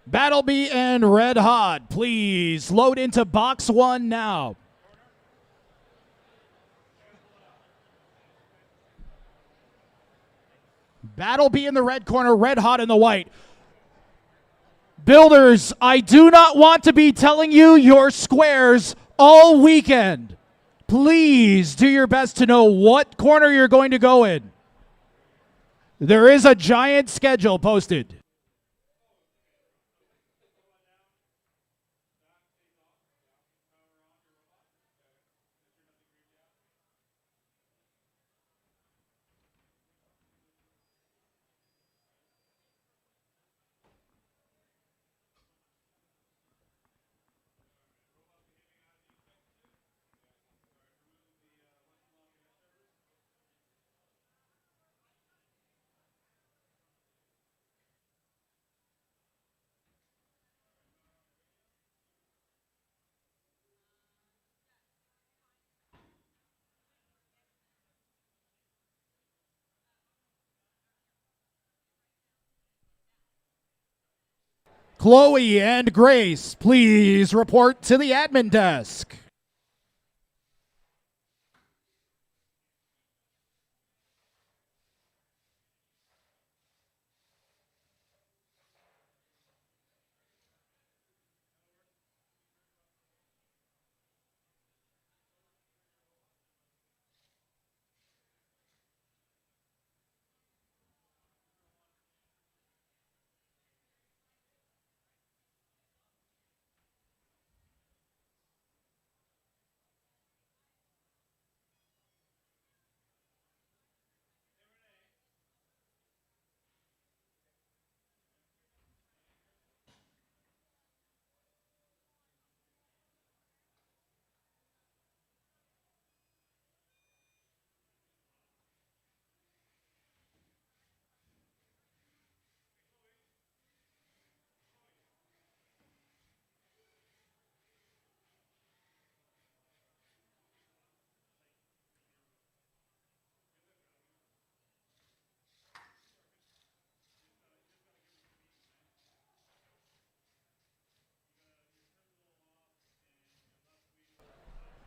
Battlebee and Red Hot, please load into box 1 now. Battlebee in the red corner, Red Hot in the white. Builders, I do not want to be telling you your squares all weekend. Please do your best to know what corner you're going to go in. There is a giant schedule posted. Chloe and Grace, please report to the admin desk.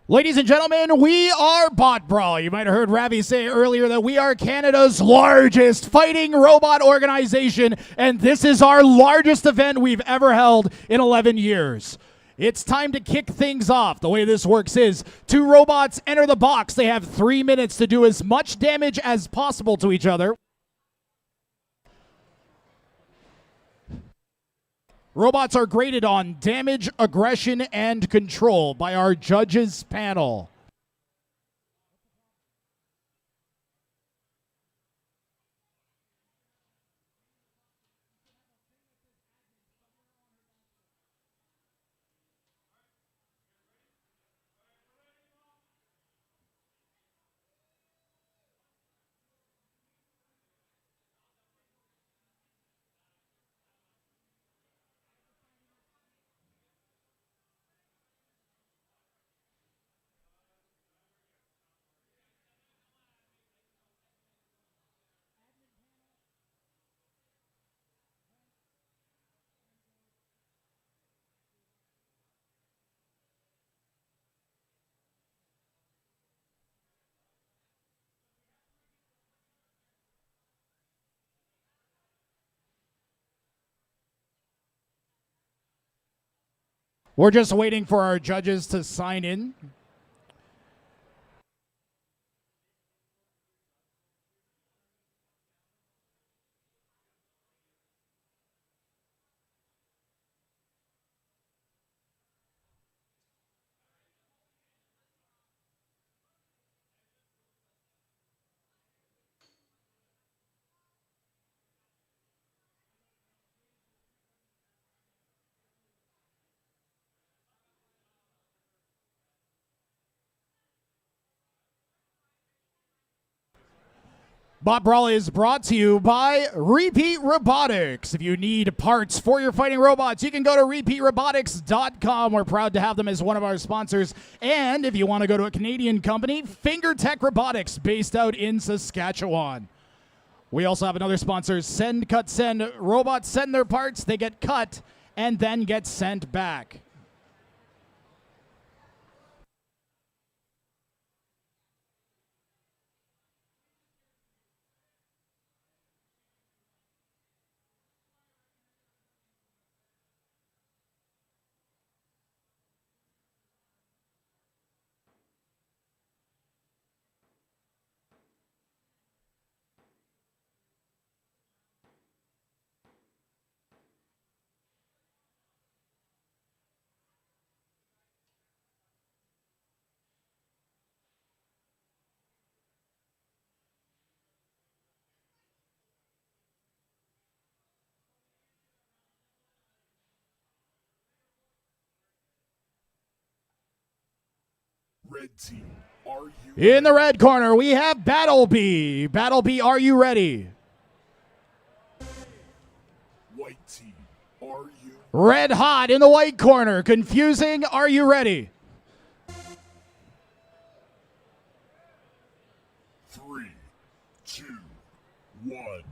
Ladies and gentlemen, we are BotBrawl. You might have heard Ravi say earlier that we are Canada's largest fighting robot organization, and this is our largest event we've ever held in 11 years. It's time to kick things off. The way this works is 2 robots enter the box. They have 3 minutes to do as much damage as possible to each other. Robots are graded on damage, aggression, and control by our judges panel. We're just waiting for our judges to sign in. BotBrawl is brought to you by Repeat Robotics. If you need parts for your fighting robots, you can go to repeatrobotics.com. We're proud to have them as one of our sponsors. And if you want to go to a Canadian company, FingerTech Robotics, based out in Saskatchewan. We also have another sponsor, Send Cut Send. Robots send their parts, they get cut, and then get sent back. Red team, are you In the red corner, we have Battlebee. Battlebee, are you ready? White team, are you Red hot in the white corner. Confusing, are you ready? 3, 2, 1,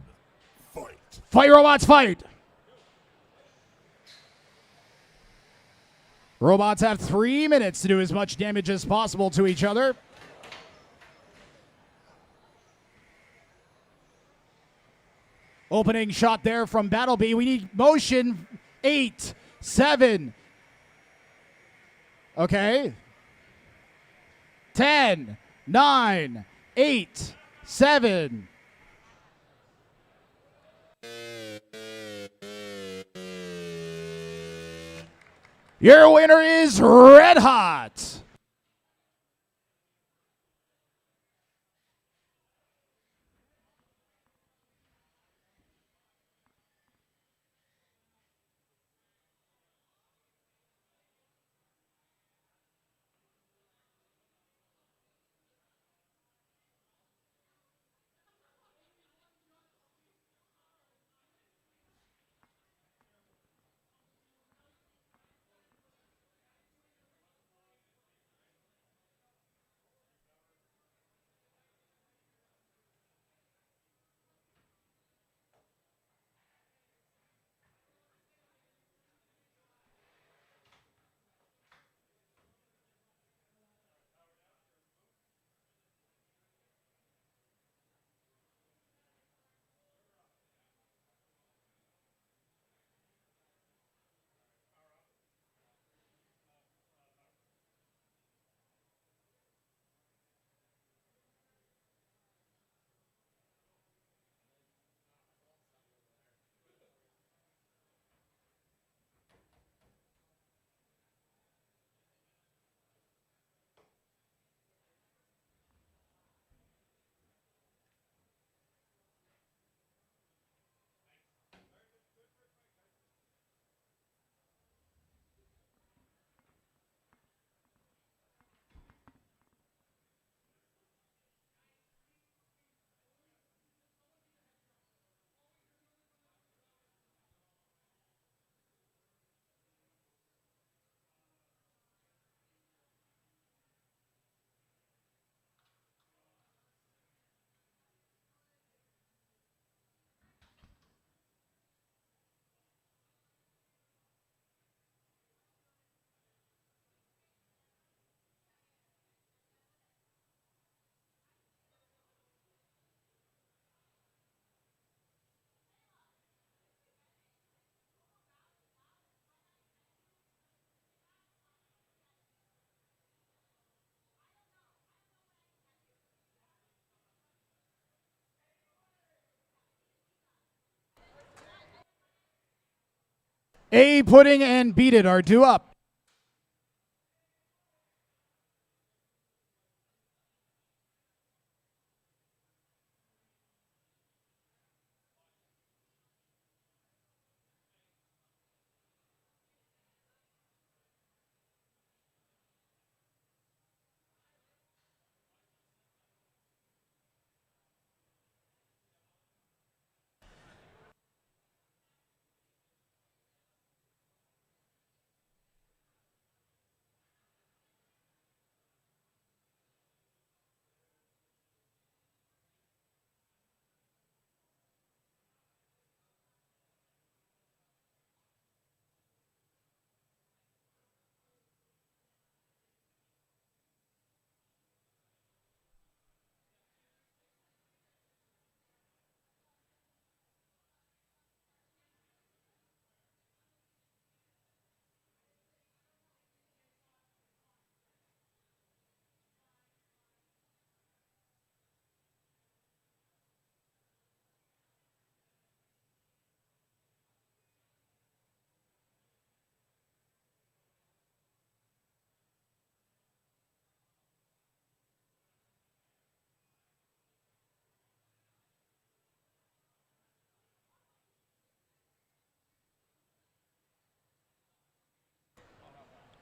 fight. Fight, robots, fight. Robots have 3 minutes to do as much damage as possible to each other. Opening shot there from Battlebee. We need motion. 8, 7. Okay. 10, 9, 8, 7. Your winner is Red Hot. A Pudding and Beat It are due up.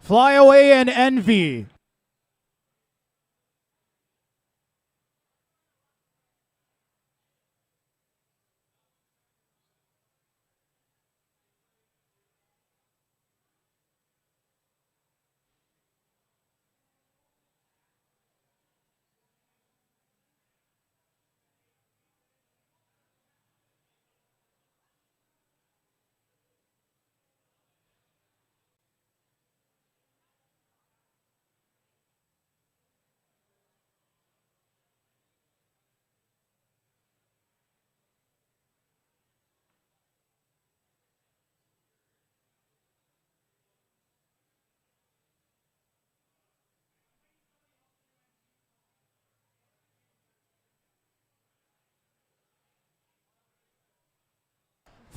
Fly Away and Envy.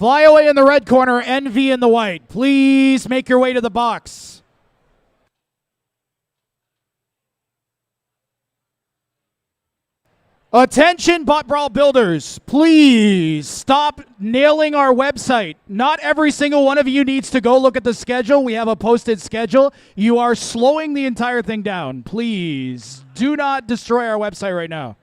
Fly Away in the red corner, Envy in the white. Please make your way to the box. Attention, BotBrawl builders. Please stop nailing our website. Not every single one of you needs to go look at the schedule. We have a posted schedule. You are slowing the entire thing down. Please do not destroy our website right now.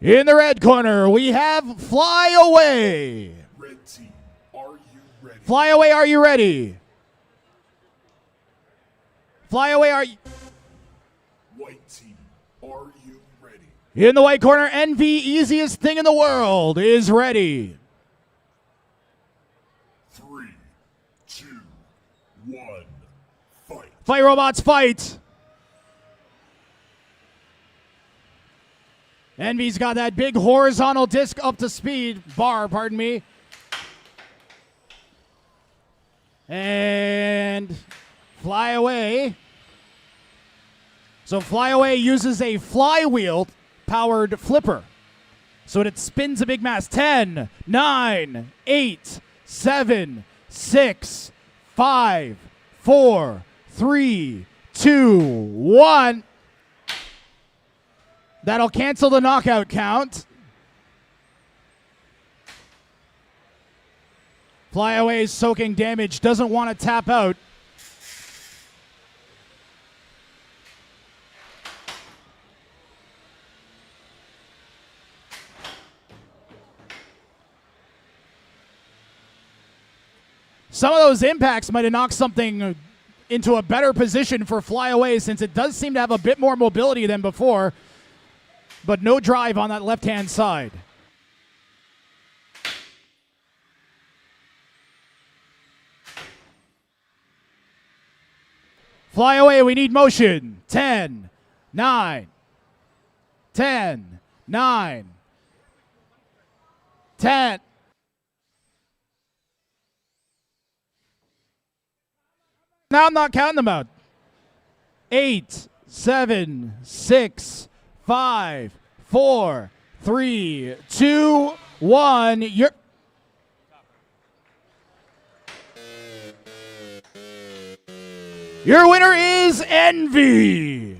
In the red corner, we have Fly Away. Red team, are you ready? Fly Away, are you ready? Fly Away, are you... White team, are you ready? In the white corner, Envy, easiest thing in the world, is ready. 3, 2, 1, fight. Fight robots, fight. Envy's got that big horizontal disc up to speed, bar, pardon me. And Fly Away. So Fly Away uses a flywheel powered flipper. So it spins a big mass. 10, 9, 8, 7, 6, 5, 4, 3, 2, 1. That'll cancel the knockout count. Fly Away is soaking damage, doesn't want to tap out. Some of those impacts might have knocked something into a better position for Flyaway, since it does seem to have a bit more mobility than before, but no drive on that left-hand side. Flyaway, we need motion. 10, 9, 10, 9, 10. Now I'm not counting them out. 8, 7, 6, 5, 4, 3, 2, 1. Your winner is Envy.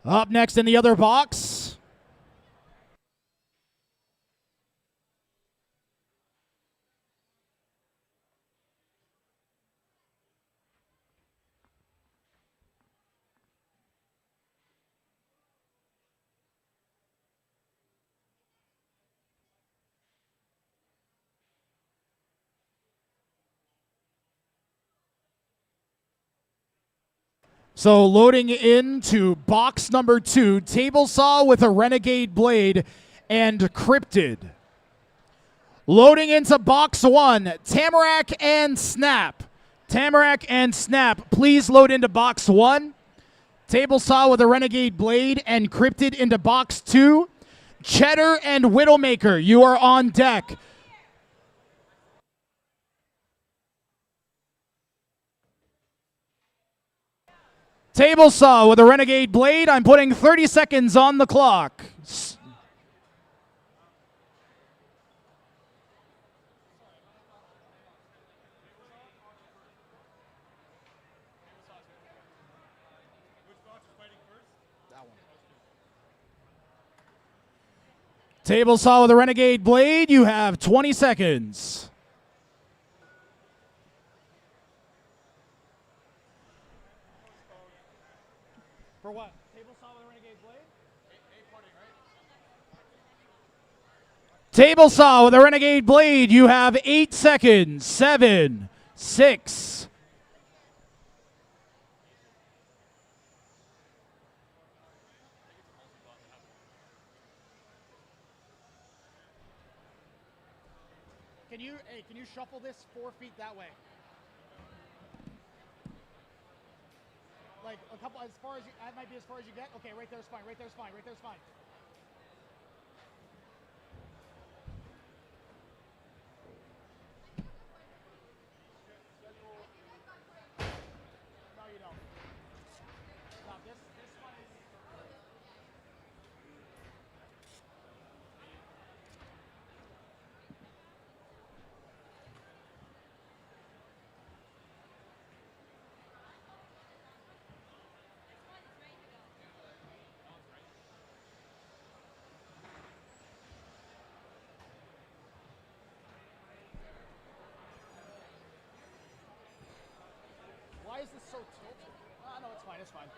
Up next in the other box, so loading into box number 2, Tablesaw with a Renegade blade and Cryptid. Loading into box 1, Tamarac and Snap. Tamarac and Snap, please load into box 1. Tablesaw with a Renegade blade and Cryptid into box 2. CHEDD-R and Widowmaker, you are on deck. Tablesaw with a Renegade blade. I'm putting 30 seconds on the clock. Tablesaw with a Renegade blade. You have 20 seconds. For what? Tablesaw with a Renegade blade? Tablesaw with a Renegade blade. You have 8 seconds. 7, 6. Can you shuffle this 4 feet that way? Like a couple, as far as you, that might be as far as you get. Okay, right there's fine, right there's fine, right there's fine. No, you don't. No, this one is. Why is this so tilted? Ah, no, it's fine, it's fine.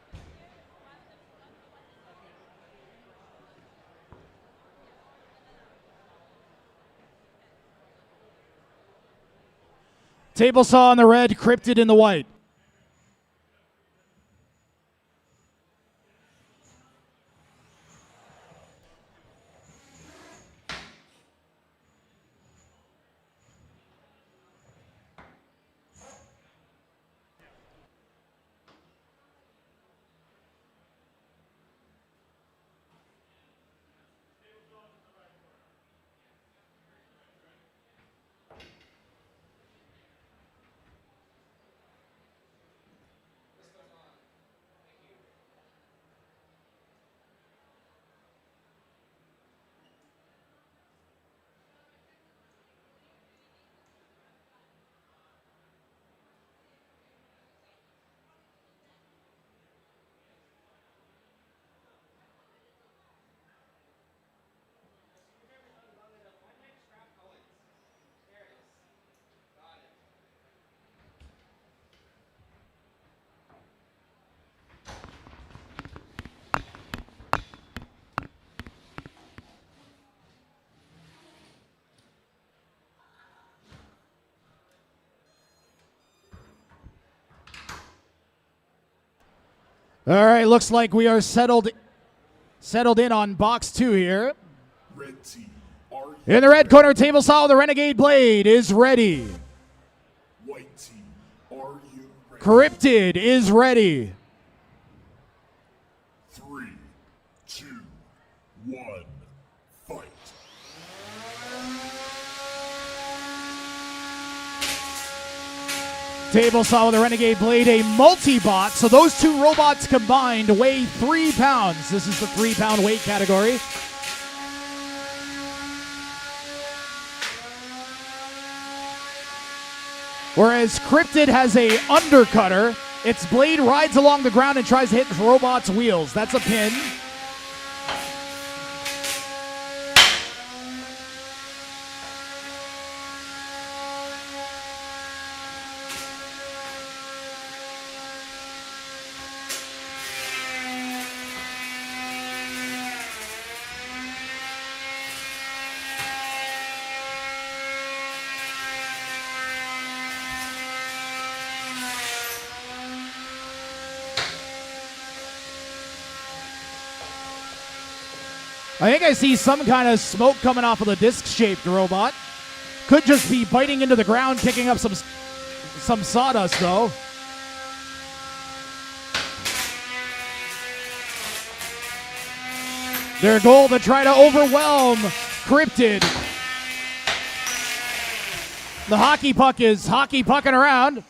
Tablesaw in the red, Cryptid in the white. All right, looks like we are settled in on box 2 here. Red team, are you In the red corner, Tablesaw, the Renegade Blade is ready. White team, are you ready? Cryptid is ready. 3, 2, 1, fight. Tablesaw with the Renegade Blade, a multi-bot. So those two robots combined weigh 3 pounds. This is the 3-pound weight category. Whereas Cryptid has a undercutter. Its blade rides along the ground and tries to hit the robot's wheels. That's a pin. I think I see some kind of smoke coming off of the disc-shaped robot. Could just be biting into the ground, kicking up some sawdust, though. Their goal to try to overwhelm Cryptid. The hockey puck is hockey pucking around.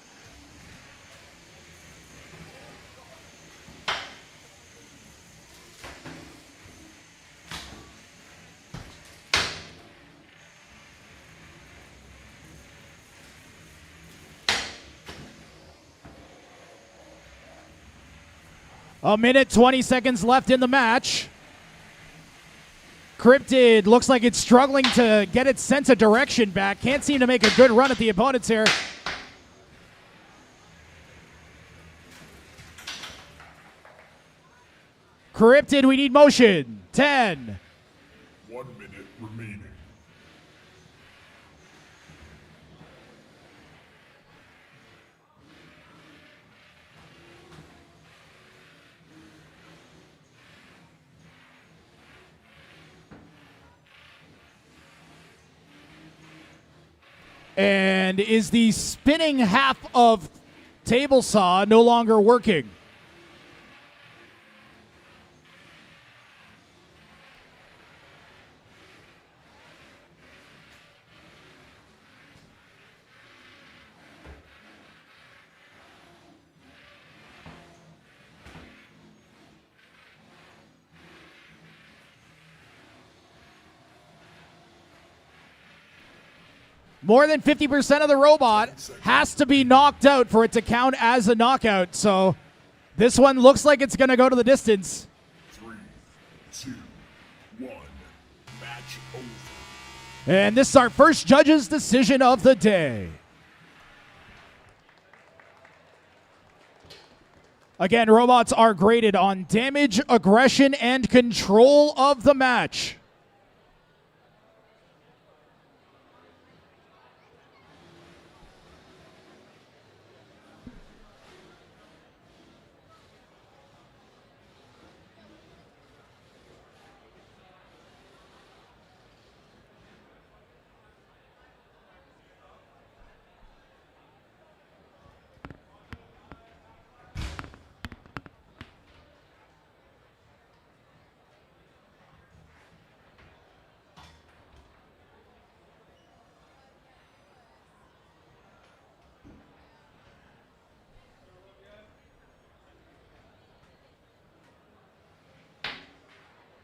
A minute, 20 seconds left in the match. Cryptid looks like it's struggling to get its sense of direction back. Can't seem to make a good run at the opponents here. Cryptid, we need motion. 10. 1 minute remaining. And is the spinning half of Tablesaw no longer working? More than 50% of the robot has to be knocked out for it to count as a knockout. So this one looks like it's going to go to the distance. 3, 2, 1. Match over. And this is our first judge's decision of the day. Again, robots are graded on damage, aggression, and control of the match.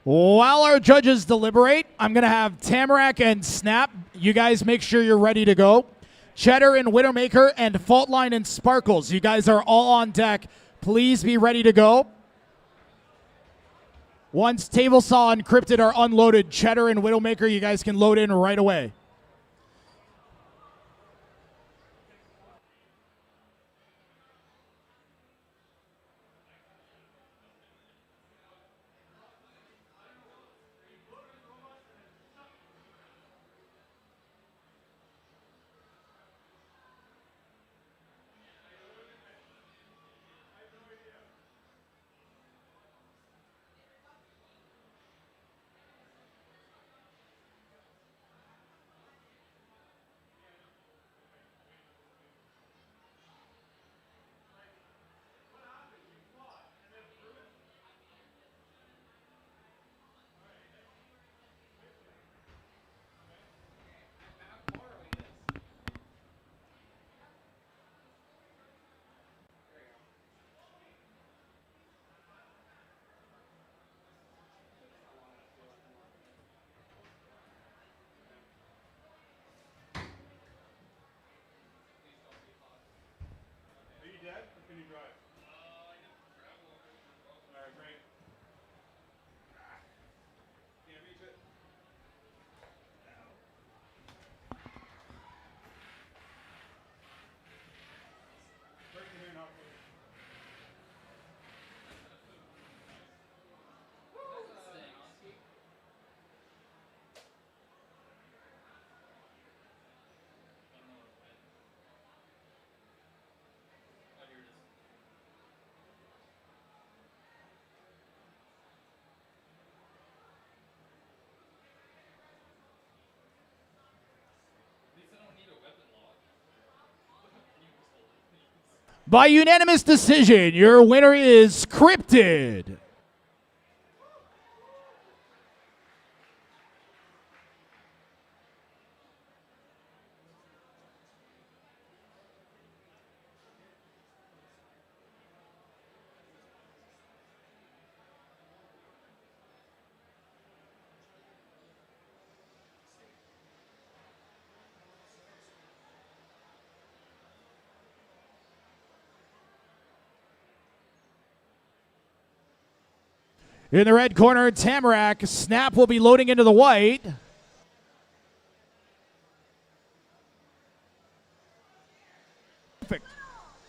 While our judges deliberate, I'm going to have Tamarac and Snap. You guys make sure you're ready to go. CHEDD-R and Widowmaker and Faultline and Sparkles. You guys are all on deck. Please be ready to go. Once Tablesaw and Cryptid are unloaded, CHEDD-R and Widowmaker, you guys can load in right away. By unanimous decision, your winner is Cryptid. In the red corner, Tamarac. Snap will be loading into the white. Perfect.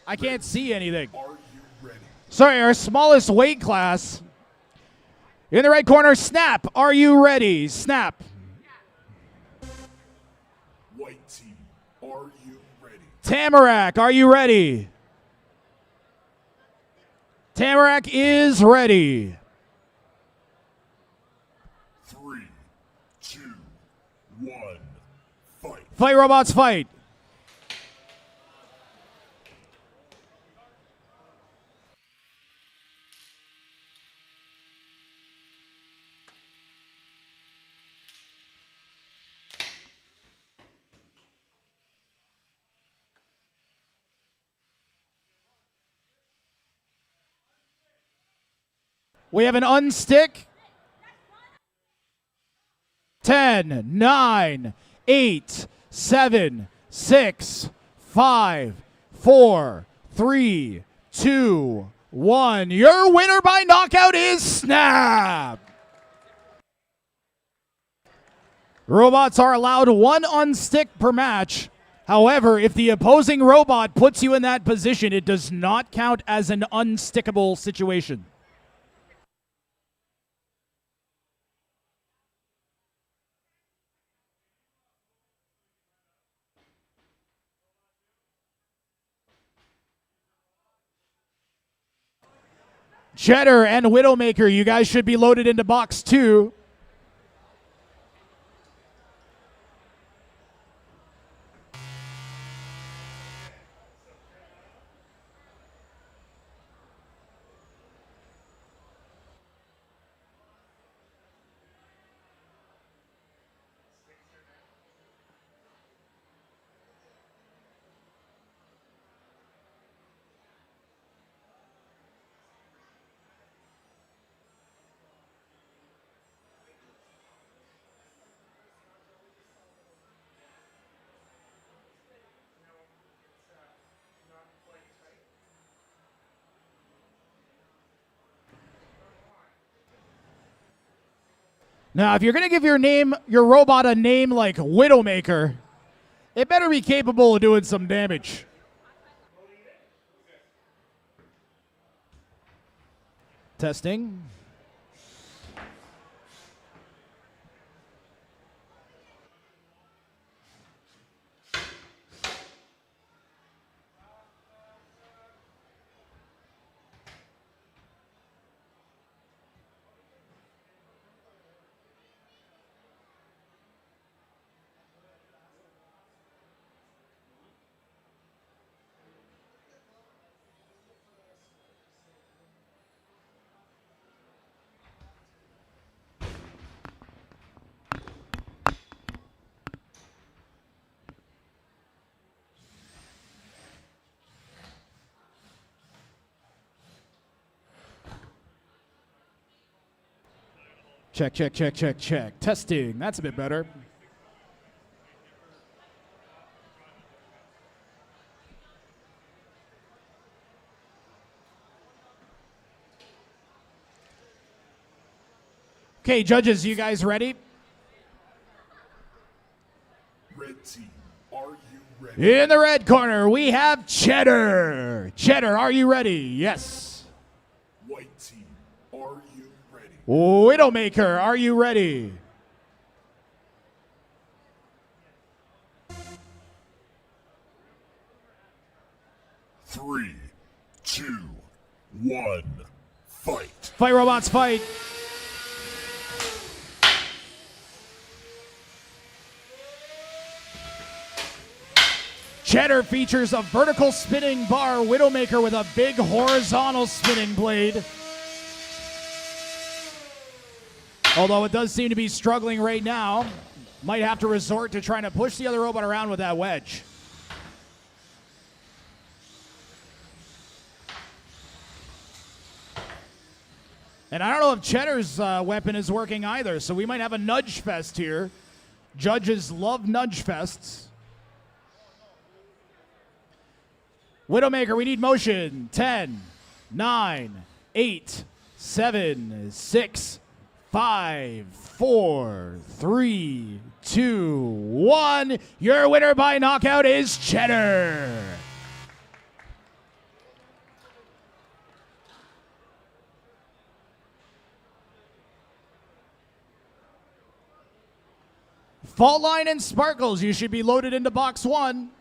I can't see anything. Are you ready? Sorry, our smallest weight class. In the red corner, Snap. Are you ready? Snap. White team, are you ready? Tamarac, are you ready? Tamarac is ready. 3, 2, 1, fight. Fight, robots, fight. We have an unstick. 10, 9, 8, 7, 6, 5, 4, 3, 2, 1. Your winner by knockout is Snap. Robots are allowed one unstick per match. However, if the opposing robot puts you in that position, it does not count as an unstickable situation. CHEDD-R and Widowmaker, you guys should be loaded into box 2. Now, if you're going to give your robot a name like Widowmaker, it better be capable of doing some damage. Testing. Check, check, check, check, check. Testing. That's a bit better. Okay, judges, you guys ready? Red team, are you ready? In the red corner, we have CHEDD-R. CHEDD-R, are you ready? Yes. White team, are you ready? Widowmaker, are you ready? Three, 2, 1, fight. Fight, robots, fight. CHEDD-R features a vertical spinning bar Widowmaker with a big horizontal spinning blade. Although it does seem to be struggling right now. Might have to resort to trying to push the other robot around with that wedge. And I don't know if CHEDD-R's weapon is working either, so we might have a nudge fest here. Judges love nudge fests. Widowmaker, we need motion. 10, 9, 8, 7, 6, 5, 4, 3, 2, 1. Your winner by knockout is CHEDD-R. Faultline and Sparkles, you should be loaded into box 1.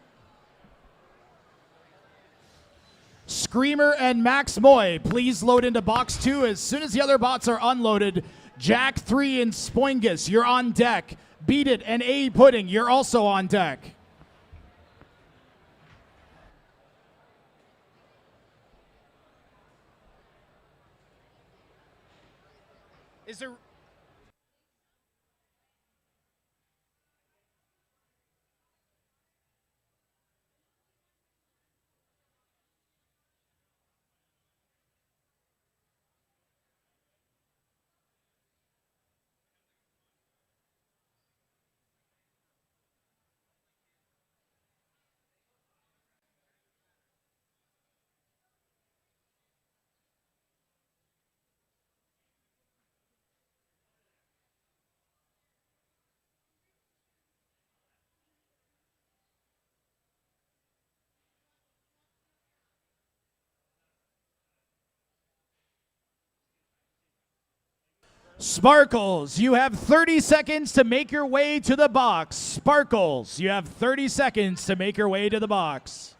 Screamer and Max MOI, please load into box 2 as soon as the other bots are unloaded. Jack 3 and Spoingus, you're on deck. Beat It and A Pudding, you're also on deck. Is there... Sparkles, you have 30 seconds to make your way to the box. Sparkles, you have 30 seconds to make your way to the box.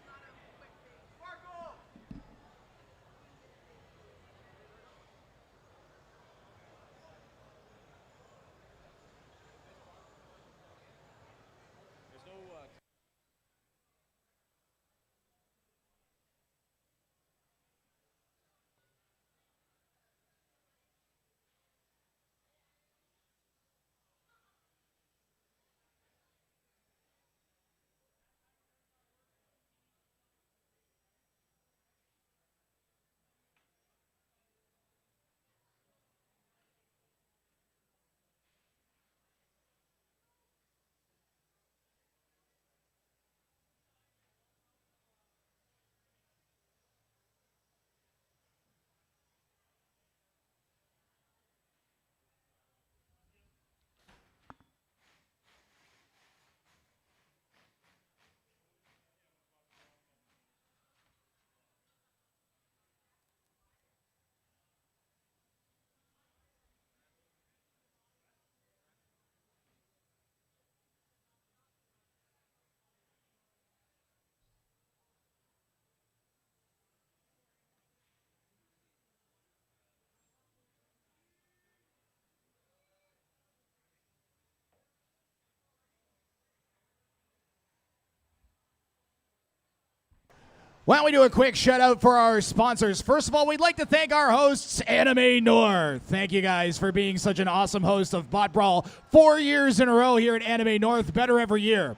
Why don't we do a quick shout out for our sponsors? First of all, we'd like to thank our hosts, Anime North. Thank you guys for being such an awesome host of Bot Brawl 4 years in a row here at Anime North, better every year.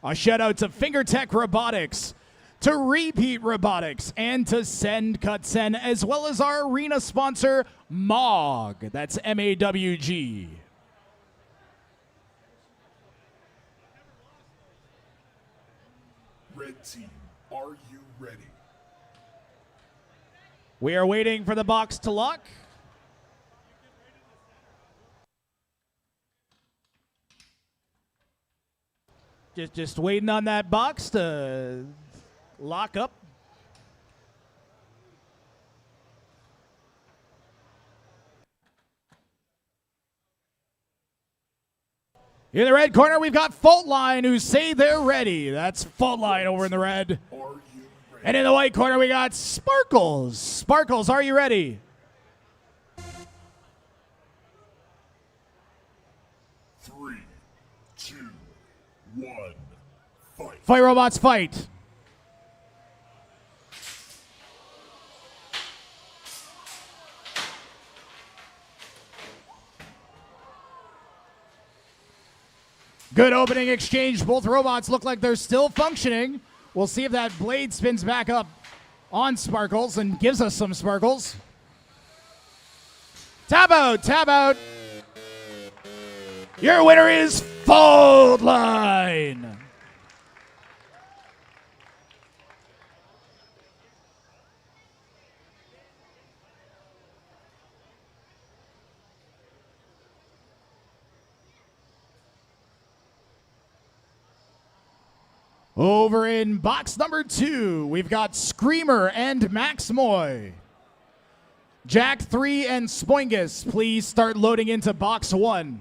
A shout out to FingerTech Robotics, to Repeat Robotics, and to Send Cut Send, as well as our arena sponsor, MAWG. That's MAWG. Red team, are you ready? We are waiting for the box to lock. Just waiting on that box to lock up. In the red corner, we've got Faultline, who say they're ready. That's Faultline over in the red. Are you ready? And in the white corner, we got Sparkles. Sparkles, are you ready? 3, 2, 1, fight. Fight robots, fight. Good opening exchange. Both robots look like they're still functioning. We'll see if that blade spins back up on Sparkles and gives us some Sparkles. Tab out, tab out. Your winner is Faultline. Over in box number 2, we've got Screamer and Max MOI. Jack 3 and Spoingus, please start loading into box 1.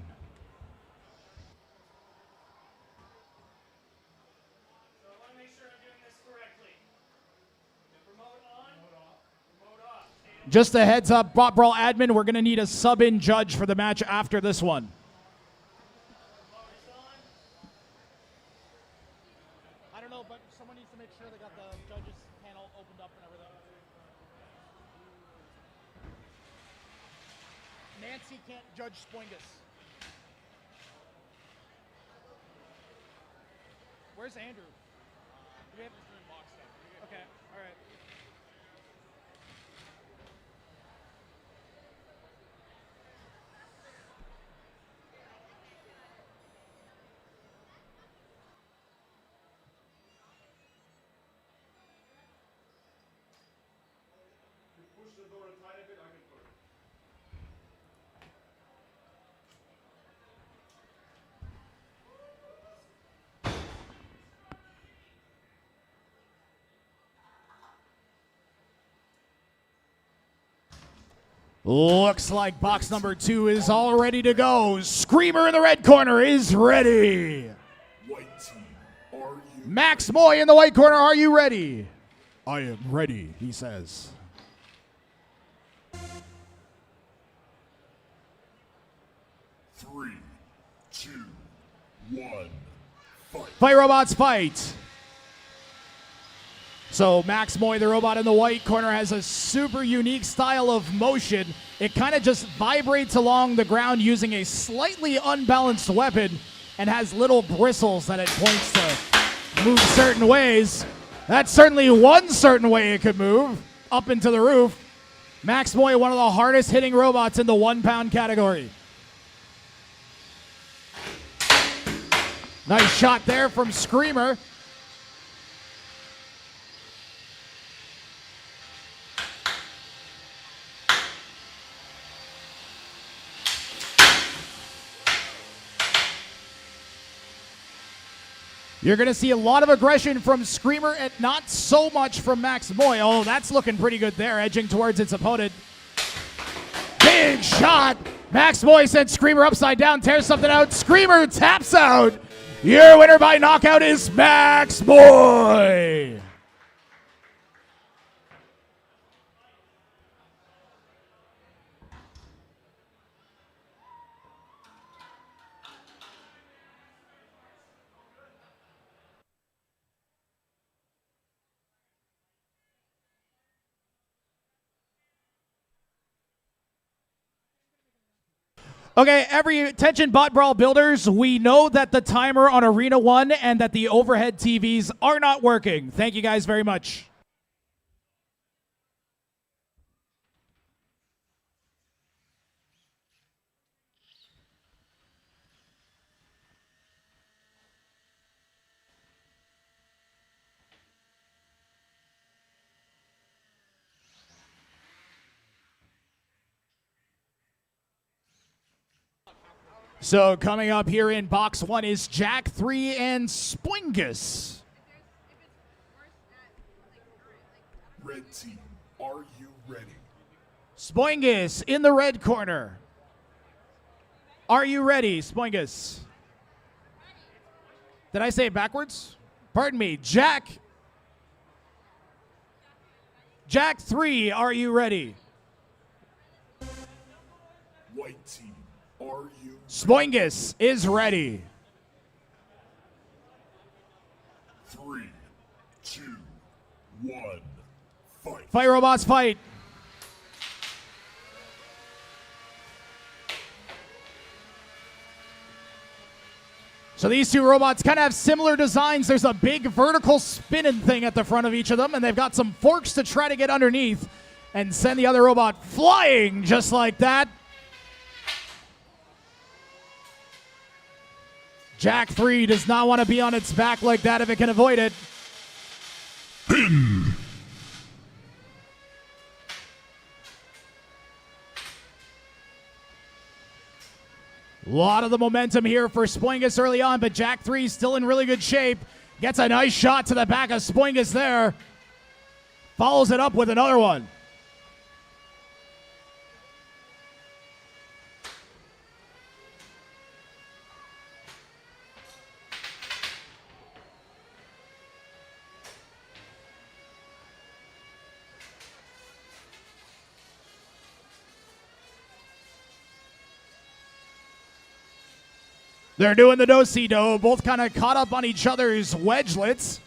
Just a heads up, BotBrawl admin, we're going to need a sub-in judge for the match after this one. I don't know, but someone needs to make sure they got the judges panel opened up and everything. Nancy can't judge Spoingus. Where's Andrew? Do we have this room boxed up? Okay, all right. Looks like box number 2 is all ready to go. Screamer in the red corner is ready. White team, are you Max MOI in the white corner, are you ready? I am ready, he says. 3, 2, 1, fight. Fight robots, fight. So Max MOI, the robot in the white corner, has a super unique style of motion. It kind of just vibrates along the ground using a slightly unbalanced weapon and has little bristles that it points to move certain ways. That's certainly one certain way it could move, up into the roof. Max MOI, one of the hardest hitting robots in the 1 pound category. Nice shot there from Screamer. You're going to see a lot of aggression from Screamer and not so much from Max MOI. Oh, that's looking pretty good there, edging towards its opponent. Big shot. Max MOI sends Screamer upside down, tears something out. Screamer taps out. Your winner by knockout is Max MOI. Okay, attention Bot Brawl builders, we know that the timer on Arena 1 and that the overhead TVs are not working. Thank you guys very much. So coming up here in box 1 is Jack 3 and Spoingus. Red team, are you ready? Spoingus in the red corner. Are you ready, Spoingus? Did I say it backwards? Pardon me, Jack 3, are you ready? White team, are you Spoingus is ready. 3, 2, 1, fight. Fight robots, fight. So these two robots kind of have similar designs. There's a big vertical spinning thing at the front of each of them, and they've got some forks to try to get underneath and send the other robot flying just like that. Jack 3 does not want to be on its back like that if it can avoid it. A lot of the momentum here for Spoingus early on, but Jack 3 still in really good shape. Gets a nice shot to the back of Spoingus there. Follows it up with another one. They're doing the do-si-do, both kind of caught up on each other's wedgelets.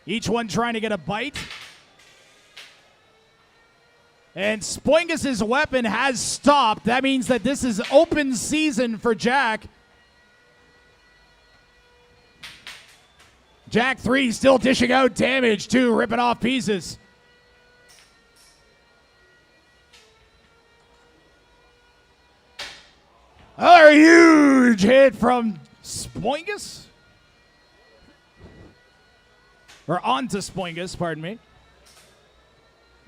Each one trying to get a bite. And Spoingus' weapon has stopped. That means that this is open season for Jack. Jack 3 still dishing out damage too, ripping off pieces. Another huge hit from Spoingus. Or onto Spoingus, pardon me.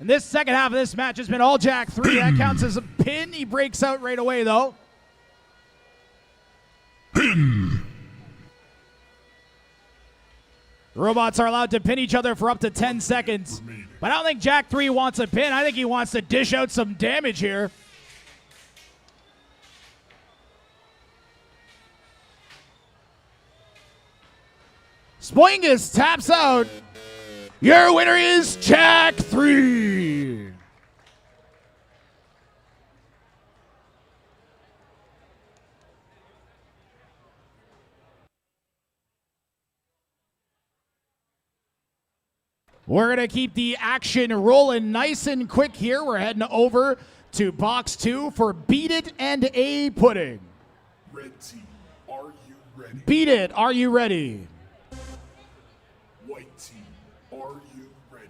And this second half of this match has been all Jack 3. That counts as a pin. He breaks out right away, though. The robots are allowed to pin each other for up to 10 seconds. But I don't think Jack 3 wants a pin. I think he wants to dish out some damage here. Spoingus taps out. Your winner is Jack 3. We're going to keep the action rolling nice and quick here. We're heading over to box 2 for Beat It and A Pudding. Red team, are you ready? Beat It, are you ready? White team, are you ready?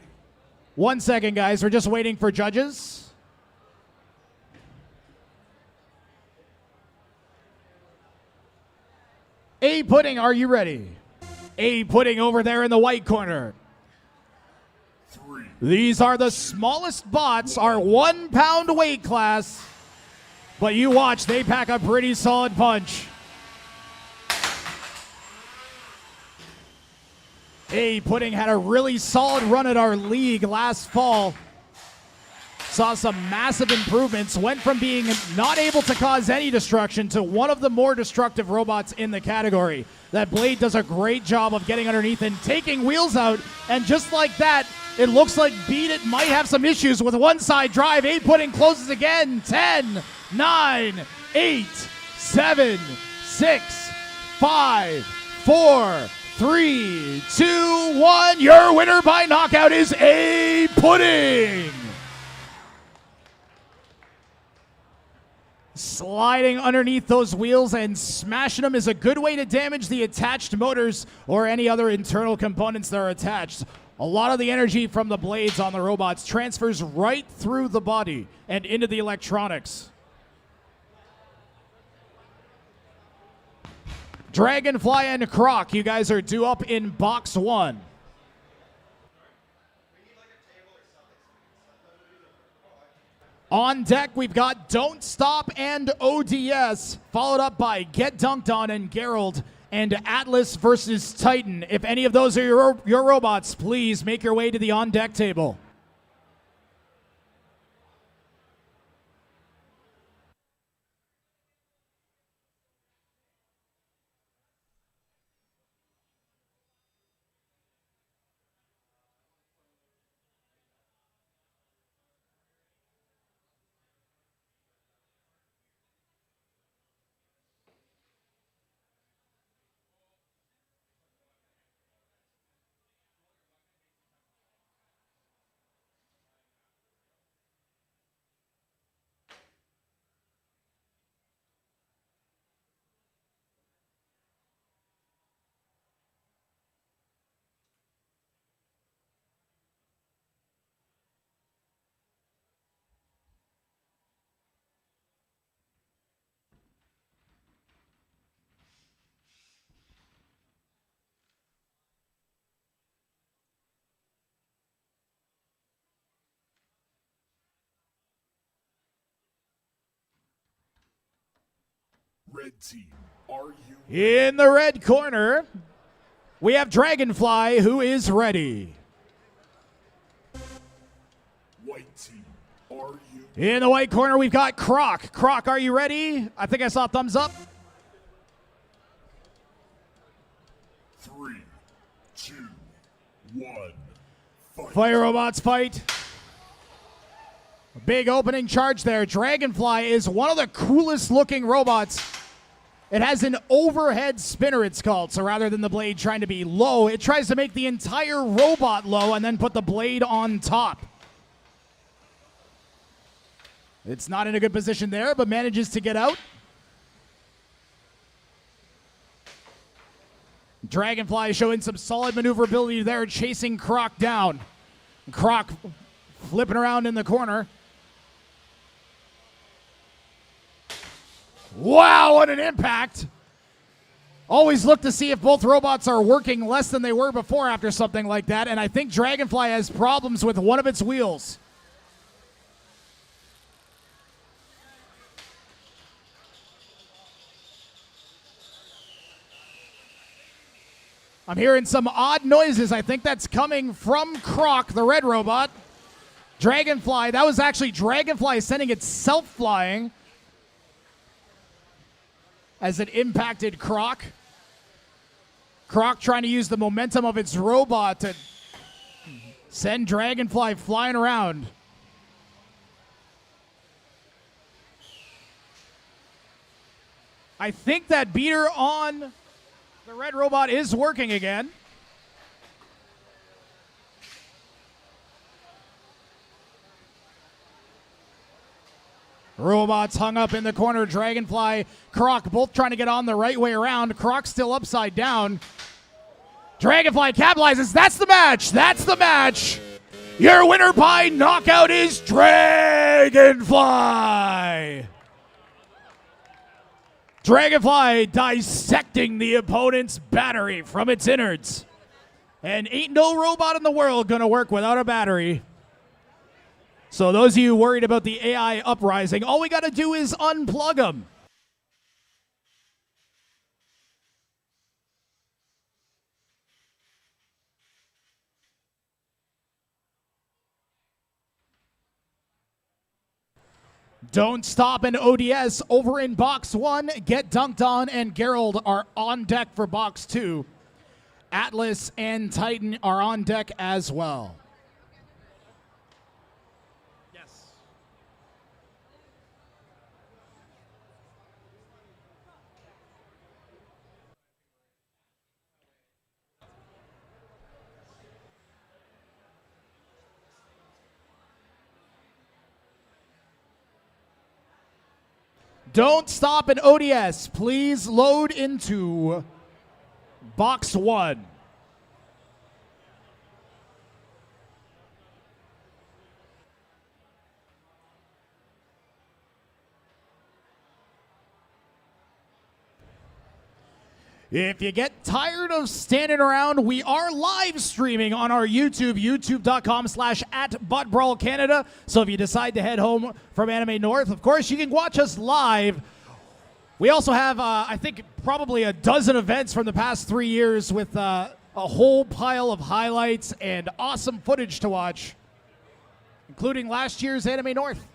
1 second, guys. We're just waiting for judges. A Pudding, are you ready? A Pudding over there in the white corner. 3. These are the smallest bots, our 1 pound weight class. But you watch, they pack a pretty solid punch. A Pudding had a really solid run at our league last fall. Saw some massive improvements, went from being not able to cause any destruction to one of the more destructive robots in the category. That blade does a great job of getting underneath and taking wheels out, and just like that, it looks like Beat It might have some issues with one side drive. A Pudding closes again. 10, 9, 8, 7, 6, 5, 4, 3, 2, 1. Your winner by knockout is A Pudding. Sliding underneath those wheels and smashing them is a good way to damage the attached motors or any other internal components that are attached. A lot of the energy from the blades on the robots transfers right through the body and into the electronics. Dragonfly and CROC, you guys are due up in box 1. On deck, we've got Don't Stop and ODS, followed up by Get Dunked On and Gerald and Atlas versus Titan. If any of those are your robots, please make your way to the on-deck table. Red team, are you In the red corner, we have Dragonfly, who is ready. white team, are you In the white corner, we've got CROC. CROC, are you ready? I think I saw a thumbs up. 3, 2, 1, fight. Fire robots fight. A big opening charge there. Dragonfly is one of the coolest looking robots. It has an overhead spinner, it's called. So rather than the blade trying to be low, it tries to make the entire robot low and then put the blade on top. It's not in a good position there, but manages to get out. Dragonfly showing some solid maneuverability there, chasing CROC down. CROC flipping around in the corner. Wow, what an impact. Always look to see if both robots are working less than they were before after something like that, and I think Dragonfly has problems with one of its wheels. I'm hearing some odd noises. I think that's coming from CROC, the red robot. Dragonfly, that was actually Dragonfly sending itself flying as it impacted CROC. CROC trying to use the momentum of its robot to send Dragonfly flying around. I think that beater on the red robot is working again. Robots hung up in the corner. Dragonfly, CROC both trying to get on the right way around. CROC still upside down. Dragonfly capitalizes. That's the match. That's the match. Your winner by knockout is Dragonfly. Dragonfly dissecting the opponent's battery from its innards. And ain't no robot in the world gonna work without a battery. So those of you worried about the AI uprising, all we gotta do is unplug them. Don't Stop and ODS over in box 1. Get Dunked On and Gerald are on deck for box 2. Atlas and Titan are on deck as well. Yes. Don't Stop an ODS. Please load into box 1. If you get tired of standing around, we are live streaming on our YouTube, youtube.com/@BotBrawl.Canada. So if you decide to head home from Anime North, of course, you can watch us live. We also have, I think, probably a dozen events from the past 3 years with a whole pile of highlights and awesome footage to watch, including last year's Anime North.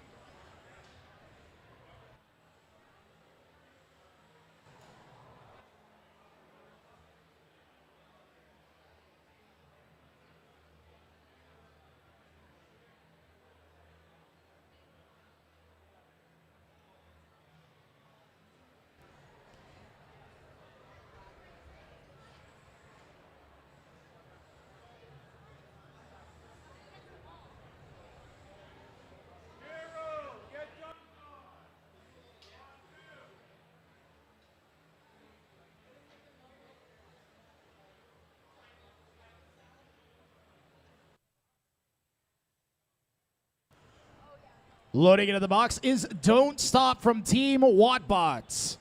Loading into the box is Don't Stop from Team Wattbots.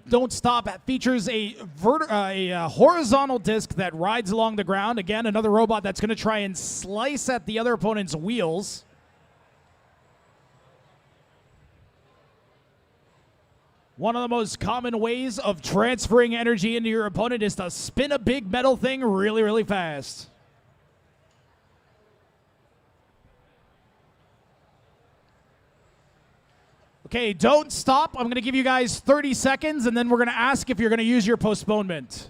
Don't Stop features a horizontal disc that rides along the ground. Again, another robot that's going to try and slice at the other opponent's wheels. One of the most common ways of transferring energy into your opponent is to spin a big metal thing really, really fast. Okay, don't stop. I'm going to give you guys 30 seconds, and then we're going to ask if you're going to use your postponement.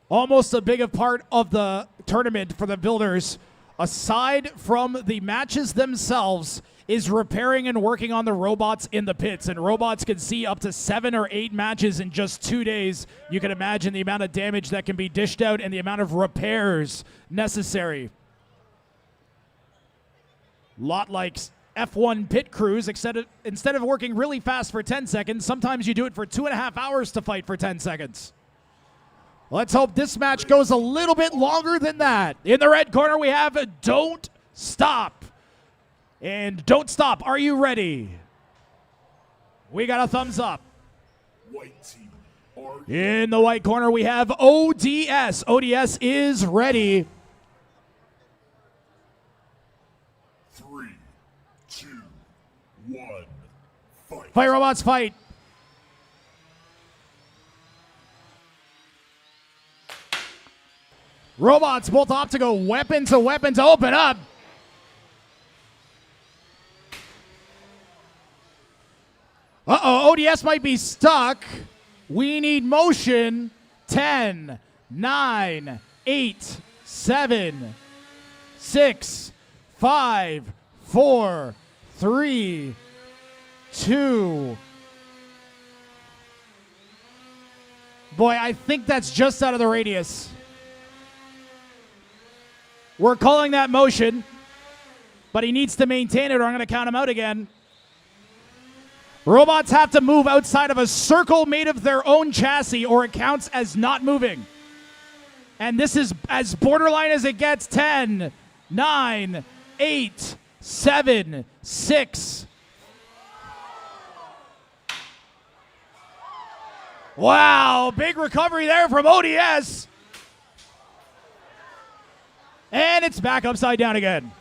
Almost a big part of the tournament for the builders, aside from the matches themselves, is repairing and working on the robots in the pits. And robots can see up to 7 or 8 matches in just 2 days. You can imagine the amount of damage that can be dished out and the amount of repairs necessary. Lot like F1 pit crews, instead of working really fast for 10 seconds, sometimes you do it for 2.5 hours to fight for 10 seconds. Let's hope this match goes a little bit longer than that. In the red corner, we have Don't Stop. And Don't Stop, are you ready? We got a thumbs up. White team, in the white corner, we have ODS. ODS is ready. 3, 2, 1, fight. Fight, robots, fight. Robots both opt to go weapon to open up. Uh-oh, ODS might be stuck. We need motion. 10, 9, 8, 7, 6, 5, 4, 3, 2. Boy, I think that's just out of the radius. We're calling that motion, but he needs to maintain it or I'm going to count him out again. Robots have to move outside of a circle made of their own chassis or it counts as not moving. And this is as borderline as it gets. 10, 9, 8, 7, 6. Wow, big recovery there from ODS. And it's back upside down again.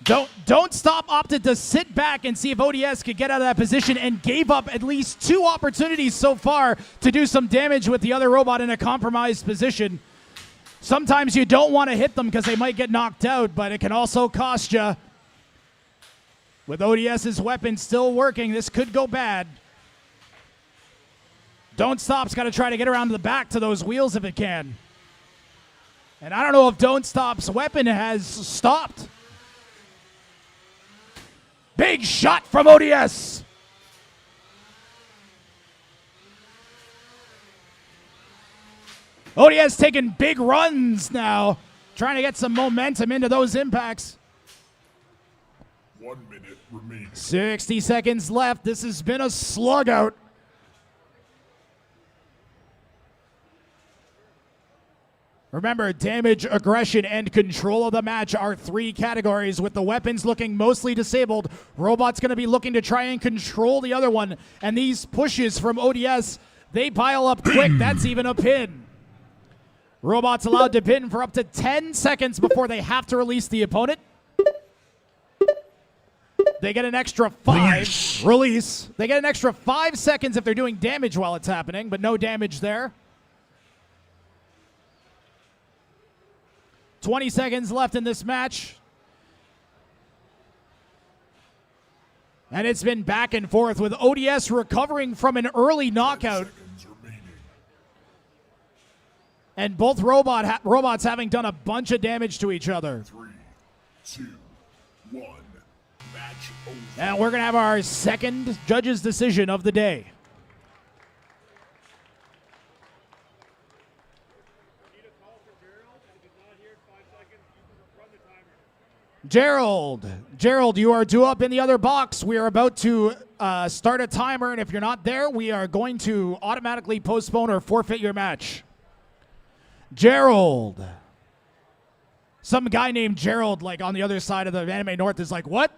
Don't Stop opted to sit back and see if ODS could get out of that position and gave up at least 2 opportunities so far to do some damage with the other robot in a compromised position. Sometimes you don't want to hit them because they might get knocked out, but it can also cost you. With ODS's weapon still working, this could go bad. Don't Stop's got to try to get around to the back to those wheels if it can. And I don't know if Don't Stop's weapon has stopped. Big shot from ODS. ODS taking big runs now, trying to get some momentum into those impacts. 1 minute remaining. 60 seconds left. This has been a slug out. Remember, damage, aggression, and control of the match are 3 categories, with the weapons looking mostly disabled. Robot's going to be looking to try and control the other one, and these pushes from ODS, they pile up quick. That's even a pin. Robot's allowed to pin for up to 10 seconds before they have to release the opponent. They get an extra 5. Release. They get an extra 5 seconds if they're doing damage while it's happening, but no damage there. 20 seconds left in this match. And it's been back and forth with ODS recovering from an early knockout. And both robots having done a bunch of damage to each other. 3, 2, 1. Match over. And we're going to have our second judge's decision of the day. Gerald, you are due up in the other box. We are about to start a timer, and if you're not there, we are going to automatically postpone or forfeit your match. Gerald. Some guy named Gerald, like on the other side of the Anime North, is like, what?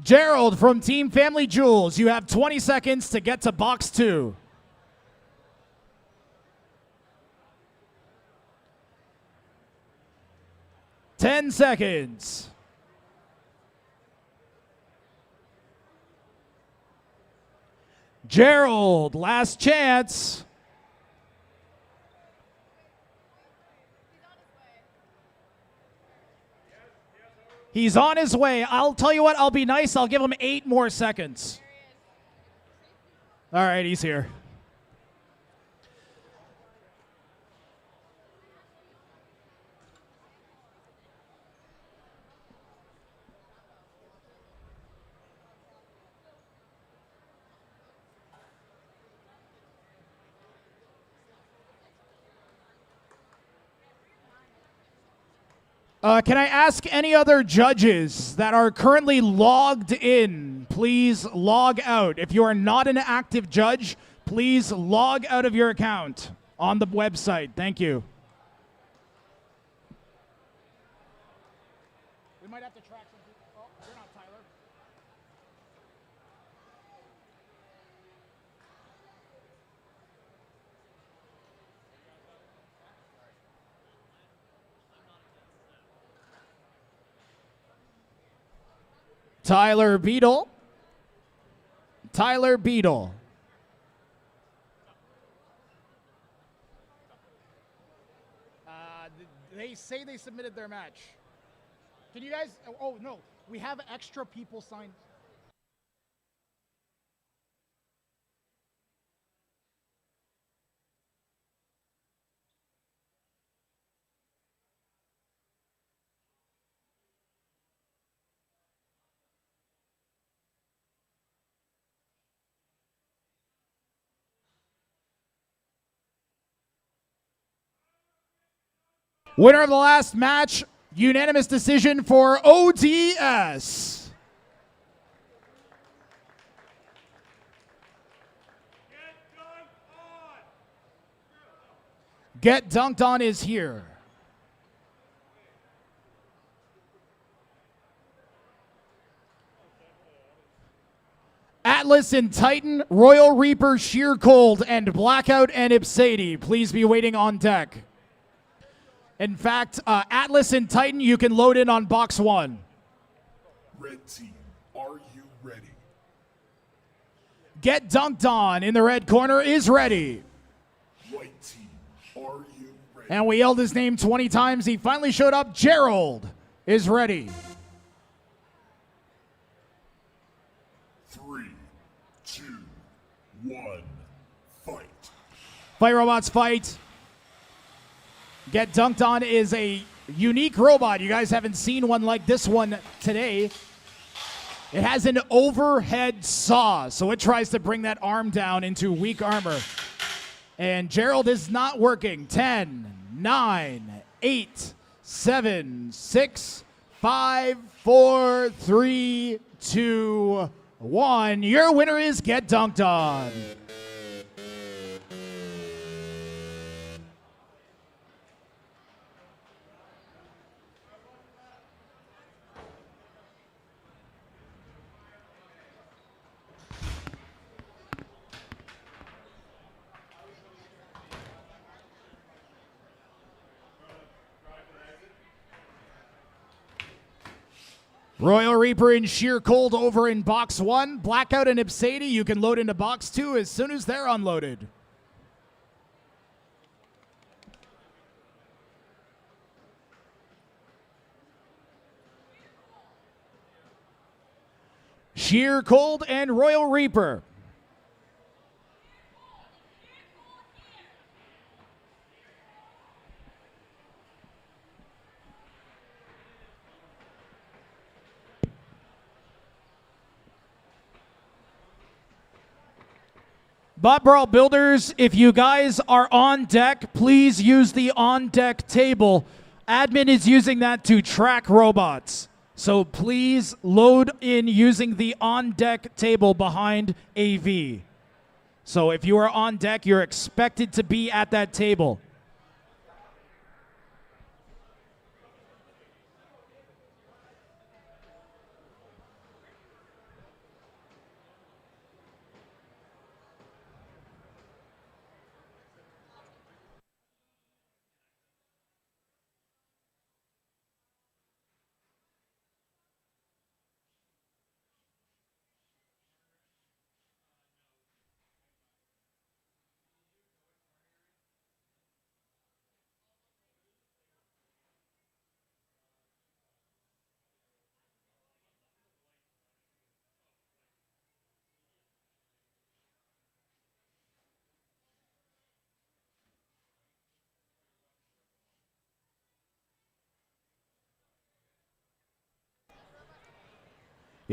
Gerald from Team Family Jewels, you have 20 seconds to get to box 2. Ten seconds. Gerald, last chance. He's on his way. I'll tell you what, I'll be nice. I'll give him 8 more seconds. All right, he's here. Can I ask any other judges that are currently logged in, please log out. If you are not an active judge, please log out of your account on the website. Thank you. We might have to track some people. Oh, you're not Tyler. Tyler Beetle. Tyler Beetle. They say they submitted their match. Can you guys? Oh, no. We have extra people signed. Winner of the last match, unanimous decision for ODS. Get Dunked On is here. Atlas and Titan, Royal Reaper, Sheer Cold, and Blackout and Ipseity. Please be waiting on deck. In fact, Atlas and Titan, you can load in on box 1. Red team, are you ready? Get Dunked On in the red corner is ready. White team, are you ready? And we yelled his name 20 times. He finally showed up. Gerald is ready. 3, 2, 1, fight. Fight Robots fight. Get Dunked On is a unique robot. You guys haven't seen one like this one today. It has an overhead saw, so it tries to bring that arm down into weak armor. And Gerald is not working. 10, 9, 8, 7, 6, 5, 4, 3, 2, 1. Your winner is Get Dunked On. Royal Reaper and Sheer Cold over in box 1. Blackout and Ipseity, you can load into box 2 as soon as they're unloaded. Sheer Cold and Royal Reaper. BotBrawl builders, if you guys are on deck, please use the on deck table. Admin is using that to track robots. So please load in using the on deck table behind AV. So if you are on deck, you're expected to be at that table.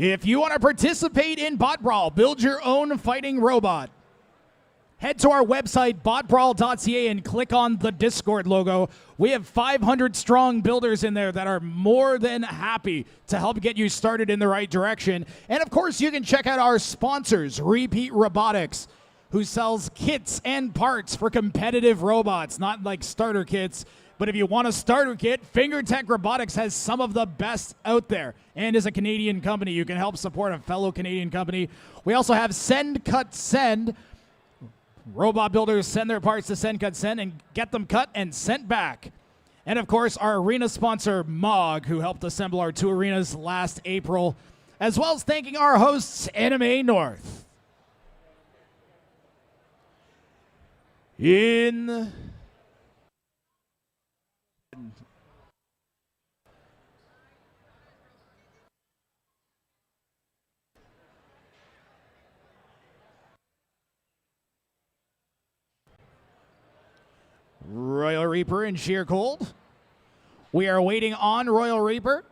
If you want to participate in BotBrawl, build your own fighting robot, head to our website, BotBrawl.ca, and click on the Discord logo. We have 500 strong builders in there that are more than happy to help get you started in the right direction. And of course, you can check out our sponsors, Repeat Robotics, who sells kits and parts for competitive robots, not like starter kits. But if you want a starter kit, FingerTech Robotics has some of the best out there and is a Canadian company. You can help support a fellow Canadian company. We also have Send Cut Send. Robot builders send their parts to Send Cut Send and get them cut and sent back. And of course, our arena sponsor, MOG, who helped assemble our 2 arenas last April, as well as thanking our hosts, Anime North. In Royal Reaper and Sheer Cold. We are waiting on Royal Reaper.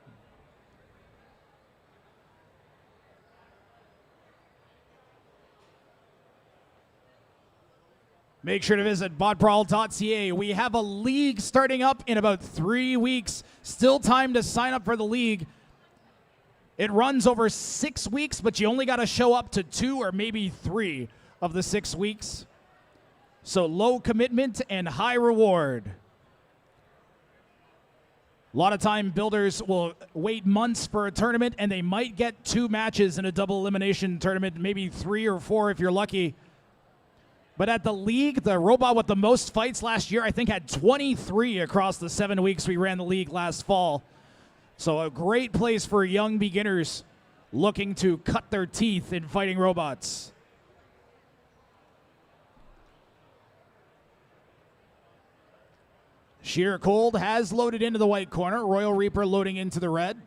Make sure to visit BotBrawl.ca. We have a league starting up in about 3 weeks. Still time to sign up for the league. It runs over 6 weeks, but you only got to show up to 2 or maybe 3 of the 6 weeks. So low commitment and high reward. A lot of time builders will wait months for a tournament, and they might get 2 matches in a double elimination tournament, maybe 3 or 4 if you're lucky. But at the league, the robot with the most fights last year, I think, had 23 across the 7 weeks we ran the league last fall. So a great place for young beginners looking to cut their teeth in fighting robots. Sheer Cold has loaded into the white corner. Royal Reaper loading into the red.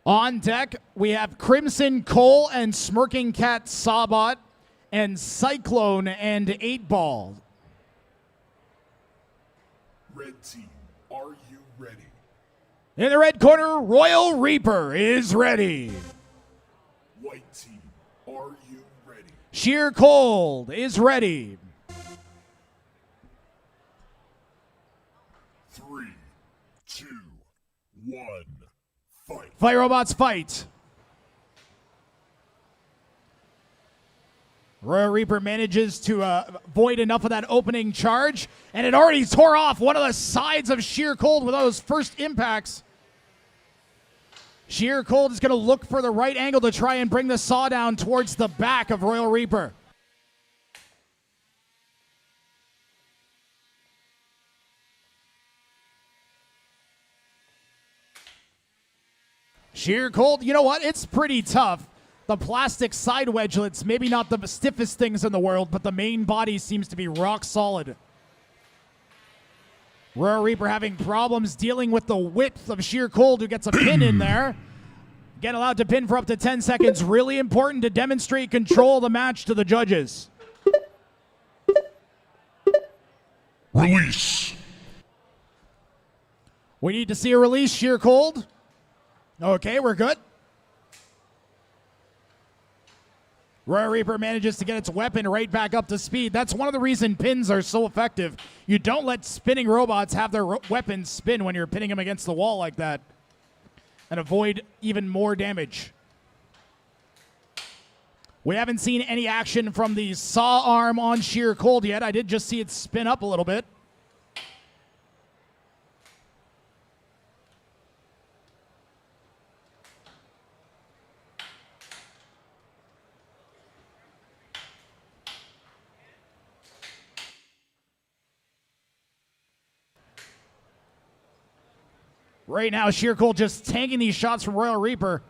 On deck, we have Crimson Cole and Smirking Cat Sawbot, and Cyclone and 8 Ball. Red team, are you ready? In the red corner, Royal Reaper is ready. White team, are you ready? Sheer Cold is ready. 3, 2, 1, fight. Fight robots, fight. Royal Reaper manages to avoid enough of that opening charge, and it already tore off one of the sides of Sheer Cold with those first impacts. Sheer Cold is going to look for the right angle to try and bring the saw down towards the back of Royal Reaper. Sheer Cold, you know what? It's pretty tough. The plastic side wedgelets, maybe not the stiffest things in the world, but the main body seems to be rock solid. Royal Reaper having problems dealing with the width of Sheer Cold, who gets a pin in there. Get allowed to pin for up to 10 seconds. Really important to demonstrate control of the match to the judges. Release. We need to see a release, Sheer Cold. Okay, we're good. Royal Reaper manages to get its weapon right back up to speed. That's one of the reasons pins are so effective. You don't let spinning robots have their weapons spin when you're pinning them against the wall like that, and avoid even more damage. We haven't seen any action from the saw arm on Sheer Cold yet. I did just see it spin up a little bit. Right now, Sheer Cold just tanking these shots from Royal Reaper.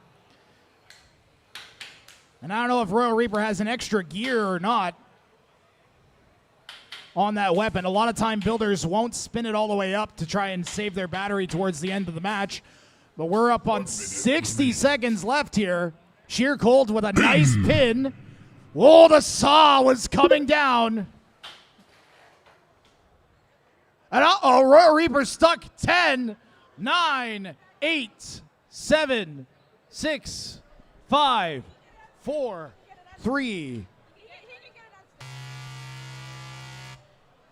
And I don't know if Royal Reaper has an extra gear or not. on that weapon. A lot of time builders won't spin it all the way up to try and save their battery towards the end of the match. But we're up on 60 seconds left here. Sheer Cold with a nice pin. Oh, the saw was coming down. And uh-oh, Royal Reaper stuck. 10, 9, 8, 7, 6, 5, 4, 3.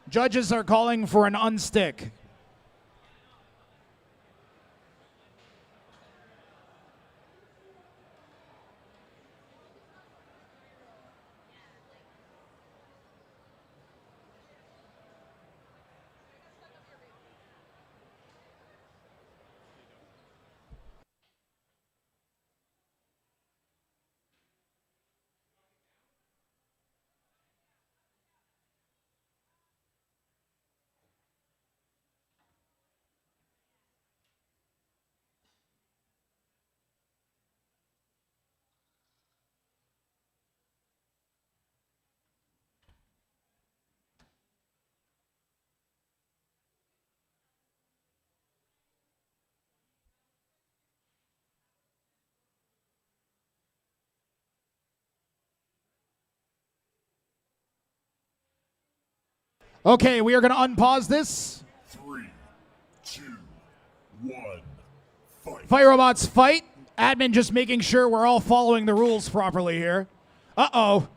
Judges are calling for an unstick. Okay, we are going to unpause this. 3, 2, 1, fight. Fire Robots fight. Admin just making sure we're all following the rules properly here. Uh-oh.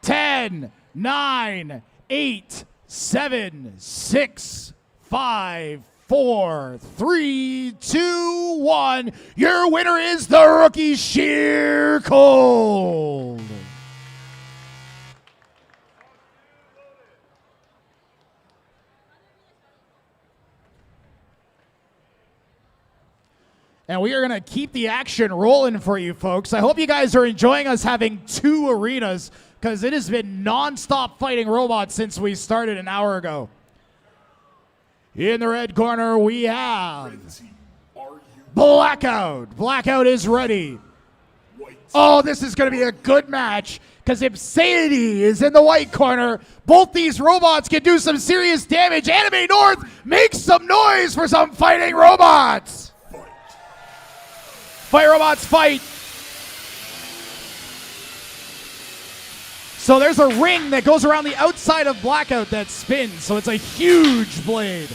10, 9, 8, 7, 6, 5, 4, 3, 2, 1. Your winner is the rookie Sheer Cold. And we are going to keep the action rolling for you folks. I hope you guys are enjoying us having 2 arenas, because it has been non-stop fighting robots since we started an hour ago. In the red corner, we have Red team, are you Blackout. Blackout is ready. white? Oh, this is going to be a good match, because Ipseity is in the white corner. Both these robots can do some serious damage. Anime North, make some noise for some fighting robots. Fire Robots fight. So there's a ring that goes around the outside of Blackout that spins, so it's a huge blade.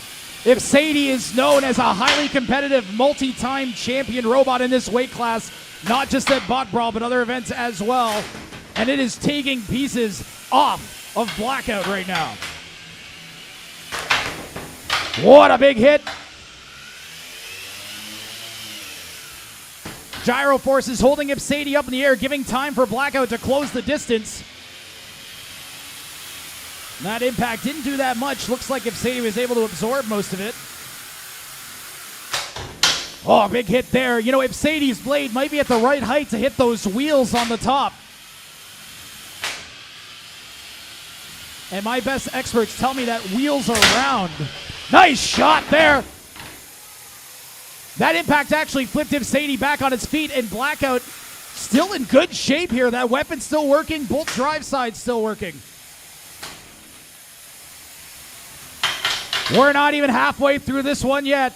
Ipseity is known as a highly competitive multi-time champion robot in this weight class, not just at BotBrawl, but other events as well. And it is taking pieces off of Blackout right now. What a big hit. Gyro Force is holding Ipseity up in the air, giving time for Blackout to close the distance. That impact didn't do that much. Looks like Ipseity was able to absorb most of it. Oh, big hit there. You know, Ipseity's blade might be at the right height to hit those wheels on the top. And my best experts tell me that wheels are round. Nice shot there. That impact actually flipped Ipseity back on its feet, and Blackout still in good shape here. That weapon's still working. Both drive sides still working. We're not even halfway through this one yet.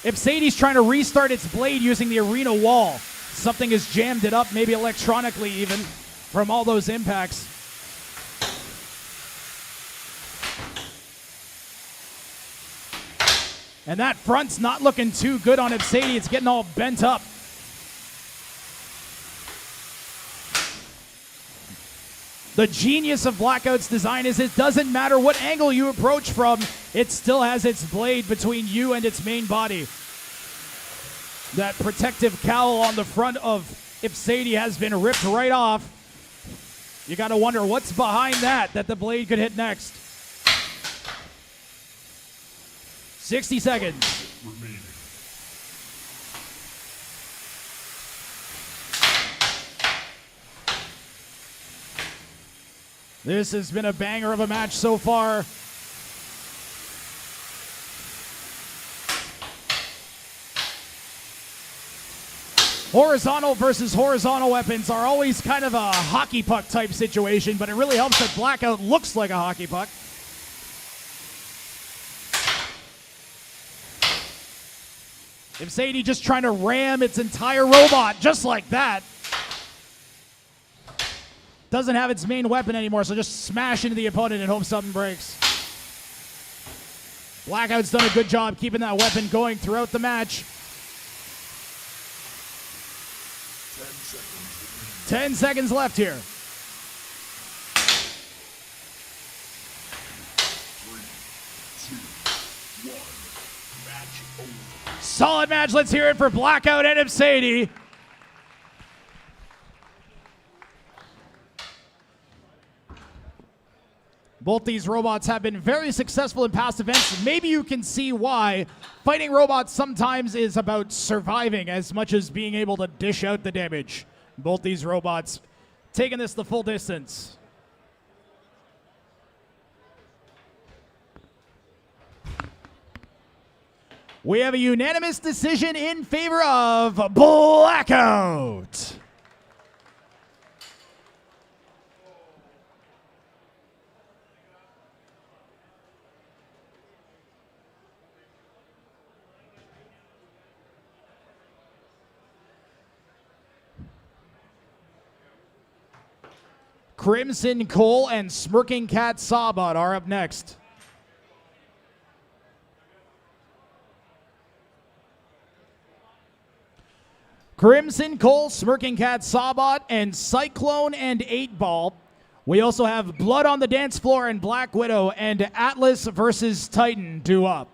Ipseity's trying to restart its blade using the arena wall. Something has jammed it up, maybe electronically even, from all those impacts. And that front's not looking too good on Ipseity. It's getting all bent up. The genius of Blackout's design is it doesn't matter what angle you approach from, it still has its blade between you and its main body. That protective cowl on the front of Ipseity has been ripped right off. You gotta wonder what's behind that the blade could hit next. 60 seconds. Remaining. This has been a banger of a match so far. Horizontal versus horizontal weapons are always kind of a hockey puck type situation, but it really helps that Blackout looks like a hockey puck. Ipseity just trying to ram its entire robot just like that. Doesn't have its main weapon anymore, so just smash into the opponent and hope something breaks. Blackout's done a good job keeping that weapon going throughout the match. 10 seconds left here. 3, 2, 1. Match over. Solid match. Let's hear it for Blackout and Ipseity. Both these robots have been very successful in past events. Maybe you can see why. Fighting robots sometimes is about surviving as much as being able to dish out the damage. Both these robots taking this the full distance. We have a unanimous decision in favor of Blackout. Crimson Cole and Smirking Cat Sawbot are up next. Crimson Cole, Smirking Cat Sawbot, and Cyclone and 8-Ball. We also have Blood on the Dance Floor and Black Widow and Atlas versus Titan due up.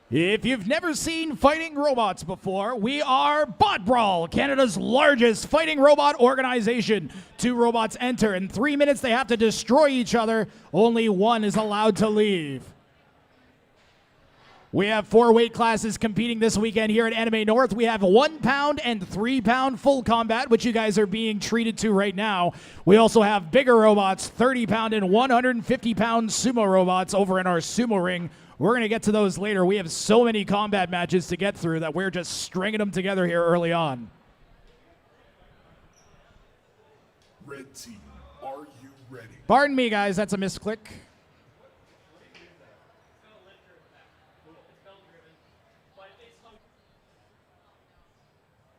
If you've never seen fighting robots before, we are BotBrawl, Canada's largest fighting robot organization. 2 robots enter. In 3 minutes, they have to destroy each other. Only one is allowed to leave. We have 4 weight classes competing this weekend here at Anime North. We have 1 pound and 3 pound full combat, which you guys are being treated to right now. We also have bigger robots, 30 pound and 150 pound sumo robots over in our sumo ring. We're going to get to those later. We have so many combat matches to get through that we're just stringing them together here early on. Red team, are you ready? Pardon me, guys. That's a misclick.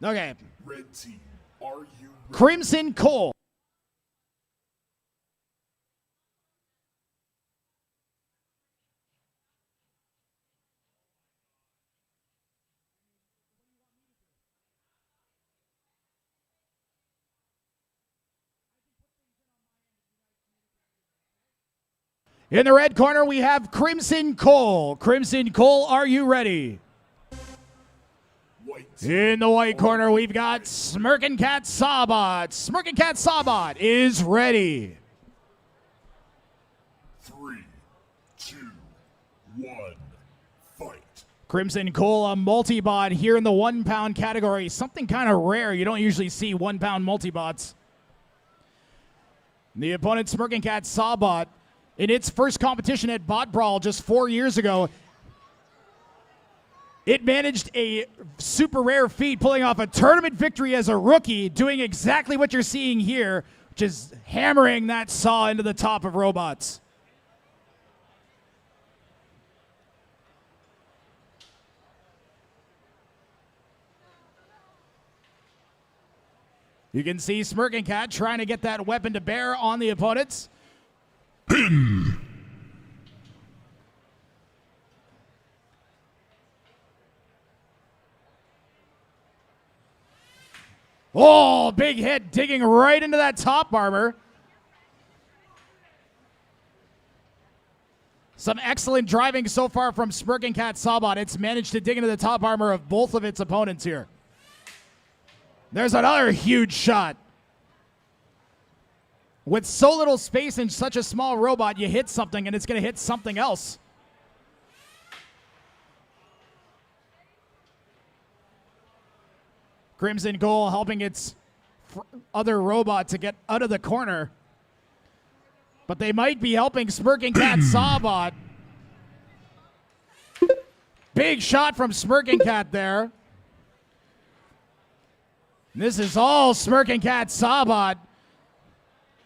Okay. Red team, are you ready? Crimson Cole. In the red corner, we have Crimson Cole. Crimson Cole, are you ready? White. In the white corner, we've got Smirking Cat Sawbot. Smirking Cat Sawbot is ready. 3, 2, 1. Fight. Crimson Cole, a multi-bot here in the 1 pound category. Something kind of rare. You don't usually see 1 pound multi-bots. The opponent, Smirking Cat Sawbot, in its first competition at BotBrawl just 4 years ago, it managed a super rare feat, pulling off a tournament victory as a rookie, doing exactly what you're seeing here, which is hammering that saw into the top of robots. You can see Smirking Cat trying to get that weapon to bear on the opponents. Oh, big hit, digging right into that top armor. Some excellent driving so far from Smirking Cat Sawbot. It's managed to dig into the top armor of both of its opponents here. There's another huge shot. With so little space in such a small robot, you hit something and it's going to hit something else. Crimson Goal helping its other robot to get out of the corner. But they might be helping Smirking Cat Sawbot. Big shot from Smirking Cat there. This is all Smirking Cat Sawbot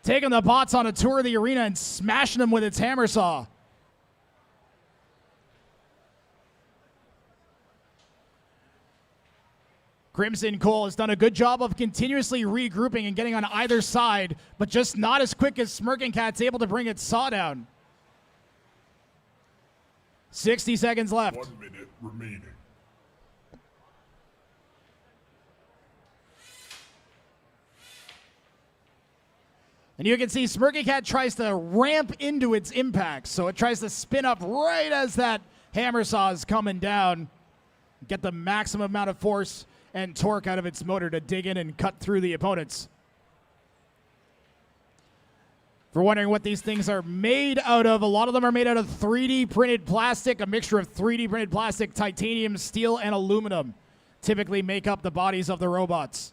taking the bots on a tour of the arena and smashing them with its hammer saw. Crimson Cole has done a good job of continuously regrouping and getting on either side, but just not as quick as Smirking Cat's able to bring its saw down. 60 seconds left. 1 minute remaining. And you can see Smirking Cat tries to ramp into its impact, so it tries to spin up right as that hammer saw is coming down, get the maximum amount of force and torque out of its motor to dig in and cut through the opponents. For wondering what these things are made out of, a lot of them are made out of 3D printed plastic, a mixture of 3D printed plastic, titanium, steel, and aluminum typically make up the bodies of the robots.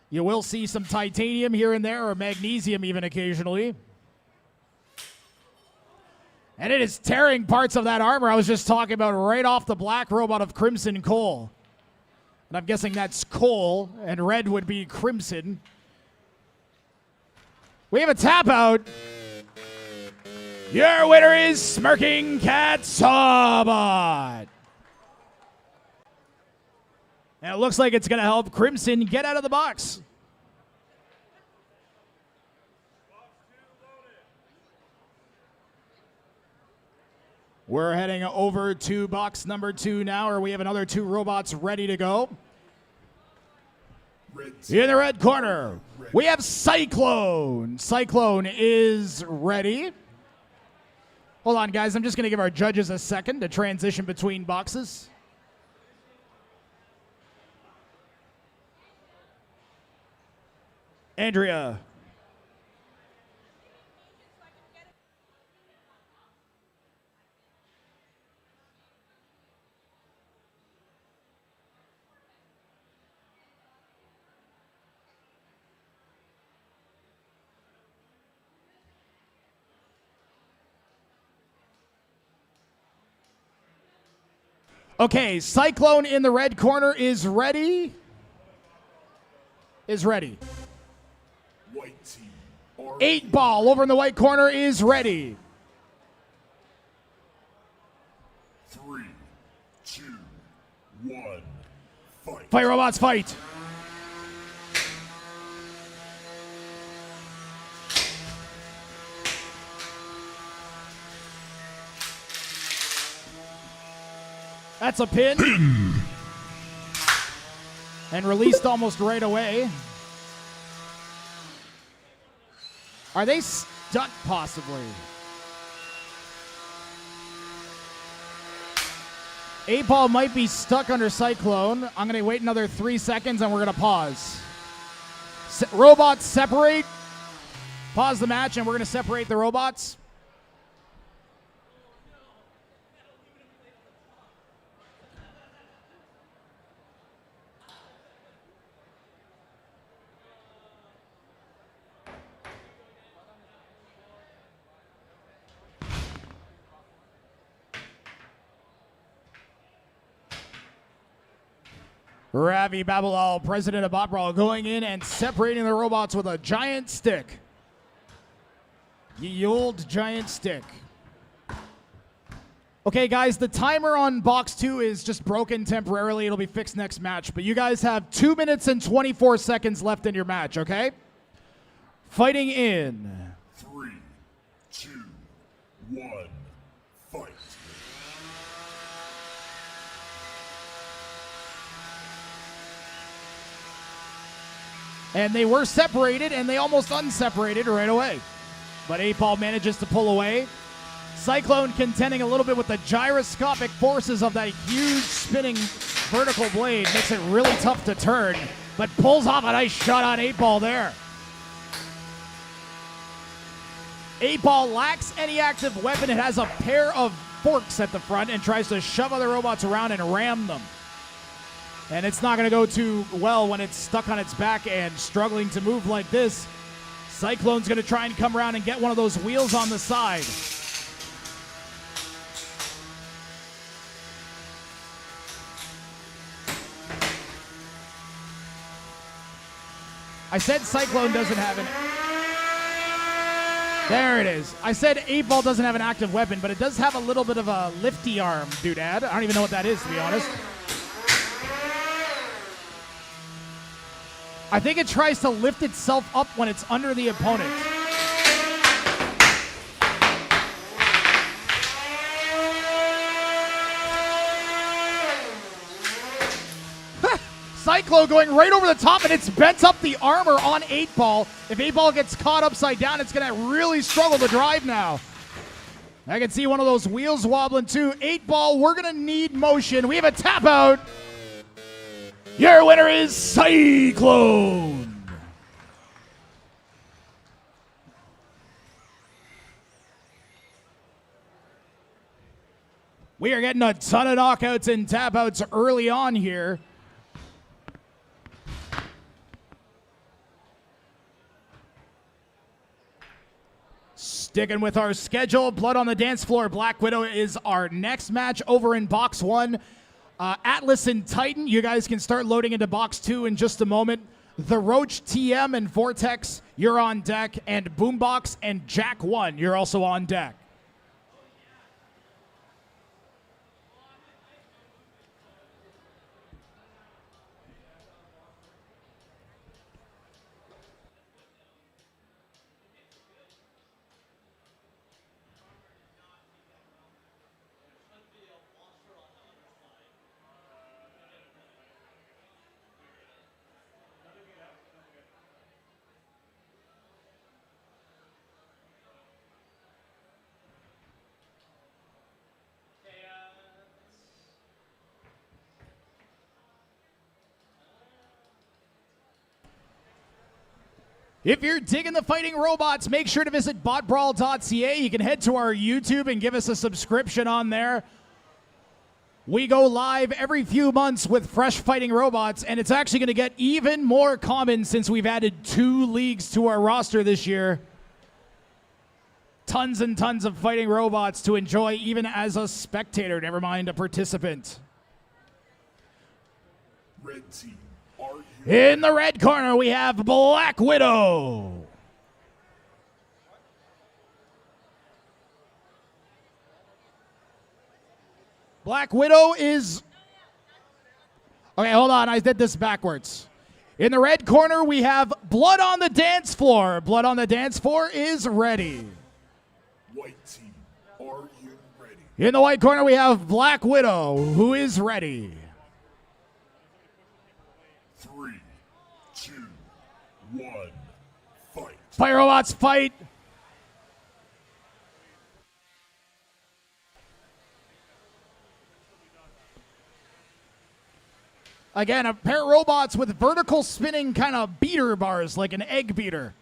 You will see some titanium here and there, or magnesium even occasionally. And it is tearing parts of that armor I was just talking about right off the black robot of Crimson Coal. And I'm guessing that's coal, and red would be crimson. We have a tap out. Your winner is Smirking Cat Sawbot. And it looks like it's going to help Crimson get out of the box. We're heading over to box number 2 now, or we have another 2 robots ready to go. In the red corner, we have Cyclone. Cyclone is ready. Hold on, guys. I'm just going to give our judges a second to transition between boxes. Andrea. Okay, Cyclone in the red corner is ready. White team. 8 Ball over in the white corner is ready. 3, 2, 1, fight. Fight robots, fight. That's a pin. And released almost right away. Are they stuck possibly? 8 Ball might be stuck under Cyclone. I'm going to wait another 3 seconds and we're going to pause. Robots separate. Pause the match and we're going to separate the robots. Ravi Babalal, president of BotBrawl, going in and separating the robots with a giant stick. Ye old giant stick. Okay, guys, the timer on box 2 is just broken temporarily. It'll be fixed next match. But you guys have 2 minutes and 24 seconds left in your match, okay? Fighting in 3, 2, 1, fight. And they were separated, and they almost unseparated right away. But 8 Ball manages to pull away. Cyclone contending a little bit with the gyroscopic forces of that huge spinning vertical blade. Makes it really tough to turn, but pulls off a nice shot on 8 Ball there. 8 Ball lacks any active weapon. It has a pair of forks at the front and tries to shove other robots around and ram them. And it's not going to go too well when it's stuck on its back and struggling to move like this. Cyclone's going to try and come around and get one of those wheels on the side. I said Cyclone doesn't have an... There it is. I said 8-Ball doesn't have an active weapon, but it does have a little bit of a lifty arm, doodad. I don't even know what that is, to be honest. I think it tries to lift itself up when it's under the opponent. Cyclone going right over the top, and it's bent up the armor on 8-Ball. If 8-Ball gets caught upside down, it's going to really struggle to drive now. I can see one of those wheels wobbling too. 8-Ball, we're going to need motion. We have a tap out. Your winner is Cyclone. We are getting a ton of knockouts and tap outs early on here. Sticking with our schedule, Blood on the Dance Floor. Black Widow is our next match over in Box 1. Atlas and Titan, you guys can start loading into Box 2 in just a moment. The Roach TM and Vortex, you're on deck. And Boombox and Jack 1, you're also on deck. If you're digging the fighting robots, make sure to visit BotBrawl.ca. You can head to our YouTube and give us a subscription on there. We go live every few months with fresh fighting robots, and it's actually going to get even more common since we've added 2 leagues to our roster this year. Tons and tons of fighting robots to enjoy even as a spectator, never mind a participant. Red team, are you... In the red corner, we have Black Widow. Black Widow is... Okay, hold on. I did this backwards. In the red corner, we have Blood on the Dance Floor. Blood on the Dance Floor is ready. White team, are you ready? In the white corner, we have Black Widow, who is ready. 3, 2, 1, fight. Fire robots, fight. Again, a pair of robots with vertical spinning kind of beater bars, like an egg beater.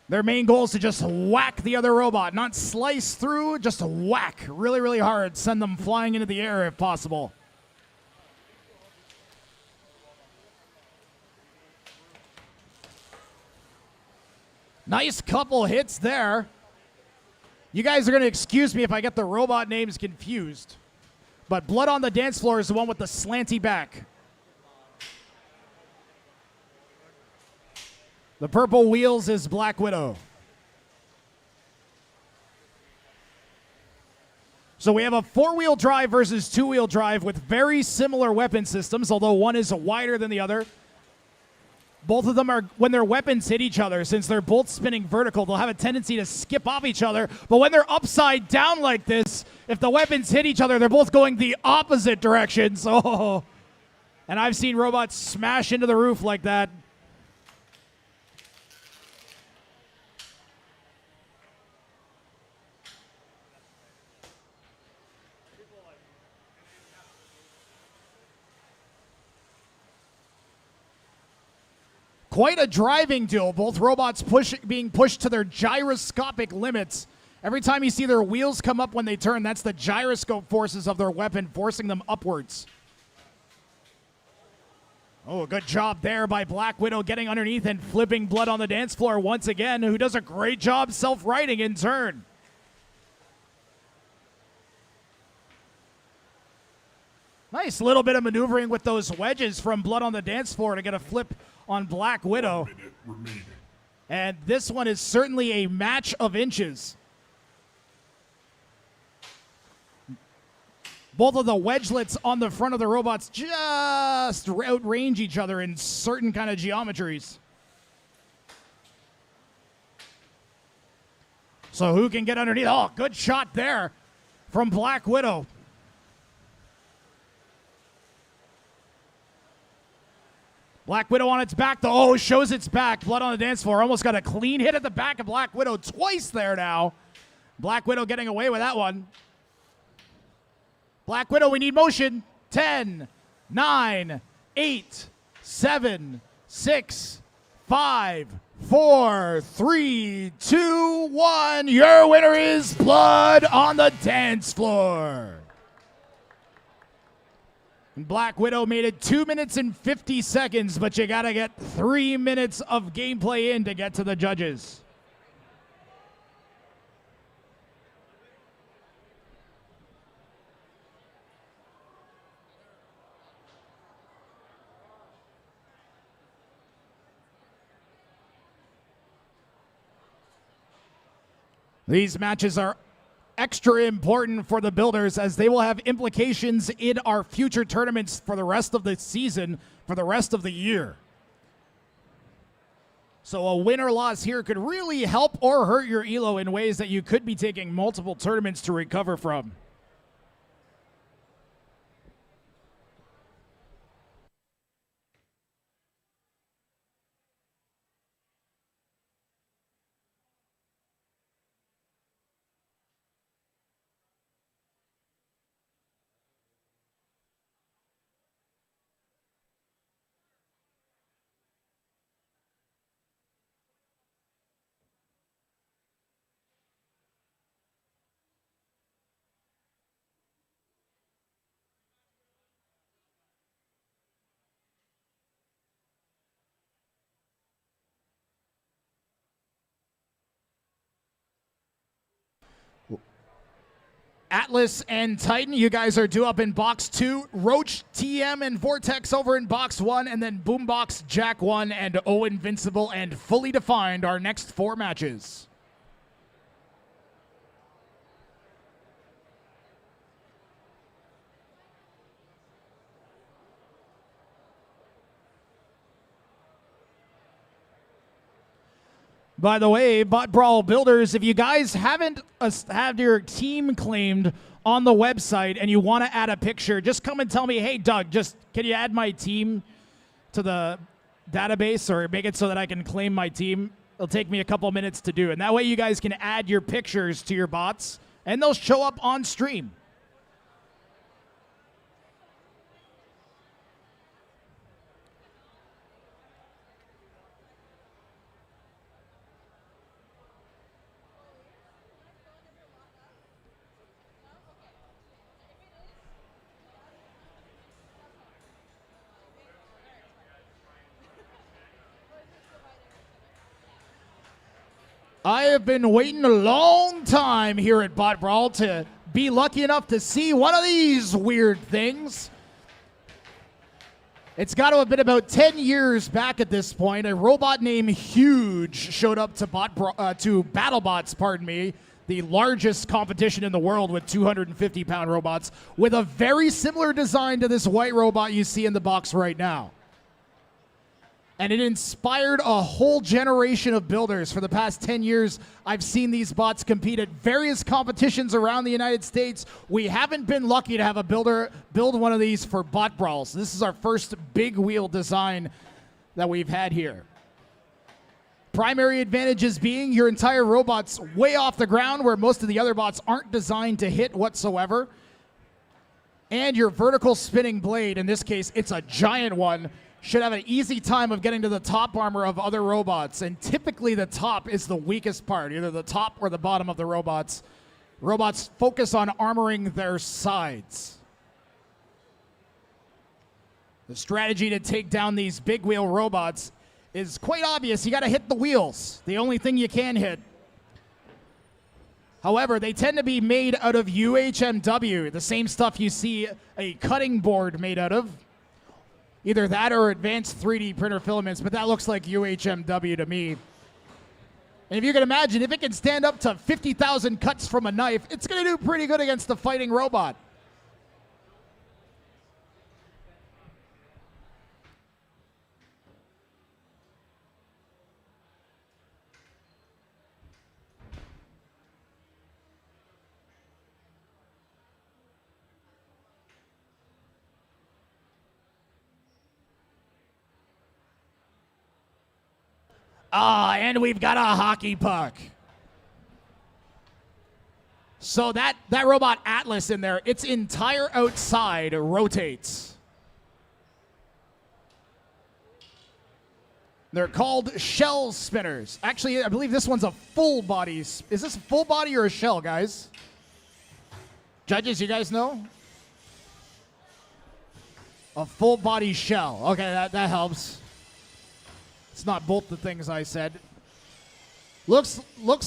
Their main goal is to just whack the other robot, not slice through, just whack really, really hard. Send them flying into the air if possible. Nice couple hits there. You guys are going to excuse me if I get the robot names confused. But Blood on the Dance Floor is the one with the slanty back. The purple wheels is Black Widow. So we have a 4-wheel drive versus 2-wheel drive with very similar weapon systems, although one is wider than the other. Both of them are, when their weapons hit each other, since they're both spinning vertical, they'll have a tendency to skip off each other. But when they're upside down like this, if the weapons hit each other, they're both going the opposite direction. So, and I've seen robots smash into the roof like that. Quite a driving duel. Both robots being pushed to their gyroscopic limits Every time you see their wheels come up when they turn, that's the gyroscope forces of their weapon forcing them upwards. Oh, good job there by Black Widow getting underneath and flipping Blood on the dance floor once again, who does a great job self-righting in turn. Nice little bit of maneuvering with those wedges from Blood on the dance floor to get a flip on Black Widow. And this one is certainly a match of inches. Both of the wedgelets on the front of the robots just outrange each other in certain kind of geometries. So who can get underneath? Oh, good shot there from Black Widow. Black Widow on its back, though. Oh, shows its back. Blood on the dance floor. Almost got a clean hit at the back of Black Widow twice there now. Black Widow getting away with that one. Black Widow, we need motion. 10, 9, 8, 7, 6, 5, 4, 3, 2, 1. Your winner is Blood on the dance floor. And Black Widow made it 2 minutes and 50 seconds, but you gotta get 3 minutes of gameplay in to get to the judges. These matches are extra important for the builders as they will have implications in our future tournaments for the rest of the season, for the rest of the year. So a win or loss here could really help or hurt your elo in ways that you could be taking multiple tournaments to recover from. Atlas and Titan, you guys are due up in box 2. Roach TM and Vortex over in box 1, and then Boombox, Jack 1, and Invincible and Fully Defined our next 4 matches. By the way, BotBrawl builders, if you guys haven't had your team claimed on the website and you want to add a picture, just come and tell me, hey, Doug, can you add my team to the database or make it so that I can claim my team? It'll take me a couple minutes to do. And that way you guys can add your pictures to your bots, and they'll show up on stream. I have been waiting a long time here at BotBrawl to be lucky enough to see one of these weird things. It's got to have been about 10 years back at this point. A robot named Huge showed up to BattleBots, pardon me, the largest competition in the world with 250-pound robots, with a very similar design to this white robot you see in the box right now. And it inspired a whole generation of builders. For the past 10 years, I've seen these bots compete at various competitions around the United States. We haven't been lucky to have a builder build one of these for BotBrawl. So this is our first big wheel design that we've had here. Primary advantages being your entire robot's way off the ground where most of the other bots aren't designed to hit whatsoever. And your vertical spinning blade, in this case, it's a giant one, should have an easy time of getting to the top armor of other robots, and typically the top is the weakest part, either the top or the bottom of the robots. Robots focus on armoring their sides. The strategy to take down these big wheel robots is quite obvious. You got to hit the wheels, the only thing you can hit. However, they tend to be made out of UHMW, the same stuff you see a cutting board made out of. Either that or advanced 3D printer filaments, but that looks like UHMW to me. And if you can imagine, if it can stand up to 50,000 cuts from a knife, it's going to do pretty good against the fighting robot. And we've got a hockey puck. So that robot Atlas in there, its entire outside rotates. They're called shell spinners. Actually, I believe this one's a full body. Is this a full body or a shell, guys? Judges, you guys know? A full body shell. Okay, that helps. It's not both the things I said. Looks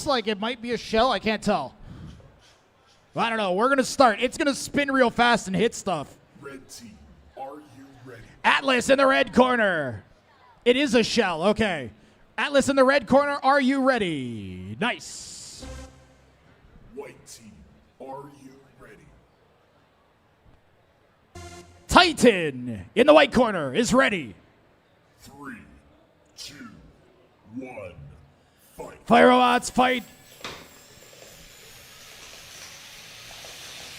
like it might be a shell. I can't tell. I don't know. We're going to start. It's going to spin real fast and hit stuff. Red team, are you ready? Atlas in the red corner. It is a shell. Okay. Atlas in the red corner. Are you ready? Nice. White team, are you ready? Titan in the white corner is ready. 3, 2, 1, fight. Fire robots, fight.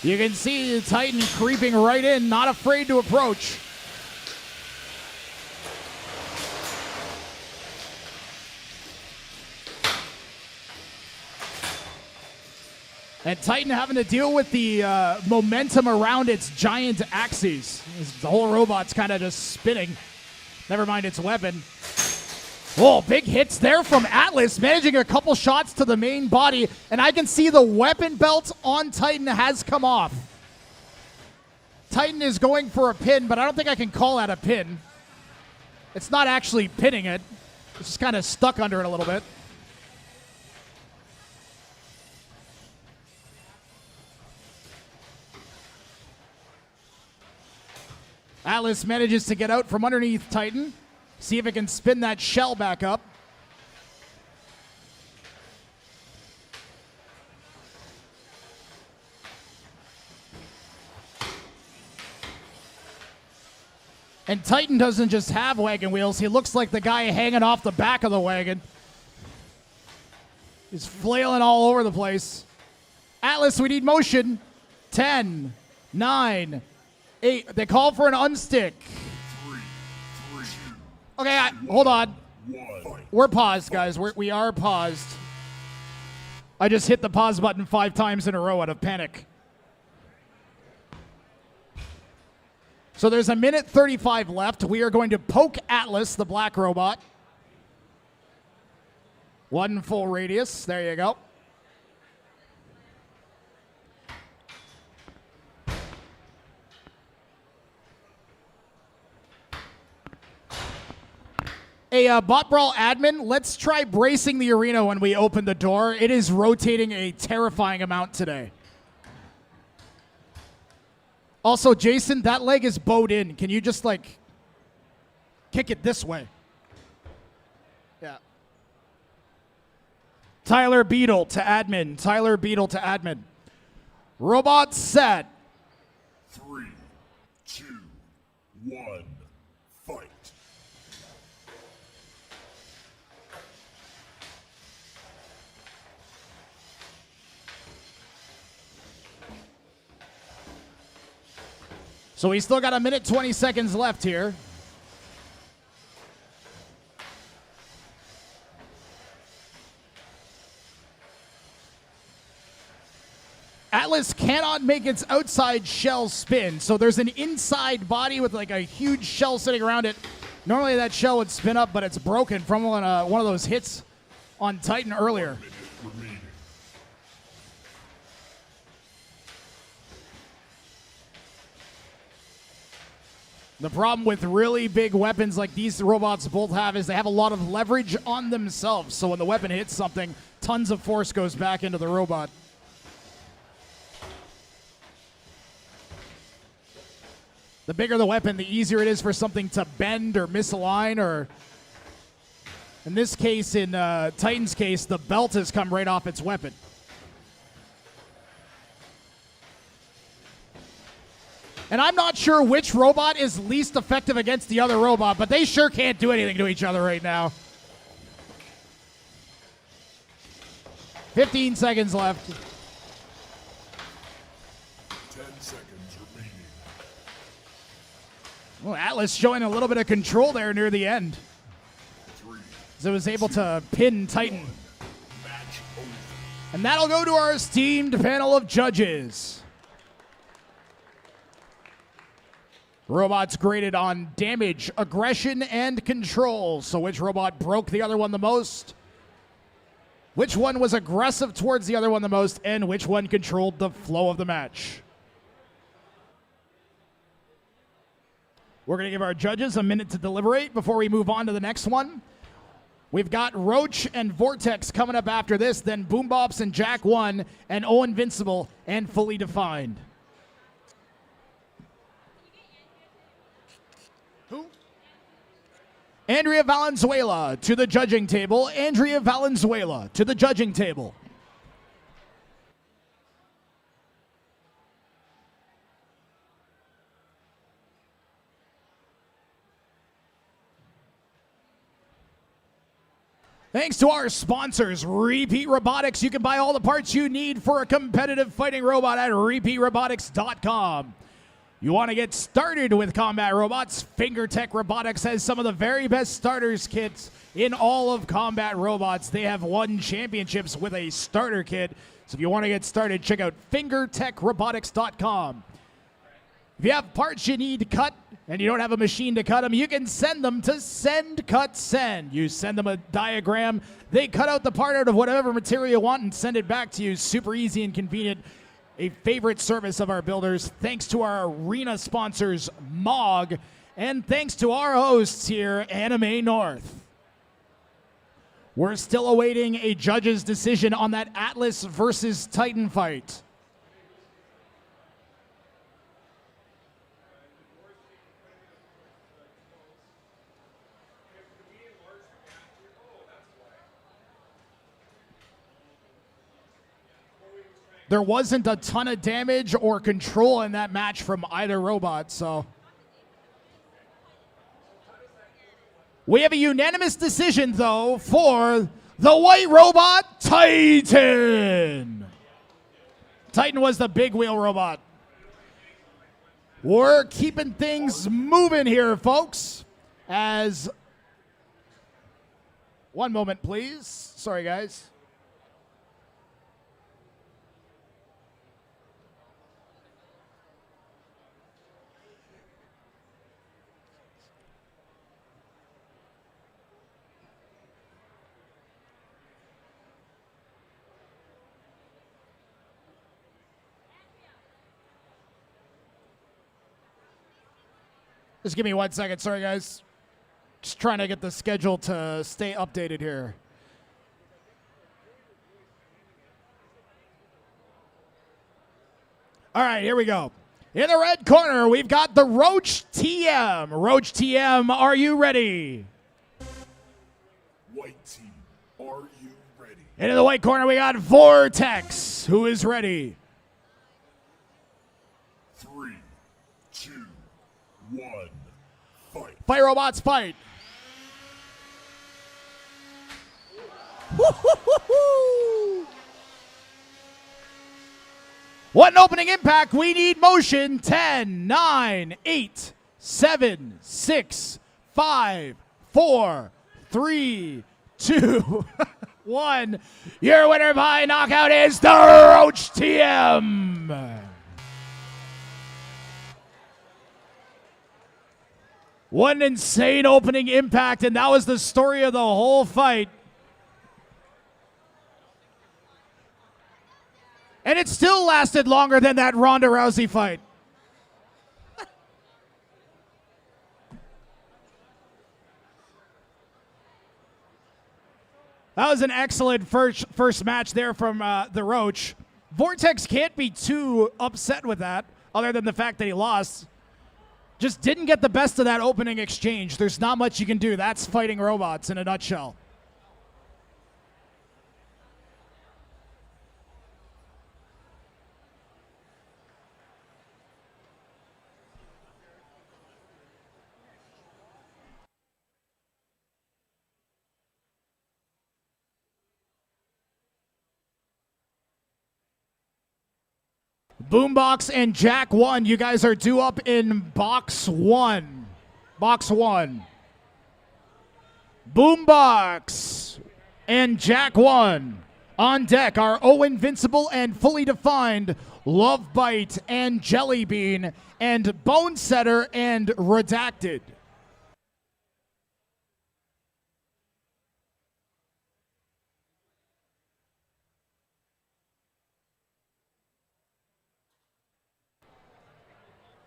You can see the Titan creeping right in, not afraid to approach. And Titan having to deal with the momentum around its giant axes. The whole robot's kind of just spinning. Never mind its weapon. Oh, big hits there from Atlas, managing a couple shots to the main body, and I can see the weapon belt on Titan has come off. Titan is going for a pin, but I don't think I can call that a pin. It's not actually pinning it. It's just kind of stuck under it a little bit. Atlas manages to get out from underneath Titan. See if it can spin that shell back up. And Titan doesn't just have wagon wheels. He looks like the guy hanging off the back of the wagon. He's flailing all over the place. Atlas, we need motion. 10, 9, 8. They call for an unstick. 3, 2, Okay, hold on. 1. We're paused, guys. We are paused. I just hit the pause button 5 times in a row out of panic. So there's a minute 35 left. We are going to poke Atlas, the black robot. 1 full radius. There you go. Hey, BotBrawl admin, let's try bracing the arena when we open the door. It is rotating a terrifying amount today. Also, Jason, that leg is bowed in. Can you just, like, kick it this way? Yeah. Tyler Beetle to admin. Tyler Beetle to admin. Robot set. 3, 2, 1, fight. So we still got a minute 20 seconds left here. Atlas cannot make its outside shell spin, so there's an inside body with like a huge shell sitting around it. Normally that shell would spin up, but it's broken from one of those hits on Titan earlier. The problem with really big weapons like these robots both have is they have a lot of leverage on themselves. So when the weapon hits something, tons of force goes back into the robot. The bigger the weapon, the easier it is for something to bend or misalign, or in this case, in Titan's case, the belt has come right off its weapon. And I'm not sure which robot is least effective against the other robot, but they sure can't do anything to each other right now. 15 seconds left. 10 seconds remaining. Well, Atlas showing a little bit of control there near the end. 3, As it was able to pin Titan. match over. And that'll go to our esteemed panel of judges. Robots graded on damage, aggression, and control. So which robot broke the other one the most? Which one was aggressive towards the other one the most? And which one controlled the flow of the match? We're going to give our judges a minute to deliberate before we move on to the next one. We've got Roach and Vortex coming up after this, then Boombops and Jack 1, and Invincible and Fully Defined. Who? Andrea Valenzuela to the judging table. Andrea Valenzuela to the judging table. Thanks to our sponsors, Repeat Robotics. You can buy all the parts you need for a competitive fighting robot at repeatrobotics.com. You want to get started with combat robots? FingerTech Robotics has some of the very best starters kits in all of combat robots. They have won championships with a starter kit. So if you want to get started, check out fingertechrobotics.com. If you have parts you need cut and you don't have a machine to cut them, you can send them to Send Cut Send. You send them a diagram, they cut out the part out of whatever material you want and send it back to you. Super easy and convenient. A favorite service of our builders. Thanks to our arena sponsors, MOG, and thanks to our hosts here, Anime North. We're still awaiting a judge's decision on that Atlas versus Titan fight. There wasn't a ton of damage or control in that match from either robot, so. We have a unanimous decision, though, for the white robot, Titan. Titan was the big wheel robot. We're keeping things moving here, folks. As, one moment, please. Sorry, guys. Just give me 1 second. Sorry, guys. Just trying to get the schedule to stay updated here. All right, here we go. In the red corner, we've got the Roach TM. Roach TM, are you ready? White team, are you ready? And in the white corner, we got Vortex, who is ready. 3, 2, 1, fight. Fight robots, fight. Woo-hoo-hoo-hoo. What an opening impact. We need motion. 10, 9, 8, 7, 6, 5, 4, 3, 2, 1. Your winner by knockout is the Roach TM. What an insane opening impact, and that was the story of the whole fight. And it still lasted longer than that Ronda Rousey fight. That was an excellent first match there from the Roach. Vortex can't be too upset with that, other than the fact that he lost. Just didn't get the best of that opening exchange. There's not much you can do. That's fighting robots in a nutshell. Boombox and Jack 1, you guys are due up in box 1. Box 1. Boombox and Jack 1. On deck are Invincible and fully defined Love Bite and Jellybean and Bone Setter and Redacted.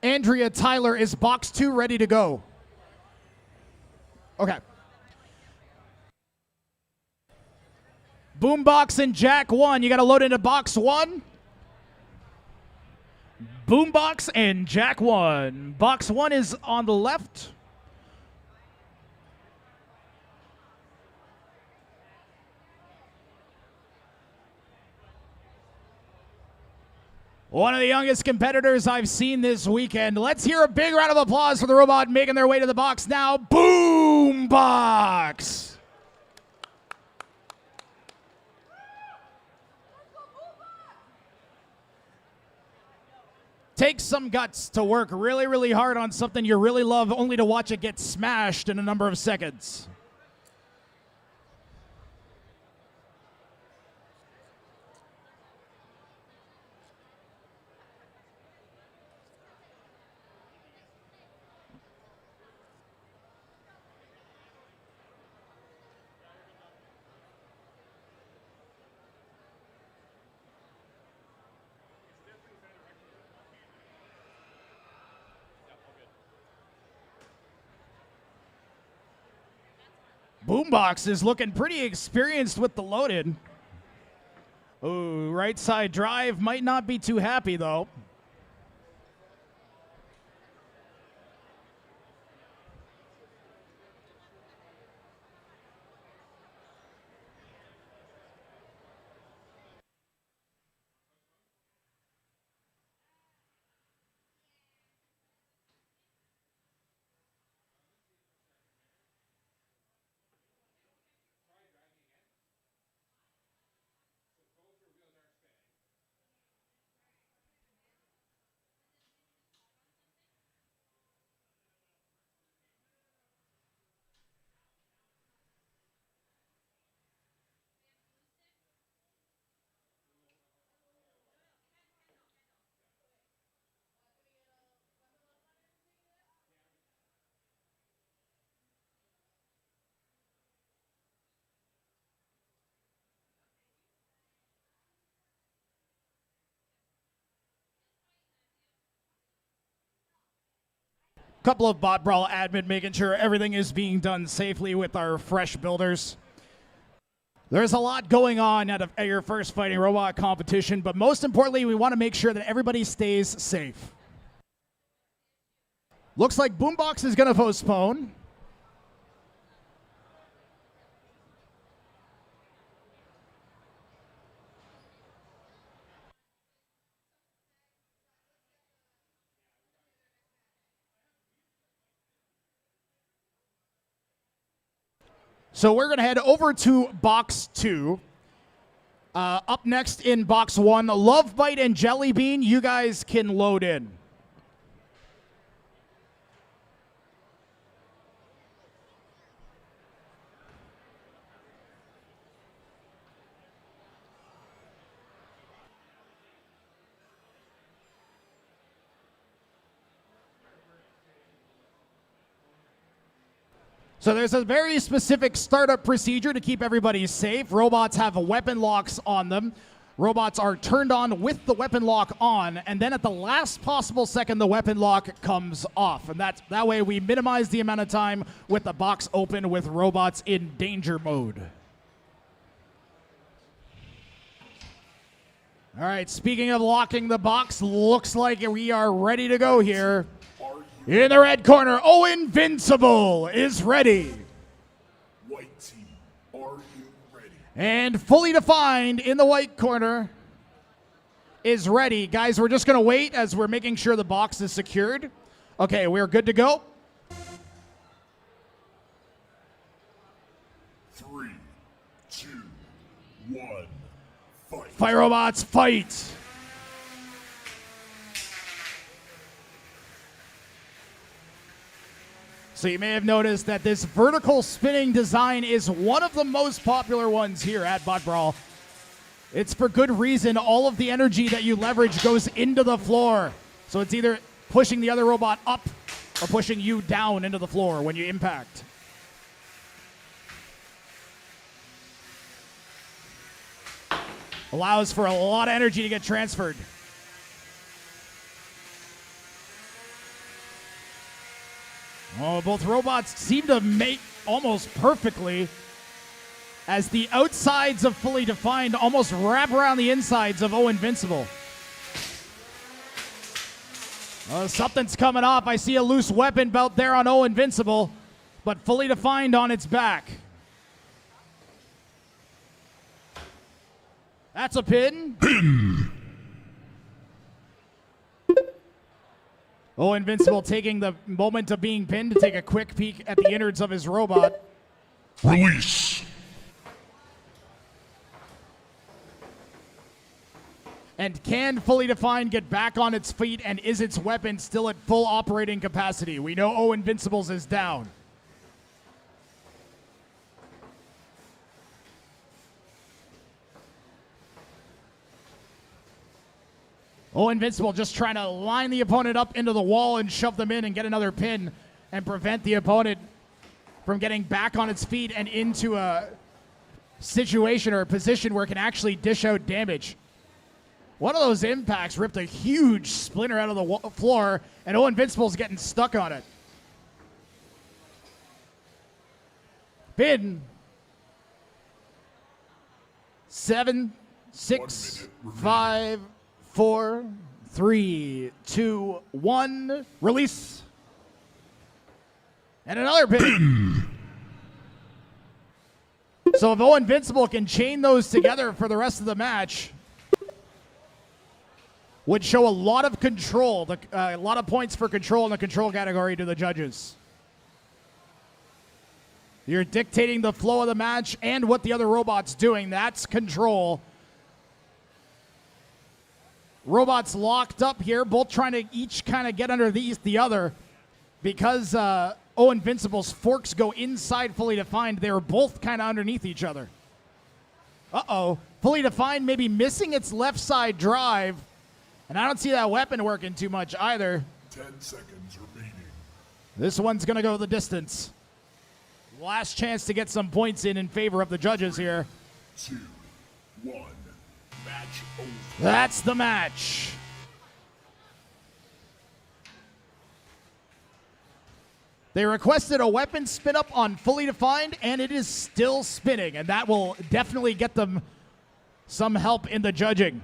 Andrea Tyler, is box 2 ready to go? Okay. Boombox and Jack 1, you got to load into box 1. Boombox and Jack 1. Box 1 is on the left. One of the youngest competitors I've seen this weekend. Let's hear a big round of applause for the robot making their way to the box now. Boombox! Takes some guts to work really, really hard on something you really love, only to watch it get smashed in a number of seconds. Boombox is looking pretty experienced with the loaded. Ooh, right side drive might not be too happy though. Couple of BotBrawl admin making sure everything is being done safely with our fresh builders. There's a lot going on at your first fighting robot competition, but most importantly, we want to make sure that everybody stays safe. Looks like Boombox is going to postpone. So we're going to head over to box 2. Up next in box 1, Love Bite and Jellybean, you guys can load in. So there's a very specific startup procedure to keep everybody safe. Robots have weapon locks on them. Robots are turned on with the weapon lock on, and then at the last possible second, the weapon lock comes off. And that way we minimize the amount of time with the box open with robots in danger mode. All right, speaking of locking the box, looks like we are ready to go here. In the red corner, Invincible is ready. White team, are you ready? And Fully Defined in the white corner is ready. Guys, we're just going to wait as we're making sure the box is secured. Okay, we're good to go. 3, 2, 1, fight. Fight robots, fight. So you may have noticed that this vertical spinning design is one of the most popular ones here at BotBrawl. It's for good reason. All of the energy that you leverage goes into the floor. So it's either pushing the other robot up or pushing you down into the floor when you impact. Allows for a lot of energy to get transferred. Oh, both robots seem to mate almost perfectly as the outsides of Fully Defined almost wrap around the insides of Invincible. Something's coming off. I see a loose weapon belt there on Invincible, but Fully Defined on its back. That's a pin. Invincible taking the moment of being pinned to take a quick peek at the innards of his robot. Release. And can Fully Defined get back on its feet, and is its weapon still at full operating capacity? We know Invincible's is down. Invincible just trying to line the opponent up into the wall and shove them in and get another pin and prevent the opponent from getting back on its feet and into a situation or a position where it can actually dish out damage. One of those impacts ripped a huge splinter out of the floor, and Invincible's getting stuck on it. Pin. 7, 6, 5, 4, 3, 2, 1. Release. And another pin. So if Invincible can chain those together for the rest of the match, would show a lot of control, a lot of points for control in the control category to the judges. You're dictating the flow of the match and what the other robot's doing. That's control. Robots locked up here, both trying to each kind of get under the other. Because Invincible's forks go inside Fully Defined, they were both kind of underneath each other. Fully Defined maybe missing its left side drive. And I don't see that weapon working too much either. 10 seconds remaining. This one's going to go the distance. Last chance to get some points in favor of the judges here. 2, 1. Match over. That's the match. They requested a weapon spin up on Fully Defined, and it is still spinning, and that will definitely get them some help in the judging.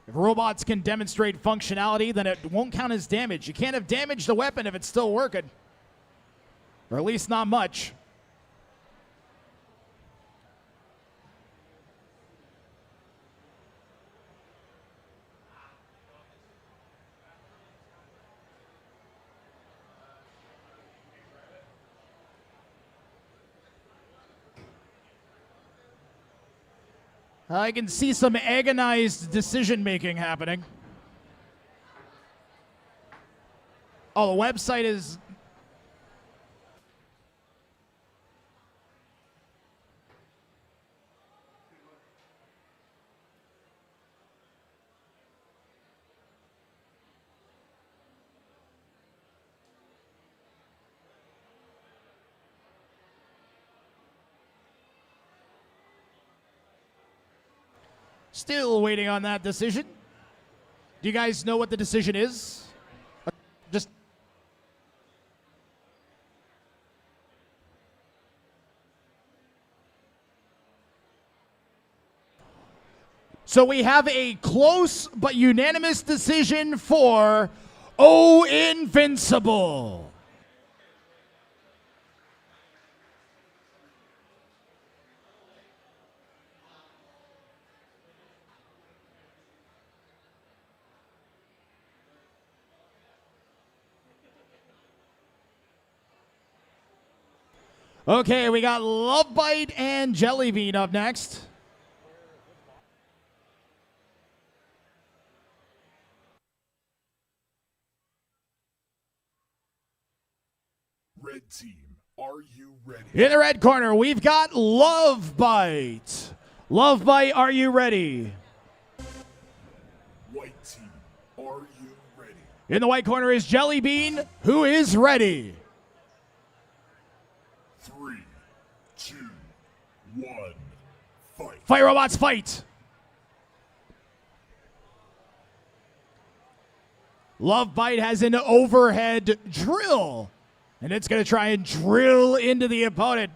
If robots can demonstrate functionality, then it won't count as damage. You can't have damaged the weapon if it's still working. Or at least not much. I can see some agonized decision-making happening. The website is... Still waiting on that decision. Do you guys know what the decision is? Just so we have a close but unanimous decision for Invincible. Okay, we got Lovebite and Jellybean up next. Red team, are you ready? In the red corner, we've got Lovebite. Lovebite, are you ready? White team, are you ready? In the white corner is Jellybean, who is ready. 3, 2, 1, fight. Fire robots, fight. Lovebite has an overhead drill, and it's going to try and drill into the opponent.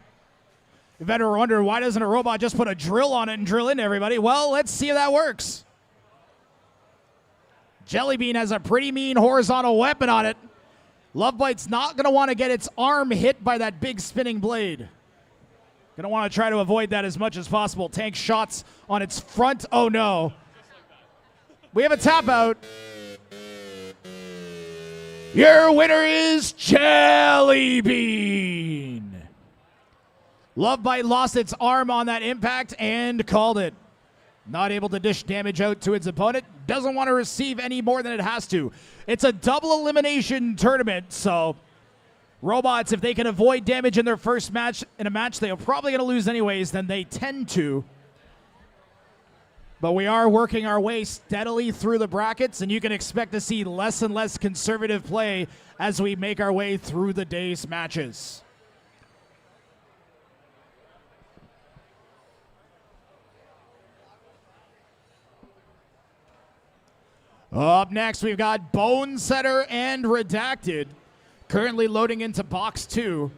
You better wonder, why doesn't a robot just put a drill on it and drill into everybody? Well, let's see if that works. Jellybean has a pretty mean horizontal weapon on it. Lovebite's not going to want to get its arm hit by that big spinning blade. Going to want to try to avoid that as much as possible. Tank shots on its front. Oh, no. We have a tap out. Your winner is Jellybean. Lovebite lost its arm on that impact and called it. Not able to dish damage out to its opponent. Doesn't want to receive any more than it has to. It's a double elimination tournament, so robots, if they can avoid damage in their first match, in a match they are probably going to lose anyways, then they tend to. But we are working our way steadily through the brackets, and you can expect to see less and less conservative play as we make our way through the day's matches. Up next, we've got Bone Setter and Redacted, currently loading into box 2.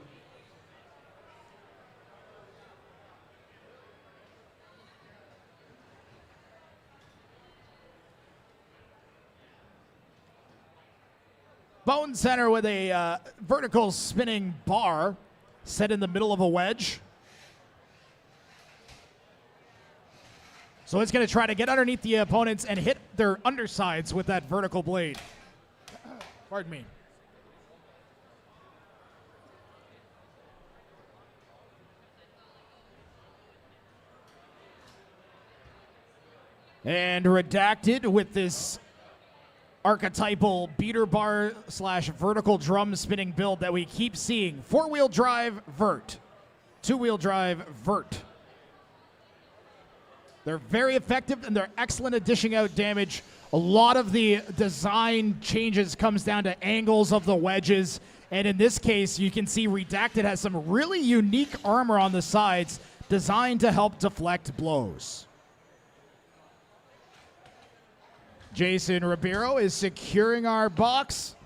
Bone Center with a vertical spinning bar set in the middle of a wedge. So it's going to try to get underneath the opponents and hit their undersides with that vertical blade. Pardon me. And Redacted with this archetypal beater bar slash vertical drum spinning build that we keep seeing. 4-wheel drive, vert. 2-wheel drive, vert. They're very effective and they're excellent at dishing out damage. A lot of the design changes comes down to angles of the wedges. And in this case, you can see Redacted has some really unique armor on the sides designed to help deflect blows. Jason Ribeiro is securing our box.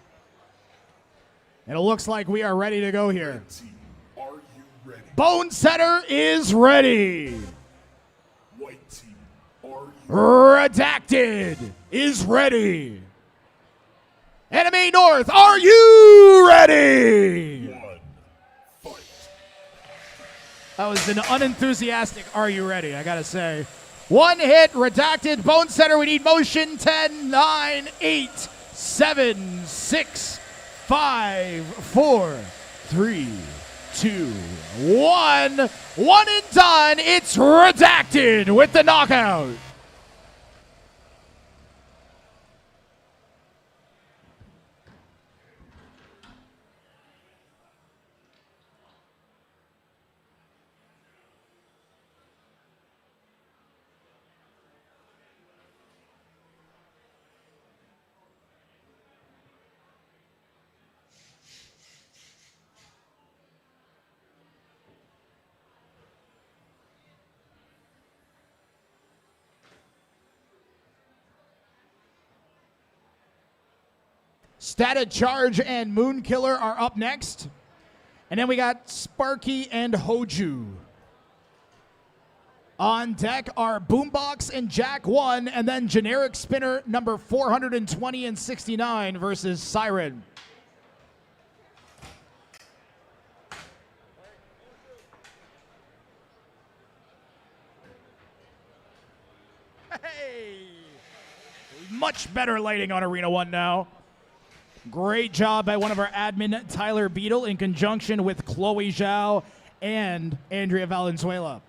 And it looks like we are ready to go here. Team, are you ready? Bone Setter is ready. White team, are you Redacted is ready. Enemy North, are you ready? 1, fight. That was an unenthusiastic are you ready, I gotta say. One hit, Redacted, Bone Setter, we need motion. 10, 9, 8, 7, 6, 5, 4, 3, 2, 1. One and done, it's Redacted with the knockout. Static Charge and Moonkiller are up next. And then we got Sparky and Hoju. On deck are Boombox and Jack 1, and then Generic Spinner number 420 and 69 versus Siren. Hey! Much better lighting on Arena 1 now. Great job by one of our admin, Tyler Beadle, in conjunction with Chloe Zhao and Andrea Valenzuela.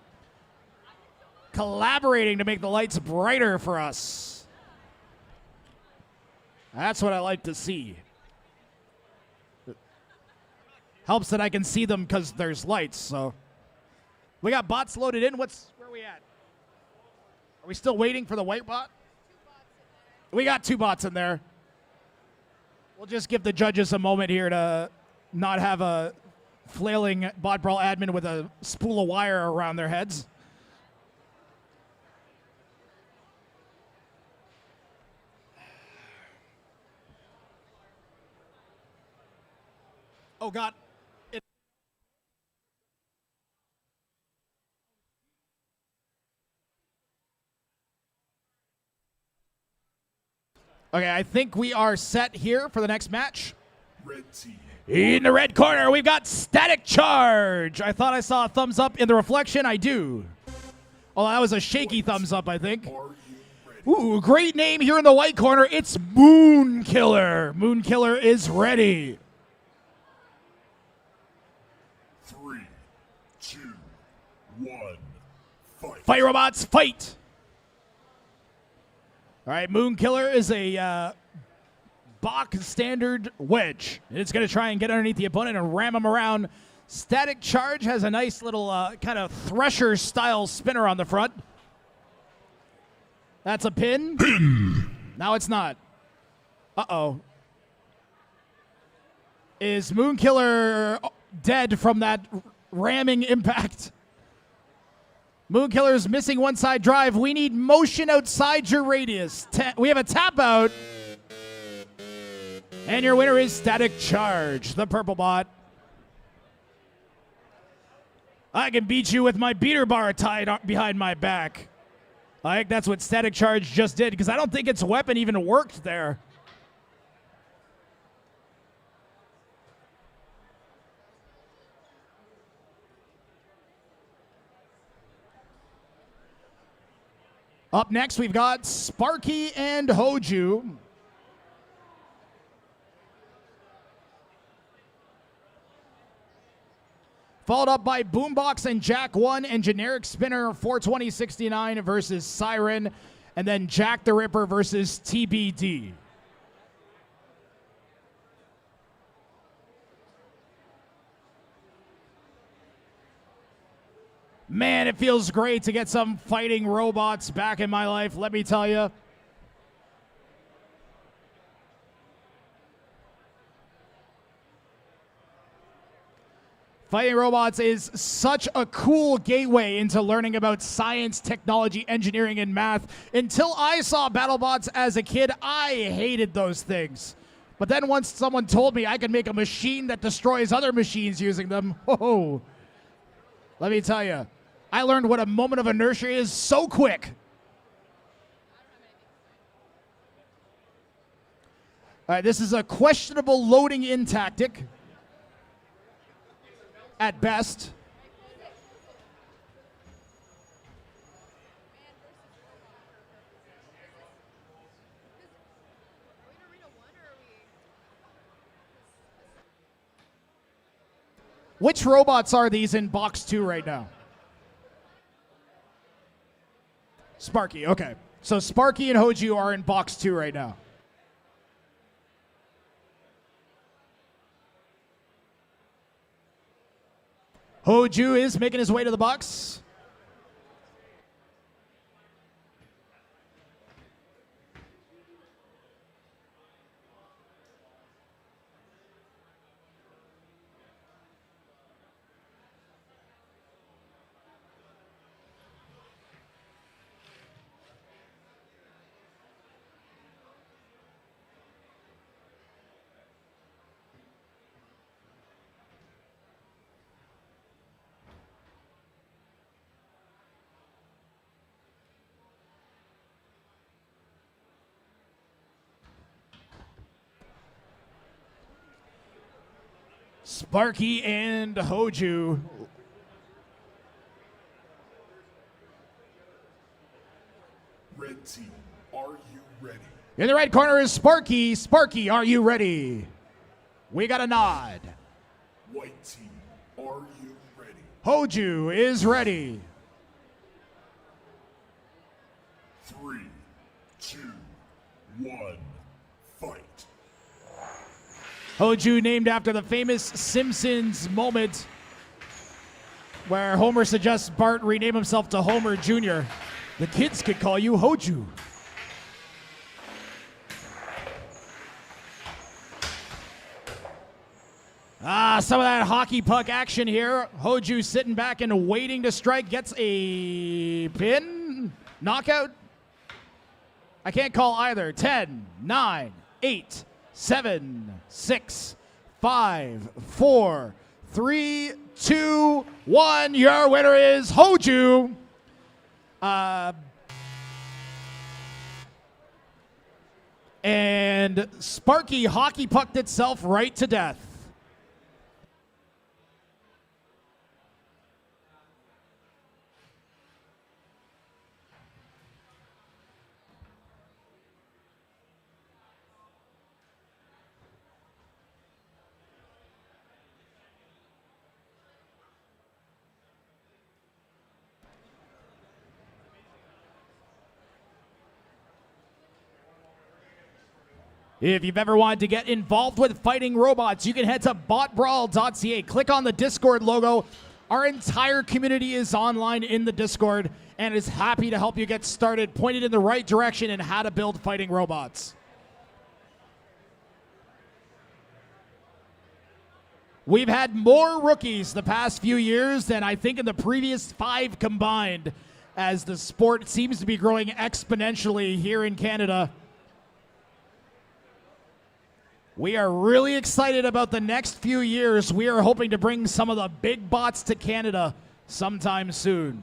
Collaborating to make the lights brighter for us. That's what I like to see. Helps that I can see them because there's lights, so. We got bots loaded in. Where are we at? Are we still waiting for the white bot? We got 2 bots in there. We'll just give the judges a moment here to not have a flailing BotBrawl admin with a spool of wire around their heads. Oh, God. Okay, I think we are set here for the next match. Red team. In the red corner, we've got Static Charge. I thought I saw a thumbs up in the reflection. I do. Oh, that was a shaky thumbs up, I think. Ooh, great name here in the white corner. It's Moonkiller. Moonkiller is ready. 3, 2, 1, fight. Fight robots, fight. All right, Moonkiller is a Bach standard wedge. It's going to try and get underneath the opponent and ram him around. Static Charge has a nice little kind of Thresher-style spinner on the front. That's a pin. Now it's not. Uh-oh. Is Moonkiller dead from that ramming impact? Moonkiller's missing one side drive. We need motion outside your radius. We have a tap out. And your winner is Static Charge, the purple bot. I can beat you with my beater bar tied behind my back. I think that's what Static Charge just did, because I don't think its weapon even worked there. Up next, we've got Sparky and Hoju. Followed up by Boombox and Jack 1 and Generic Spinner 42069 versus Siren. And then Jack the Ripper versus TBD. Man, it feels great to get some fighting robots back in my life, let me tell you. Fighting robots is such a cool gateway into learning about science, technology, engineering, and math. Until I saw BattleBots as a kid, I hated those things. But then once someone told me I could make a machine that destroys other machines using them, whoa, let me tell you, I learned what a moment of inertia is so quick. All right, this is a questionable loading in tactic at best. Which robots are these in box 2 right now? Sparky, okay. So Sparky and Hoju are in box 2 right now. Hoju is making his way to the box. Sparky and Hoju. Red team, are you ready? In the right corner is Sparky. Sparky, are you ready? We got a nod. White team, are you ready? Hoju is ready. 3, 2, 1, fight. Hoju named after the famous Simpsons moment where Homer suggests Bart rename himself to Homer Jr. The kids could call you Hoju. Some of that hockey puck action here. Hoju sitting back and waiting to strike. Gets a pin? Knockout? I can't call either. 10, 9, 8, 7, 6, 5, 4, 3, 2, 1. Your winner is Hoju. And Sparky hockey pucked itself right to death. If you've ever wanted to get involved with fighting robots, you can head to BotBrawl.ca. Click on the Discord logo. Our entire community is online in the Discord and is happy to help you get started, pointed in the right direction in how to build fighting robots. We've had more rookies the past few years than I think in the previous 5 combined, as the sport seems to be growing exponentially here in Canada. We are really excited about the next few years. We are hoping to bring some of the big bots to Canada sometime soon.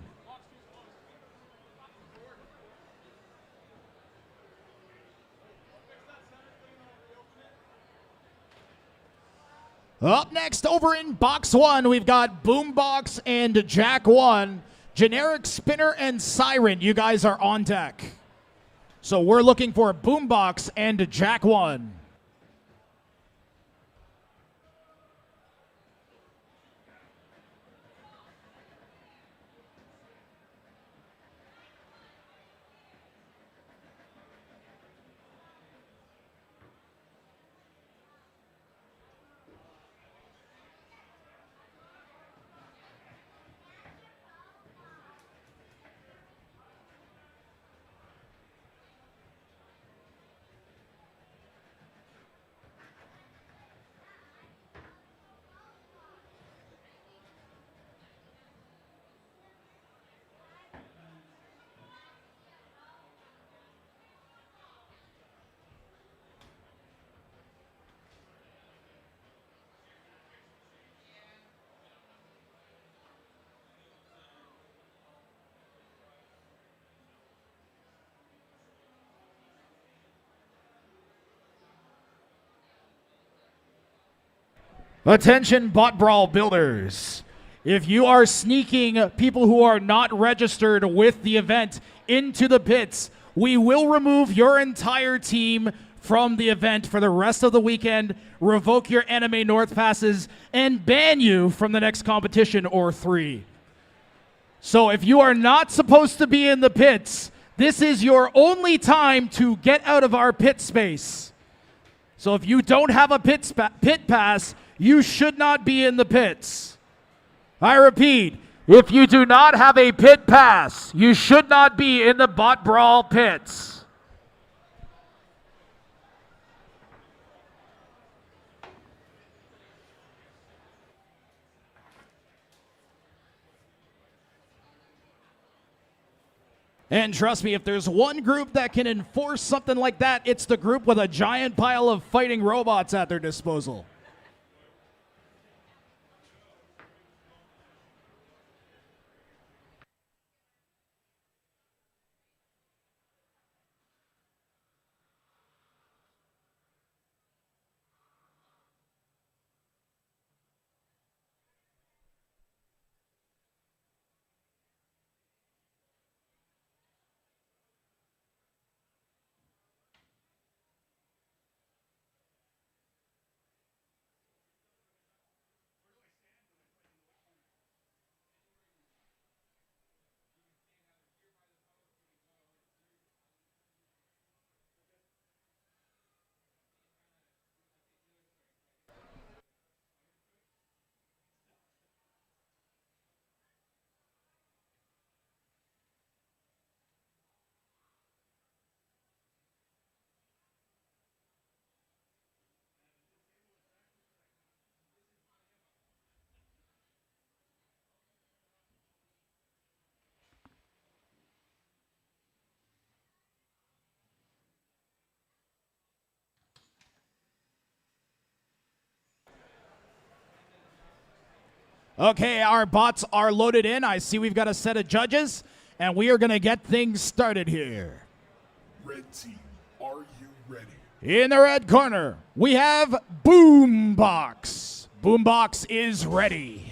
Up next, over in Box 1, we've got Boombox and Jack 1. Generic, Spinner, and Siren, you guys are on deck. So we're looking for Boombox and Jack 1. Attention Bot Brawl builders. If you are sneaking people who are not registered with the event into the pits, we will remove your entire team from the event for the rest of the weekend, revoke your Anime North passes, and ban you from the next competition or 3. So if you are not supposed to be in the pits, this is your only time to get out of our pit space. So if you don't have a pit pass, you should not be in the pits. I repeat, if you do not have a pit pass, you should not be in the Bot Brawl pits. And trust me, if there's one group that can enforce something like that, it's the group with a giant pile of fighting robots at their disposal. Okay, our bots are loaded in. I see we've got a set of judges, and we are going to get things started here. Red team, are you ready? In the red corner, we have Boombox. Boombox is ready.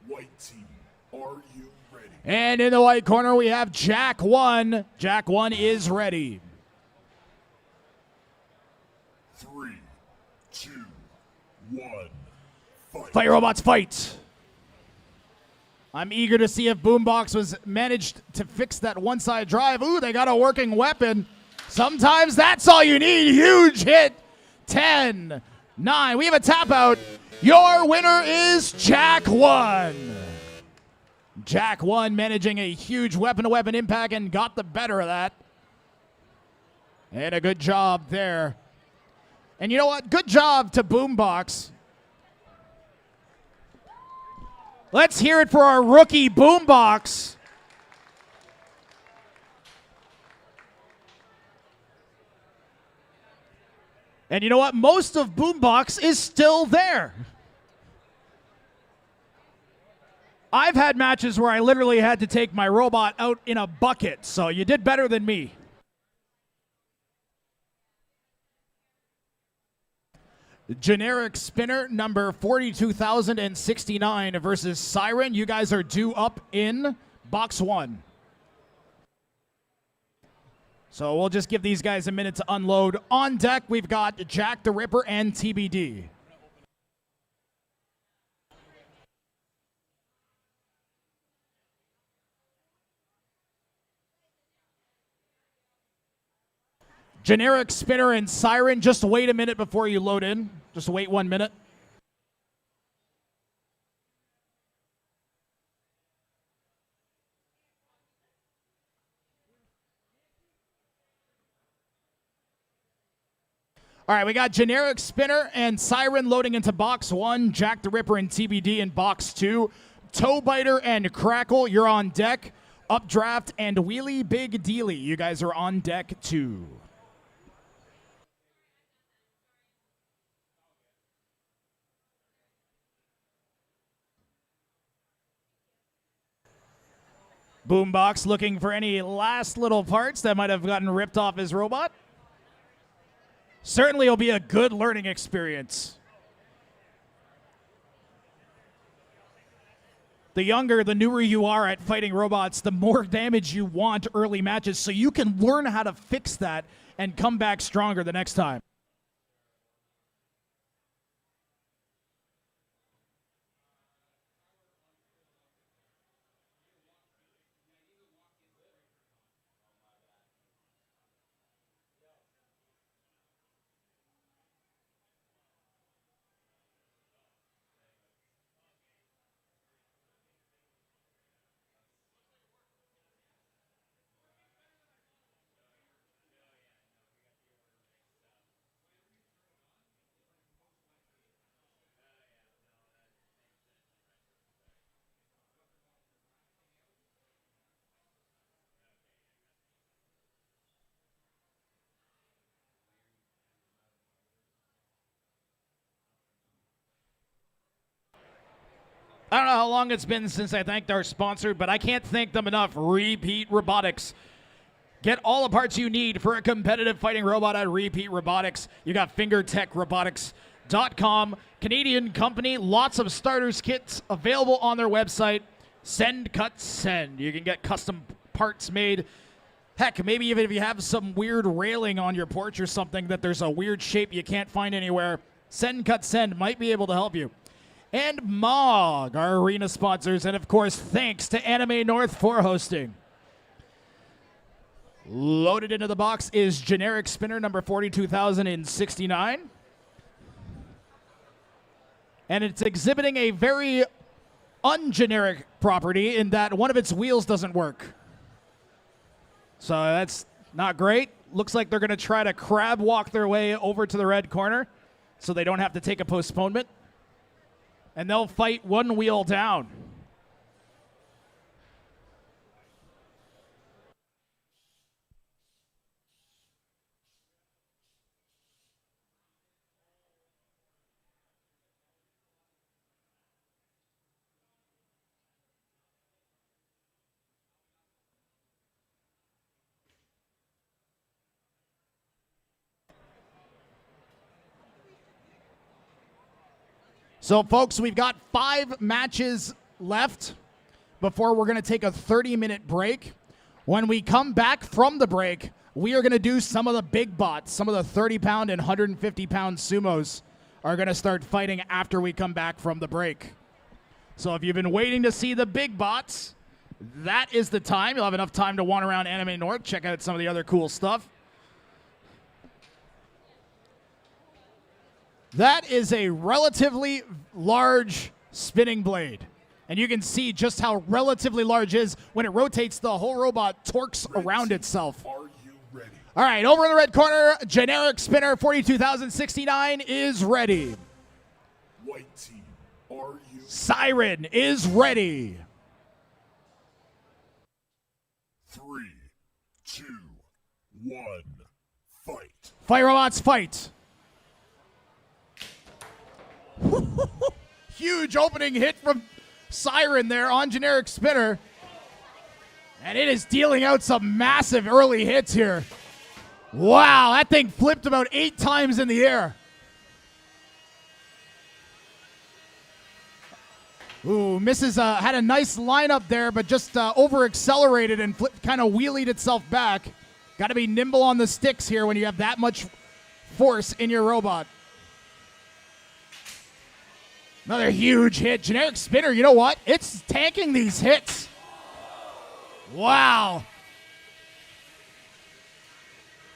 White team, are you ready? And in the white corner, we have Jack 1. Jack 1 is ready. 3, 2, 1, fight. Fight robots, fight. I'm eager to see if Boombox was managed to fix that one-side drive. Ooh, they got a working weapon. Sometimes that's all you need. Huge hit. 10, 9. We have a tap out. Your winner is Jack 1. Jack 1 managing a huge weapon-to-weapon impact and got the better of that. And a good job there. And you know what? Good job to Boombox. Let's hear it for our rookie Boombox. And you know what? Most of Boombox is still there. I've had matches where I literally had to take my robot out in a bucket, so you did better than me. Generic spinner number 42,069 versus Siren. You guys are due up in box 1. So we'll just give these guys a minute to unload. On deck, we've got Jack the Ripper and TBD. Generic spinner and Siren, just wait a minute before you load in. Just wait 1 minute. All right, we got Generic Spinner and Siren loading into box 1. Jack the Ripper and TBD in box 2. Toebiter and Crackle, you're on deck. Updraft and Wheelie Big Dealie, you guys are on deck 2. Boombox looking for any last little parts that might have gotten ripped off his robot. Certainly it'll be a good learning experience. The younger, the newer you are at fighting robots, the more damage you want early matches, so you can learn how to fix that and come back stronger the next time. I don't know how long it's been since I thanked our sponsor, but I can't thank them enough. Repeat Robotics. Get all the parts you need for a competitive fighting robot at Repeat Robotics. You got fingertechrobotics.com. Canadian company, lots of starters kits available on their website. Send, cut, send. You can get custom parts made. Heck, maybe even if you have some weird railing on your porch or something that there's a weird shape you can't find anywhere, Send, cut, send might be able to help you. And MOG, our arena sponsors, and of course, thanks to Anime North for hosting. Loaded into the box is Generic Spinner number 42,069. And it's exhibiting a very ungeneric property in that one of its wheels doesn't work. So that's not great. Looks like they're going to try to crab walk their way over to the red corner so they don't have to take a postponement. And they'll fight one wheel down. So, folks, we've got 5 matches left before we're going to take a 30-minute break. When we come back from the break, we are going to do some of the big bots. Some of the 30-pound and 150-pound sumos are going to start fighting after we come back from the break. So if you've been waiting to see the big bots, that is the time. You'll have enough time to wander around Anime North, check out some of the other cool stuff. That is a relatively large spinning blade. And you can see just how relatively large it is. When it rotates, the whole robot torques around itself. Are you ready? All right, over in the red corner, generic spinner 42,069 is ready. White team, are you? Siren is ready. 3, 2, 1, fight. Fight robots, fight. Huge opening hit from Siren there on generic spinner. And it is dealing out some massive early hits here. Wow, that thing flipped about 8 times in the air. Ooh, misses, had a nice lineup there, but just over-accelerated and kind of wheelied itself back. Got to be nimble on the sticks here when you have that much force in your robot. Another huge hit. Generic spinner, you know what? It's tanking these hits. Wow.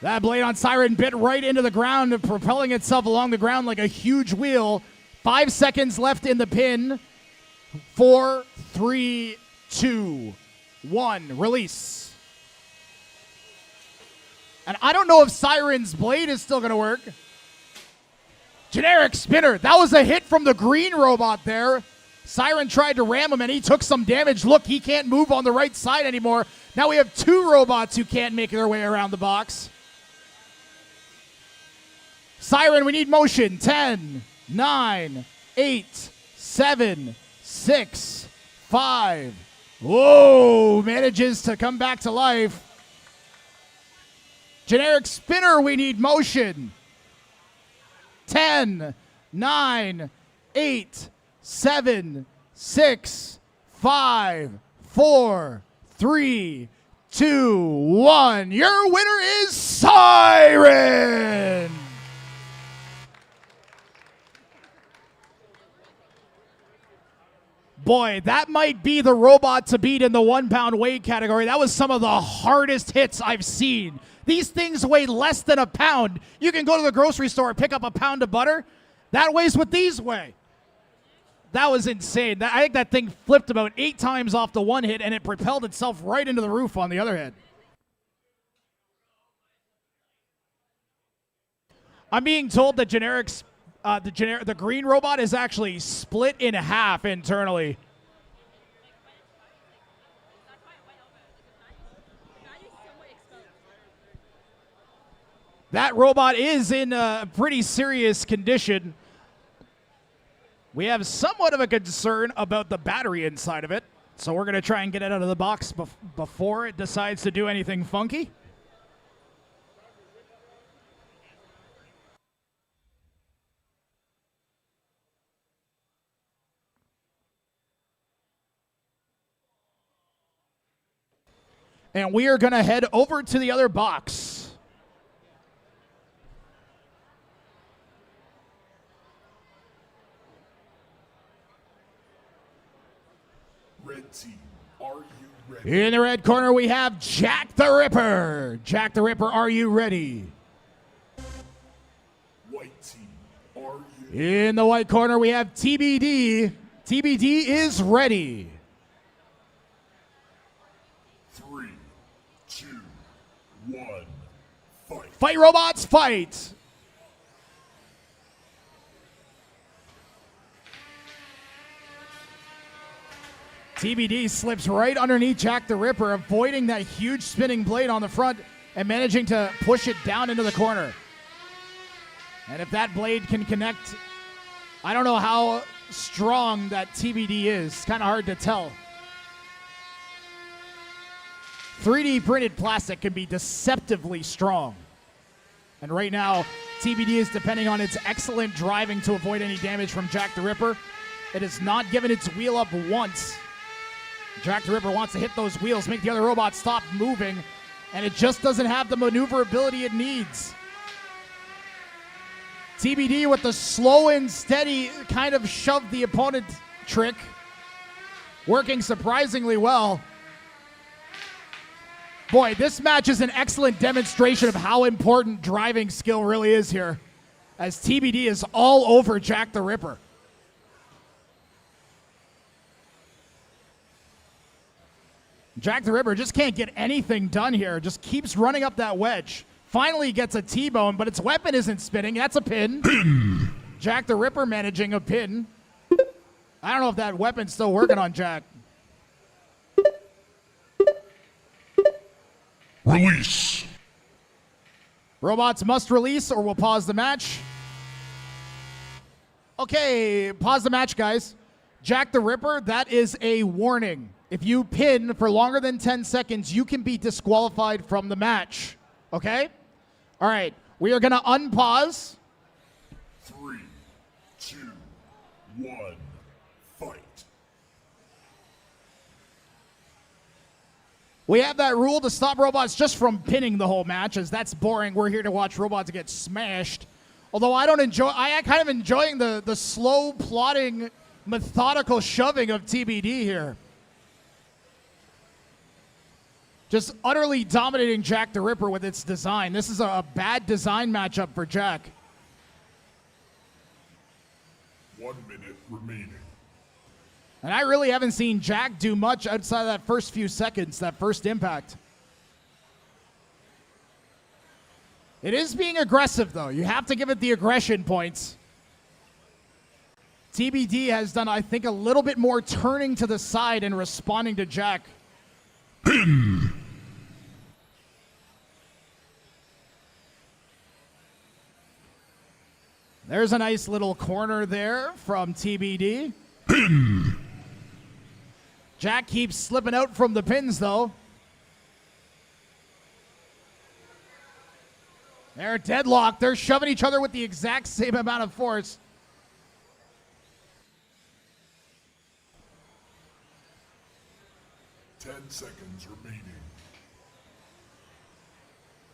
That blade on Siren bit right into the ground, propelling itself along the ground like a huge wheel. 5 seconds left in the pin. 4, 3, 2, 1. Release. And I don't know if Siren's blade is still going to work. Generic spinner. That was a hit from the green robot there. Siren tried to ram him, and he took some damage. Look, he can't move on the right side anymore. Now we have 2 robots who can't make their way around the box. Siren, we need motion. 10, 9, 8, 7, 6, 5. Whoa, manages to come back to life. Generic spinner, we need motion. 10, 9, 8, 7, 6, 5, 4, 3, 2, 1. Your winner is Siren! Boy, that might be the robot to beat in the 1-pound weight category. That was some of the hardest hits I've seen. These things weigh less than a pound. You can go to the grocery store and pick up a pound of butter. That weighs what these weigh. That was insane. I think that thing flipped about 8 times off the one hit, and it propelled itself right into the roof on the other hit. I'm being told that the green robot is actually split in half internally. That robot is in a pretty serious condition. We have somewhat of a concern about the battery inside of it, so we're going to try and get it out of the box before it decides to do anything funky. And we are going to head over to the other box. Red team, are you ready? In the red corner, we have Jack the Ripper. Jack the Ripper, are you ready? White team, are you? In the white corner, we have TBD. TBD is ready. 3, 2, 1, fight. Fight robots, fight. TBD slips right underneath Jack the Ripper, avoiding that huge spinning blade on the front and managing to push it down into the corner. And if that blade can connect, I don't know how strong that TBD is. It's kind of hard to tell. 3D printed plastic can be deceptively strong. And right now, TBD is depending on its excellent driving to avoid any damage from Jack the Ripper. It has not given its wheel up once. Jack the Ripper wants to hit those wheels, make the other robot stop moving, and it just doesn't have the maneuverability it needs. TBD with the slow and steady kind of shove the opponent trick, working surprisingly well. Boy, this match is an excellent demonstration of how important driving skill really is here, as TBD is all over Jack the Ripper. Jack the Ripper just can't get anything done here, just keeps running up that wedge. Finally gets a T-bone, but its weapon isn't spinning. That's a pin. Jack the Ripper managing a pin. I don't know if that weapon's still working on Jack. Release. Robots must release or we'll pause the match. Okay, pause the match, guys. Jack the Ripper, that is a warning. If you pin for longer than 10 seconds, you can be disqualified from the match. Okay? All right, we are going to unpause. 3, 2, 1, fight. We have that rule to stop robots just from pinning the whole match, as that's boring. We're here to watch robots get smashed. Although I kind of enjoying the slow, plodding, methodical shoving of TBD here. Just utterly dominating Jack the Ripper with its design. This is a bad design matchup for Jack. 1 minute remaining. And I really haven't seen Jack do much outside of that first few seconds, that first impact. It is being aggressive, though. You have to give it the aggression points. TBD has done, I think, a little bit more turning to the side and responding to Jack. There's a nice little corner there from TBD. Jack keeps slipping out from the pins, though. They're deadlocked. They're shoving each other with the exact same amount of force. Ten seconds remaining.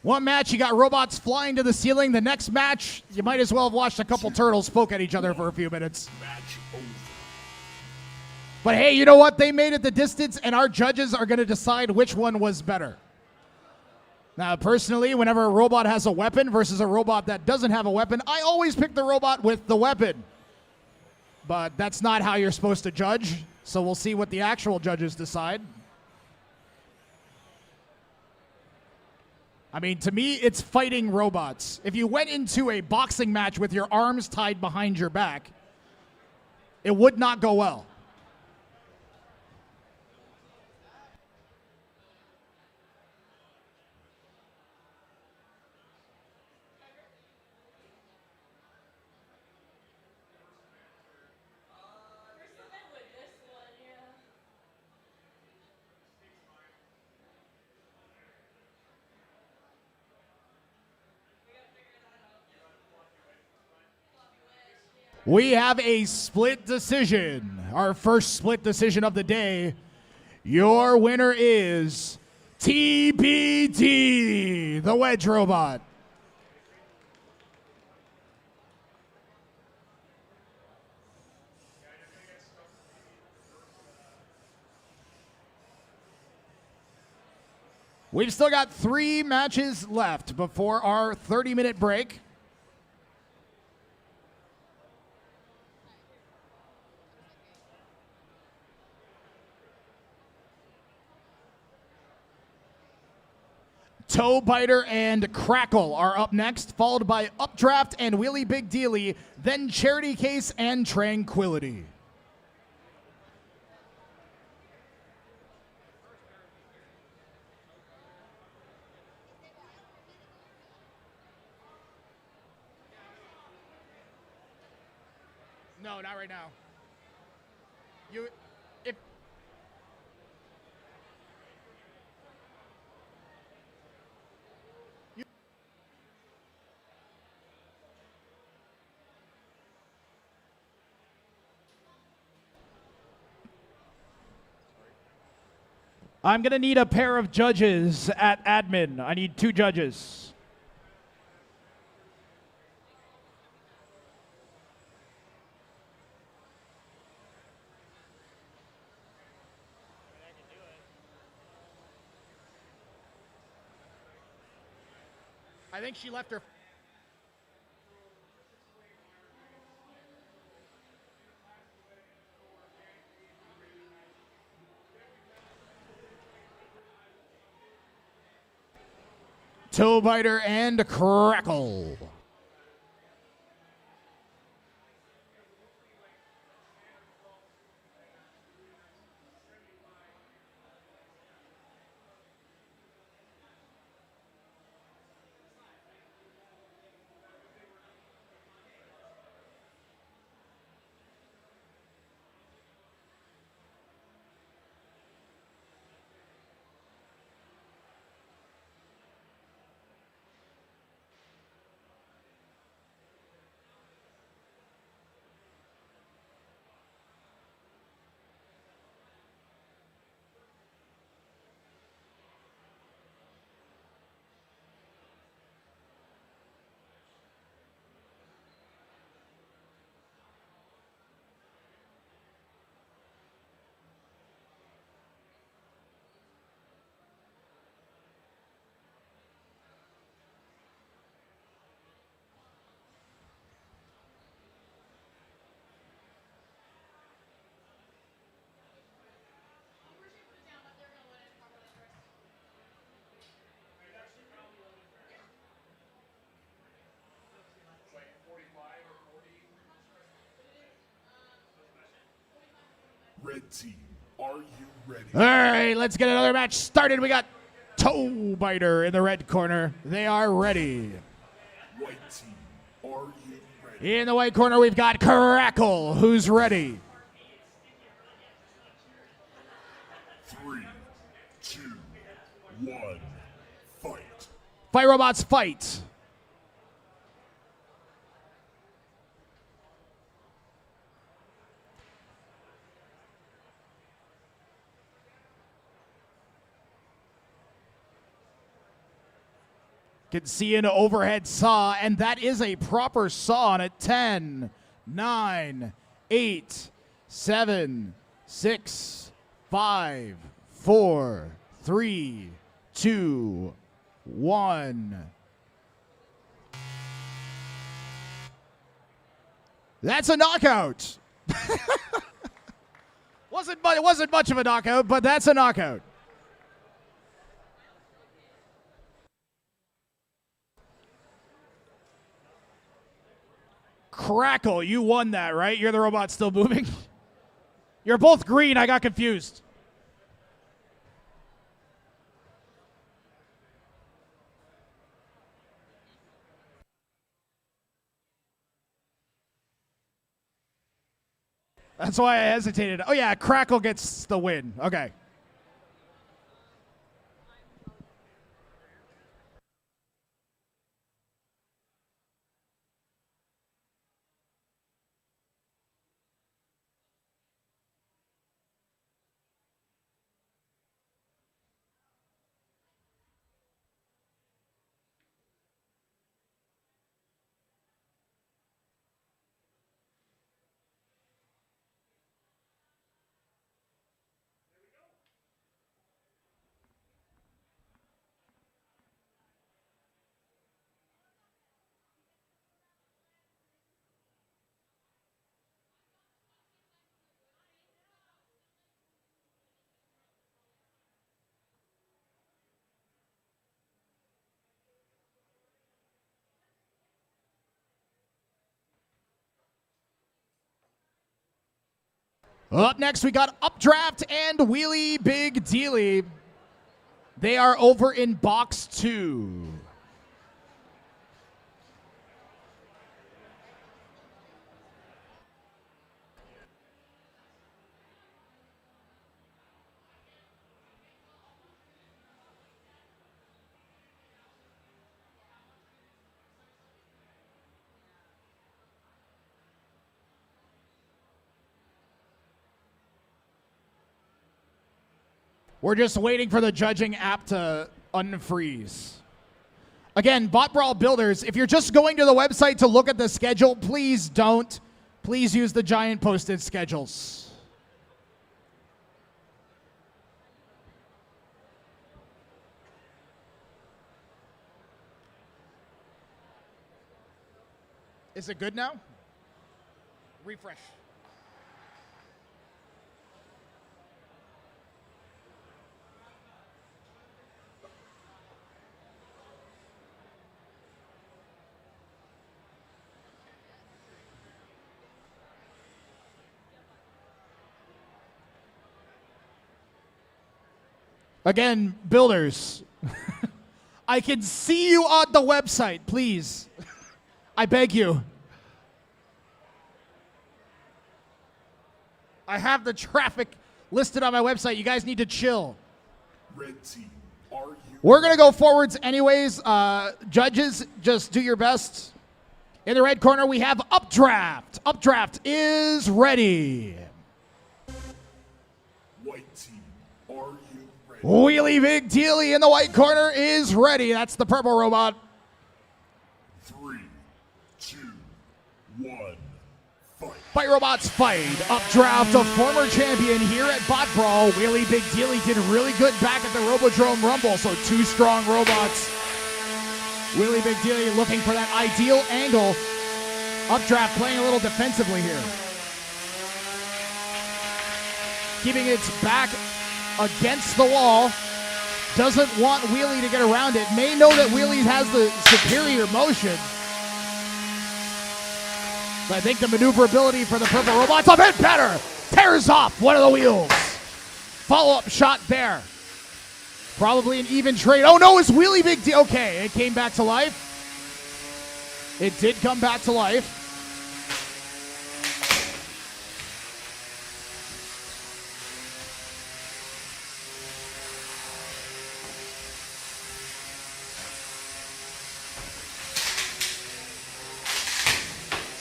One match, you got robots flying to the ceiling. The next match, you might as well have watched a couple turtles poke at each other for a few minutes. Match over. But hey, you know what? They made it the distance, and our judges are going to decide which one was better. Now, personally, whenever a robot has a weapon versus a robot that doesn't have a weapon, I always pick the robot with the weapon. But that's not how you're supposed to judge, so we'll see what the actual judges decide. I mean, to me, it's fighting robots. If you went into a boxing match with your arms tied behind your back, it would not go well. We have a split decision. Our first split decision of the day. Your winner is TBD, the wedge robot. We've still got 3 matches left before our 30-minute break. Toebiter and Crackle are up next, followed by Updraft and Wheelie Big Dealie, then Charity Case and Tranquility. No, not right now. I'm going to need a pair of judges at admin. I need 2 judges. I think she left her. Toebiter and Crackle. Red team, are you ready? All right, let's get another match started. We got Toebiter in the red corner. They are ready. White team, are you ready? In the white corner, we've got Crackle, who's ready. 3, 2, 1, fight. Fight robots, fight. Can see an overhead saw, and that is a proper saw on it. 10, 9, 8, 7, 6, 5, 4, 3, 2, 1. That's a knockout. It wasn't much of a knockout, but that's a knockout. Crackle, you won that, right? You're the robot still moving. You're both green. I got confused. That's why I hesitated. Oh, yeah, Crackle gets the win. Okay. Up next, we got Updraft and Wheelie Big Dealie. They are over in box 2. We're just waiting for the judging app to unfreeze. Again, BotBrawl builders, if you're just going to the website to look at the schedule, please don't. Please use the giant posted schedules. Is it good now? Refresh. Again, builders, I can see you on the website, please. I beg you. I have the traffic listed on my website. You guys need to chill. Red team, are you? We're going to go forwards anyways. Judges, just do your best. In the red corner, we have Updraft. Updraft is ready. White team, are you ready? Wheelie Big Dealie in the white corner is ready. That's the purple robot. 3, 2, 1, fight. Fight robots fight. Updraft, a former champion here at BotBrawl. Wheelie Big Dealie did really good back at the Robodrome Rumble, so 2 strong robots. Wheelie Big Dealie looking for that ideal angle. Updraft playing a little defensively here. Keeping its back against the wall. Doesn't want Wheelie to get around it. May know that Wheelie has the superior motion. But I think the maneuverability for the purple robot's a bit better. Tears off one of the wheels. Follow-up shot there. Probably an even trade. Oh no, it's Wheelie Big Deal. Okay, it came back to life. It did come back to life.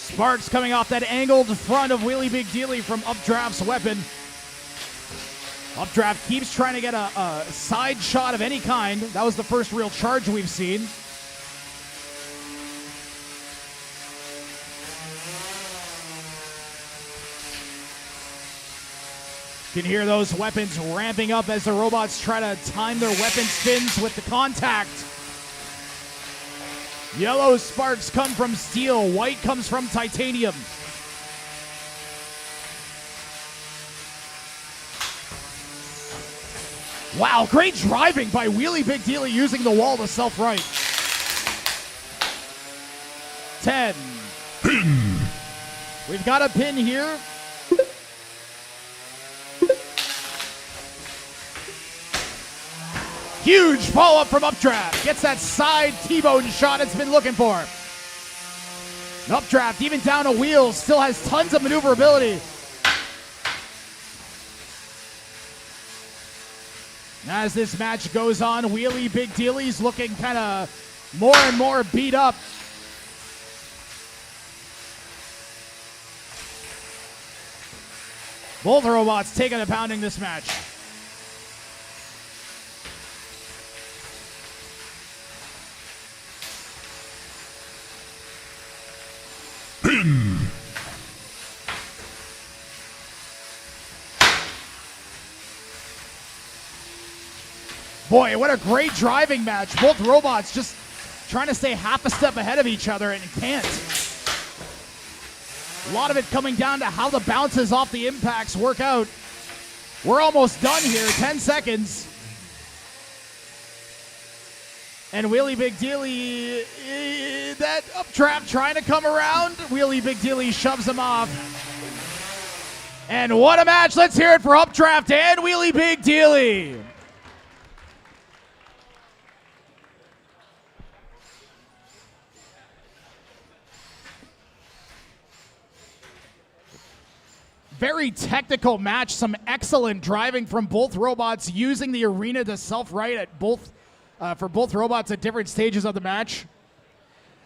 Sparks coming off that angled front of Wheelie Big Dealie from Updraft's weapon. Updraft keeps trying to get a side shot of any kind. That was the first real charge we've seen. You can hear those weapons ramping up as the robots try to time their weapon spins with the contact. Yellow sparks come from steel. White comes from titanium. Wow, great driving by Wheelie Big Dealie using the wall to self-right. 10. We've got a pin here. Huge follow-up from Updraft. Gets that side T-bone shot it's been looking for. Updraft, even down a wheel, still has tons of maneuverability. As this match goes on, Wheelie Big Dealie's looking kind of more and more beat up. Both robots taking a pounding this match. Boy, what a great driving match. Both robots just trying to stay half a step ahead of each other and can't. A lot of it coming down to how the bounces off the impacts work out. We're almost done here, 10 seconds. And Wheelie Big Dealie, that Updraft trying to come around. Wheelie Big Dealie shoves him off. And what a match. Let's hear it for Updraft and Wheelie Big Dealie. Very technical match. Some excellent driving from both robots, using the arena to self-right at both for both robots at different stages of the match.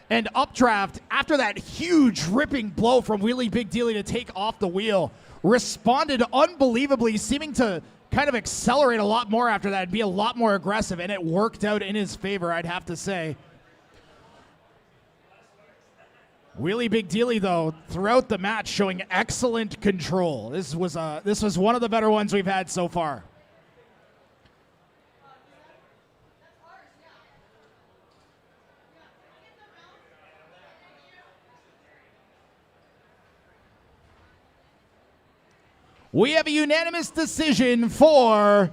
And Updraft, after that huge ripping blow from Wheelie Big Dealie to take off the wheel, responded unbelievably, seeming to kind of accelerate a lot more after that and be a lot more aggressive, and it worked out in his favor, I'd have to say. Wheelie Big Dealie, though, throughout the match showing excellent control. This was one of the better ones we've had so far. We have a unanimous decision for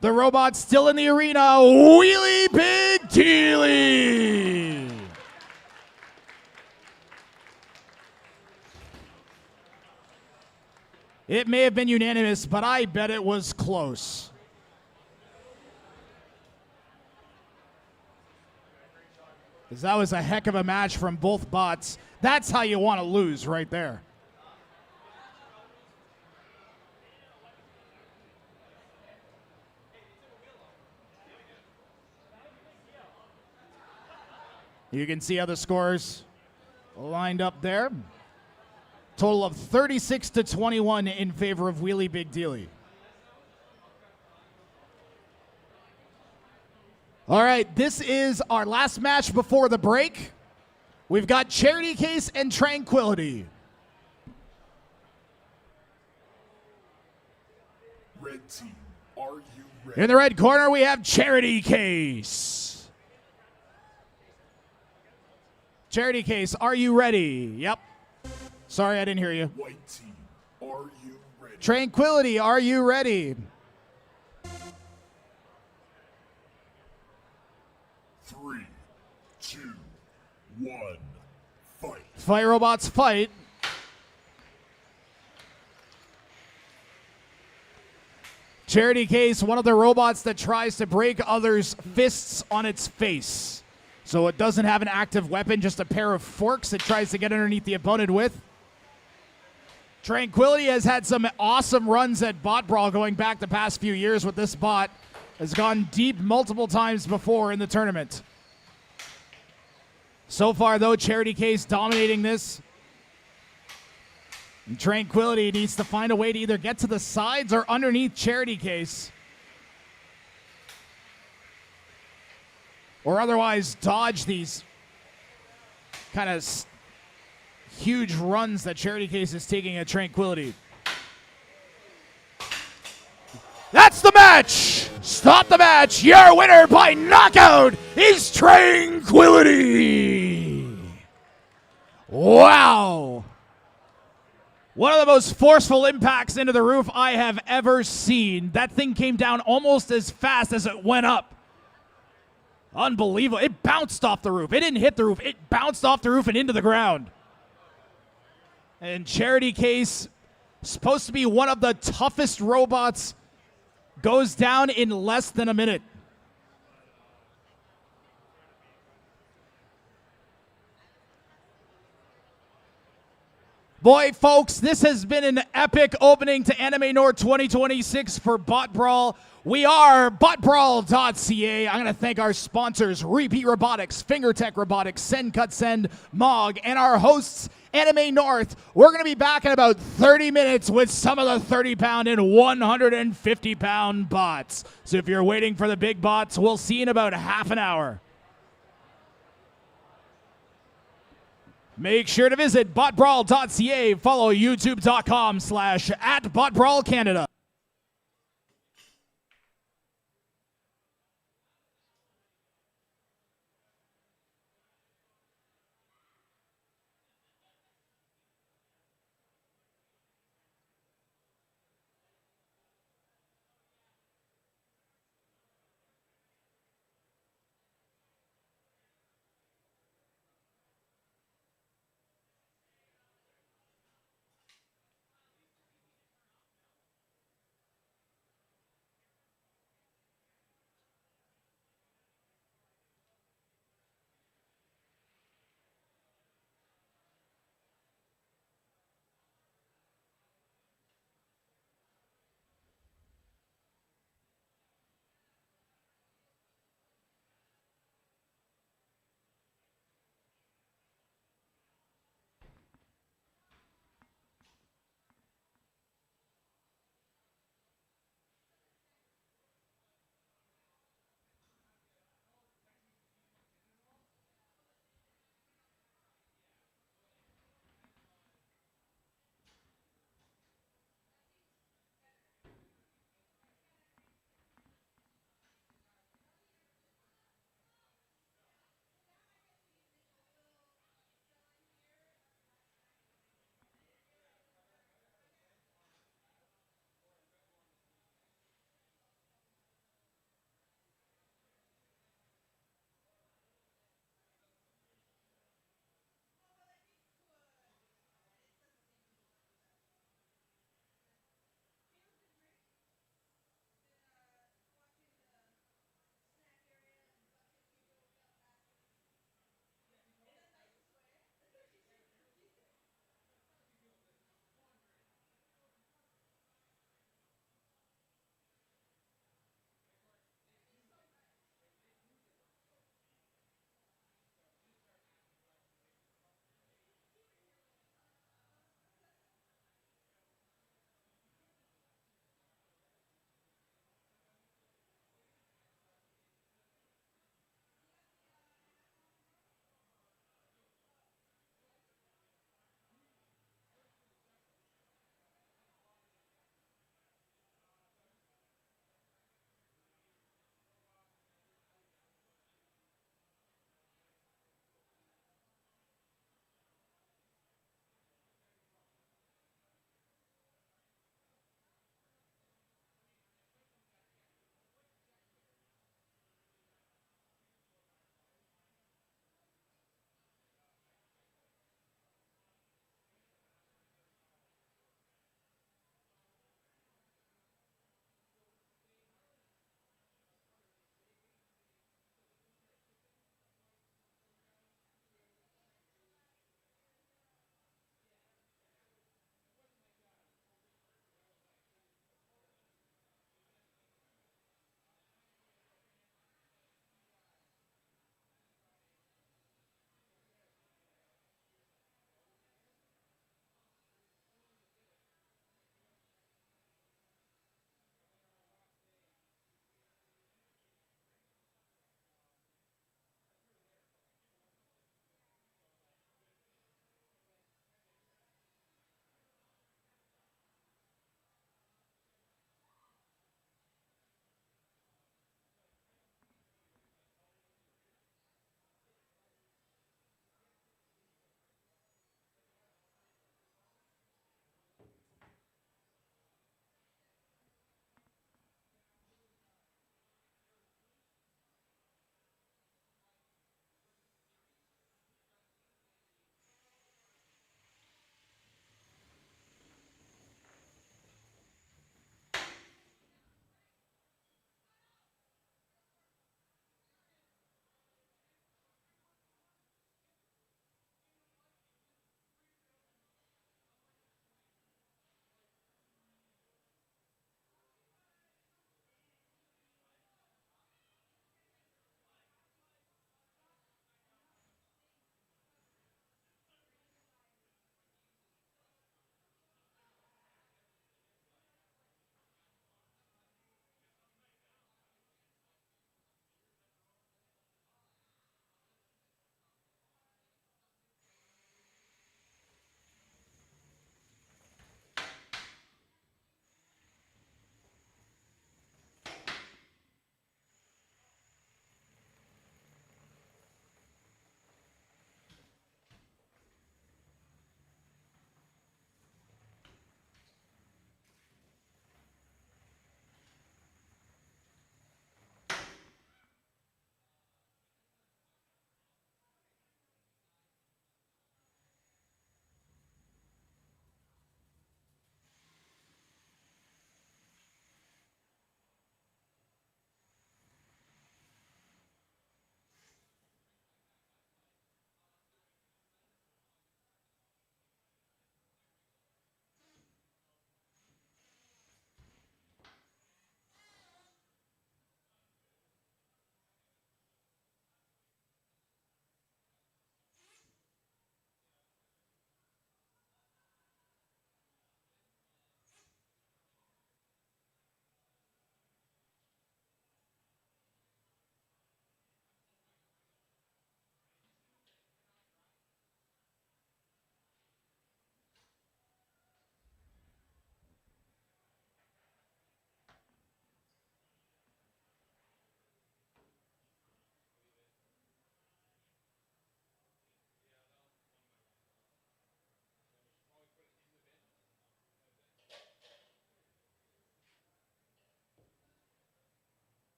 the robot still in the arena, Wheelie Big Dealie. It may have been unanimous, but I bet it was close. Because that was a heck of a match from both bots. That's how you want to lose right there. You can see how the scores lined up there. Total of 36-21 in favor of Wheelie Big Dealie. All right, this is our last match before the break. We've got Charity Case and Tranquility. Red team, are you ready? In the red corner, we have Charity Case. Charity Case, are you ready? Yep. Sorry, I didn't hear you. White team, are you ready? Tranquility, are you ready? 3, 2, 1, fight. Fight robots, fight. Charity Case, one of the robots that tries to break others' fists on its face. So it doesn't have an active weapon, just a pair of forks it tries to get underneath the opponent with. Tranquility has had some awesome runs at BotBrawl going back the past few years with this bot. Has gone deep multiple times before in the tournament. So far, though, Charity Case dominating this. And Tranquility needs to find a way to either get to the sides or underneath Charity Case. Or otherwise dodge these kind of huge runs that Charity Case is taking at Tranquility. That's the match! Stop the match! Your winner by knockout is Tranquility! Wow! One of the most forceful impacts into the roof I have ever seen. That thing came down almost as fast as it went up. Unbelievable. It bounced off the roof. It didn't hit the roof. It bounced off the roof and into the ground. And Charity Case, supposed to be one of the toughest robots, goes down in less than a minute. Boy, folks, this has been an epic opening to Anime North 2026 for BotBrawl. We are BotBrawl.ca. I'm going to thank our sponsors, Repeat Robotics, FingerTech Robotics, Send Cut Send, Mog, and our hosts, Anime North. We're going to be back in about 30 minutes with some of the 30-pound and 150-pound bots. So if you're waiting for the big bots, we'll see you in about half an hour. Make sure to visit BotBrawl.ca. Follow YouTube.com/@BotBrawlCanada.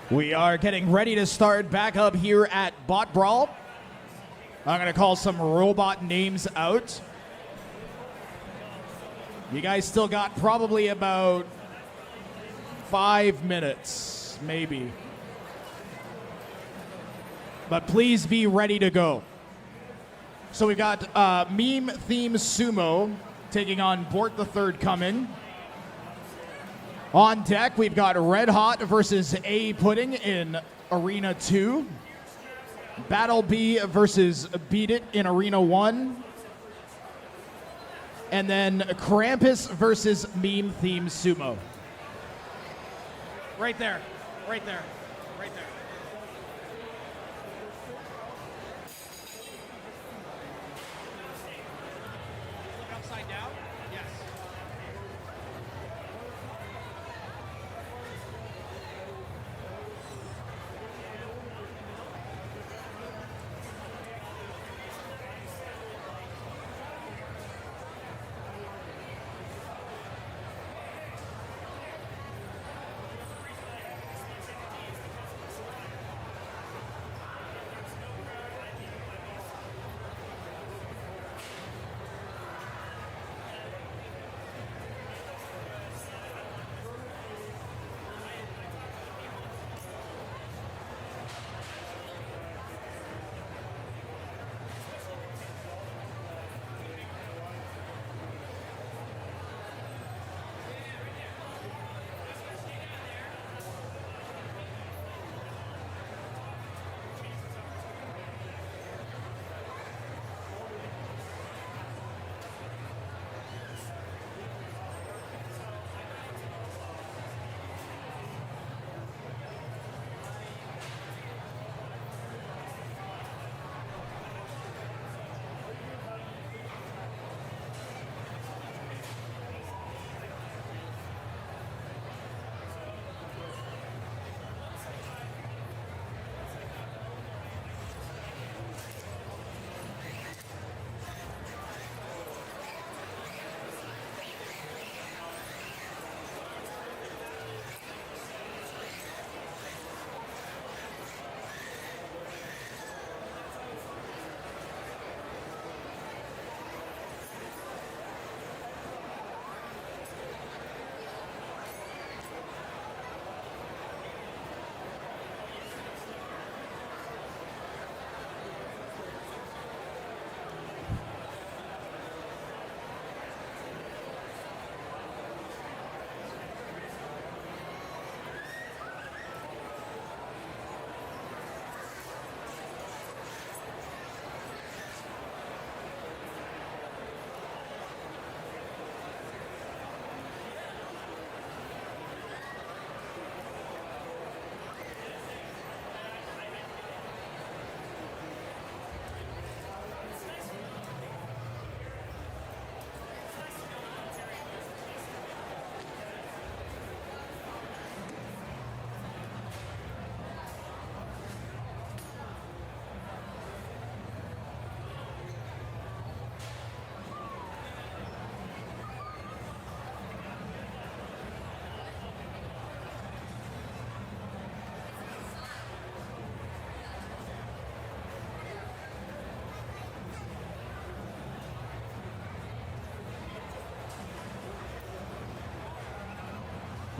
We are getting ready to start back up here at BotBrawl. I'm going to call some robot names out. You guys still got probably about 5 minutes, maybe. But please be ready to go. So we've got Meme Theme Sumo taking on Bort the Third coming. On deck, we've got Red Hot versus A Pudding in Arena 2. Battle B versus Beat It in Arena 1. And then Krampus versus Meme Theme Sumo. Right there, right there, right there. Look upside down? Yes.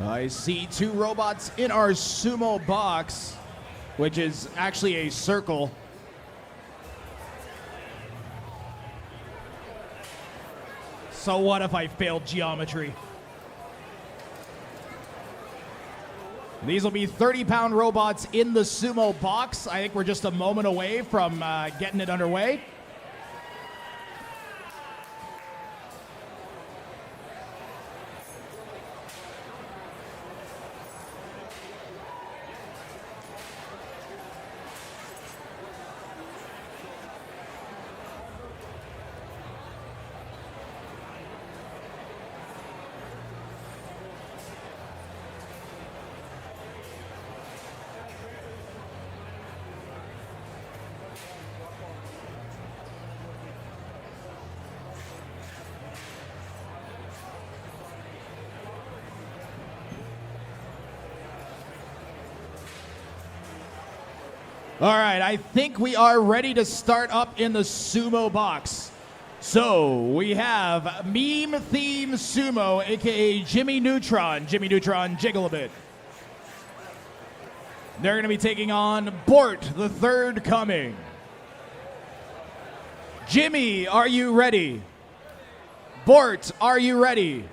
I see 2 robots in our sumo box, which is actually a circle. So what if I failed geometry? These will be 30-pound robots in the sumo box. I think we're just a moment away from getting it underway. All right, I think we are ready to start up in the Sumo box. So we have Meme Theme Sumo, aka Jimmy Neutron. Jimmy Neutron, jiggle a bit. They're going to be taking on Bort, the third coming. Jimmy, are you ready? Bort, are you ready?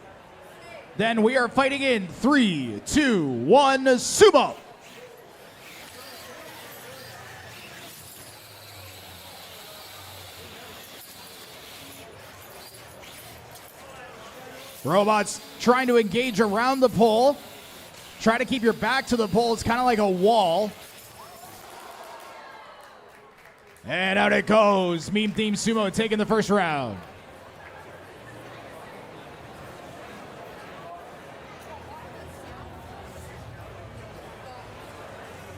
Then we are fighting in 3, 2, 1, Sumo. Robots trying to engage around the pole. Try to keep your back to the pole. It's kind of like a wall. And out it goes. Meme Theme Sumo taking the first round.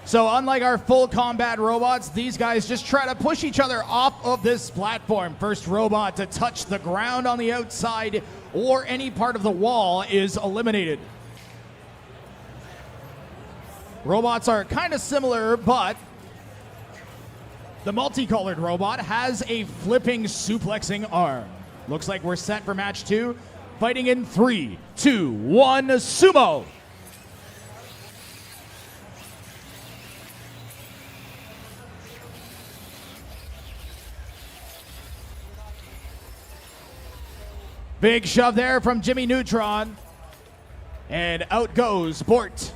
So unlike our full combat robots, these guys just try to push each other off of this platform. First robot to touch the ground on the outside or any part of the wall is eliminated. Robots are kind of similar, but the multicolored robot has a flipping suplexing arm. Looks like we're set for match 2. Fighting in 3, 2, 1, Sumo. Big shove there from Jimmy Neutron. And out goes Bort.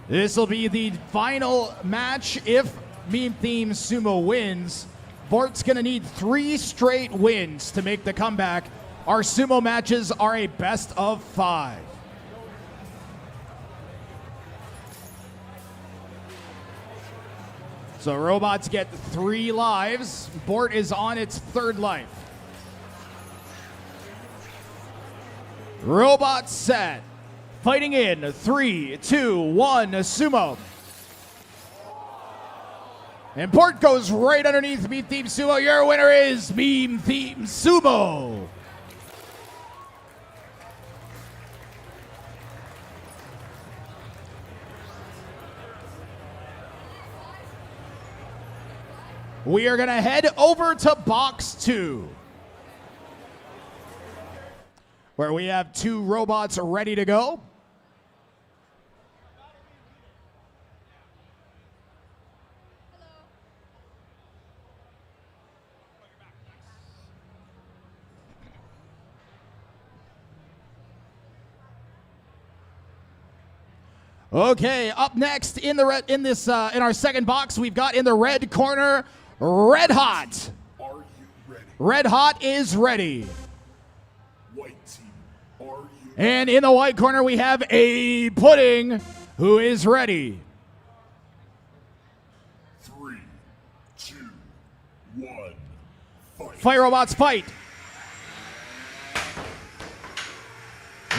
This will be the final match. If Meme Theme Sumo wins, Bort's going to need 3 straight wins to make the comeback. Our sumo matches are a best of 5. So robots get 3 lives. Bort is on its 3rd life. Robot set. Fighting in 3, 2, 1, Sumo. And Bort goes right underneath Meme Theme Sumo. Your winner is Meme Theme Sumo. We are going to head over to box 2, where we have 2 robots ready to go. Okay, up next in the in our second box, we've got in the red corner, Red Hot. Are you ready? Red Hot is ready. White team, are you And in the white corner, we have a Pudding who is ready. 3, 2, 1, fight. Fight robots, fight.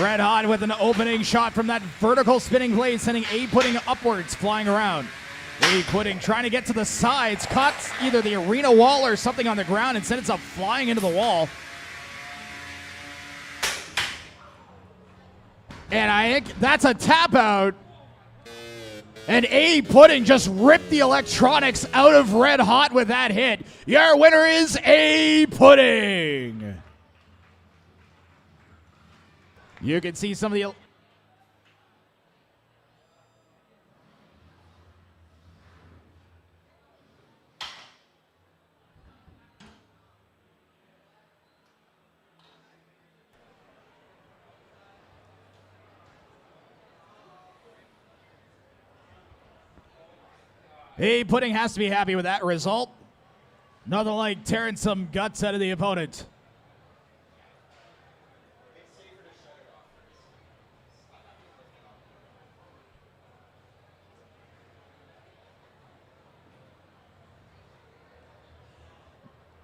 Red Hot with an opening shot from that vertical spinning blade, sending a Pudding upwards, flying around. A Pudding trying to get to the sides, caught either the arena wall or something on the ground and sent itself flying into the wall. And I think that's a tap out. And A Pudding just ripped the electronics out of Red Hot with that hit. Your winner is A Pudding. You can see some of the... A Pudding has to be happy with that result. Nothing like tearing some guts out of the opponent.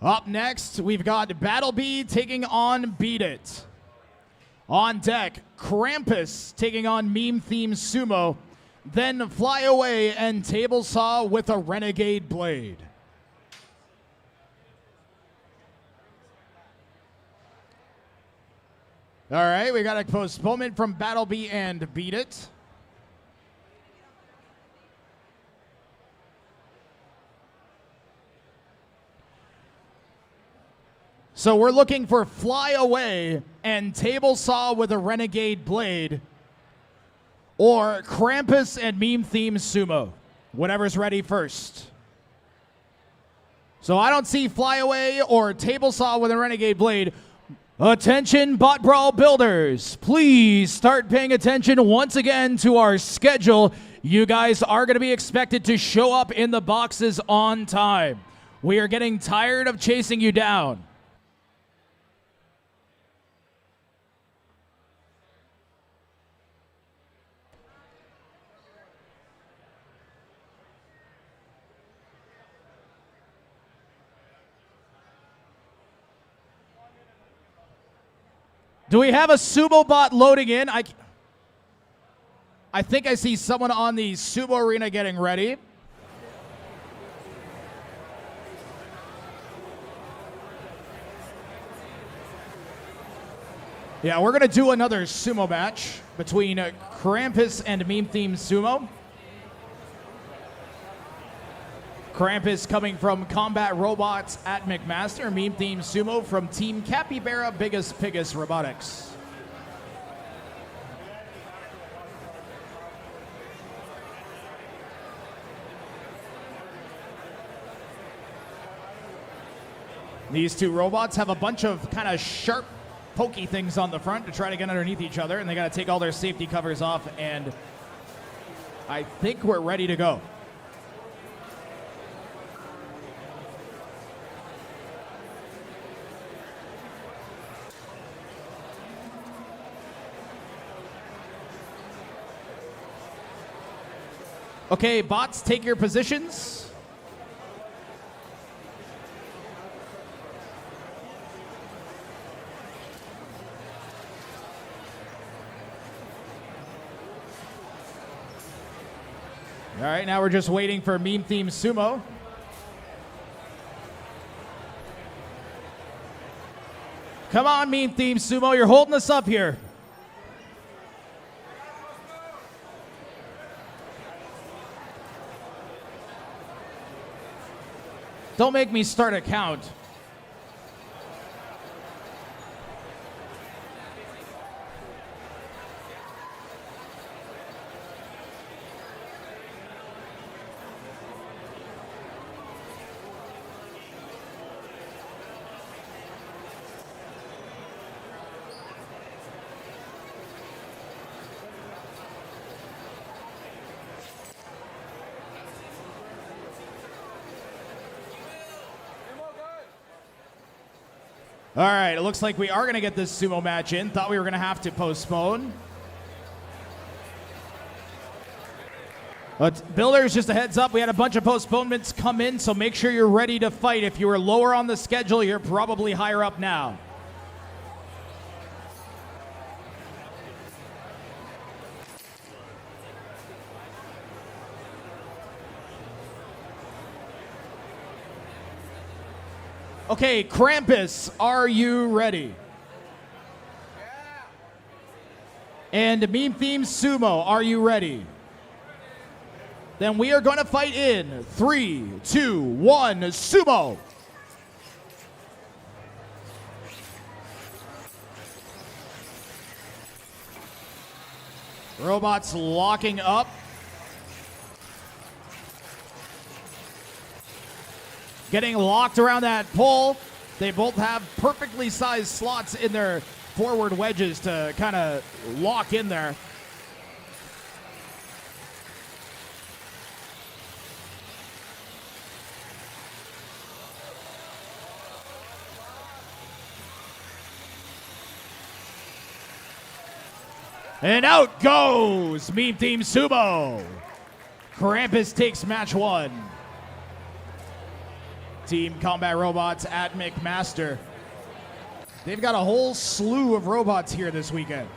Up next, we've got Battlebee taking on Beat It. On deck, Krampus taking on Meme Theme Sumo. Then Fly Away and Tablesaw with a Renegade blade. All right, we got a postponement from Battle B and Beat It. So we're looking for Fly Away and Tablesaw with a Renegade Blade, or Krampus and Meme Theme Sumo. Whatever's ready first. So I don't see Fly Away or Tablesaw with a Renegade Blade. Attention, Bot Brawl builders. Please start paying attention once again to our schedule. You guys are going to be expected to show up in the boxes on time. We are getting tired of chasing you down. Do we have a Sumo bot loading in? I think I see someone on the Sumo arena getting ready. Yeah, we're going to do another Sumo match between Krampus and Meme Theme Sumo. Krampus coming from Combat Robots at McMaster. Meme Theme Sumo from Team Capybara Biggest Piggest Robotics. These two robots have a bunch of kind of sharp, pokey things on the front to try to get underneath each other, and they got to take all their safety covers off, and I think we're ready to go. Okay, bots, take your positions. All right, now we're just waiting for Meme Theme Sumo. Come on, Meme Theme Sumo, you're holding us up here. Don't make me start a count. All right, it looks like we are going to get this Sumo match in. Thought we were going to have to postpone. But builders, just a heads up, we had a bunch of postponements come in, so make sure you're ready to fight. If you were lower on the schedule, you're probably higher up now. Okay, Krampus, are you ready? Yeah. And Meme Theme Sumo, are you ready? Then we are going to fight in 3, 2, 1, Sumo. Robots locking up. Getting locked around that pole. They both have perfectly sized slots in their forward wedges to kind of lock in there. And out goes Meme Theme Sumo. Krampus takes match 1. Team Combat Robots at McMaster. They've got a whole slew of robots here this weekend.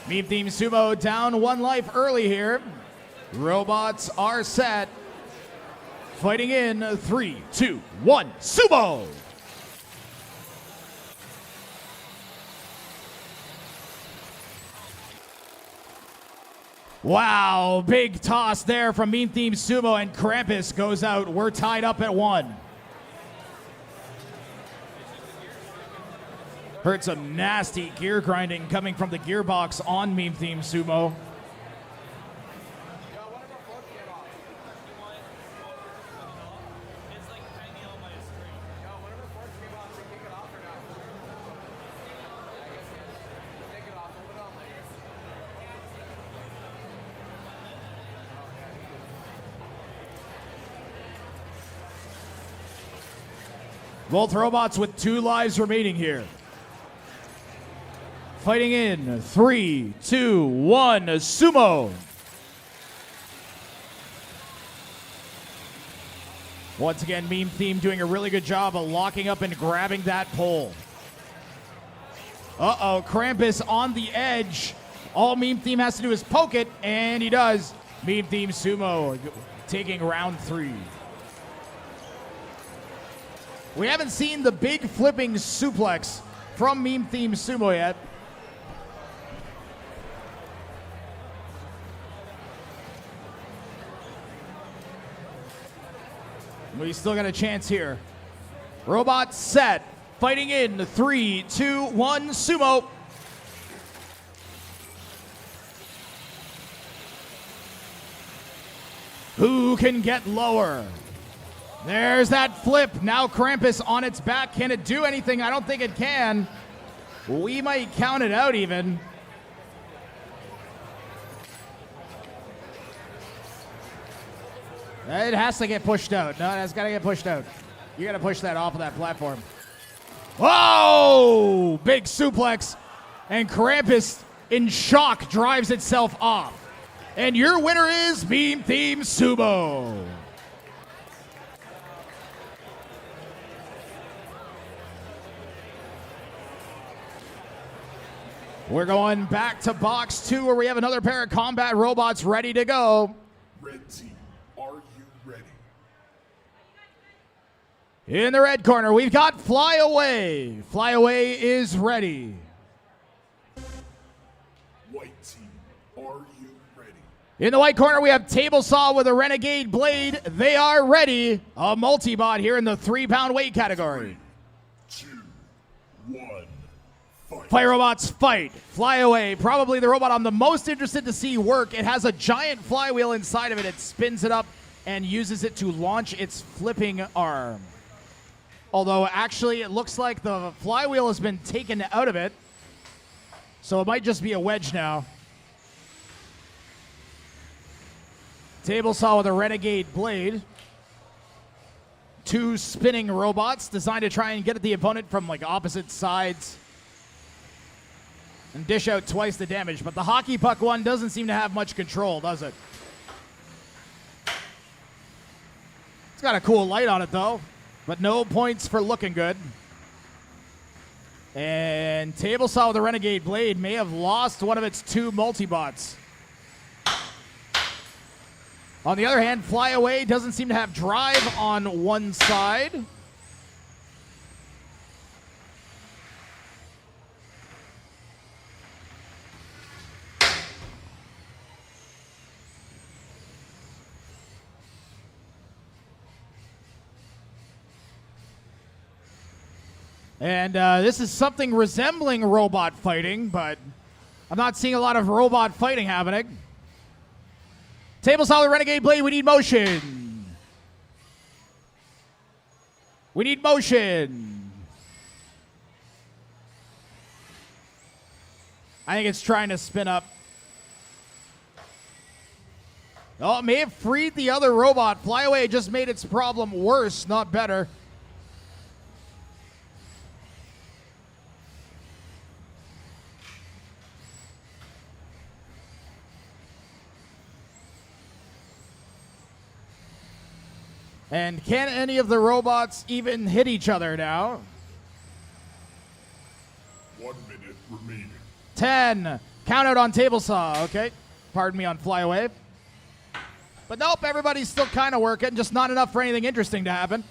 Meme Team Sumo down 1 life early here. Robots are set. Fighting in 3, 2, 1, Sumo! Wow, big toss there from Meme Team Sumo, and Krampus goes out. We're tied up at 1. Heard some nasty gear grinding coming from the gearbox on Meme Team Sumo. Both robots with 2 lives remaining here. Fighting in 3, 2, 1, Sumo. Once again, Meme Team doing a really good job of locking up and grabbing that pole. Uh-oh, Krampus on the edge. All Meme Team has to do is poke it, and he does. Meme Team Sumo taking round 3. We haven't seen the big flipping suplex from Meme Team Sumo yet. We still got a chance here. Robot set. Fighting in 3, 2, 1, Sumo. Who can get lower? There's that flip. Now Krampus on its back. Can it do anything? I don't think it can. We might count it out even. It has to get pushed out. No, it's got to get pushed out. You got to push that off of that platform. Whoa! Big suplex. And Krampus, in shock, drives itself off. And your winner is Meme Team Sumo. We're going back to box 2 where we have another pair of combat robots ready to go. Red team, are you ready? In the red corner, we've got Fly Away. Fly Away is ready. White team, are you ready? In the white corner, we have Tablesaw with a Renegade blade. They are ready. A multi-bot here in the 3-pound weight category. 3, 2, 1, fight. Fire robots fight. Fly Away, probably the robot I'm the most interested to see work. It has a giant flywheel inside of it. It spins it up and uses it to launch its flipping arm. Although actually it looks like the flywheel has been taken out of it. So it might just be a wedge now. Tablesaw with a Renegade blade. 2 spinning robots designed to try and get at the opponent from like opposite sides and dish out twice the damage. But the hockey puck one doesn't seem to have much control, does it? It's got a cool light on it though, but no points for looking good. And Tablesaw with the Renegade blade may have lost one of its 2 multi-bots. On the other hand, Fly Away doesn't seem to have drive on one side. And this is something resembling robot fighting, but I'm not seeing a lot of robot fighting happening. Tablesaw with Renegade blade, we need motion. We need motion. I think it's trying to spin up. Oh, it may have freed the other robot. Fly Away just made its problem worse, not better. And can any of the robots even hit each other now? 1 minute remaining. 10, Count out on Tablesaw, okay. Pardon me on Flyaway. But nope, everybody's still kind of working, just not enough for anything interesting to happen.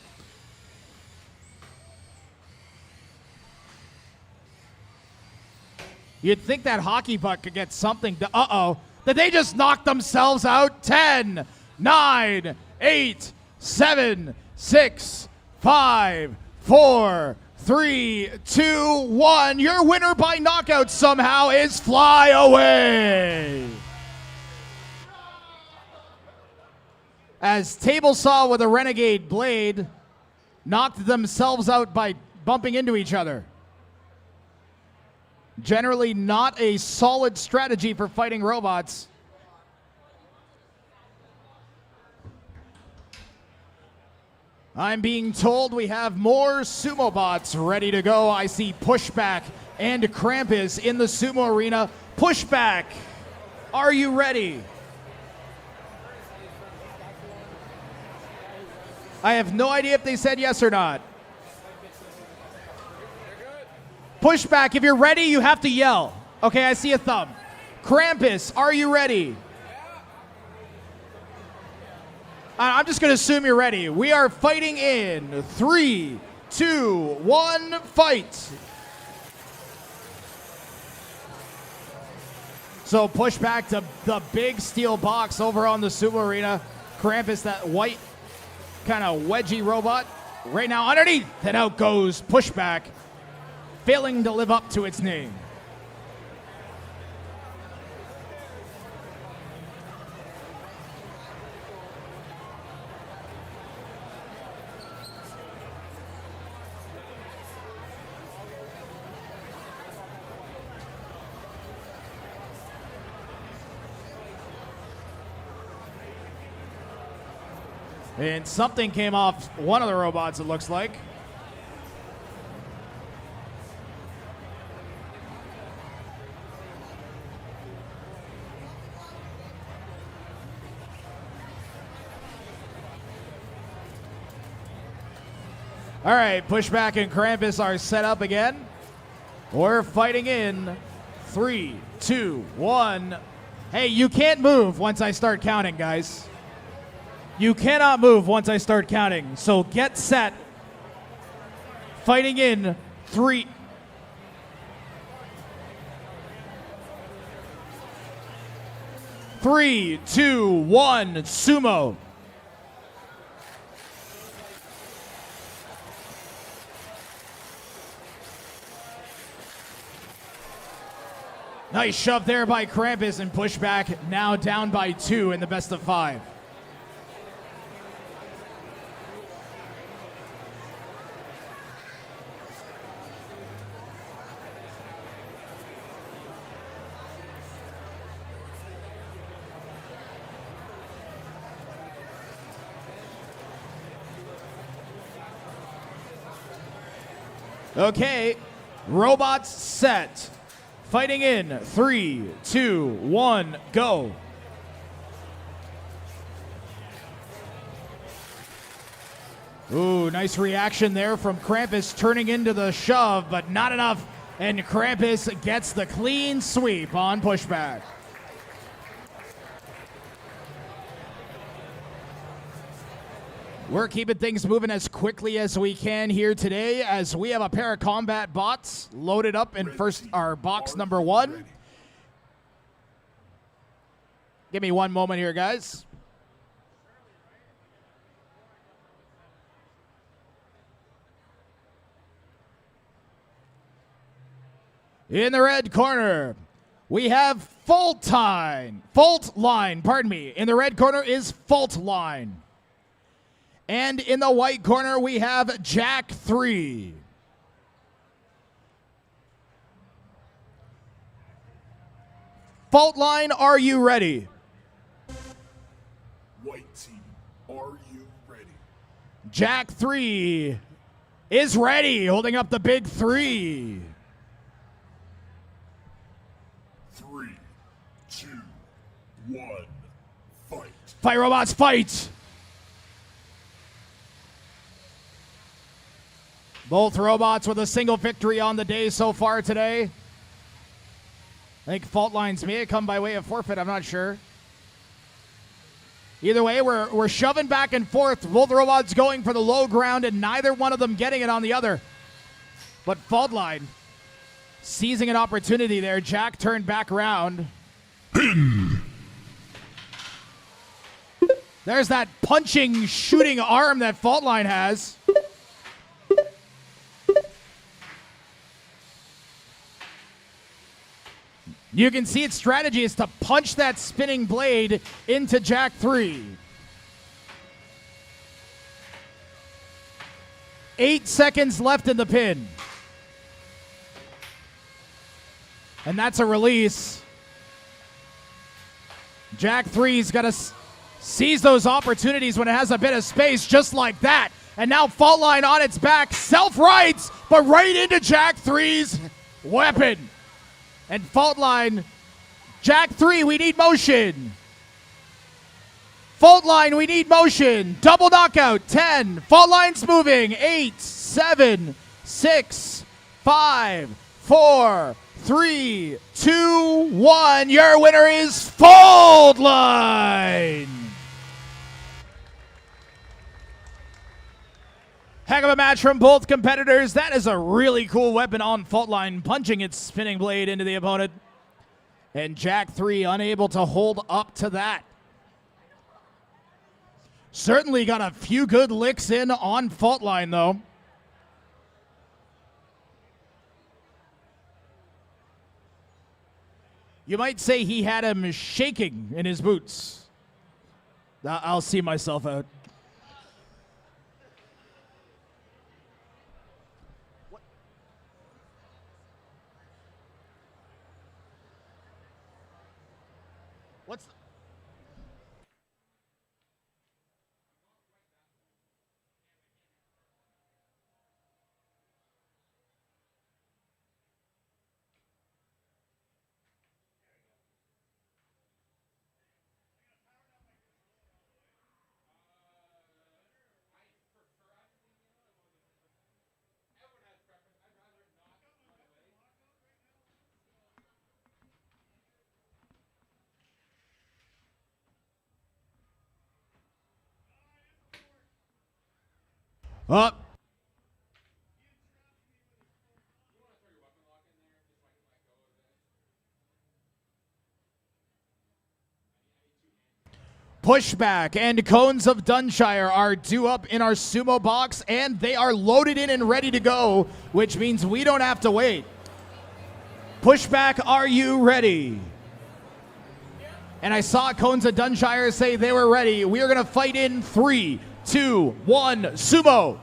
You'd think that hockey puck could get something to, uh-oh. Did they just knock themselves out? 10, 9, 8, 7, 6, 5, 4, 3, 2, 1. Your winner by knockout somehow is Flyaway. As Tablesaw with a Renegade blade knocked themselves out by bumping into each other. Generally not a solid strategy for fighting robots. I'm being told we have more Sumo bots ready to go. I see Pushback and Krampus in the Sumo arena. Pushback, are you ready? I have no idea if they said yes or not. Pushback, if you're ready, you have to yell. Okay, I see a thumb. Krampus, are you ready? I'm just going to assume you're ready. We are fighting in 3, 2, 1, fight. So Pushback to the big steel box over on the Sumo arena. Krampus, that white kind of wedgie robot. Right now underneath, and out goes Pushback, failing to live up to its name. And something came off one of the robots, it looks like. All right, Pushback and Krampus are set up again. We're fighting in 3, 2, 1. Hey, you can't move once I start counting, guys. You cannot move once I start counting. So get set. Fighting in 3. Three, 2, 1, Sumo. Nice shove there by Krampus, and Pushback now down by 2 in the best of 5. Okay, robots set. Fighting in 3, 2, 1, go. Ooh, nice reaction there from Krampus, turning into the shove, but not enough. And Krampus gets the clean sweep on Pushback. We're keeping things moving as quickly as we can here today, as we have a pair of combat bots loaded up in our box number 1. Give me one moment here, guys. In the red corner, we have Faultline. Pardon me. In the red corner is Faultline. And in the white corner, we have Jack 3. Faultline, are you ready? White team, are you ready? Jack 3 is ready, holding up the big 3. 3, 2, 1, fight. Fight, robots, fight! Both robots with a single victory on the day so far today. think Faultlines may have come by way of forfeit. I'm not sure. Either way, we're shoving back and forth. Both robots going for the low ground, and neither one of them getting it on the other. But Faultline seizing an opportunity there. Jack turned back around. There's that punching, shooting arm that Faultline has. You can see its strategy is to punch that spinning blade into Jack 3. 8 seconds left in the pin. And that's a release. Jack 3's got to seize those opportunities when it has a bit of space, just like that. And now Faultline on its back, self-rights, but right into Jack 3's weapon. And Faultline, Jack 3, we need motion. Faultline, we need motion. Double knockout, 10. Faultline's moving, 8, 7, 6, 5, 4, 3, 2, 1. Your winner is Faultline. Heck of a match from both competitors. That is a really cool weapon on Faultline, punching its spinning blade into the opponent. And Jack 3 unable to hold up to that. Certainly got a few good licks in on Faultline, though. You might say he had him shaking in his boots. I'll see myself out. What's the up? Pushback and Cones of Dunshire are due up in our Sumo box, and they are loaded in and ready to go, which means we don't have to wait. Pushback, are you ready? And I saw Cones of Dunshire say they were ready. We are going to fight in 3, 2, 1, Sumo.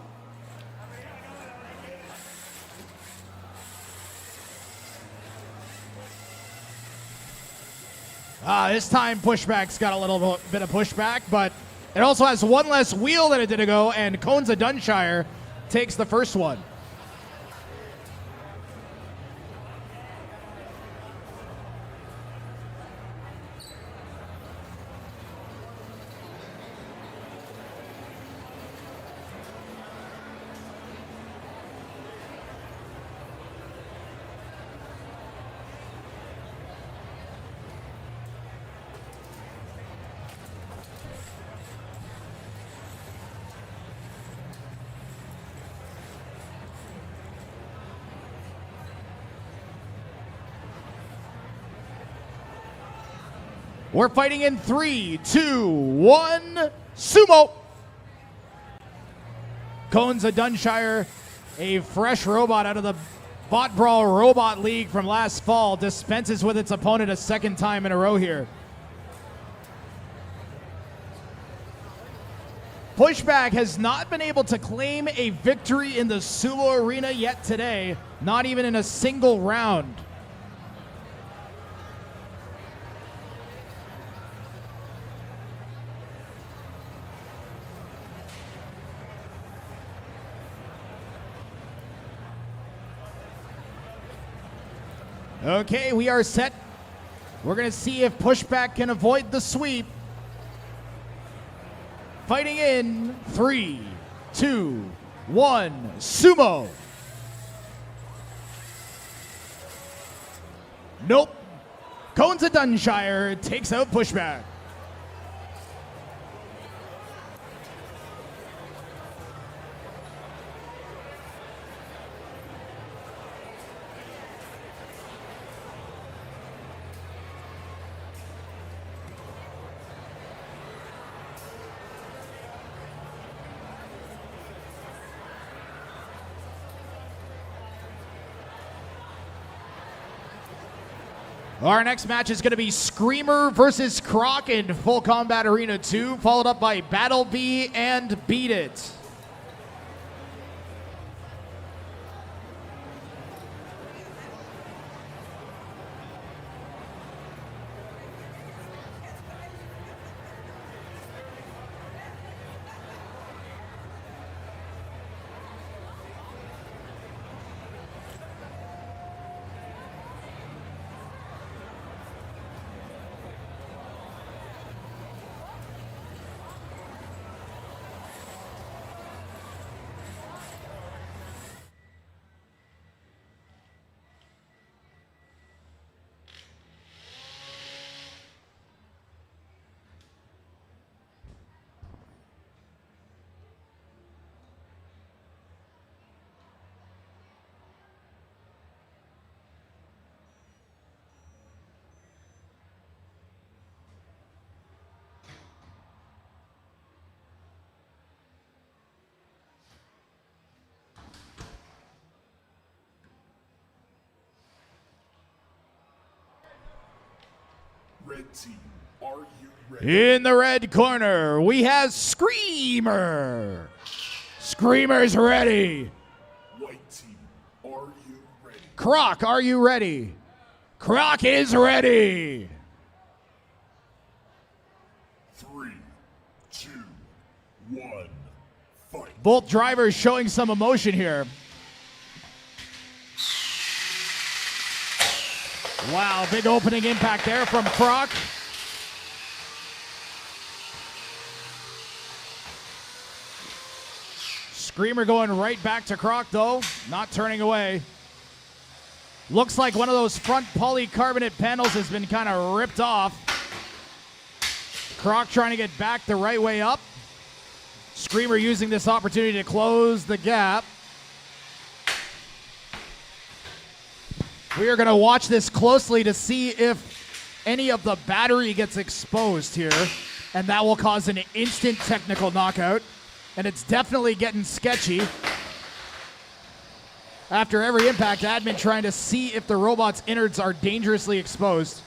This time Pushback's got a little bit of pushback, but it also has one less wheel than it did ago, and Cones of Dunshire takes the first one. We're fighting in 3, 2, 1, Sumo. Cones of Dunshire, a fresh robot out of the BotBrawl Robot League from last fall, dispenses with its opponent a second time in a row here. Pushback has not been able to claim a victory in the Sumo arena yet today, not even in a single round. Okay, we are set. We're going to see if Pushback can avoid the sweep. Fighting in 3, 2, 1, Sumo. Nope. Cones of Dunshire takes out Pushback. Our next match is going to be Screamer versus CROC in Full Combat Arena 2, followed up by Battle B and Beat It. Red team, are you ready? In the red corner, we have Screamer. Screamer's ready. White team, are you ready? CROC, are you ready? CROC is ready. 3, 2, 1, fight. Both drivers showing some emotion here. Wow, big opening impact there from CROC. Screamer going right back to CROC though, not turning away. Looks like one of those front polycarbonate panels has been kind of ripped off. CROC trying to get back the right way up. Screamer using this opportunity to close the gap. We are going to watch this closely to see if any of the battery gets exposed here, and that will cause an instant technical knockout. And it's definitely getting sketchy. After every impact, admin trying to see if the robot's innards are dangerously exposed.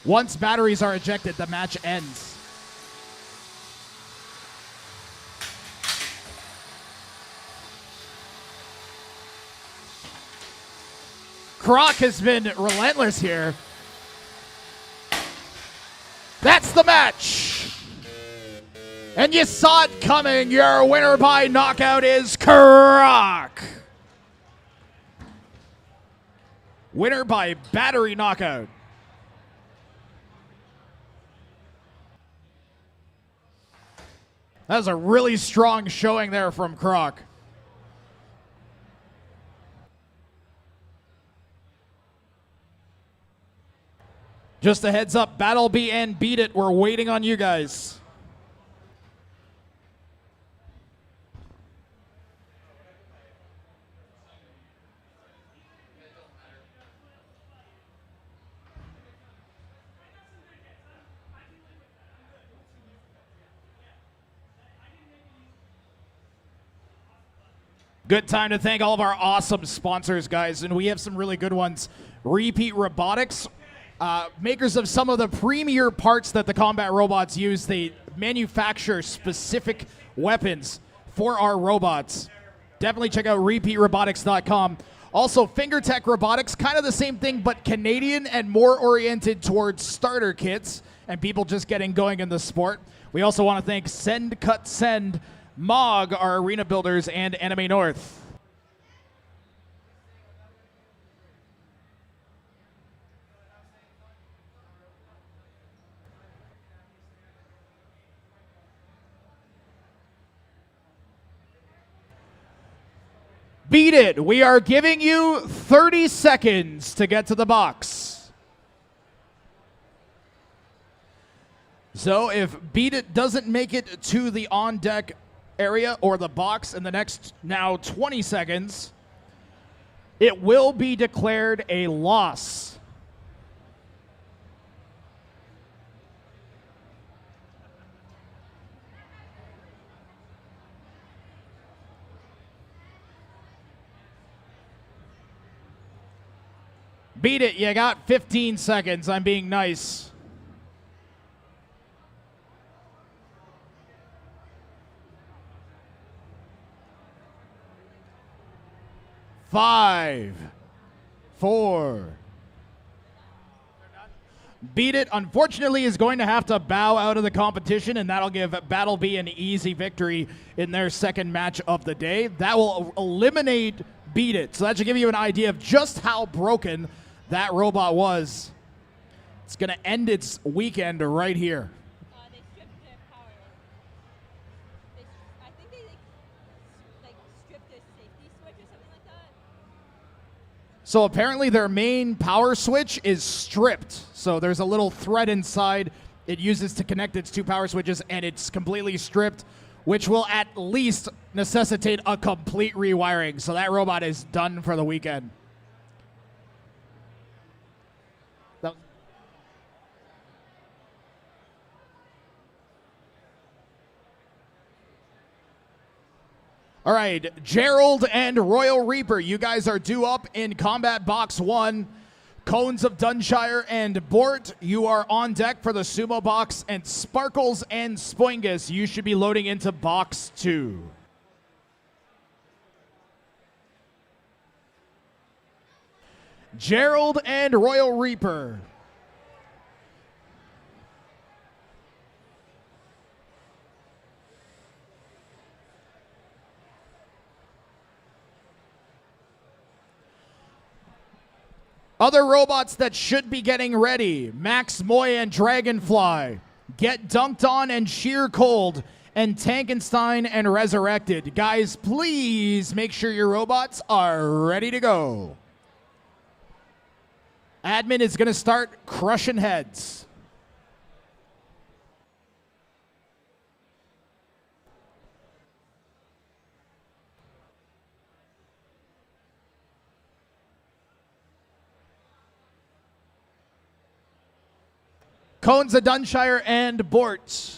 Once batteries are ejected, the match ends. CROC has been relentless here. That's the match. And you saw it coming. Your winner by knockout is CROC. Winner by battery knockout. That was a really strong showing there from CROC. Just a heads up, Battle B and Beat It, we're waiting on you guys. Good time to thank all of our awesome sponsors, guys, and we have some really good ones. Repeat Robotics, makers of some of the premier parts that the combat robots use. They manufacture specific weapons for our robots. Definitely check out repeatrobotics.com. Also, FingerTech Robotics, kind of the same thing, but Canadian and more oriented towards starter kits and people just getting going in the sport. We also want to thank Send Cut Send, Mog, our arena builders, and Anime North. Beat it. We are giving you 30 seconds to get to the box. So if Beat It doesn't make it to the on-deck area or the box in the next now 20 seconds, it will be declared a loss. Beat it, you got 15 seconds. I'm being nice. 5, 4. Beat It, unfortunately, is going to have to bow out of the competition, and that'll give Battle B an easy victory in their second match of the day. That will eliminate Beat It. So that should give you an idea of just how broken that robot was. It's going to end its weekend right here. They stripped their power. I think they stripped their safety switch or something like that. So apparently their main power switch is stripped. So there's a little thread inside it uses to connect its two power switches, and it's completely stripped, which will at least necessitate a complete rewiring. So that robot is done for the weekend. All right, Gerald and Royal Reaper, you guys are due up in Combat Box 1. Cones of Dunshire and Bort, you are on deck for the Sumo box, and Sparkles and Spoingus, you should be loading into Box 2. Gerald and Royal Reaper. Other robots that should be getting ready: Max MOI and Dragonfly, Get Dunked On and Sheer Cold, and Tankenstein and Resurrected. Guys, please make sure your robots are ready to go. Admin is going to start crushing heads. Cones of Dunshire and Bort.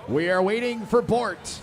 We are waiting for Bort.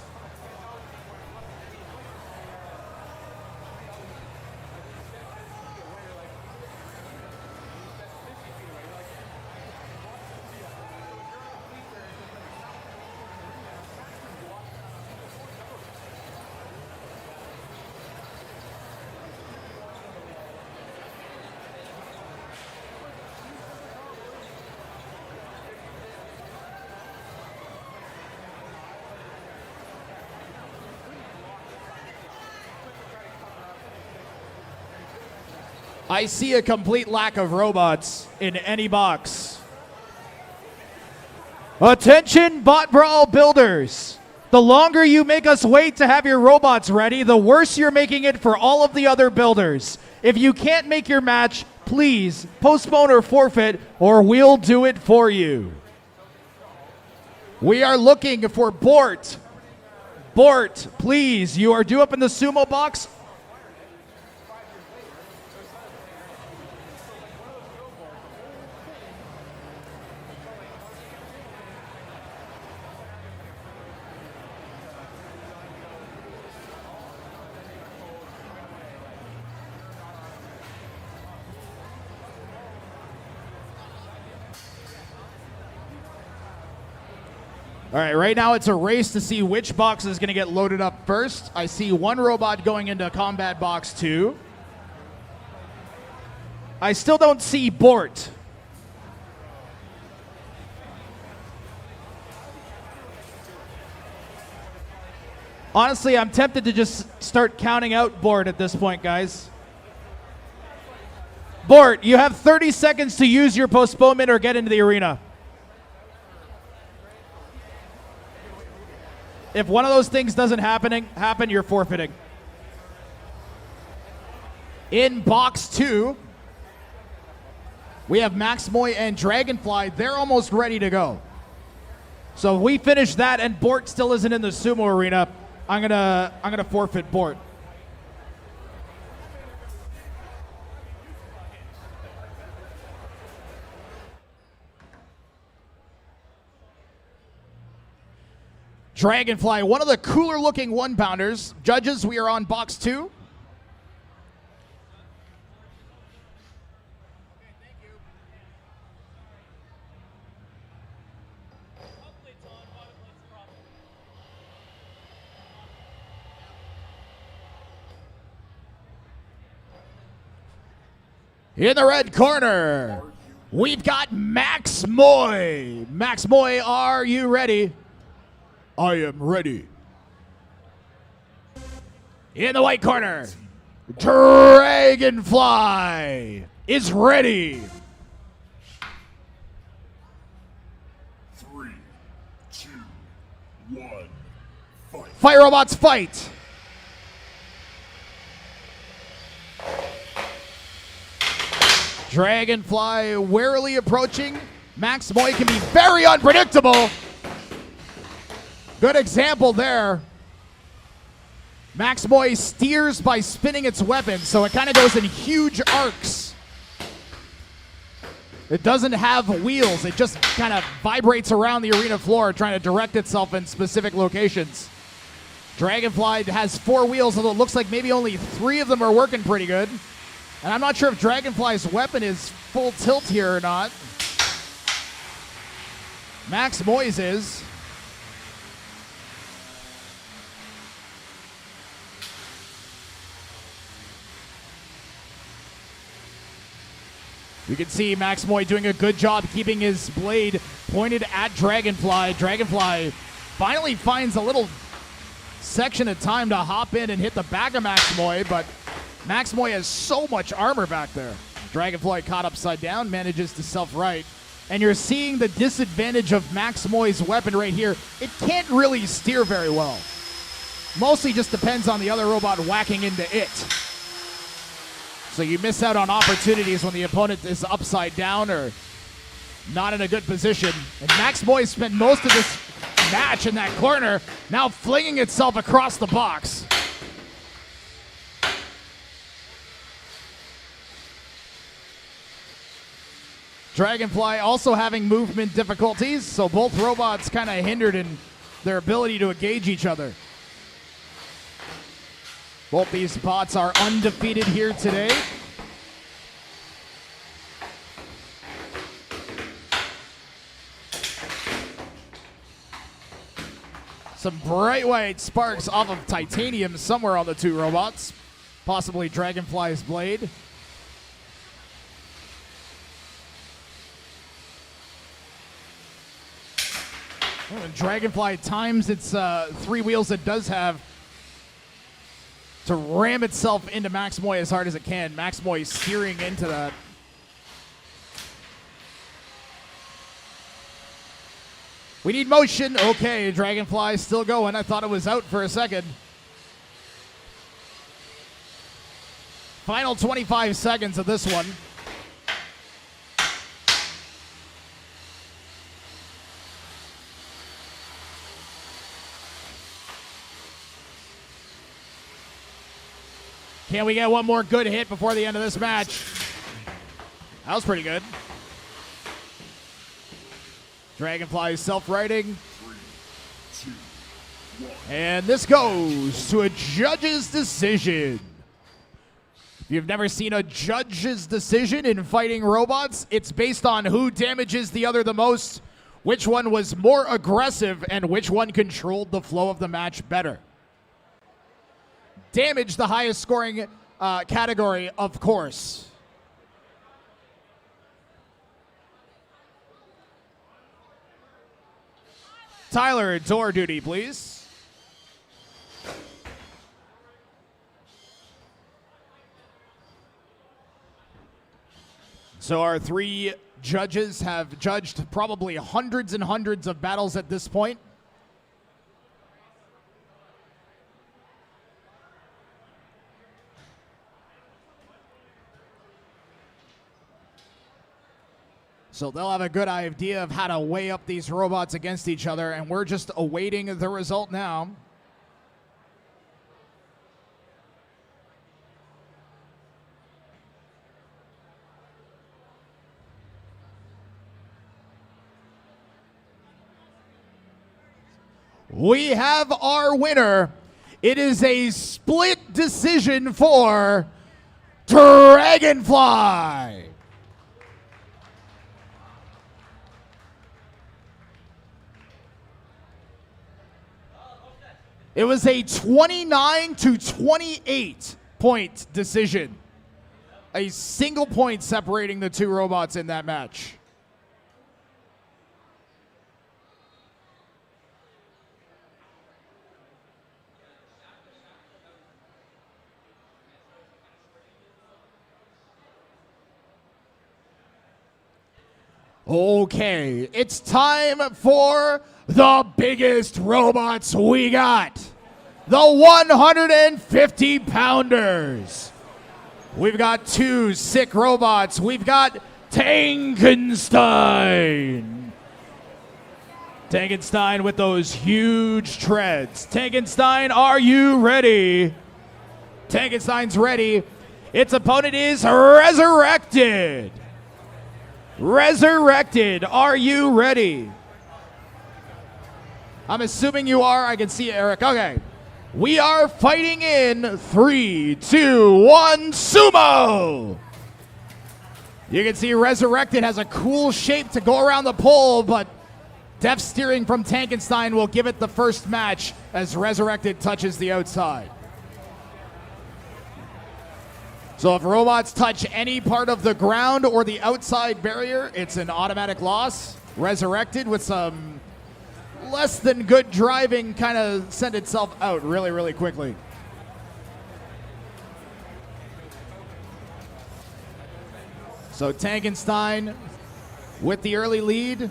I see a complete lack of robots in any box. Attention, BotBrawl builders. The longer you make us wait to have your robots ready, the worse you're making it for all of the other builders. If you can't make your match, please postpone or forfeit, or we'll do it for you. We are looking for Bort. Bort, please, you are due up in the Sumo box. All right, right now it's a race to see which box is going to get loaded up first. I see one robot going into Combat Box 2. I still don't see Bort. Honestly, I'm tempted to just start counting out Bort at this point, guys. Bort, you have 30 seconds to use your postponement or get into the arena. If one of those things doesn't happen, you're forfeiting. In box 2, we have Max MOI and Dragonfly. They're almost ready to go. So if we finish that and Bort still isn't in the Sumo arena, I'm gonna forfeit Bort. Dragonfly, one of the cooler looking one-pounders. Judges, we are on box 2. In the red corner, we've got Max MOI. Max MOI, are you ready? I am ready. In the white corner, Dragonfly is ready. 3, 2, 1, fight. Fight robots, fight. Dragonfly warily approaching. Max MOI can be very unpredictable. Good example there. Max MOI steers by spinning its weapon, so it kind of goes in huge arcs. It doesn't have wheels. It just kind of vibrates around the arena floor trying to direct itself in specific locations. Dragonfly has 4 wheels, although it looks like maybe only 3 of them are working pretty good. And I'm not sure if Dragonfly's weapon is full tilt here or not. Max MOI's is. You can see Max MOI doing a good job keeping his blade pointed at Dragonfly. Dragonfly finally finds a little section of time to hop in and hit the back of Max MOI, but Max MOI has so much armor back there. Dragonfly caught upside down, manages to self-right. And you're seeing the disadvantage of Max MOI's weapon right here. It can't really steer very well. Mostly just depends on the other robot whacking into it. So you miss out on opportunities when the opponent is upside down or not in a good position. And Max MOI spent most of this match in that corner, now flinging itself across the box. Dragonfly also having movement difficulties, so both robots kind of hindered in their ability to engage each other. Both these bots are undefeated here today. Some bright white sparks off of titanium somewhere on the 2 robots, possibly Dragonfly's blade. And Dragonfly times its 3 wheels it does have to ram itself into Max MOI as hard as it can. Max MOI steering into that. We need motion. Okay, Dragonfly still going. I thought it was out for a second. Final 25 seconds of this one. Can we get one more good hit before the end of this match? That was pretty good. Dragonfly is self-righting. 3, 2, 1. And this goes to a judge's decision. If you've never seen a judge's decision in fighting robots, it's based on who damages the other the most, which one was more aggressive, and which one controlled the flow of the match better. Damage, the highest scoring category, of course. Tyler, door duty, please. So our 3 judges have judged probably hundreds and hundreds of battles at this point. So they'll have a good idea of how to weigh up these robots against each other, and we're just awaiting the result now. We have our winner. It is a split decision for Dragonfly. It was a 29 to 28 point decision. A single point separating the two robots in that match. Okay, it's time for the biggest robots we got. The 150 pounders. We've got two sick robots. We've got Tankenstein. Tankenstein with those huge treads. Tankenstein, are you ready? Tankenstein's ready. Its opponent is Resurrected. Resurrected, are you ready? I'm assuming you are. I can see Eric. Okay. We are fighting in 3, 2, 1, Sumo! You can see Resurrected has a cool shape to go around the pole, but deft steering from Tankenstein will give it the first match as Resurrected touches the outside. So if robots touch any part of the ground or the outside barrier, it's an automatic loss. Resurrected with some less than good driving kind of sent itself out really, really quickly. So Tankenstein with the early lead,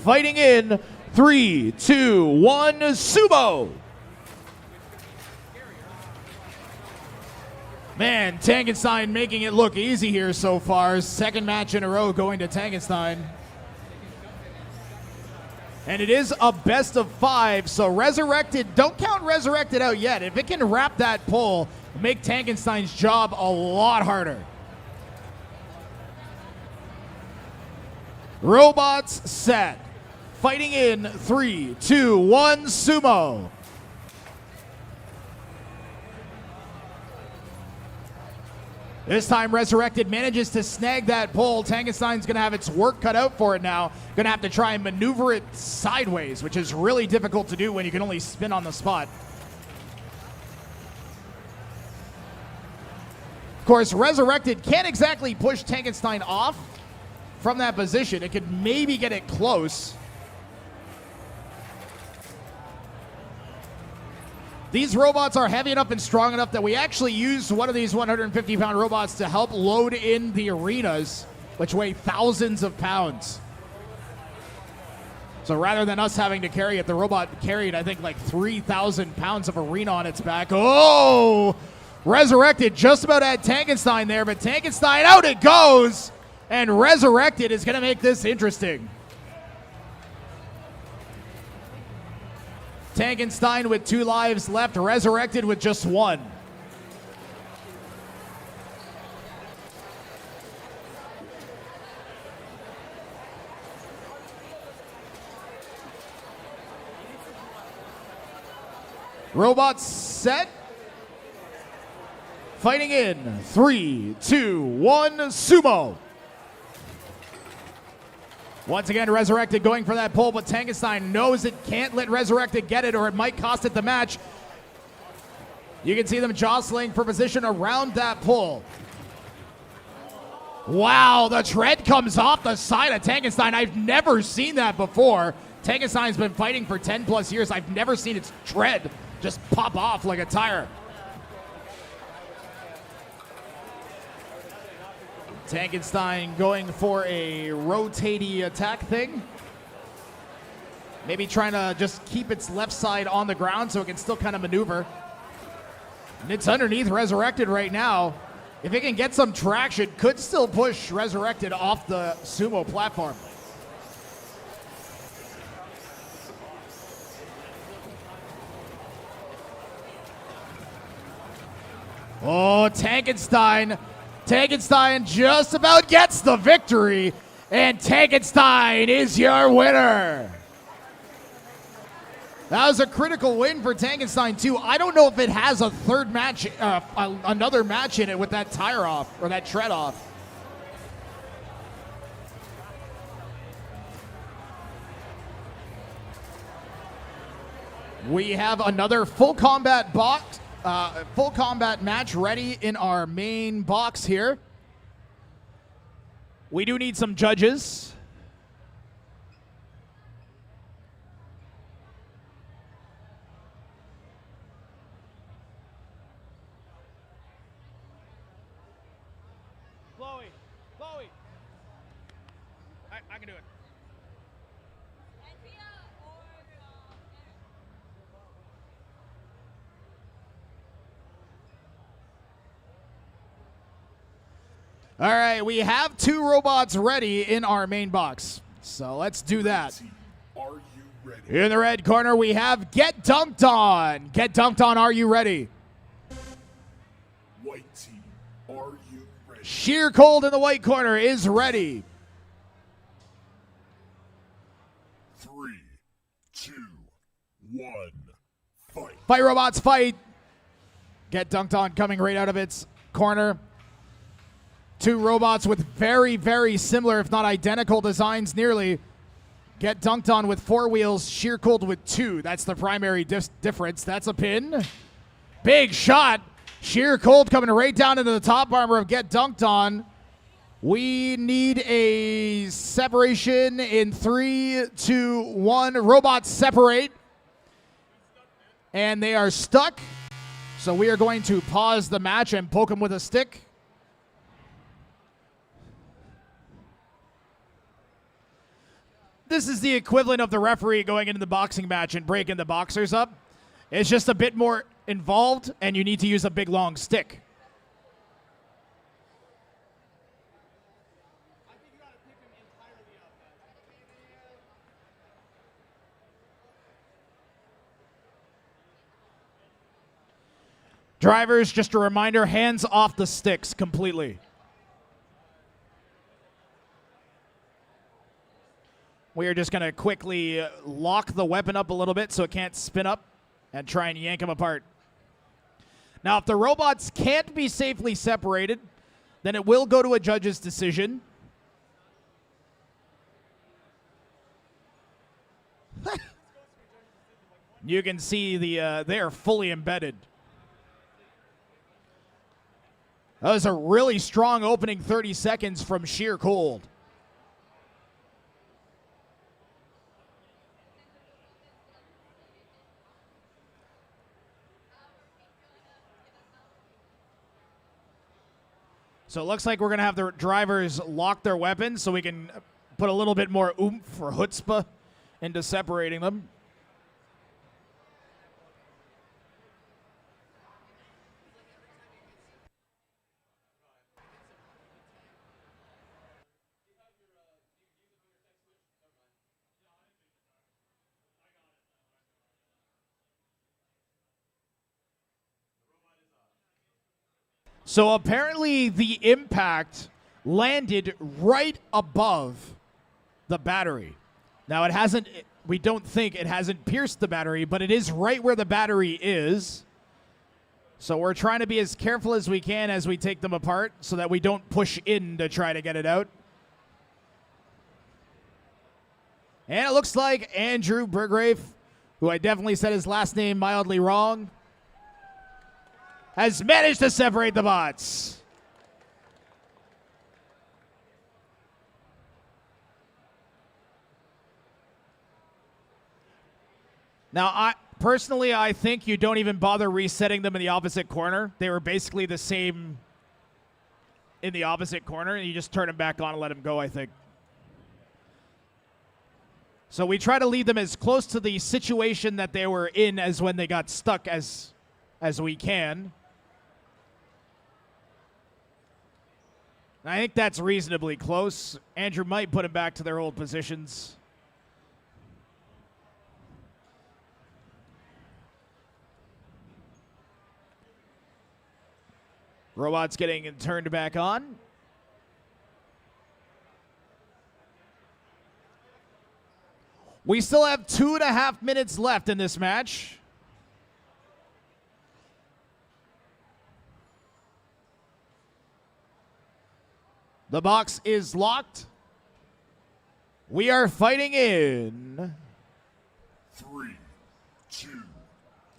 fighting in 3, 2, 1, Sumo! Man, Tankenstein making it look easy here so far. Second match in a row going to Tankenstein. And it is a best of 5, so Resurrected, don't count Resurrected out yet. If it can wrap that pole, make Tankenstein's job a lot harder. Robots set. Fighting in 3, 2, 1, Sumo. This time Resurrected manages to snag that pole. Tankenstein's going to have its work cut out for it now. Going to have to try and maneuver it sideways, which is really difficult to do when you can only spin on the spot. Of course, Resurrected can't exactly push Tankenstein off from that position. It could maybe get it close. These robots are heavy enough and strong enough that we actually used one of these 150-pound robots to help load in the arenas, which weigh thousands of pounds. So rather than us having to carry it, the robot carried, I think, like 3,000 pounds of arena on its back. Oh! Resurrected just about had Tankenstein there, but Tankenstein, out it goes! And Resurrected is going to make this interesting. Tankenstein with 2 lives left, Resurrected with just 1. Robots set. Fighting in 3, 2, 1, Sumo. Once again, Resurrected going for that pole, but Tankenstein knows it can't let Resurrected get it or it might cost it the match. You can see them jostling for position around that pole. Wow, the tread comes off the side of Tankenstein. I've never seen that before. Tankenstein's been fighting for 10 plus years. I've never seen its tread just pop off like a tire. Tankenstein going for a rotatey attack thing. Maybe trying to just keep its left side on the ground so it can still kind of maneuver. And it's underneath Resurrected right now. if it can get some traction, could still push Resurrected off the Sumo platform. Oh, Tankenstein. Tankenstein just about gets the victory, and Tankenstein is your winner. That was a critical win for Tankenstein, too. I don't know if it has a third match, another match in it with that tire off, or that tread off. We have another full combat box. Full combat match ready in our main box here. We do need some judges. Chloe, I can do it. All right, we have 2 robots ready in our main box. So let's do that. Are you ready? In the red corner, we have Get Dunked On. Get Dunked On, are you ready? White team, are you ready? Sheer Cold in the white corner is ready. 3, 2, 1, fight. Fight robots, fight. Get Dunked On coming right out of its corner. 2 robots with very, very similar, if not identical designs nearly. Get Dunked On with 4 wheels, Sheer Cold with 2. That's the primary difference. That's a pin. Big shot. Sheer Cold coming right down into the top armor of Get Dunked On. We need a separation in 3, 2, 1. Robots separate. And they are stuck. So we are going to pause the match and poke them with a stick. This is the equivalent of the referee going into the boxing match and breaking the boxers up. It's just a bit more involved, and you need to use a big, long stick. Drivers, just a reminder, hands off the sticks completely. We are just going to quickly lock the weapon up a little bit so it can't spin up and try and yank them apart. Now, if the robots can't be safely separated, then it will go to a judge's decision. You can see they are fully embedded. That was a really strong opening 30 seconds from Sheer Cold. So it looks like we're going to have the drivers lock their weapons so we can put a little bit more oomph or chutzpah into separating them. So apparently the impact landed right above the battery. Now it hasn't, we don't think it hasn't pierced the battery, but it is right where the battery is. So we're trying to be as careful as we can as we take them apart so that we don't push in to try to get it out. And it looks like Andrew Burgrave, who I definitely said his last name mildly wrong, has managed to separate the bots. Now, I think you don't even bother resetting them in the opposite corner. They were basically the same in the opposite corner, and you just turn them back on and let them go, I think. So we try to lead them as close to the situation that they were in as when they got stuck as we can. I think that's reasonably close. Andrew might put him back to their old positions. Robot's getting turned back on. We still have 2.5 minutes left in this match. The box is locked. We are fighting in 3, 2,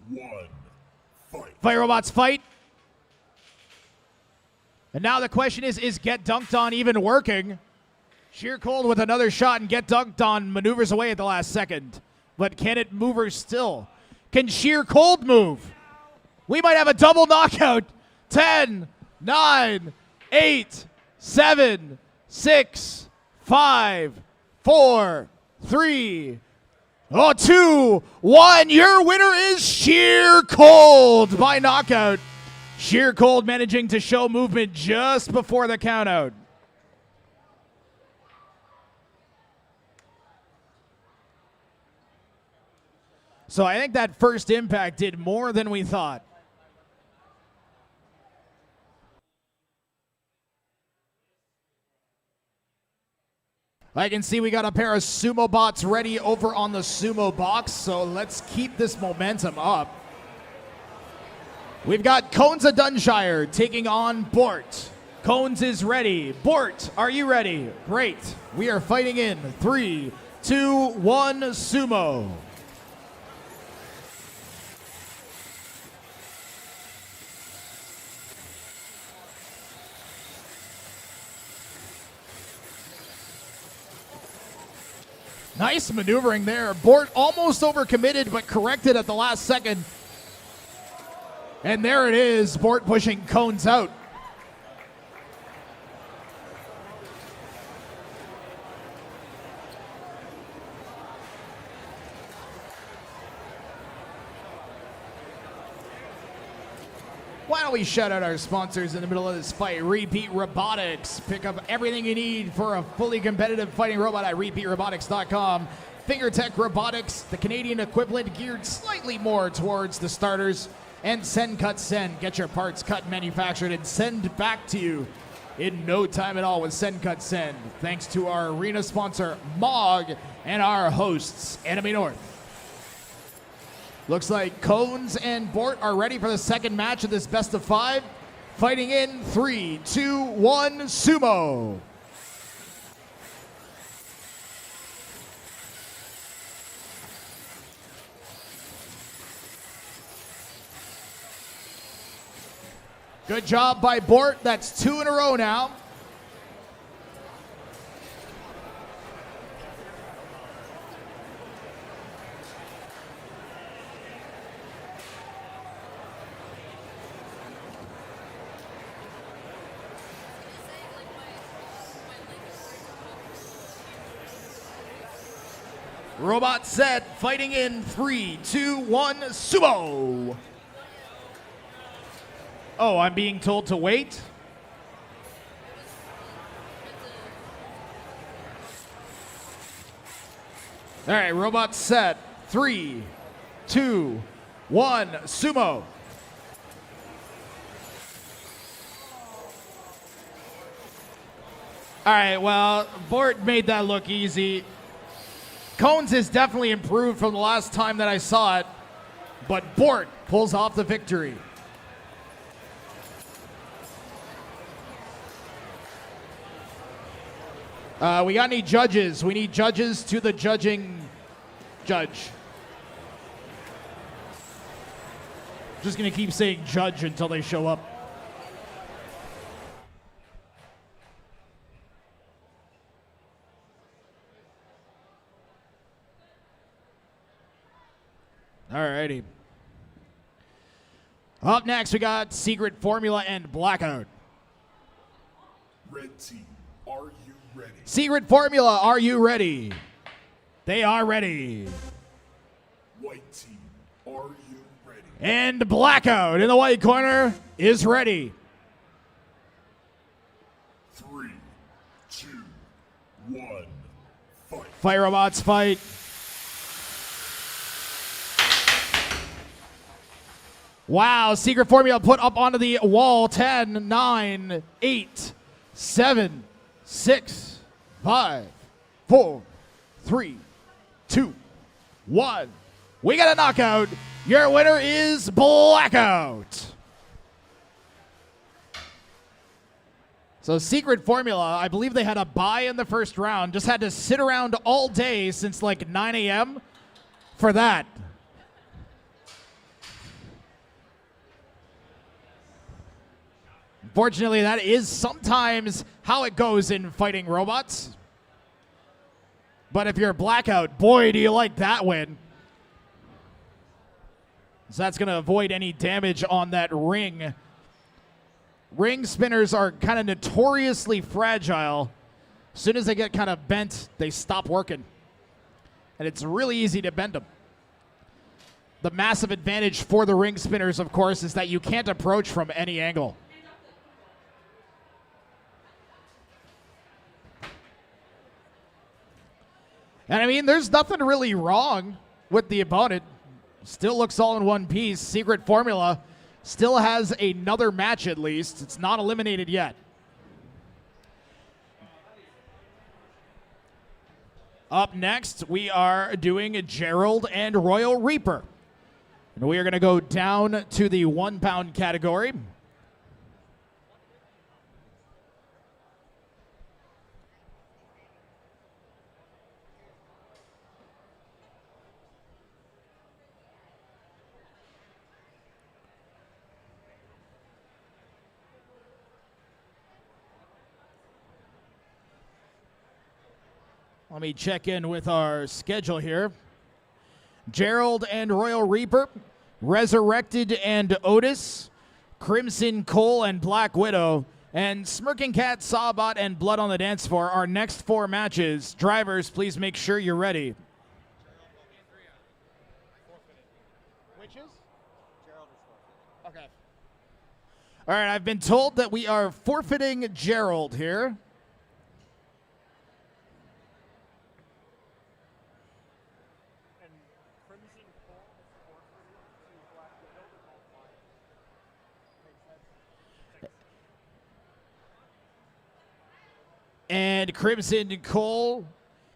1, fight. Fight Robots fight. And now the question is Get Dunked On even working? Sheer Cold with another shot, and Get Dunked On maneuvers away at the last second. But can it move her still? Can Sheer Cold move? We might have a double knockout. 10, 9, 8, 7, 6, 5, 4, 3, 2, 1. Your winner is Sheer Cold by knockout. Sheer Cold managing to show movement just before the countout. So I think that first impact did more than we thought. I can see we got a pair of Sumo bots ready over on the Sumo box, so let's keep this momentum up. We've got Cones of Dunshire taking on Bort. Cones is ready. Bort, are you ready? Great. We are fighting in 3, 2, 1, Sumo. Nice maneuvering there. Bort almost overcommitted, but corrected at the last second. And there it is, Bort pushing Cones out. Why don't we shout out our sponsors in the middle of this fight? Repeat Robotics. Pick up everything you need for a fully competitive fighting robot at repeatrobotics.com. Fingertech Robotics, the Canadian equivalent, geared slightly more towards the starters. And Send Cut Send. Get your parts cut, manufactured, and send back to you in no time at all with Send Cut Send. Thanks to our arena sponsor, MOG, and our hosts, Enemy North. Looks like Cones and Bort are ready for the second match of this best of 5. Fighting in 3, 2, 1, Sumo. Good job by Bort. That's 2 in a row now. Robot set, fighting in 3, 2, 1, Sumo. Oh, I'm being told to wait? All right, robot set, 3, 2, 1, Sumo. All right, well, Bort made that look easy. Cones has definitely improved from the last time that I saw it, but Bort pulls off the victory. We got any judges? We need judges to the judging judge. Just gonna keep saying judge until they show up. Alrighty. Up next, we got Secret Formula and Blackout. Red team, are you ready? Secret Formula, are you ready? They are ready. White team, are you ready? And Blackout in the white corner is ready. 3, 2, 1, fight. Fight robots, fight. Wow, secret formula put up onto the wall. 10, 9, 8, 7, 6, 5, 4, 3, 2, 1. We got a knockout. Your winner is Blackout. So secret formula, I believe they had a bye in the first round. Just had to sit around all day since like 9 a.m. for that. Unfortunately, that is sometimes how it goes in fighting robots. But if you're Blackout, boy, do you like that win. So that's going to avoid any damage on that ring. Ring spinners are kind of notoriously fragile. As soon as they get kind of bent, they stop working. And it's really easy to bend them. The massive advantage for the ring spinners, of course, is that you can't approach from any angle. And I mean, there's nothing really wrong with the opponent. Still looks all in one piece. Secret formula still has another match at least. It's not eliminated yet. Up next, we are doing Gerald and Royal Reaper. And we are going to go down to the 1 pound category. Let me check in with our schedule here. Gerald and Royal Reaper, Resurrected and Otis, Crimson Cole and Black Widow, and Smirking Cat, Sawbot, and Blood on the Dance Floor. Our next 4 matches. Drivers, please make sure you're ready. Which is? Gerald is forfeited. Okay. All right, I've been told that we are forfeiting Gerald here. And Crimson Cole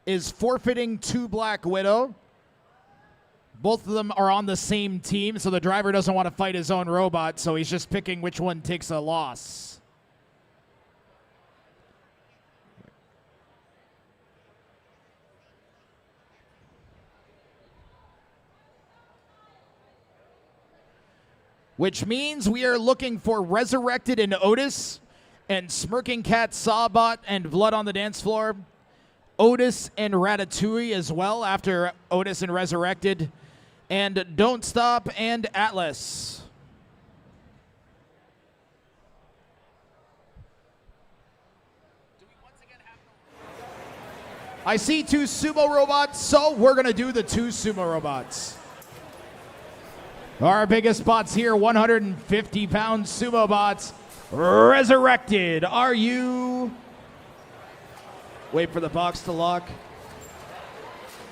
is forfeiting to Black Widow. Both of them are on the same team, so the driver doesn't want to fight his own robot, so he's just picking which one takes a loss. Which means we are looking for Resurrected and Otis, and Smirking Cat, Sawbot, and Blood on the Dance Floor. Otis and Ratatouille as well after Otis and Resurrected. And Don't Stop and Atlas. I see 2 sumo robots, so we're going to do the 2 sumo robots. Our biggest bots here, 150-pound sumo bots. Resurrected, are you? Wait for the box to lock.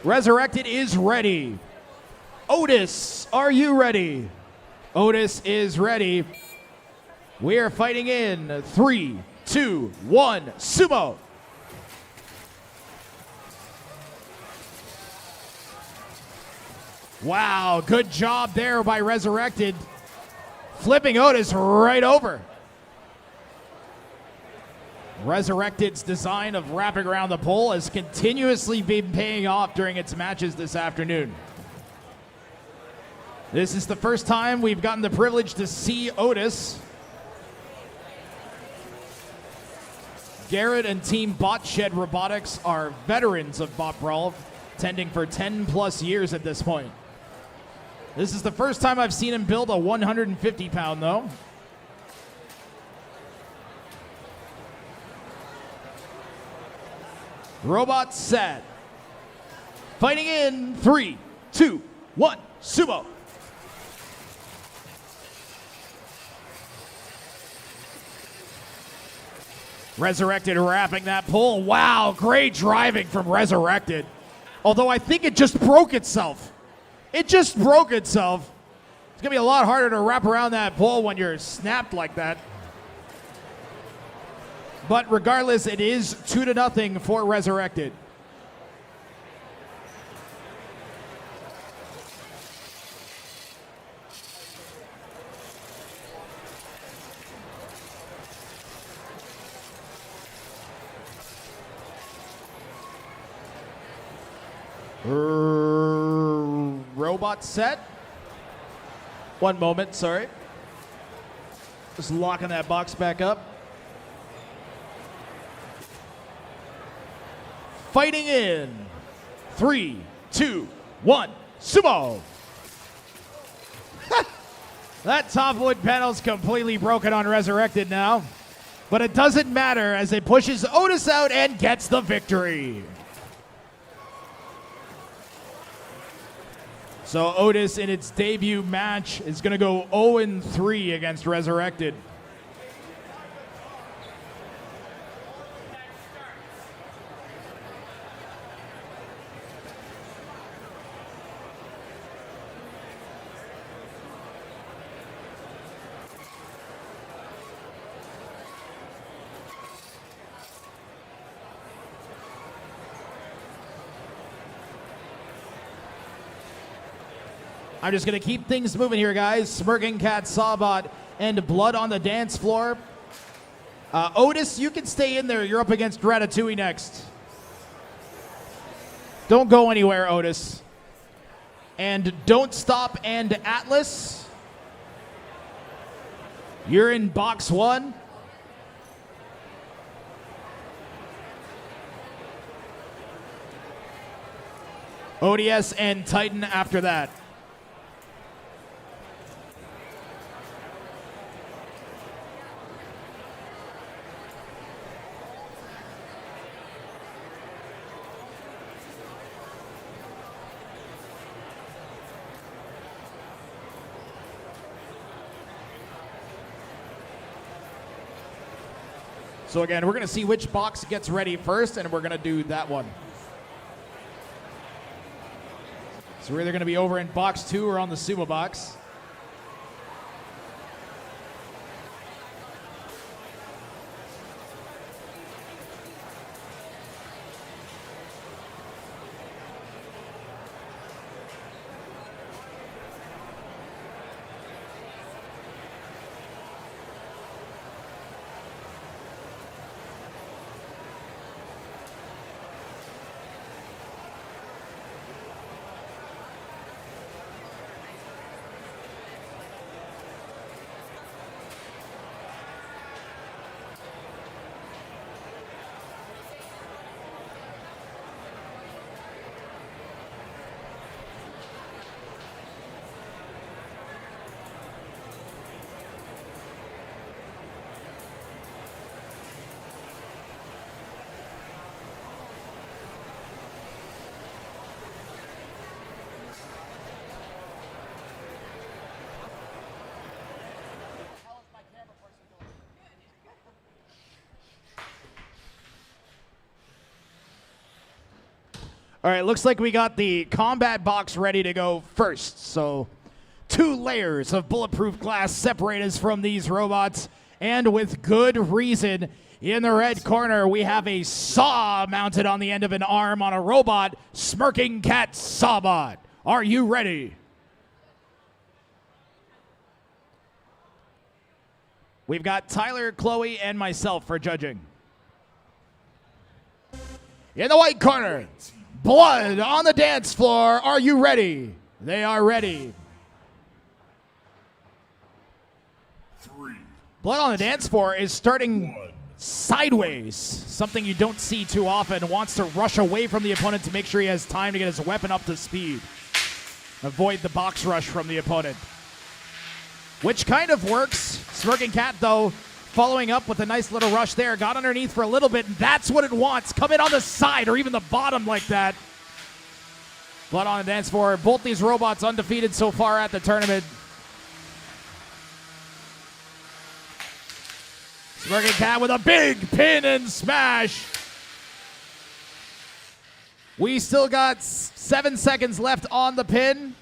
Resurrected is ready. Otis, are you ready? Otis is ready. We are fighting in 3, 2, 1, sumo. Wow, good job there by Resurrected. Flipping Otis right over. Resurrected's design of wrapping around the pole has continuously been paying off during its matches this afternoon. This is the first time we've gotten the privilege to see Otis. Garrett and Team BotShed Robotics are veterans of BotBrawl, tending for 10 plus years at this point. This is the first time I've seen him build a 150-pound though. Robot set. Fighting in 3, 2, 1, sumo. Resurrected wrapping that pull. Wow, great driving from Resurrected. Although I think it just broke itself. It just broke itself. It's going to be a lot harder to wrap around that pull when you're snapped like that. But regardless, it is 2-0 for Resurrected. Robot set. One moment, sorry. Just locking that box back up. Fighting in 3, 2, 1, Sumo! That top wood panel's completely broken on Resurrected now. But it doesn't matter as it pushes Otis out and gets the victory. So Otis in its debut match is going to go 0-3 against Resurrected. I'm just going to keep things moving here, guys. Smirking Cat, Sawbot, and Blood on the dance floor. Otis, you can stay in there. You're up against Ratatouille next. Don't go anywhere, Otis. And Don't Stop and Atlas. You're in box 1. ODS and Titan after that. So again, we're going to see which box gets ready first, and we're going to do that one. So we're either going to be over in box 2 or on the Sumo box. All right, looks like we got the combat box ready to go first. So 2 layers of bulletproof glass separate us from these robots. And with good reason, in the red corner, we have a saw mounted on the end of an arm on a robot, Smirking Cat Sawbot. Are you ready? We've got Tyler, Chloe, and myself for judging. In the white corner, Blood on the dance floor. Are you ready? They are ready. 3. Blood on the dance floor is starting sideways, something you don't see too often. Wants to rush away from the opponent to make sure he has time to get his weapon up to speed. Avoid the box rush from the opponent, which kind of works. Smirking Cat, though, following up with a nice little rush there. Got underneath for a little bit, and that's what it wants. Come in on the side or even the bottom like that. Blood on the dance floor. Both these robots undefeated so far at the tournament. Smirking Cat with a big pin and smash. We still got 7 seconds left on the pin.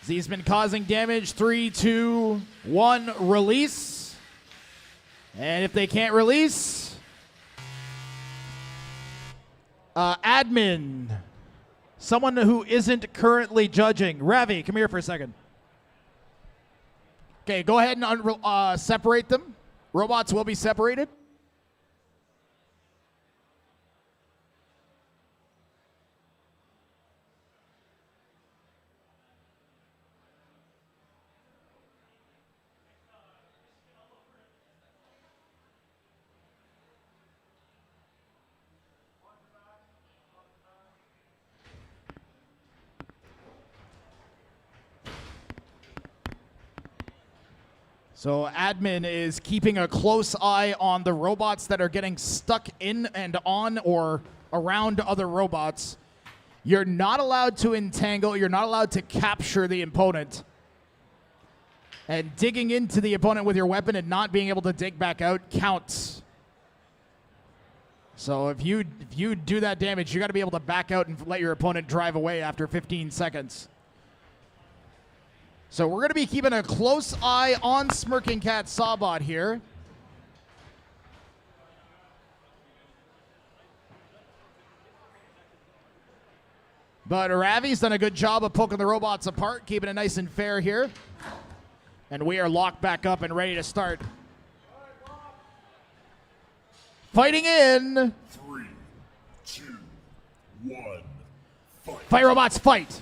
He's been causing damage. 3, 2, 1, release. And if they can't release, admin, someone who isn't currently judging. Ravi, come here for a second. Okay, go ahead and separate them. Robots will be separated. So admin is keeping a close eye on the robots that are getting stuck in and on or around other robots. You're not allowed to entangle. You're not allowed to capture the opponent. And digging into the opponent with your weapon and not being able to dig back out counts. So if you do that damage, you got to be able to back out and let your opponent drive away after 15 seconds. So we're going to be keeping a close eye on Smirking Cat Sawbot here. But Ravi's done a good job of poking the robots apart, keeping it nice and fair here. And we are locked back up and ready to start. Fighting in. 3, 2, 1, fight. Fight robots, fight.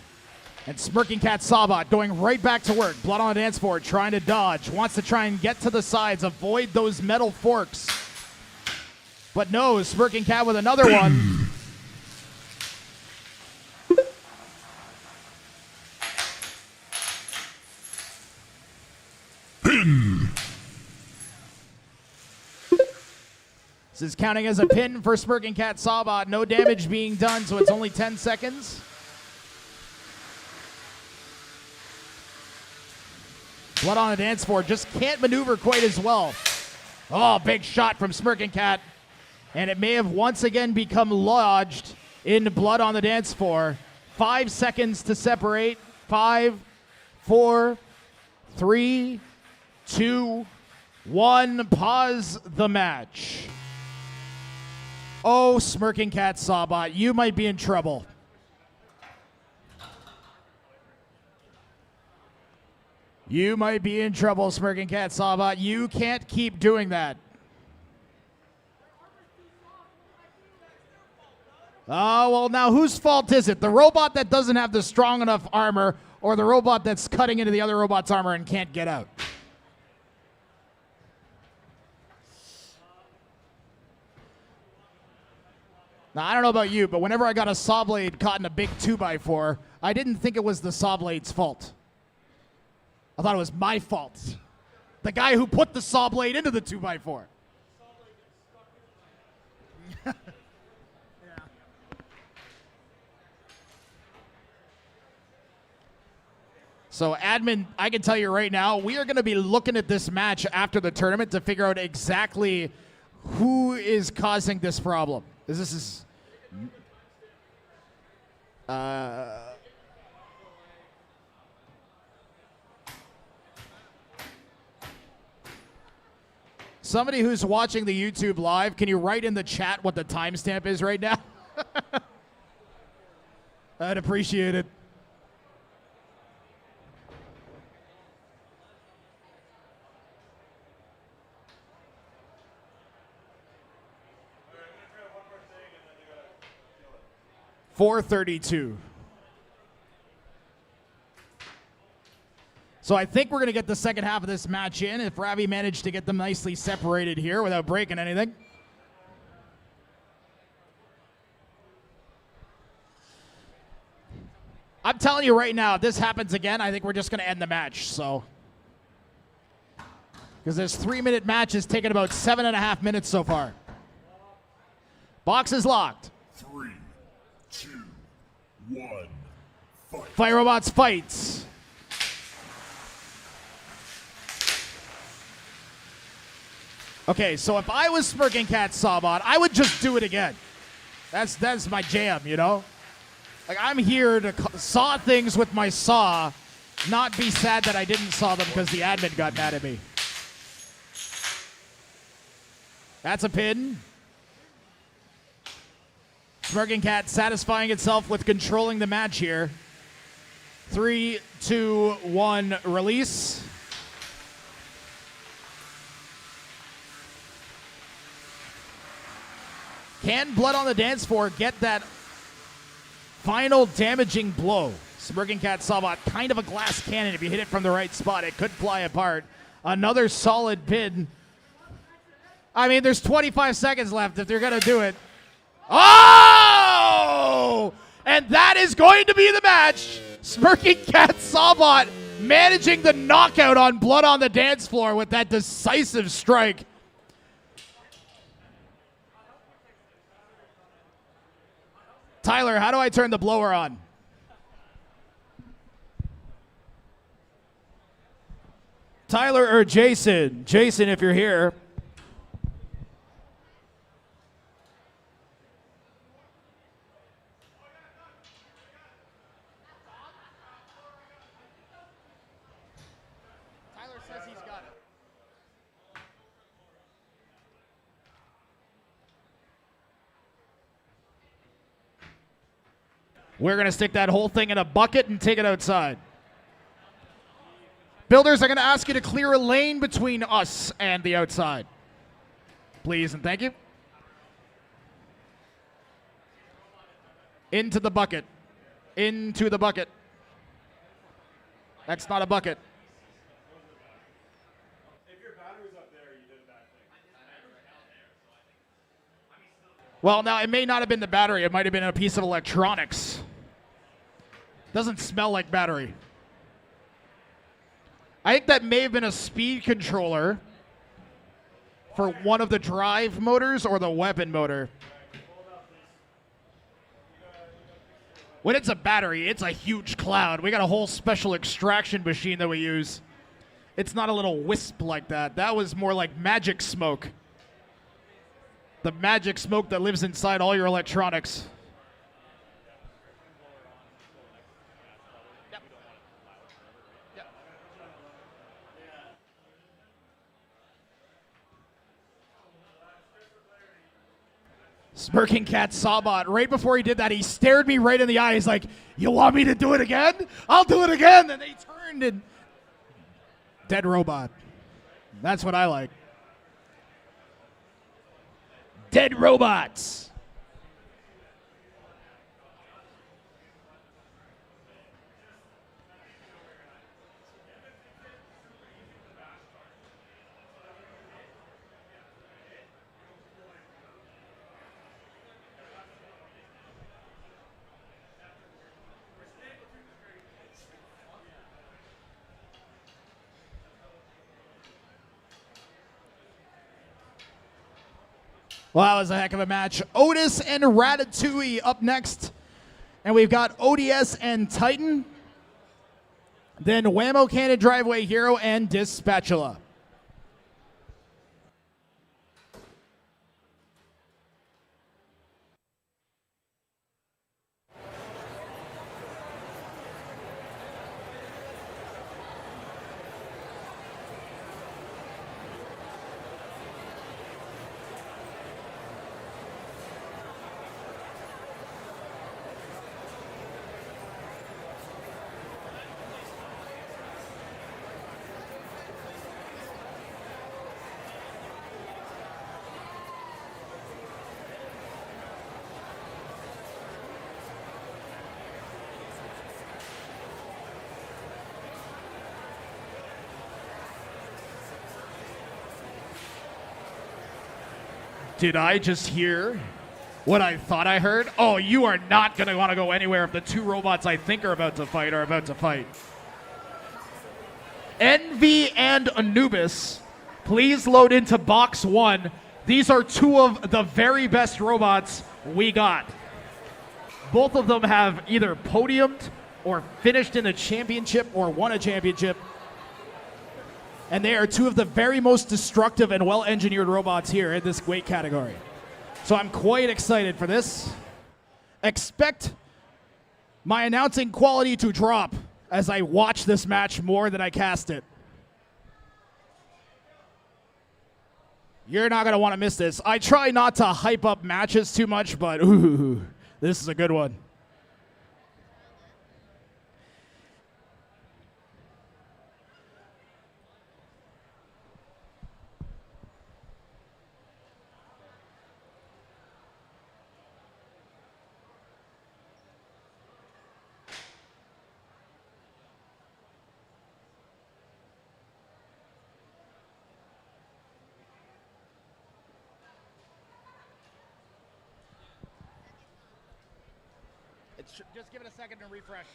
And Smirking Cat Sawbot going right back to work. Blood on the dance floor, trying to dodge. Wants to try and get to the sides, avoid those metal forks. But no, Smirking Cat with another one. This is counting as a pin for Smirking Cat Sawbot. No damage being done, so it's only 10 seconds. Blood on the dance floor, just can't maneuver quite as well. Oh, big shot from Smirking Cat. And it may have once again become lodged in blood on the dance floor. 5 seconds to separate. 5, 4, 3, 2, 1. Pause the match. Oh, Smirking Cat Sawbot, you might be in trouble. You might be in trouble, Smirking Cat Sawbot. You can't keep doing that. Oh, well, now whose fault is it? The robot that doesn't have the strong enough armor or the robot that's cutting into the other robot's armor and can't get out? Now, I don't know about you, but whenever I got a saw blade caught in a big 2x4, I didn't think it was the saw blade's fault. I thought it was my fault. The guy who put the saw blade into the 2x4. Yeah. So admin, I can tell you right now, we are going to be looking at this match after the tournament to figure out exactly who is causing this problem. This is... Somebody who's watching the YouTube live, can you write in the chat what the timestamp is right now? I'd appreciate it. .432. So I think we're going to get the second half of this match in if Ravi managed to get them nicely separated here without breaking anything. I'm telling you right now, if this happens again, I think we're just going to end the match. So, because this 3-minute match has taken about 7.5 minutes so far. Box is locked. 3, 2, 1, fight. Fight robots Okay, so if I was Smirking Cat Sawbot, I would just do it again. That's my jam, you know? Like, I'm here to saw things with my saw, not be sad that I didn't saw them because the admin got mad at me. That's a pin. Smirking Cat satisfying itself with controlling the match here. 3, 2, 1, release. Can Blood on the Dance Floor get that final damaging blow? Smirking Cat Sawbot, kind of a glass cannon. If you hit it from the right spot, it could fly apart. Another solid pin. I mean, there's 25 seconds left if they're going to do it. Oh! And that is going to be the match. Smirking Cat Sawbot managing the knockout on Blood on the Dance Floor with that decisive strike. Tyler, how do I turn the blower on? Tyler or Jason? Jason, if you're here. Tyler says he's got it. We're going to stick that whole thing in a bucket and take it outside. Builders, I'm going to ask you to clear a lane between us and the outside. Please and thank you. Into the bucket. Into the bucket. That's not a bucket. If your battery's up there, you did a bad thing. Well, now, it may not have been the battery. It might have been a piece of electronics. Doesn't smell like battery. I think that may have been a speed controller for one of the drive motors or the weapon motor. When it's a battery, it's a huge cloud. We got a whole special extraction machine that we use. It's not a little wisp like that. That was more like magic smoke. The magic smoke that lives inside all your electronics. Smirking Cat Sawbot, right before he did that, he stared me right in the eye. He's like, you want me to do it again? I'll do it again. And they turned and... Dead robot. That's what I like. Dead robots. Well, that was a heck of a match. Otis and Ratatouille up next. And we've got ODS and Titan. Then Whammo Cannon Driveway Hero and Dispatula. Did I just hear what I thought I heard? Oh, you are not going to want to go anywhere if the two robots I think are about to fight. Envy and Anubis, please load into box 1. These are two of the very best robots we got. Both of them have either podiumed or finished in a championship or won a championship. And they are two of the very most destructive and well-engineered robots here in this weight category. So I'm quite excited for this. Expect my announcing quality to drop as I watch this match more than I cast it. You're not going to want to miss this. I try not to hype up matches too much, but ooh, this is a good one. Just give it a second to refresh.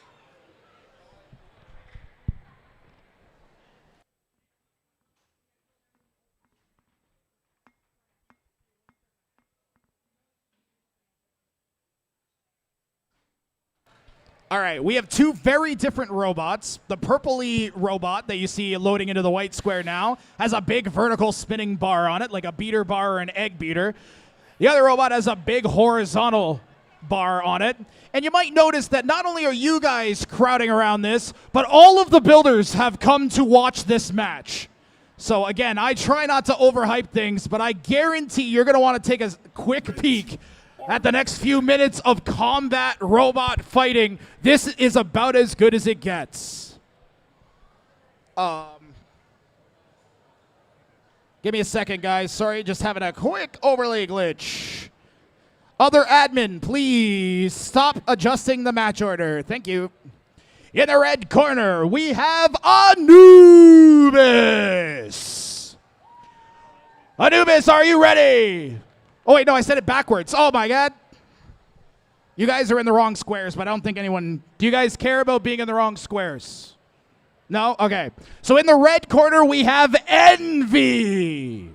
All right, we have two very different robots. The purpley robot that you see loading into the white square now has a big vertical spinning bar on it, like a beater bar or an egg beater. The other robot has a big horizontal bar on it. And you might notice that not only are you guys crowding around this, but all of the builders have come to watch this match. So again, I try not to overhype things, but I guarantee you're going to want to take a quick peek at the next few minutes of combat robot fighting. This is about as good as it gets. Give me a second, guys. Sorry, just having a quick overlay glitch. Other admin, please stop adjusting the match order. Thank you. In the red corner, we have Anubis. Anubis, are you ready? Oh, wait, no, I said it backwards. Oh, my God. You guys are in the wrong squares, but I don't think anyone... Do you guys care about being in the wrong squares? No? Okay. So in the red corner, we have Envy.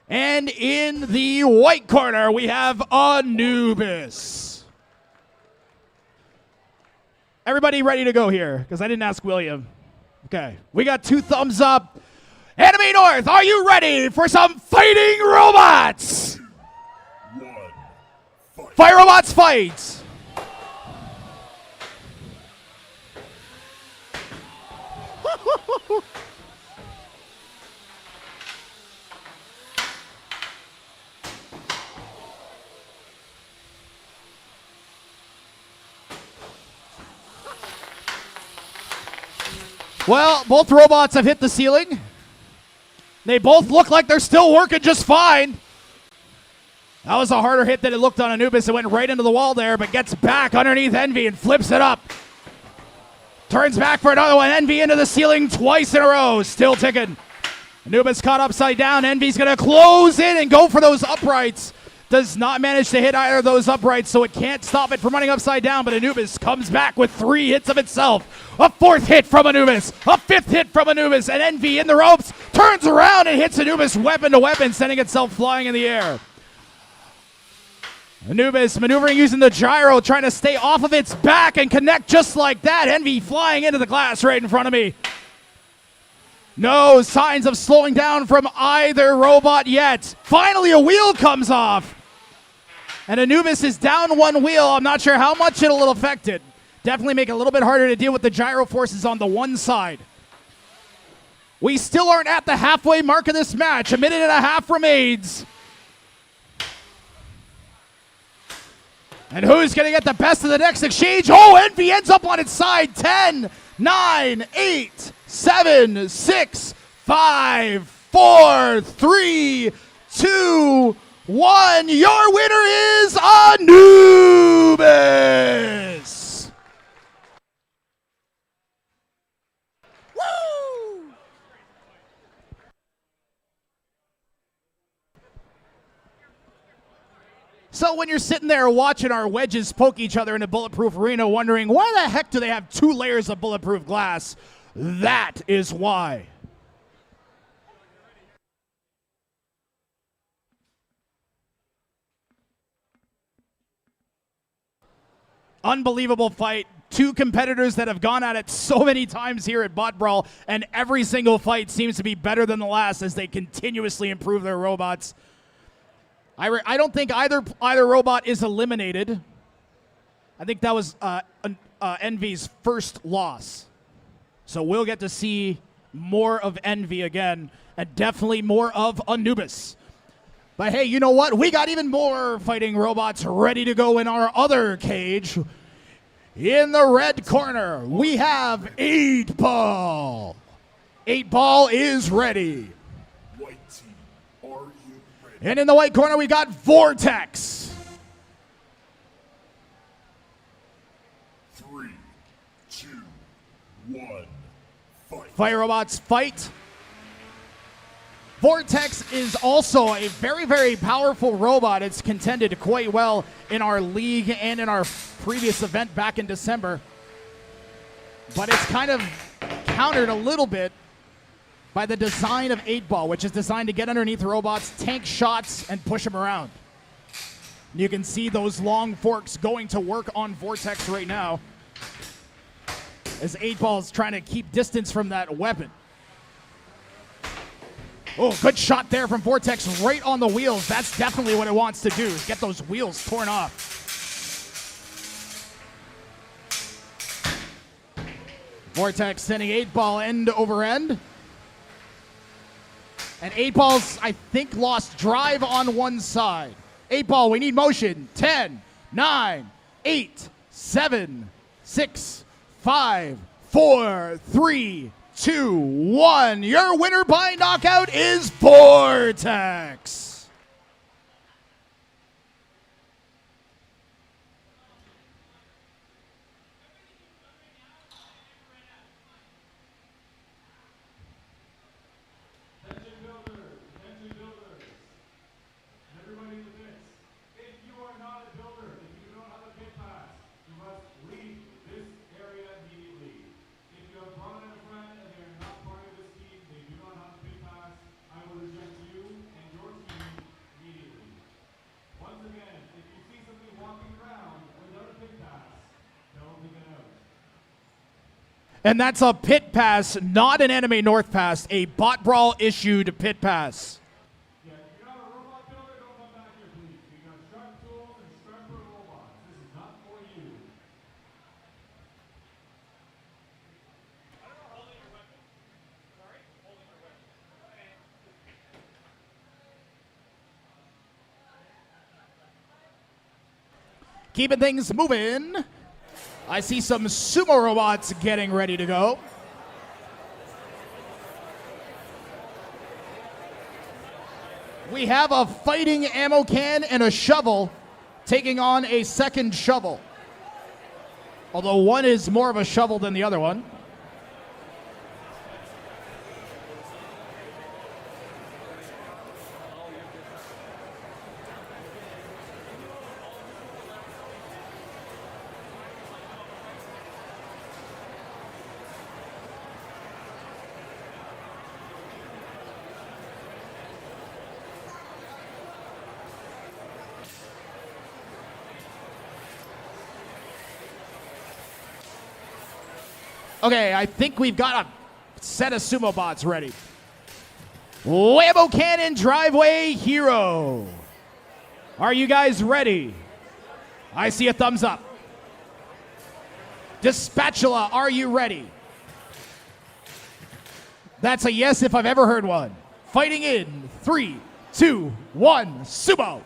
And in the white corner, we have Anubis. Everybody ready to go here? Because I didn't ask William. Okay. We got 2 thumbs up. Enemy North, are you ready for some fighting robots? Fire robots fight. Well, both robots have hit the ceiling. They both look like they're still working just fine. That was a harder hit than it looked on Anubis. It went right into the wall there, but gets back underneath Envy and flips it up. Turns back for another one. Envy into the ceiling twice in a row. Still ticking. Anubis caught upside down. Envy's going to close in and go for those uprights. Does not manage to hit either of those uprights, so it can't stop it from running upside down, but Anubis comes back with 3 hits of itself. A 4th hit from Anubis, a 5th hit from Anubis, and Envy in the ropes, turns around and hits Anubis weapon to weapon, sending itself flying in the air. Anubis maneuvering using the gyro, trying to stay off of its back and connect just like that. Envy flying into the glass right in front of me. No signs of slowing down from either robot yet. Finally, a wheel comes off. And Anubis is down 1 wheel. I'm not sure how much it'll affect it. Definitely make it a little bit harder to deal with the gyro forces on the one side. We still aren't at the halfway mark of this match. 1.5 minutes remains. And who's going to get the best of the next exchange? Oh, Envy ends up on its side. 10, 9, 8, 7, 6, 5, 4, 3, 2, 1. Your winner is Anubis. Woo! So when you're sitting there watching our wedges poke each other in a bulletproof arena, wondering why the heck do they have 2 layers of bulletproof glass? That is why. Unbelievable fight. two competitors that have gone at it so many times here at BotBrawl, and every single fight seems to be better than the last as they continuously improve their robots. I don't think either robot is eliminated. I think that was Envy's first loss. So we'll get to see more of Envy again, and definitely more of Anubis. But hey, you know what? We got even more fighting robots ready to go in our other cage. In the red corner, we have 8-Ball. 8-Ball is ready. White team, are you ready? And in the white corner, we got Vortex. 3, 2, 1, fight. Fire robots fight. Vortex is also a very, very powerful robot. It's contended quite well in our league and in our previous event back in December. But it's kind of countered a little bit by the design of 8-Ball, which is designed to get underneath robots, tank shots, and push them around. You can see those long forks going to work on Vortex right now as 8-Ball is trying to keep distance from that weapon. Oh, good shot there from Vortex right on the wheels. That's definitely what it wants to do, is get those wheels torn off. Vortex sending 8-Ball end over end. And 8-Ball's, I think, lost drive on one side. 8-Ball, we need motion. 10, 9, 8, 7, 6, 5, 4, 3, 2, 1. Your winner by knockout is Vortex. And that's a pit pass, not an Anime North pass, a BotBrawl issued pit pass. Yeah, if you're not a robot builder, don't come back here, please. We got sharp tools and sharper robots. This is not for you. I don't know, holding your weapon. Sorry? Holding your weapon. Okay. Keeping things moving. I see some sumo robots getting ready to go. We have a fighting ammo can and a shovel taking on a second shovel. Although one is more of a shovel than the other one. Okay, I think we've got a set of sumo bots ready. Whammo Cannon Driveway Hero. Are you guys ready? I see a thumbs up. Dispatula, are you ready? That's a yes if I've ever heard one. Fighting in 3, 2, 1, sumo.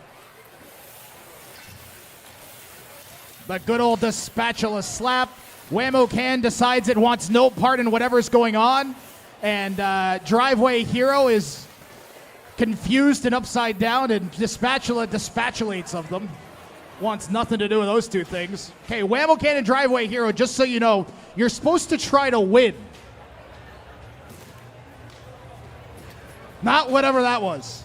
The good old Dispatula slap. Whammo Can decides it wants no part in whatever's going on. And Driveway Hero is confused and upside down, and Dispatula dispatulates of them. Wants nothing to do with those two things. Okay, Whammo Can and Driveway Hero, just so you know, you're supposed to try to win. Not whatever that was.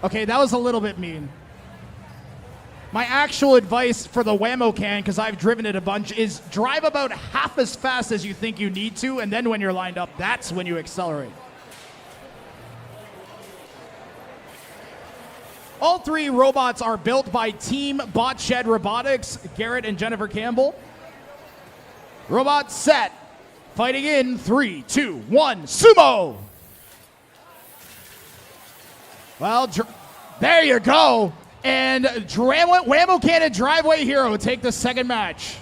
Okay, that was a little bit mean. My actual advice for the Whammo Can, because I've driven it a bunch, is drive about half as fast as you think you need to, and then when you're lined up, that's when you accelerate. All three robots are built by Team BotShed Robotics, Garrett and Jennifer Campbell. Robot set. Fighting in 3, 2, 1, Sumo! Well, there you go. And Whammo Cannon Driveway Hero take the second match.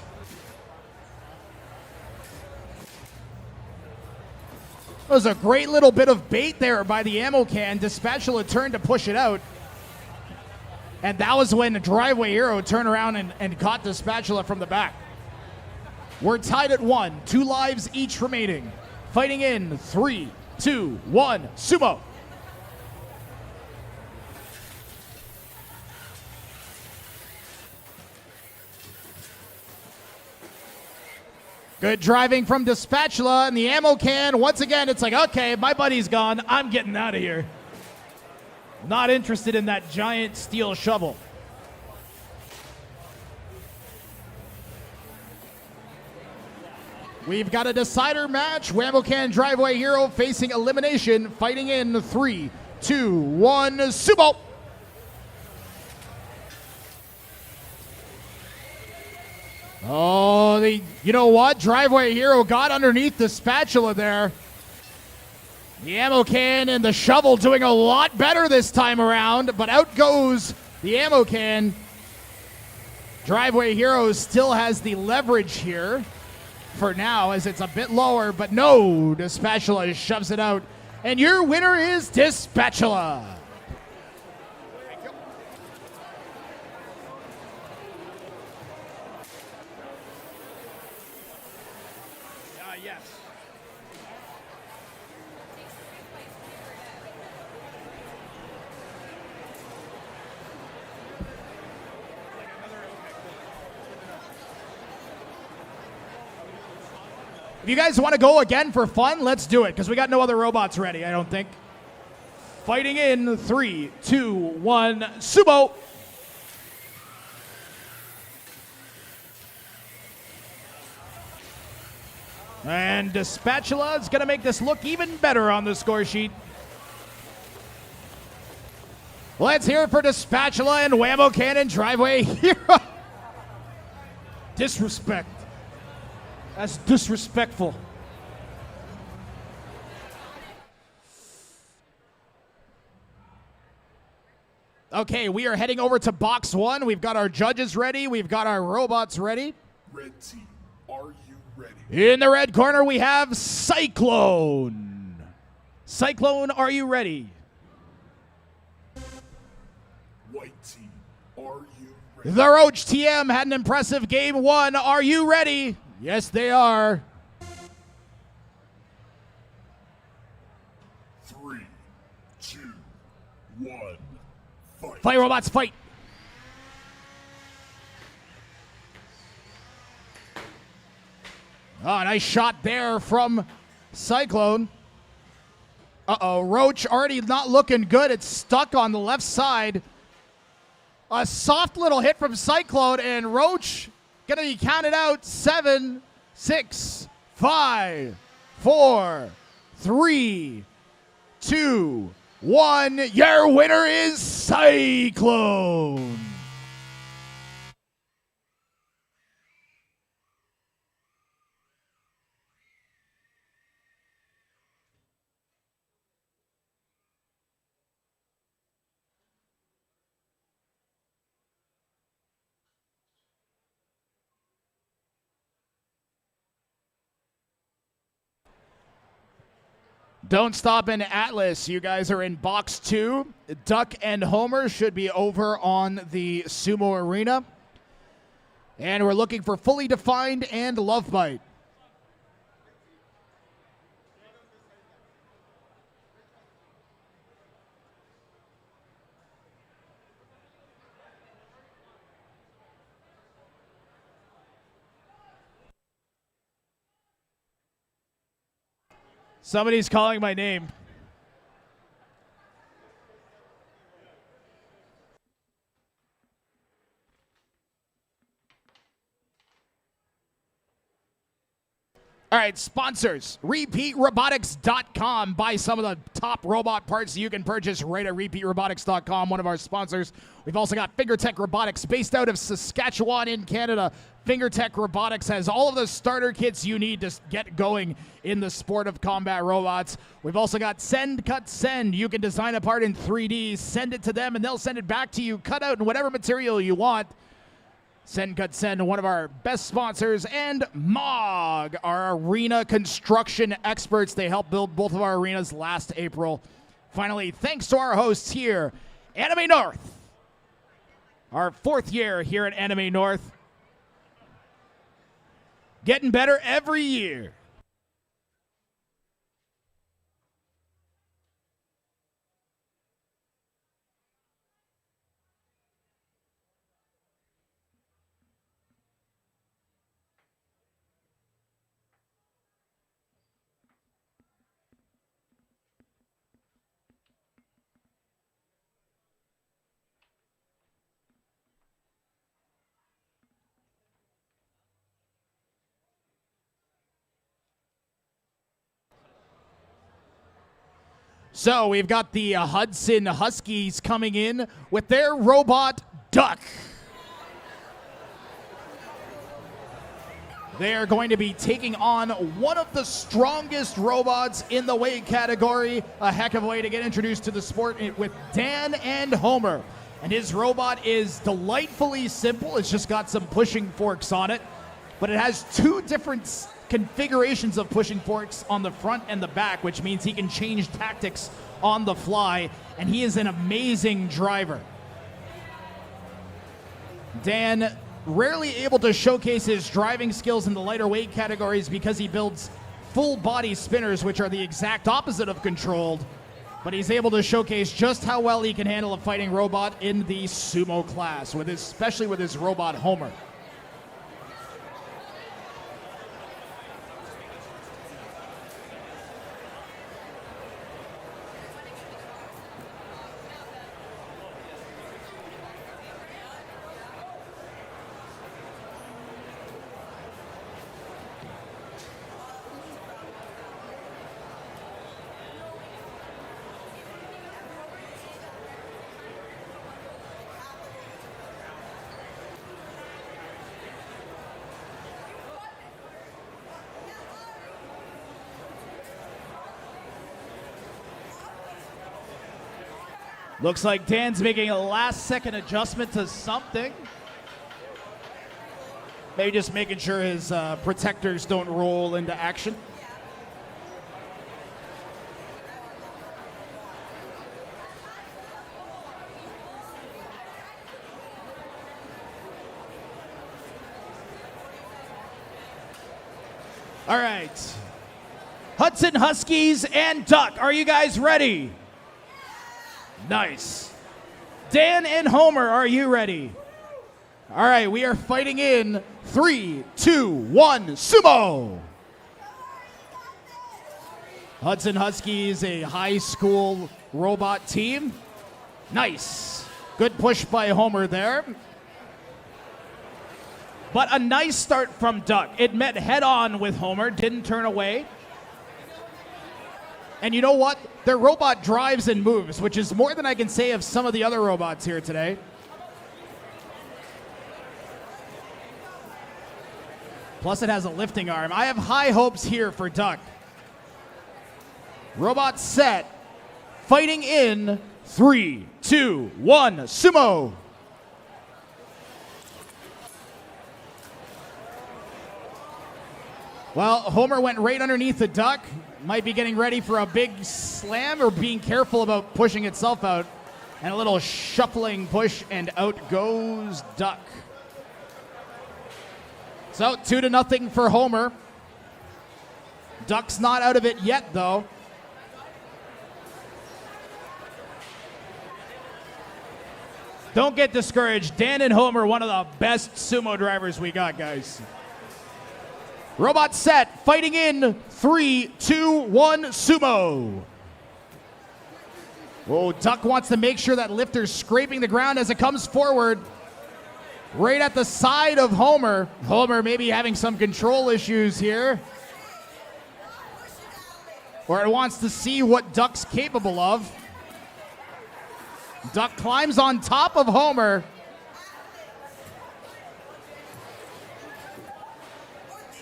That was a great little bit of bait there by the ammo can. Dispatchula turned to push it out. And that was when the Driveway Hero turned around and caught Dispatchula from the back. We're tied at 1, 2 lives each remaining. Fighting in 3, 2, 1, Sumo. Good driving from Dispatchula, and the ammo can, once again, it's like, okay, my buddy's gone. I'm getting out of here. Not interested in that giant steel shovel. We've got a decider match. Whammo Can Driveway Hero facing elimination, fighting in 3, 2, 1, Sumo. Oh, you know what? Driveway Hero got underneath the spatula there. The ammo can and the shovel doing a lot better this time around, but out goes the ammo can. Driveway Hero still has the leverage here for now as it's a bit lower, but no, Dispatchula shoves it out. And your winner is Dispatchula. Yes. If you guys want to go again for fun, let's do it, because we got no other robots ready, I don't think. Fighting in 3, 2, 1, Sumo! And Dispatchula is going to make this look even better on the score sheet. Let's hear it for Dispatchula and Whammo Cannon Driveway Hero. Disrespect. That's disrespectful. Okay, we are heading over to box 1. We've got our judges ready. We've got our robots ready. Red team, are you ready? In the red corner, we have Cyclone. Cyclone, are you ready? White team, are you ready? The Roach TM had an impressive game 1. Are you ready? Yes, they are. 3, 2, 1, fight. Fight, robots, fight. Oh, nice shot there from Cyclone. Uh-oh, Roach already not looking good. It's stuck on the left side. A soft little hit from Cyclone, and Roach gonna be counted out. 7, 6, 5, 4, 3, 2, 1. Your winner is Cyclone. Don't stop in Atlas. You guys are in box 2. Duck and Homer should be over on the Sumo Arena. And we're looking for Fully Defined and Love Bite. Somebody's calling my name. All right, sponsors, repeatrobotics.com. Buy some of the top robot parts you can purchase right at repeatrobotics.com, one of our sponsors. We've also got FingerTech Robotics based out of Saskatchewan in Canada. FingerTech Robotics has all of the starter kits you need to get going in the sport of combat robots. We've also got Send, Cut, Send. You can design a part in 3D, send it to them, and they'll send it back to you, cut out in whatever material you want. Send, Cut, Send, one of our best sponsors, and MOG, our arena construction experts. They helped build both of our arenas last April. Finally, thanks to our hosts here, Anime North. Our 4th year here at Anime North. Getting better every year. So we've got the Hudson Huskies coming in with their robot Duck. They are going to be taking on one of the strongest robots in the weight category. A heck of a way to get introduced to the sport with Dan and Homer. And his robot is delightfully simple. It's just got some pushing forks on it. But it has 2 different configurations of pushing forks on the front and the back, which means he can change tactics on the fly, and he is an amazing driver. Dan, rarely able to showcase his driving skills in the lighter weight categories because he builds full body spinners, which are the exact opposite of controlled, but he's able to showcase just how well he can handle a fighting robot in the sumo class, especially with his robot Homer. Looks like Dan's making a last-second adjustment to something. Maybe just making sure his protectors don't roll into action. All right. Hudson Huskies and Duck, are you guys ready? Nice. Dan and Homer, are you ready? All right, we are fighting in 3, 2, 1, Sumo! Hudson Huskies, a high school robot team. Nice. Good push by Homer there. But a nice start from Duck. It met head on with Homer, didn't turn away. And you know what? Their robot drives and moves, which is more than I can say of some of the other robots here today. Plus it has a lifting arm. I have high hopes here for Duck. Robot set. Fighting in 3, 2, 1, Sumo! Well, Homer went right underneath the Duck. Might be getting ready for a big slam or being careful about pushing itself out. And a little shuffling push, and out goes Duck. So 2-0 for Homer. Duck's not out of it yet, though. Don't get discouraged. Dan and Homer, one of the best sumo drivers we got, guys. Robot set, fighting in 3, 2, 1, Sumo. Oh, Duck wants to make sure that lifter's scraping the ground as it comes forward. Right at the side of Homer. Homer maybe having some control issues here. Or it wants to see what Duck's capable of. Duck climbs on top of Homer.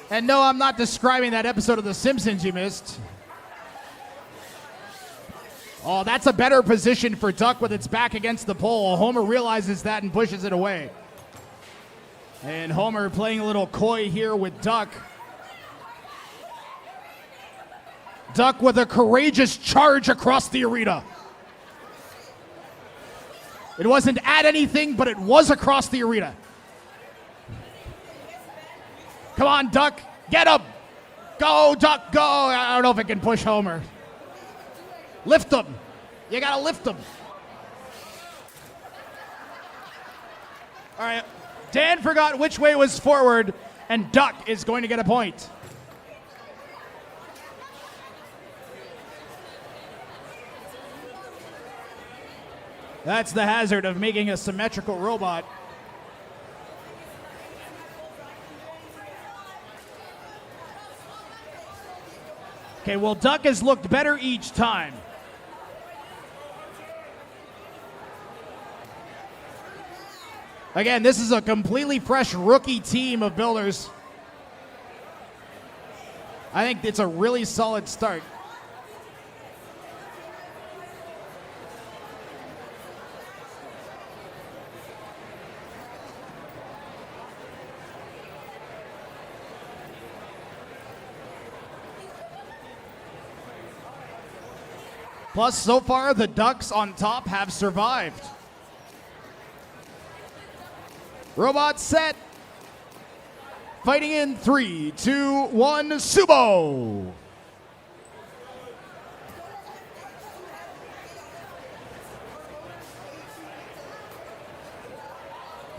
And no, I'm not describing that episode of The Simpsons you missed. Oh, that's a better position for Duck with its back against the pole. Homer realizes that and pushes it away. And Homer playing a little coy here with Duck. Duck with a courageous charge across the arena. It wasn't at anything, but it was across the arena. Come on, Duck. Get him. Go, Duck, go. I don't know if it can push Homer. Lift him. You got to lift him. All right. Dan forgot which way was forward, and Duck is going to get a point. That's the hazard of making a symmetrical robot. Okay, well, Duck has looked better each time. Again, this is a completely fresh rookie team of builders. I think it's a really solid start. Plus, so far, the Ducks on top have survived. Robot set. Fighting in 3, 2, 1, Sumo.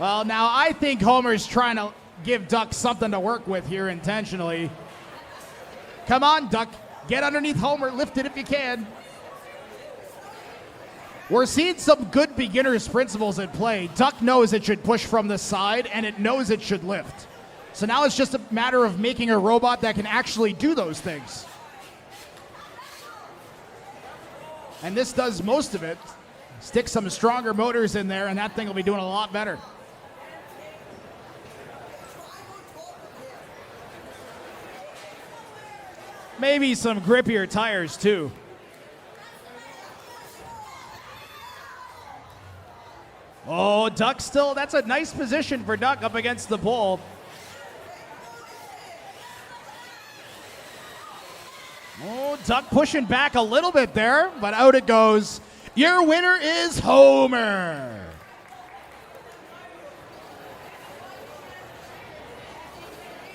Well, now I think Homer's trying to give Duck something to work with here intentionally. Come on, Duck. Get underneath Homer. Lift it if you can. We're seeing some good beginner's principles at play. Duck knows it should push from the side, and it knows it should lift. So now it's just a matter of making a robot that can actually do those things. And this does most of it. Stick some stronger motors in there, and that thing will be doing a lot better. Maybe some grippier tires, too. Oh, Duck still, that's a nice position for Duck up against the pole. Oh, Duck pushing back a little bit there, but out it goes. Your winner is Homer.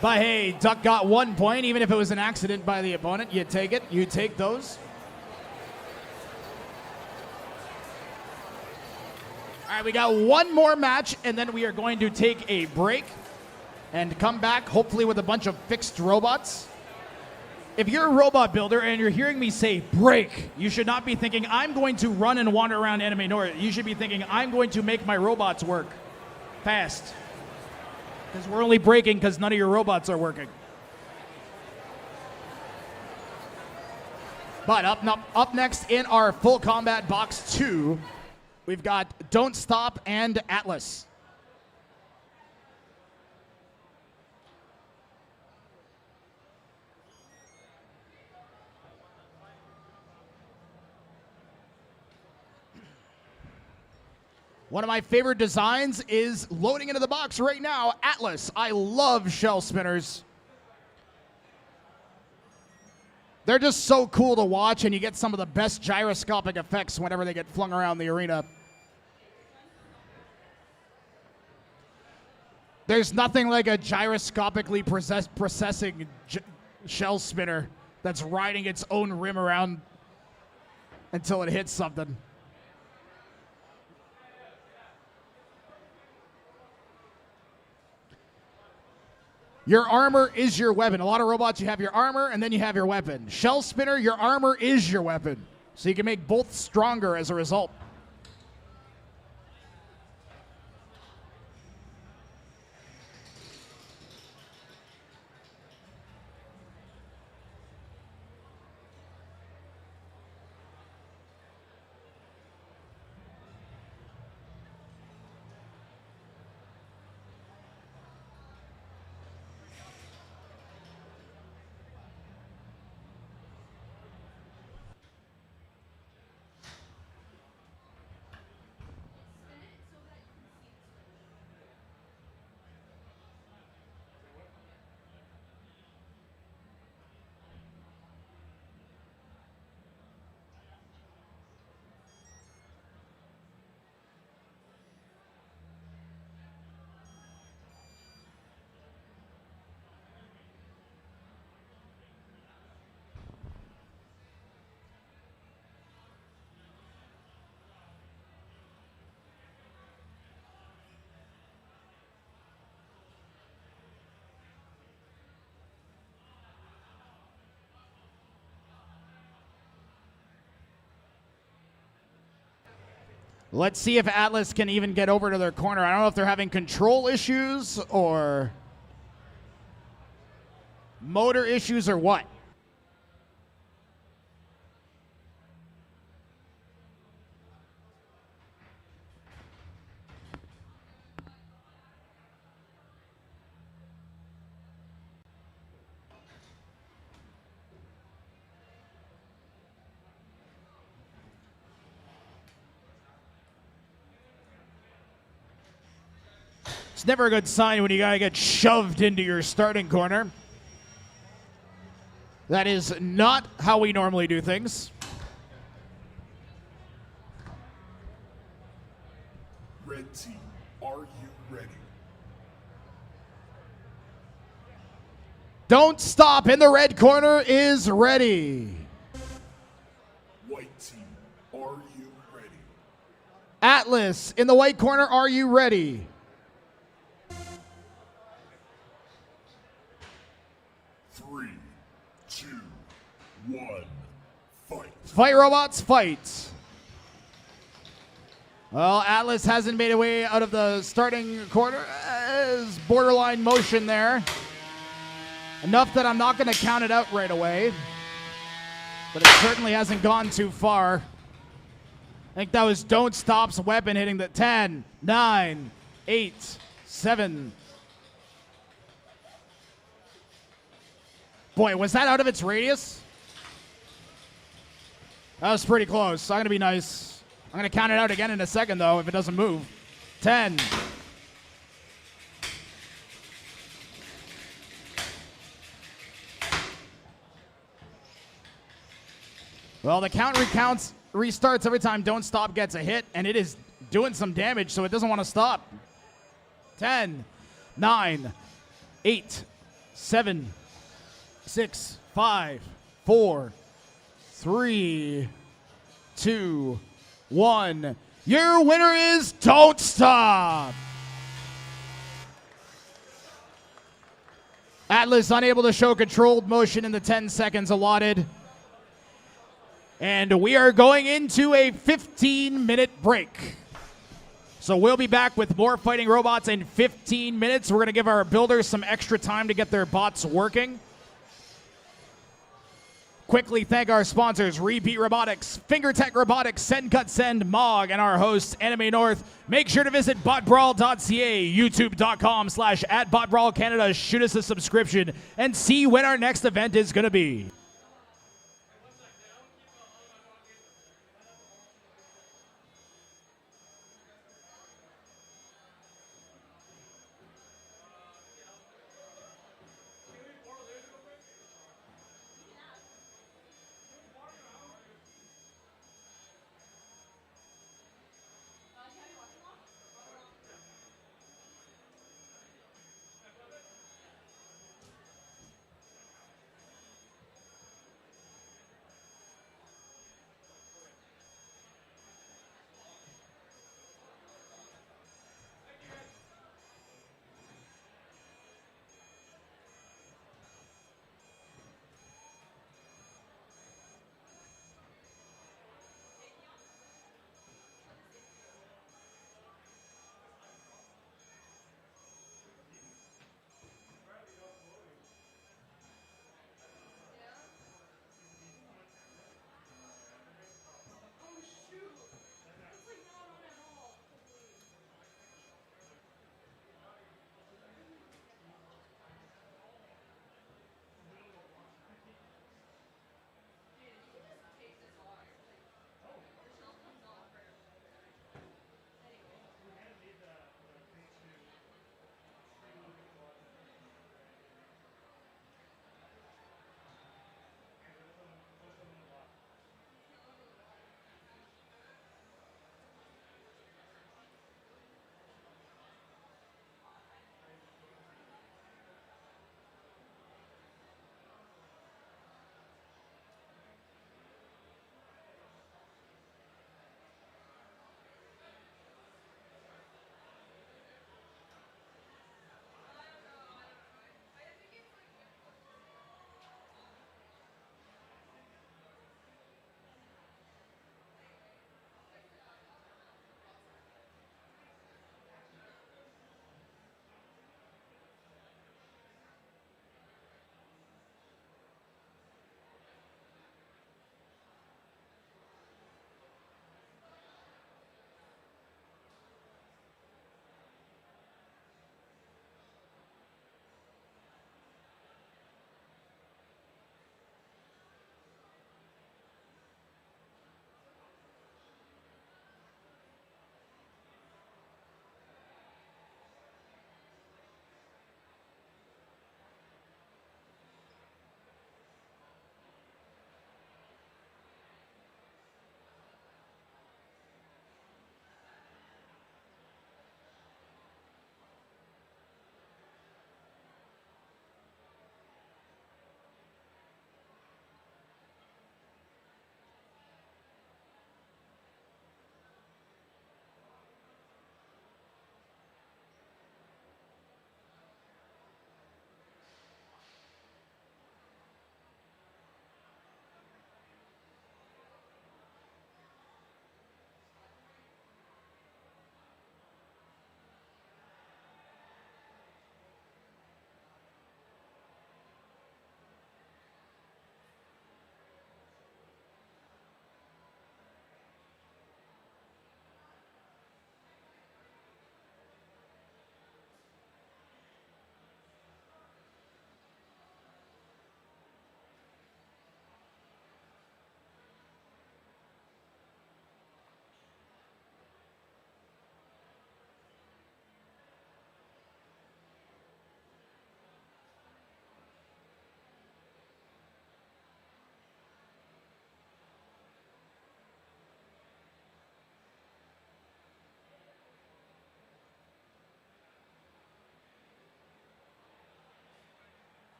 But hey, Duck got 1 point, even if it was an accident by the opponent. You take it, you take those. All right, we got one more match, and then we are going to take a break and come back, hopefully with a bunch of fixed robots. If you're a robot builder and you're hearing me say break, you should not be thinking, I'm going to run and wander around Anime North. You should be thinking, I'm going to make my robots work fast. Because we're only breaking because none of your robots are working. But up next in our full combat box 2, we've got Don't Stop and Atlas. One of my favorite designs is loading into the box right now, Atlas. I love shell spinners. They're just so cool to watch, and you get some of the best gyroscopic effects whenever they get flung around the arena. There's nothing like a gyroscopically processing shell spinner that's riding its own rim around until it hits something. Your armor is your weapon. A lot of robots, you have your armor and then you have your weapon. Shell spinner, your armor is your weapon. So you can make both stronger as a result. Let's see if Atlas can even get over to their corner. I don't know if they're having control issues or motor issues or what. It's never a good sign when you gotta get shoved into your starting corner. That is not how we normally do things. Red team, are you ready? Don't stop in the red corner is ready. White team, are you ready? Atlas in the white corner, are you ready? Three, two, one, fight. Fight, robots, fight. Well, Atlas hasn't made a way out of the starting corner. There's borderline motion there. Enough that I'm not going to count it out right away. But it certainly hasn't gone too far. I think that was Don't Stop's weapon hitting the 10, 9, 8, 7. Boy, was that out of its radius? That was pretty close. I'm going to be nice. I'm going to count it out again in a second, though, if it doesn't move. 10. Well, the count restarts every time Don't Stop gets a hit, and it is doing some damage, so it doesn't want to stop. 10, 9, 8, 7, 6, 5, 4, 3, 2, 1. Your winner is Don't Stop. Atlas unable to show controlled motion in the 10 seconds allotted. And we are going into a 15-minute break. So we'll be back with more fighting robots in 15 minutes. We're going to give our builders some extra time to get their bots working. Quickly thank our sponsors, Repeat Robotics, FingerTech Robotics, Send Cut Send, Mog, and our hosts, Anime North. Make sure to visit BotBrawl.ca, YouTube.com/@BotBrawl Canada. Shoot us a subscription and see when our next event is going to be.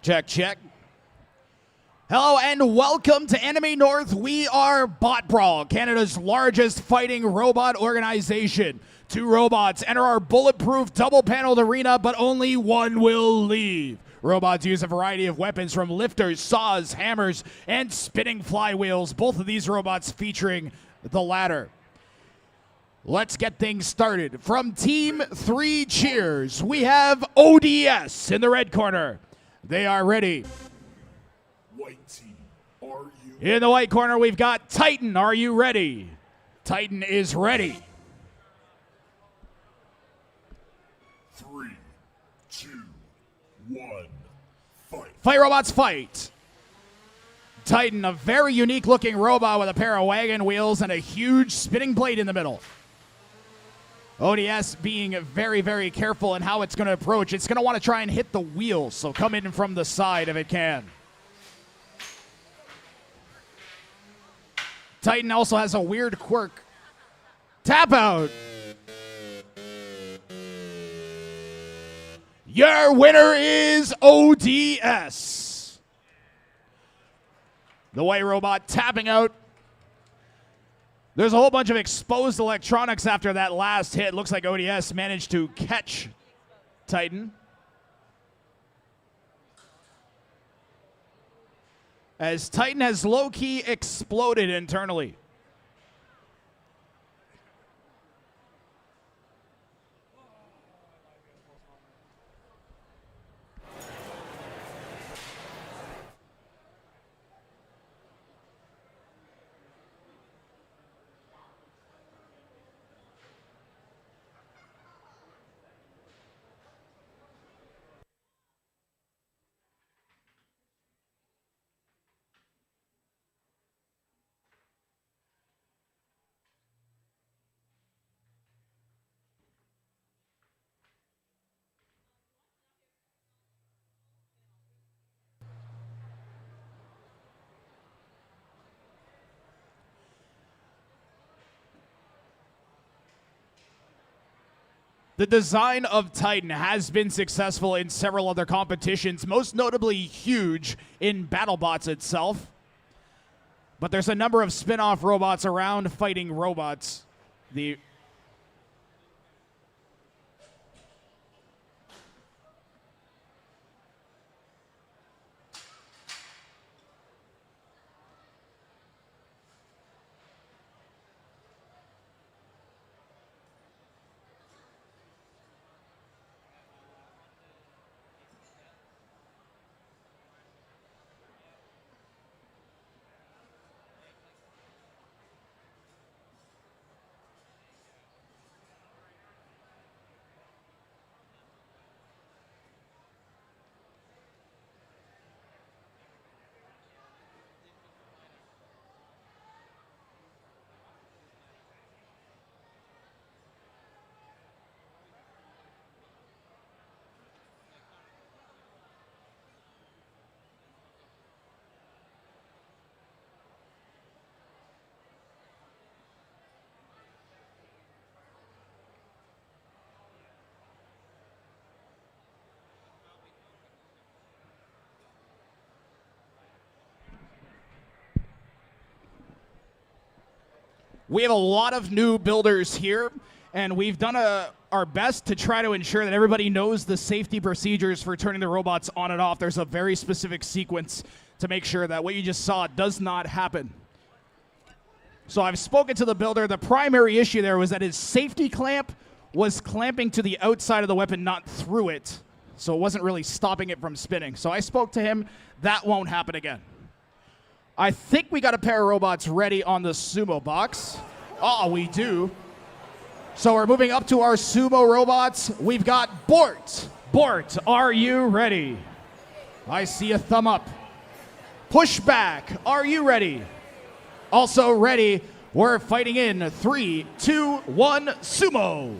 Check, check. Hello and welcome to Enemy North. We are BotBrawl, Canada's largest fighting robot organization. 2 robots enter our bulletproof double-paneled arena, but only one will leave. Robots use a variety of weapons from lifters, saws, hammers, and spinning flywheels, both of these robots featuring the ladder. Let's get things started. From Team 3 Cheers, we have ODS in the red corner. They are ready. White team, are you? In the white corner, we've got Titan. Are you ready? Titan is ready. 3, 2, 1, fight. Fight robots, fight. Titan, a very unique looking robot with a pair of wagon wheels and a huge spinning blade in the middle. ODS being very, very careful in how it's going to approach. It's going to want to try and hit the wheels, so come in from the side if it can. Titan also has a weird quirk. Tap out. Your winner is ODS. The white robot tapping out. There's a whole bunch of exposed electronics after that last hit. Looks like ODS managed to catch Titan. As Titan has low-key exploded internally. The design of Titan has been successful in several other competitions, most notably huge in BattleBots itself. But there's a number of spin-off robots around fighting robots. We have a lot of new builders here, and we've done our best to try to ensure that everybody knows the safety procedures for turning the robots on and off. There's a very specific sequence to make sure that what you just saw does not happen. So I've spoken to the builder. The primary issue there was that his safety clamp was clamping to the outside of the weapon, not through it. So it wasn't really stopping it from spinning. So I spoke to him. That won't happen again. I think we got a pair of robots ready on the Sumo box. Oh, we do. So we're moving up to our Sumo robots. We've got Bort. Bort, are you ready? I see a thumb up. Pushback, are you ready? Also ready. We're fighting in 3, 2, 1, Sumo.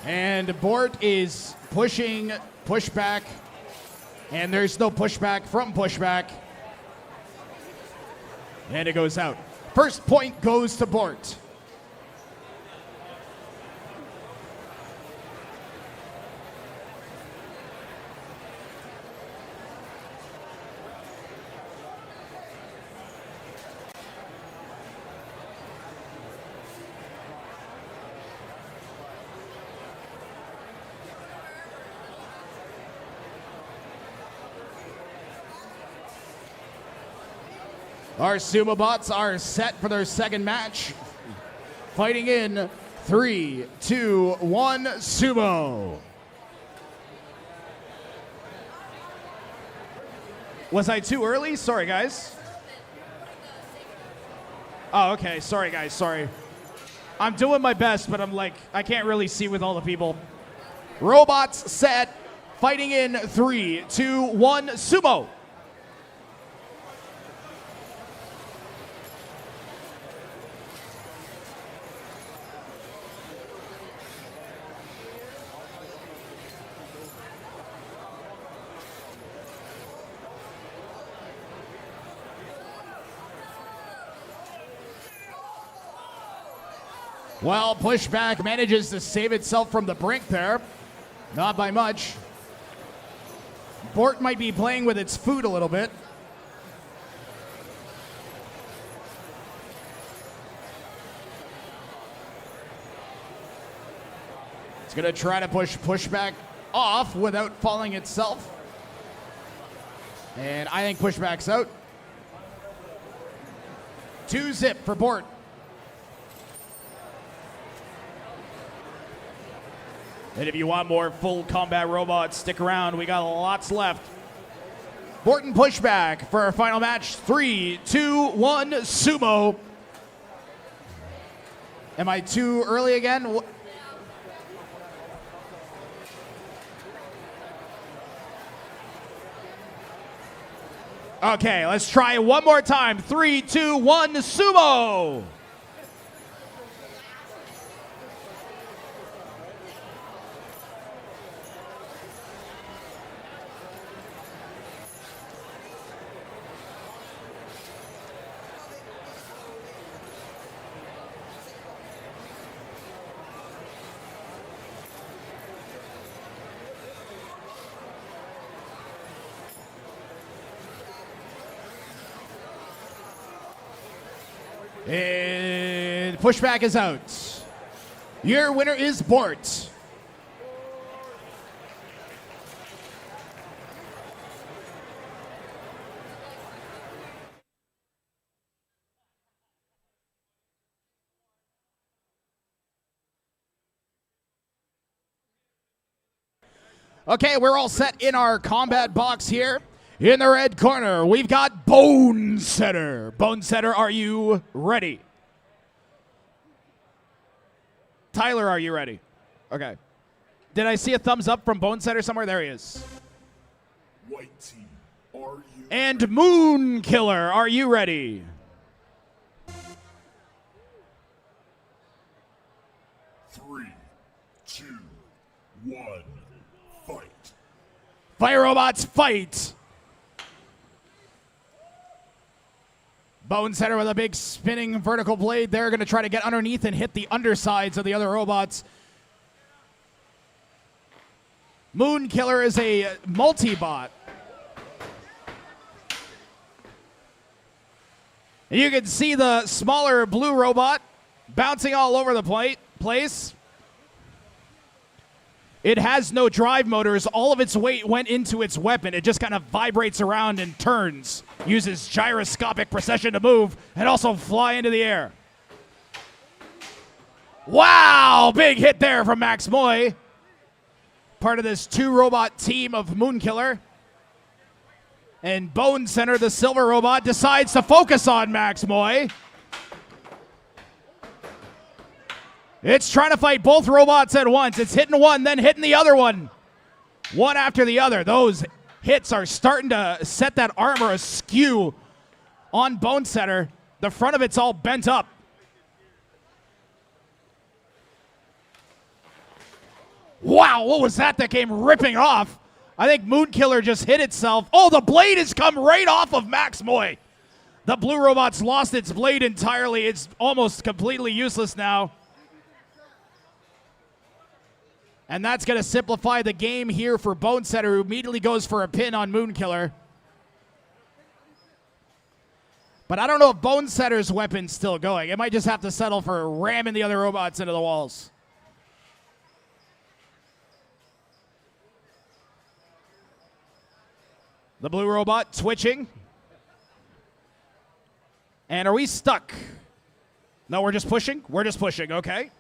And Bort is pushing pushback. And there's no pushback from pushback. And it goes out. First point goes to Bort. Our Sumo bots are set for their second match. Fighting in 3, 2, 1, Sumo. Was I too early? Sorry, guys. Oh, okay. Sorry, guys. Sorry. I'm doing my best, but I'm like, I can't really see with all the people. Robots set. Fighting in 3, 2, 1, Sumo. Well, pushback manages to save itself from the brink there. Not by much. Bort might be playing with its food a little bit. It's going to try to push pushback off without falling itself. And I think pushback's out. 2-zip for Bort. And if you want more full combat robots, stick around. We got lots left. Borton pushback for our final match. 3, 2, 1, Sumo. Am I too early again? Okay, let's try it one more time. 3, 2, 1, Sumo. And pushback is out. Your winner is Bort. Okay, we're all set in our combat box here. In the red corner, we've got Bone Setter. Bone Setter, are you ready? Tyler, are you ready? Okay. Did I see a thumbs up from Bone Setter somewhere? There he is. White team, are you? And Moon Killer, are you ready? Three, two, one, fight. Fire robots, fight! Bone Setter with a big spinning vertical blade. They're going to try to get underneath and hit the undersides of the other robots. Moon Killer is a multi-bot. You can see the smaller blue robot bouncing all over the place. It has no drive motors. All of its weight went into its weapon. It just kind of vibrates around and turns. Uses gyroscopic precision to move and also fly into the air. Wow! Big hit there from Max MOI. Part of this 2-robot team of Moonkiller. And Bone Center, the silver robot, decides to focus on Max MOI. It's trying to fight both robots at once. It's hitting one, then hitting the other one. One after the other. Those hits are starting to set that armor askew on Bone Setter. The front of it's all bent up. Wow, what was that came ripping off? I think Moonkiller just hit itself. Oh, the blade has come right off of Max MOI. The blue robot's lost its blade entirely. It's almost completely useless now. And that's going to simplify the game here for Bonesetter, who immediately goes for a pin on Moonkiller. But I don't know if Bonesetter's weapon's still going. It might just have to settle for ramming the other robots into the walls. The blue robot twitching. And are we stuck? No, we're just pushing? We're just pushing, okay.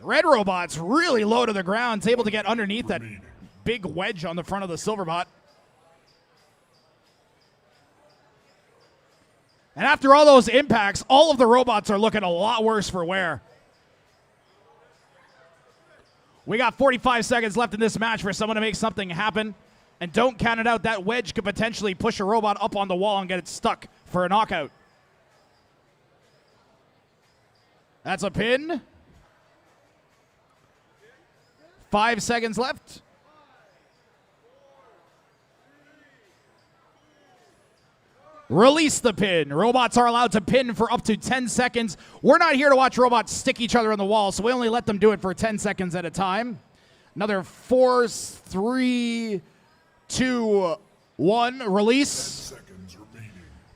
The red robot's really low to the ground. It's able to get underneath that big wedge on the front of the Silverbot. And after all those impacts, all of the robots are looking a lot worse for wear. We got 45 seconds left in this match for someone to make something happen. And don't count it out. That wedge could potentially push a robot up on the wall and get it stuck for a knockout. That's a pin. 5 seconds left. Release the pin. Robots are allowed to pin for up to 10 seconds. We're not here to watch robots stick each other on the wall, so we only let them do it for 10 seconds at a time. Another 4, 3, 2, 1. Release. 10 seconds remaining.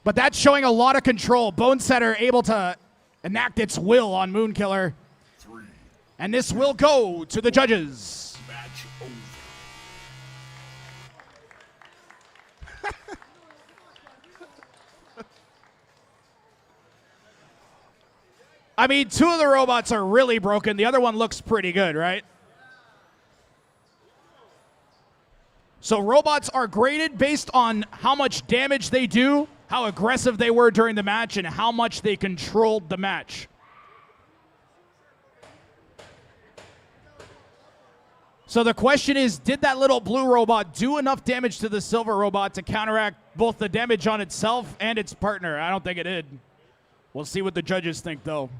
But that's showing a lot of control. Bonesetter able to enact its will on Moonkiller. 3. And this will go to the judges. Match over. I mean, 2 of the robots are really broken. The other one looks pretty good, right? So robots are graded based on how much damage they do, how aggressive they were during the match, and how much they controlled the match. So the question is, did that little blue robot do enough damage to the silver robot to counteract both the damage on itself and its partner? I don't think it did. We'll see what the judges think, though.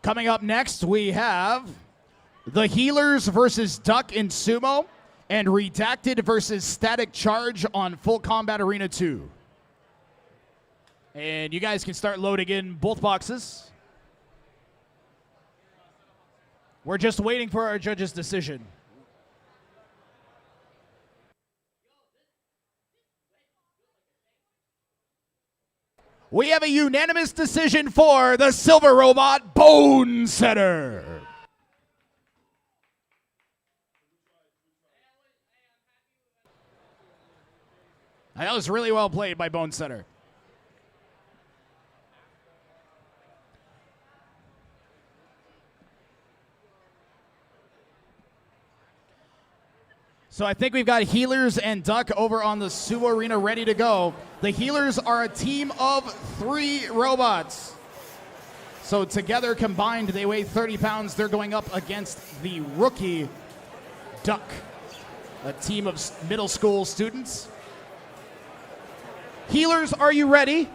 Coming up next, we have the Healers versus Duck in Sumo, and Redacted versus Static Charge on Full Combat Arena 2. And you guys can start loading in both boxes. We're just waiting for our judge's decision. We have a unanimous decision for the silver robot, Bonesetter. That was really well played by Bonesetter. So I think we've got Healers and Duck over on the Sumo Arena ready to go. The Healers are a team of 3 robots. So together combined, they weigh 30 pounds. They're going up against the rookie Duck, a team of middle school students. Healers, are you ready?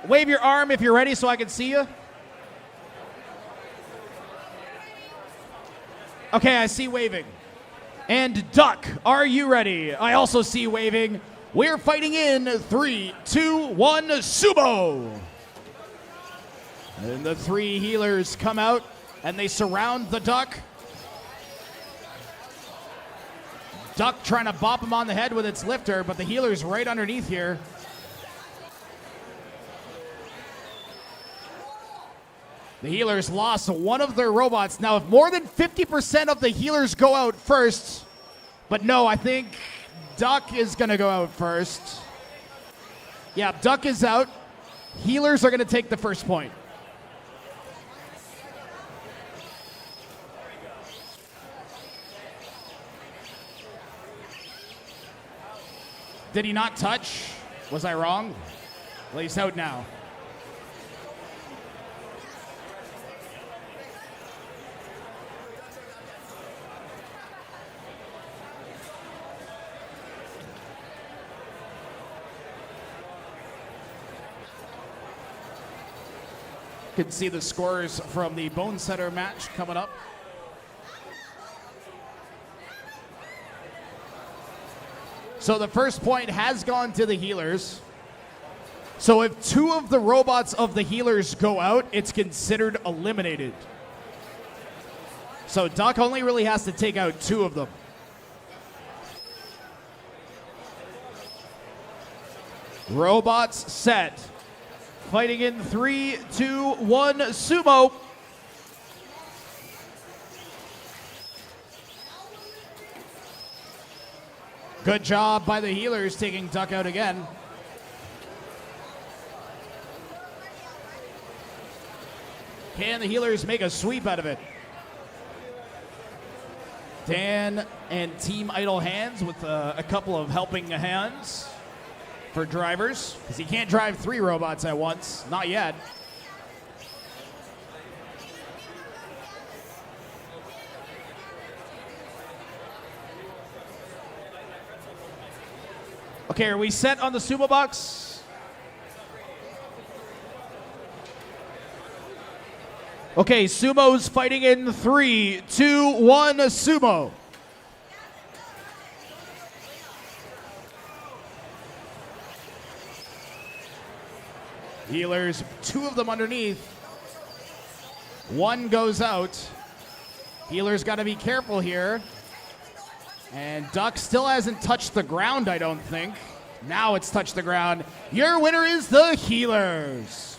Wave your arm if you're ready so I can see you. Okay, I see waving. And Duck, are you ready? I also see waving. We're fighting in 3, 2, 1, Sumo. And the 3 Healers come out and they surround the Duck. Duck trying to bop him on the head with its lifter, but the Healer's right underneath here. The Healers lost one of their robots. Now, if more than 50% of the Healers go out first, but no, I think Duck is going to go out first. Yeah, Duck is out. Healers are going to take the first point. Did he not touch? Was I wrong? Well, he's out now. You can see the scores from the Bone Setter match coming up. So the first point has gone to the healers. So if 2 of the robots of the healers go out, it's considered eliminated. So Duck only really has to take out 2 of them. Robots set. Fighting in 3, 2, 1, Sumo. Good job by the healers taking Duck out again. Can the healers make a sweep out of it? Dan and Team Idle Hands with a couple of helping hands for drivers, because he can't drive 3 robots at once. Not yet. Okay, are we set on the Sumo box? Okay, Sumo's fighting in 3, 2, 1, Sumo. Healers, 2 of them underneath. 1 goes out. Healers got to be careful here. And Duck still hasn't touched the ground, I don't think. Now it's touched the ground. Your winner is the healers.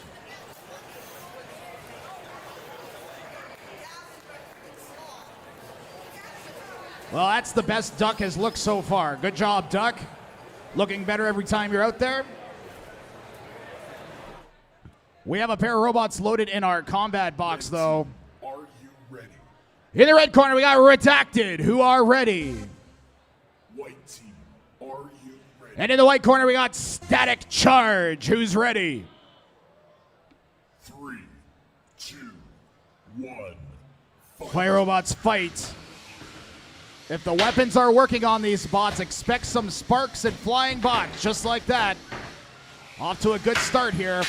Well, that's the best Duck has looked so far. Good job, Duck. Looking better every time you're out there. We have a pair of robots loaded in our combat box, though. Are you ready? In the red corner, we got Redacted, who are ready. White team, are you ready? And in the white corner, we got Static Charge, who's ready. 3, 2, 1, fight. Fire robots fight. If the weapons are working on these bots, expect some sparks and flying bots, just like that. Off to a good start here.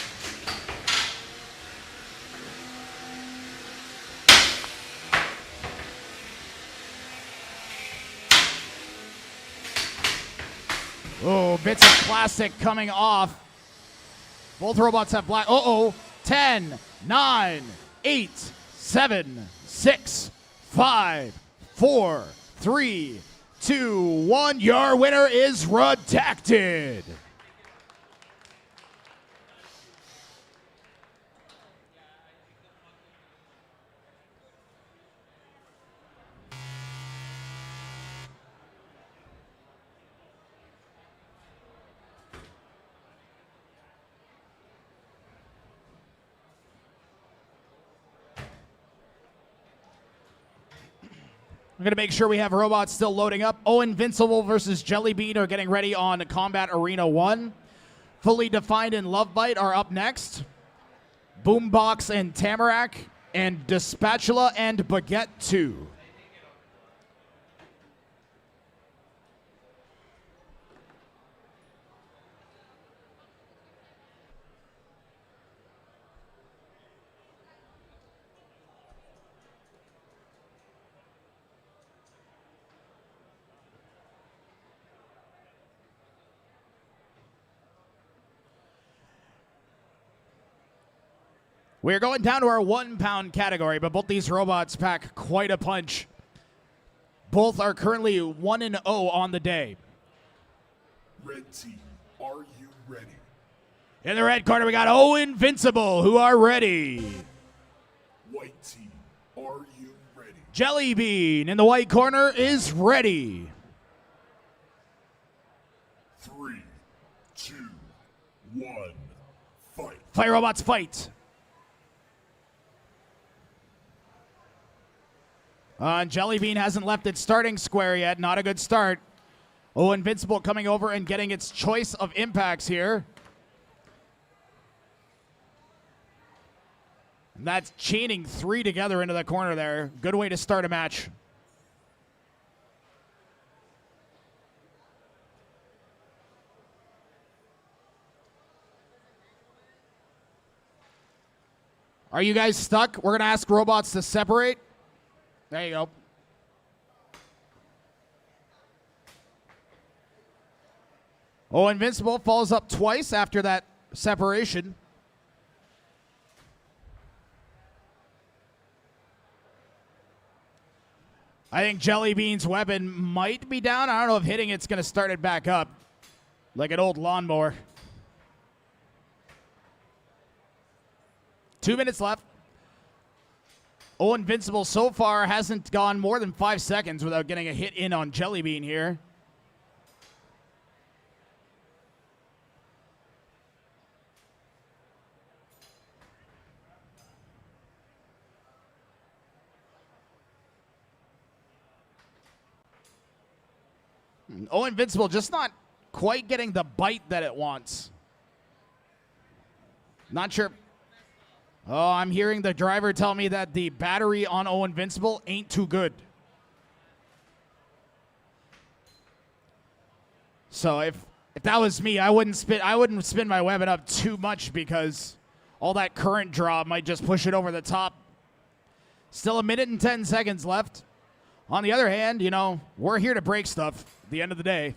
Oh, bits of plastic coming off. Both robots have black. 10, 9, 8, 7, 6, 5, 4, 3, 2, 1. Your winner is Redacted. I'm going to make sure we have robots still loading up. Invincible versus Jellybean are getting ready on Combat Arena 1. Fully Defined and Lovebite are up next. Boombox and Tamarac, and Dispatula and Baguette 2. We're going down to our 1 pound category, but both these robots pack quite a punch. Both are currently 1-0 on the day. Red team, are you ready? In the red corner, we got Invincible, who are ready. White team, are you ready? Jellybean in the white corner is ready. 3, 2, 1, fight. Fire robots fight. Jellybean hasn't left its starting square yet. Not a good start. Invincible coming over and getting its choice of impacts here. And that's chaining 3 together into the corner there. Good way to start a match. Are you guys stuck? We're going to ask robots to separate. There you go. Oh, Invincible falls up twice after that separation. I think Jellybean's weapon might be down. I don't know if hitting it's going to start it back up like an old lawnmower. 2 minutes left. Oh, Invincible so far hasn't gone more than 5 seconds without getting a hit in on Jellybean here. Oh, Invincible just not quite getting the bite that it wants. Not sure. Oh, I'm hearing the driver tell me that the battery on Oh Invincible ain't too good. So if that was me, I wouldn't spin my weapon up too much because all that current draw might just push it over the top. Still 1 minute and 10 seconds left. On the other hand, you know, we're here to break stuff at the end of the day.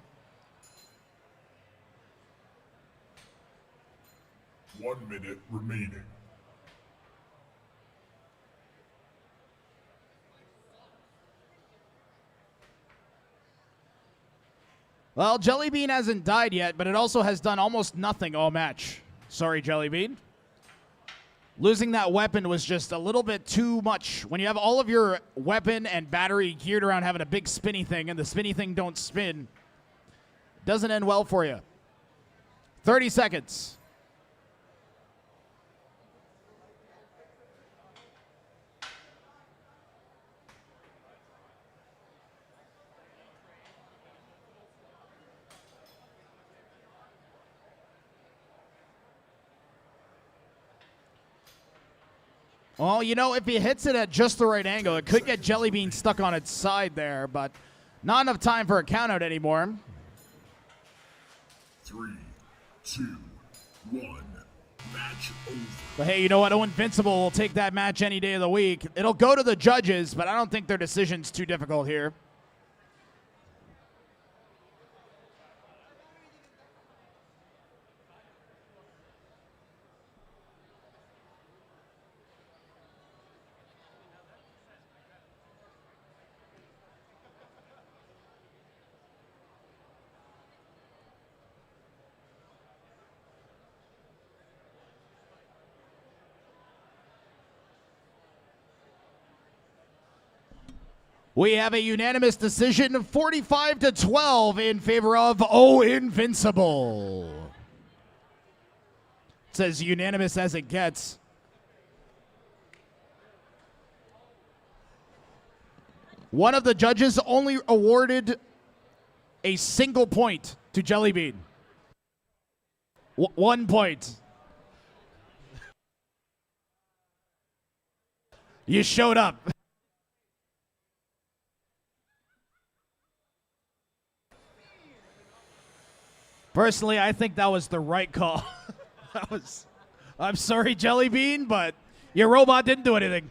1 minute remaining. Well, Jellybean hasn't died yet, but it also has done almost nothing all match. Sorry, Jellybean. Losing that weapon was just a little bit too much. When you have all of your weapon and battery geared around having a big spinny thing and the spinny thing don't spin, doesn't end well for you. 30 seconds. Well, you know, if he hits it at just the right angle, it could get Jellybean stuck on its side there, but not enough time for a countout anymore. 3, 2, 1. Match over. But hey, you know what? Oh, Invincible will take that match any day of the week. It'll go to the judges, but I don't think their decision's too difficult here. We have a unanimous decision, 45-12 in favor of Oh Invincible. It's as unanimous as it gets. One of the judges only awarded a single point to Jellybean. 1 point. You showed up. Personally, I think that was the right call. I'm sorry, Jellybean, but your robot didn't do anything.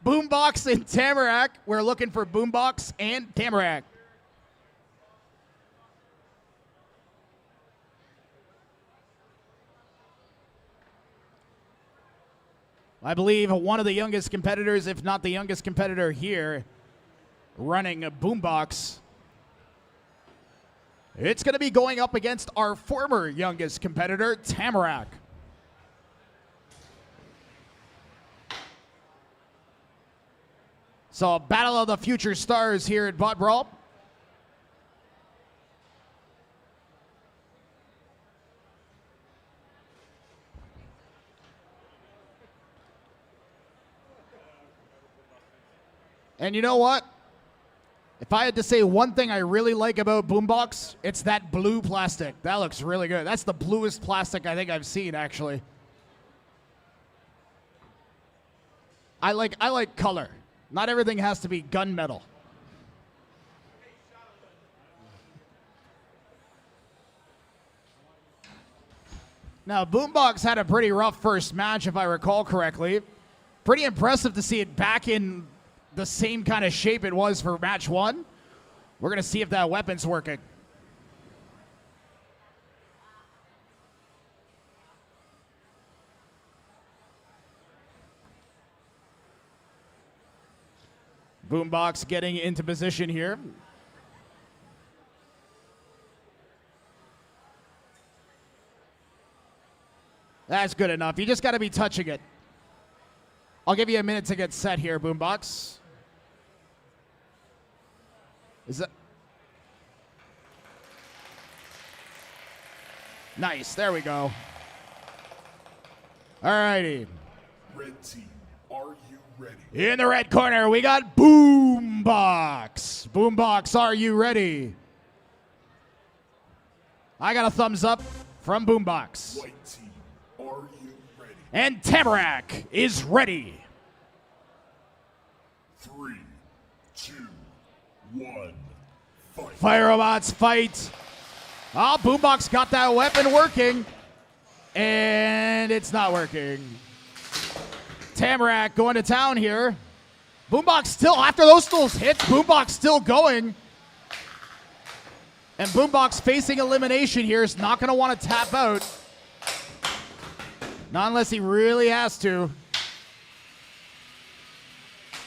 Boombox and Tamarac. We're looking for Boombox and Tamarac. I believe one of the youngest competitors, if not the youngest competitor here, running a Boombox. It's going to be going up against our former youngest competitor, Tamarac. So, battle of the future stars here at BotBrawl. And you know what? If I had to say one thing I really like about Boombox, it's that blue plastic. That looks really good. That's the bluest plastic I think I've seen, actually. I like color. Not everything has to be gunmetal. Now, Boombox had a pretty rough first match, if I recall correctly. Pretty impressive to see it back in the same kind of shape it was for match 1. We're going to see if that weapon's working. Boombox getting into position here. That's good enough. You just got to be touching it. I'll give you a minute to get set here, Boombox. Is that... Nice. There we go. All righty. Red team, are you ready? In the red corner, we got Boombox. Boombox, are you ready? I got a thumbs up from Boombox. White team, are you ready? And Tamarac is ready. 3, 2, 1, fight. Fire robots fight. Oh, Boombox got that weapon working. And it's not working. Tamarac going to town here. Boombox still, after those hits, Boombox still going. And Boombox facing elimination here is not going to want to tap out. Not unless he really has to.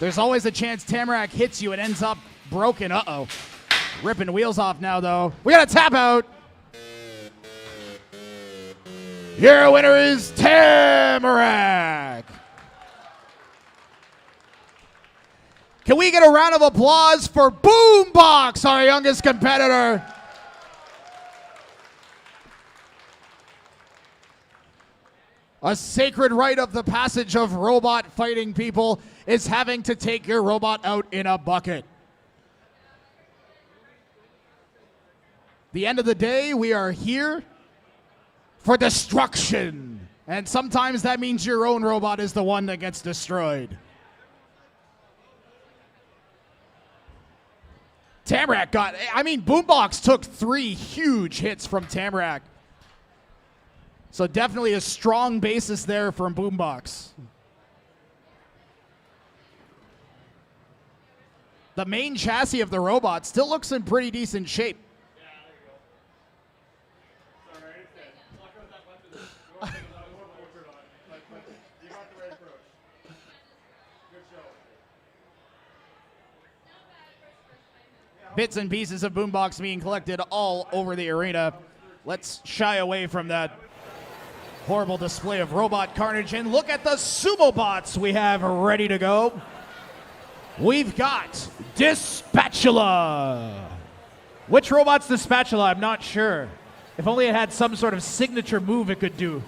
There's always a chance Tamarac hits you and ends up broken. Uh-oh. Ripping wheels off now, though. We got a tap out. Your winner is Tamarac. Can we get a round of applause for Boombox, our youngest competitor? A sacred rite of the passage of robot fighting people is having to take your robot out in a bucket. The end of the day, we are here for destruction. And sometimes that means your own robot is the one that gets destroyed. Tamarac got, Boombox took 3 huge hits from Tamarac. So definitely a strong basis there from Boombox. The main chassis of the robot still looks in pretty decent shape. Yeah, there you go. Sorry, it's dead. Lock out that weapon. You want to put on. You got the right approach. Good show. Bits and pieces of Boombox being collected all over the arena. Let's shy away from that horrible display of robot carnage and look at the Sumo bots we have ready to go. We've got Dispatula. Which robot's Dispatula? I'm not sure. If only it had some sort of signature move it could do.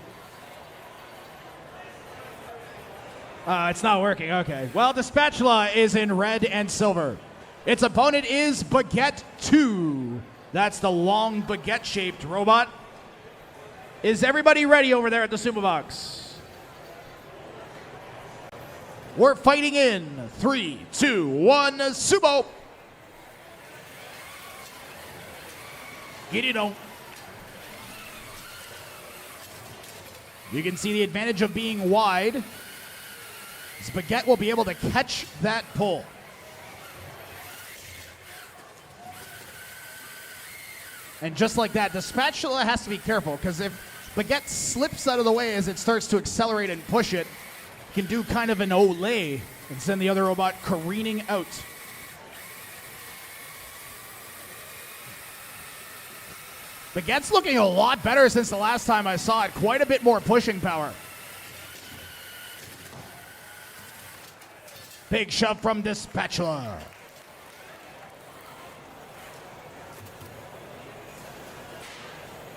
It's not working. Okay. Well, Dispatula is in red and silver. Its opponent is Baguette 2. That's the long baguette-shaped robot. Is everybody ready over there at the Sumo box? We're fighting in 3, 2, 1, Sumo. Get it on. You can see the advantage of being wide. Baguette will be able to catch that pull. And just like that, Dispatula has to be careful because if Baguette slips out of the way as it starts to accelerate and push it, can do kind of an Olay and send the other robot careening out. Baguette's looking a lot better since the last time I saw it. Quite a bit more pushing power. Big shove from Dispatula.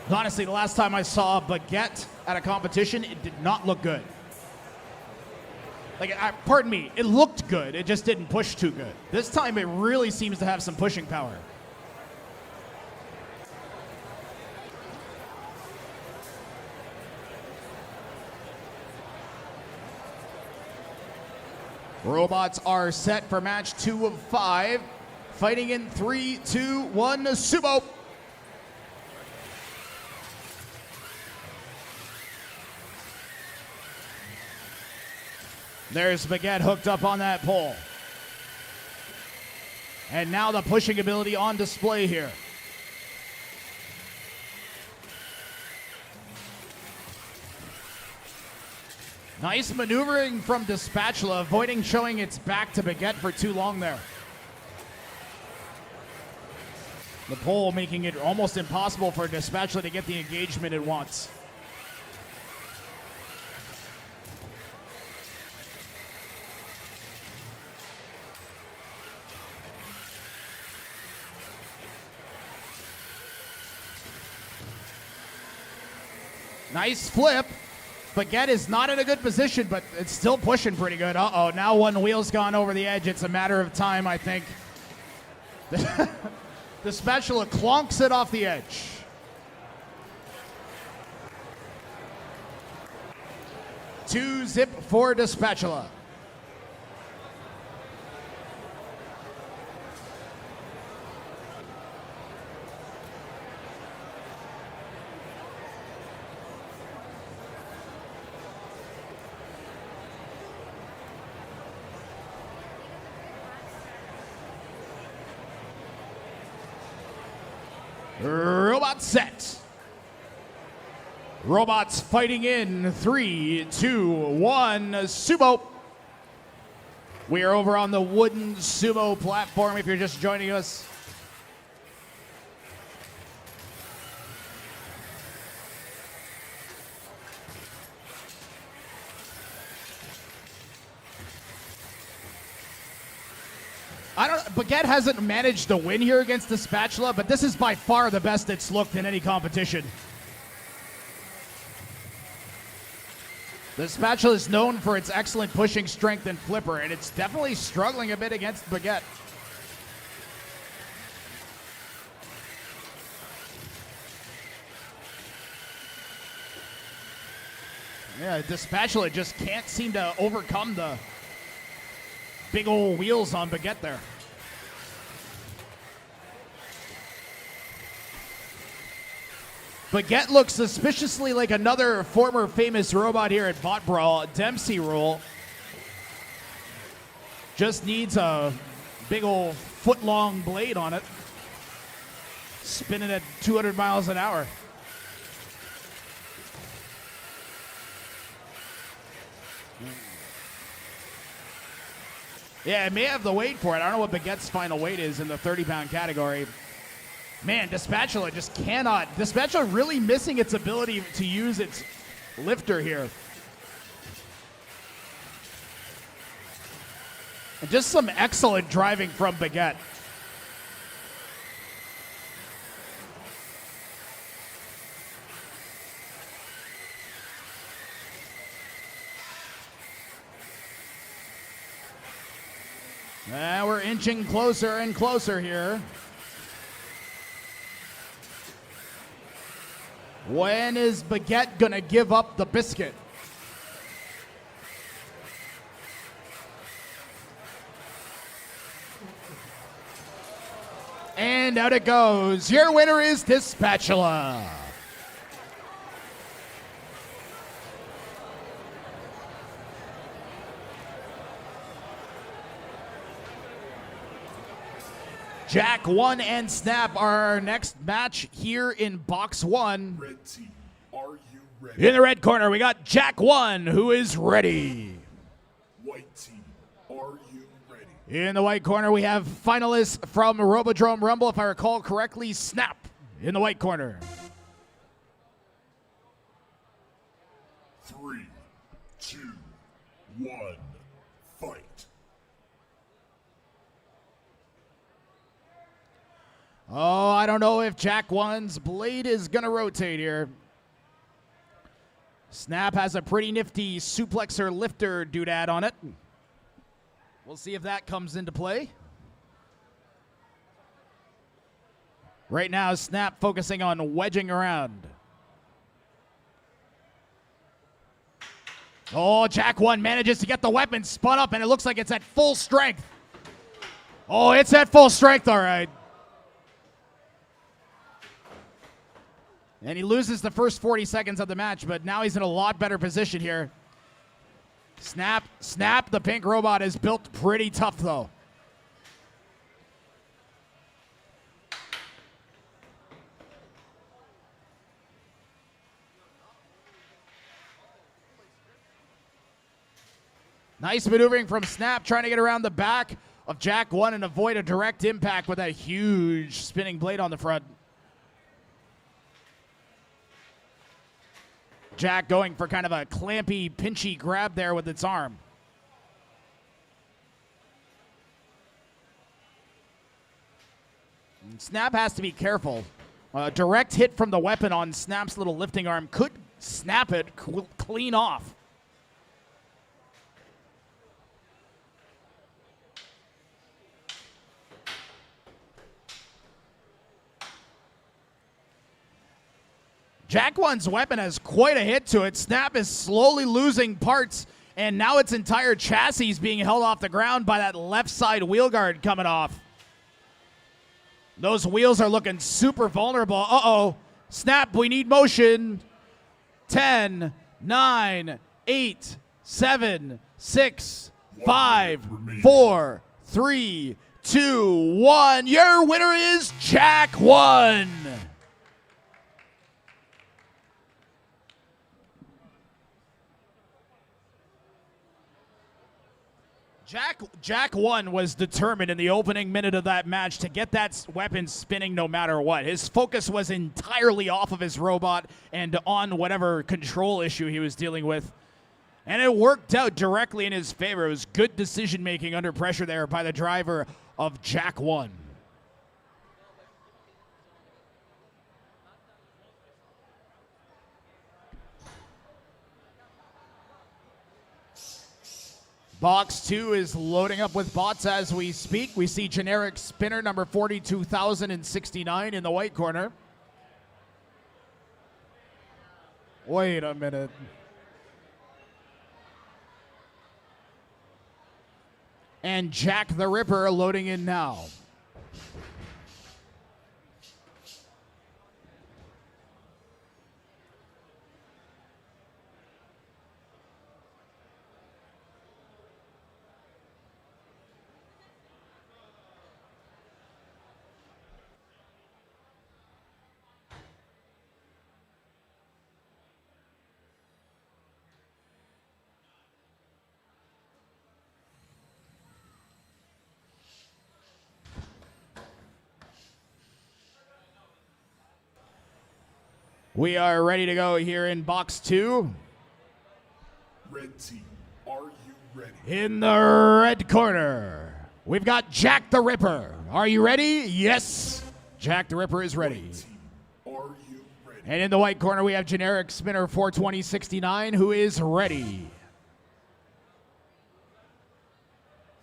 Honestly, the last time I saw Baguette at a competition, it did not look good. Pardon me, it looked good, it just didn't push too good. This time it really seems to have some pushing power. Robots are set for match 2 of 5. Fighting in 3, 2, 1, Sumo. There's Baguette hooked up on that pole. And now the pushing ability on display here. Nice maneuvering from Dispatula, avoiding showing its back to Baguette for too long there. The pole making it almost impossible for Dispatula to get the engagement it wants. Nice flip. Baguette is not in a good position, but it's still pushing pretty good. Uh-oh, now one wheel's gone over the edge. It's a matter of time, I think. The Spatula clonks it off the edge. Two zip for the Spatula. Robot set. Robots fighting in 3, 2, 1, Sumo. We are over on the wooden Sumo platform if you're just joining us. Baguette hasn't managed to win here against the Spatula, but this is by far the best it's looked in any competition. The Spatula is known for its excellent pushing strength and flipper, and it's definitely struggling a bit against Baguette. Yeah, the Spatula just can't seem to overcome the big old wheels on Baguette there. Baguette looks suspiciously like another former famous robot here at BotBrawl, Dempsey Rule. Just needs a big old foot-long blade on it. Spinning at 200 miles an hour. Yeah, it may have the weight for it. I don't know what Baguette's final weight is in the 30-pound category. Man, Dispatula just cannot. Dispatula really missing its ability to use its lifter here. And just some excellent driving from Baguette. And we're inching closer and closer here. When is Baguette gonna give up the biscuit? And out it goes. Your winner is Dispatula. Jack 1 and Snap are our next match here in Box 1. Red team, are you ready? In the red corner, we got Jack 1, who is ready. White team, are you ready? In the white corner, we have finalists from Robodrome Rumble, if I recall correctly, Snap in the white corner. 3, 2, 1, fight. Oh, I don't know if Jack 1's blade is going to rotate here. Snap has a pretty nifty suplexer lifter doodad on it. We'll see if that comes into play. Right now, Snap focusing on wedging around. Oh, Jack 1 manages to get the weapon spun up, and it looks like it's at full strength. Oh, it's at full strength, all right. And he loses the first 40 seconds of the match, but now he's in a lot better position here. Snap, the pink robot is built pretty tough though. Nice maneuvering from Snap, trying to get around the back of Jack 1 and avoid a direct impact with that huge spinning blade on the front. Jack going for kind of a clampy, pinchy grab there with its arm. And Snap has to be careful. A direct hit from the weapon on Snap's little lifting arm could snap it clean off. Jack 1's weapon has quite a hit to it. Snap is slowly losing parts, and now its entire chassis is being held off the ground by that left side wheel guard coming off. Those wheels are looking super vulnerable. Uh-oh. Snap, we need motion. 10, 9, 8, 7, 6, 5, 4, 3, 2, 1. Your winner is Jack 1. Jack 1 was determined in the opening minute of that match to get that weapon spinning no matter what. His focus was entirely off of his robot and on whatever control issue he was dealing with. And it worked out directly in his favor. It was good decision making under pressure there by the driver of Jack 1. Box 2 is loading up with bots as we speak. We see generic spinner number 42,069 in the white corner. Wait a minute. And Jack the Ripper loading in now. We are ready to go here in box 2. Red team, are you ready? In the red corner, we've got Jack the Ripper. Are you ready? Yes. Jack the Ripper is ready. Red team, are you ready? And in the white corner, we have generic spinner 42069 who is ready.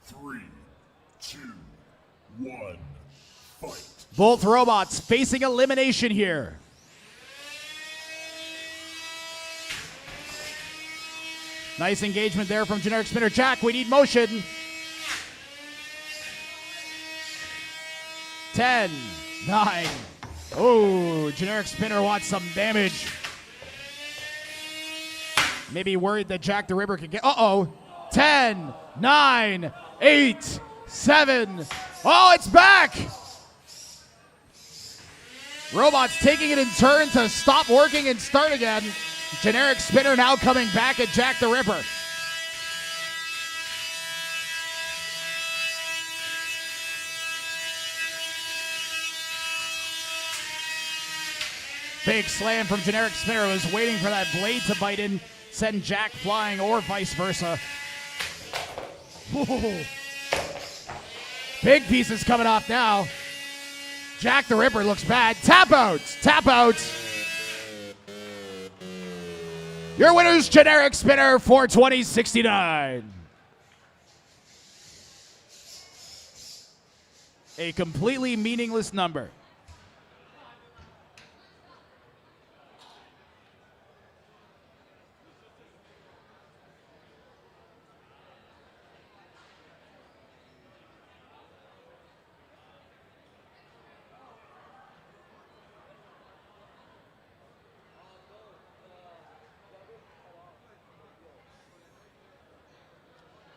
3, 2, 1, fight. Both robots facing elimination here. Nice engagement there from generic spinner. Jack, we need motion. 10, 9. Oh, generic spinner wants some damage. Maybe worried that Jack the Ripper can get. Uh-oh. 10, 9, 8, 7. Oh, it's back. Robots taking it in turn to stop working and start again. Generic spinner now coming back at Jack the Ripper. Big slam from generic spinner. Was waiting for that blade to bite in, send Jack flying, or vice versa. Whoa. Big pieces coming off now. Jack the Ripper looks bad. Tap out. Tap out. Your winner's generic spinner 42069. A completely meaningless number.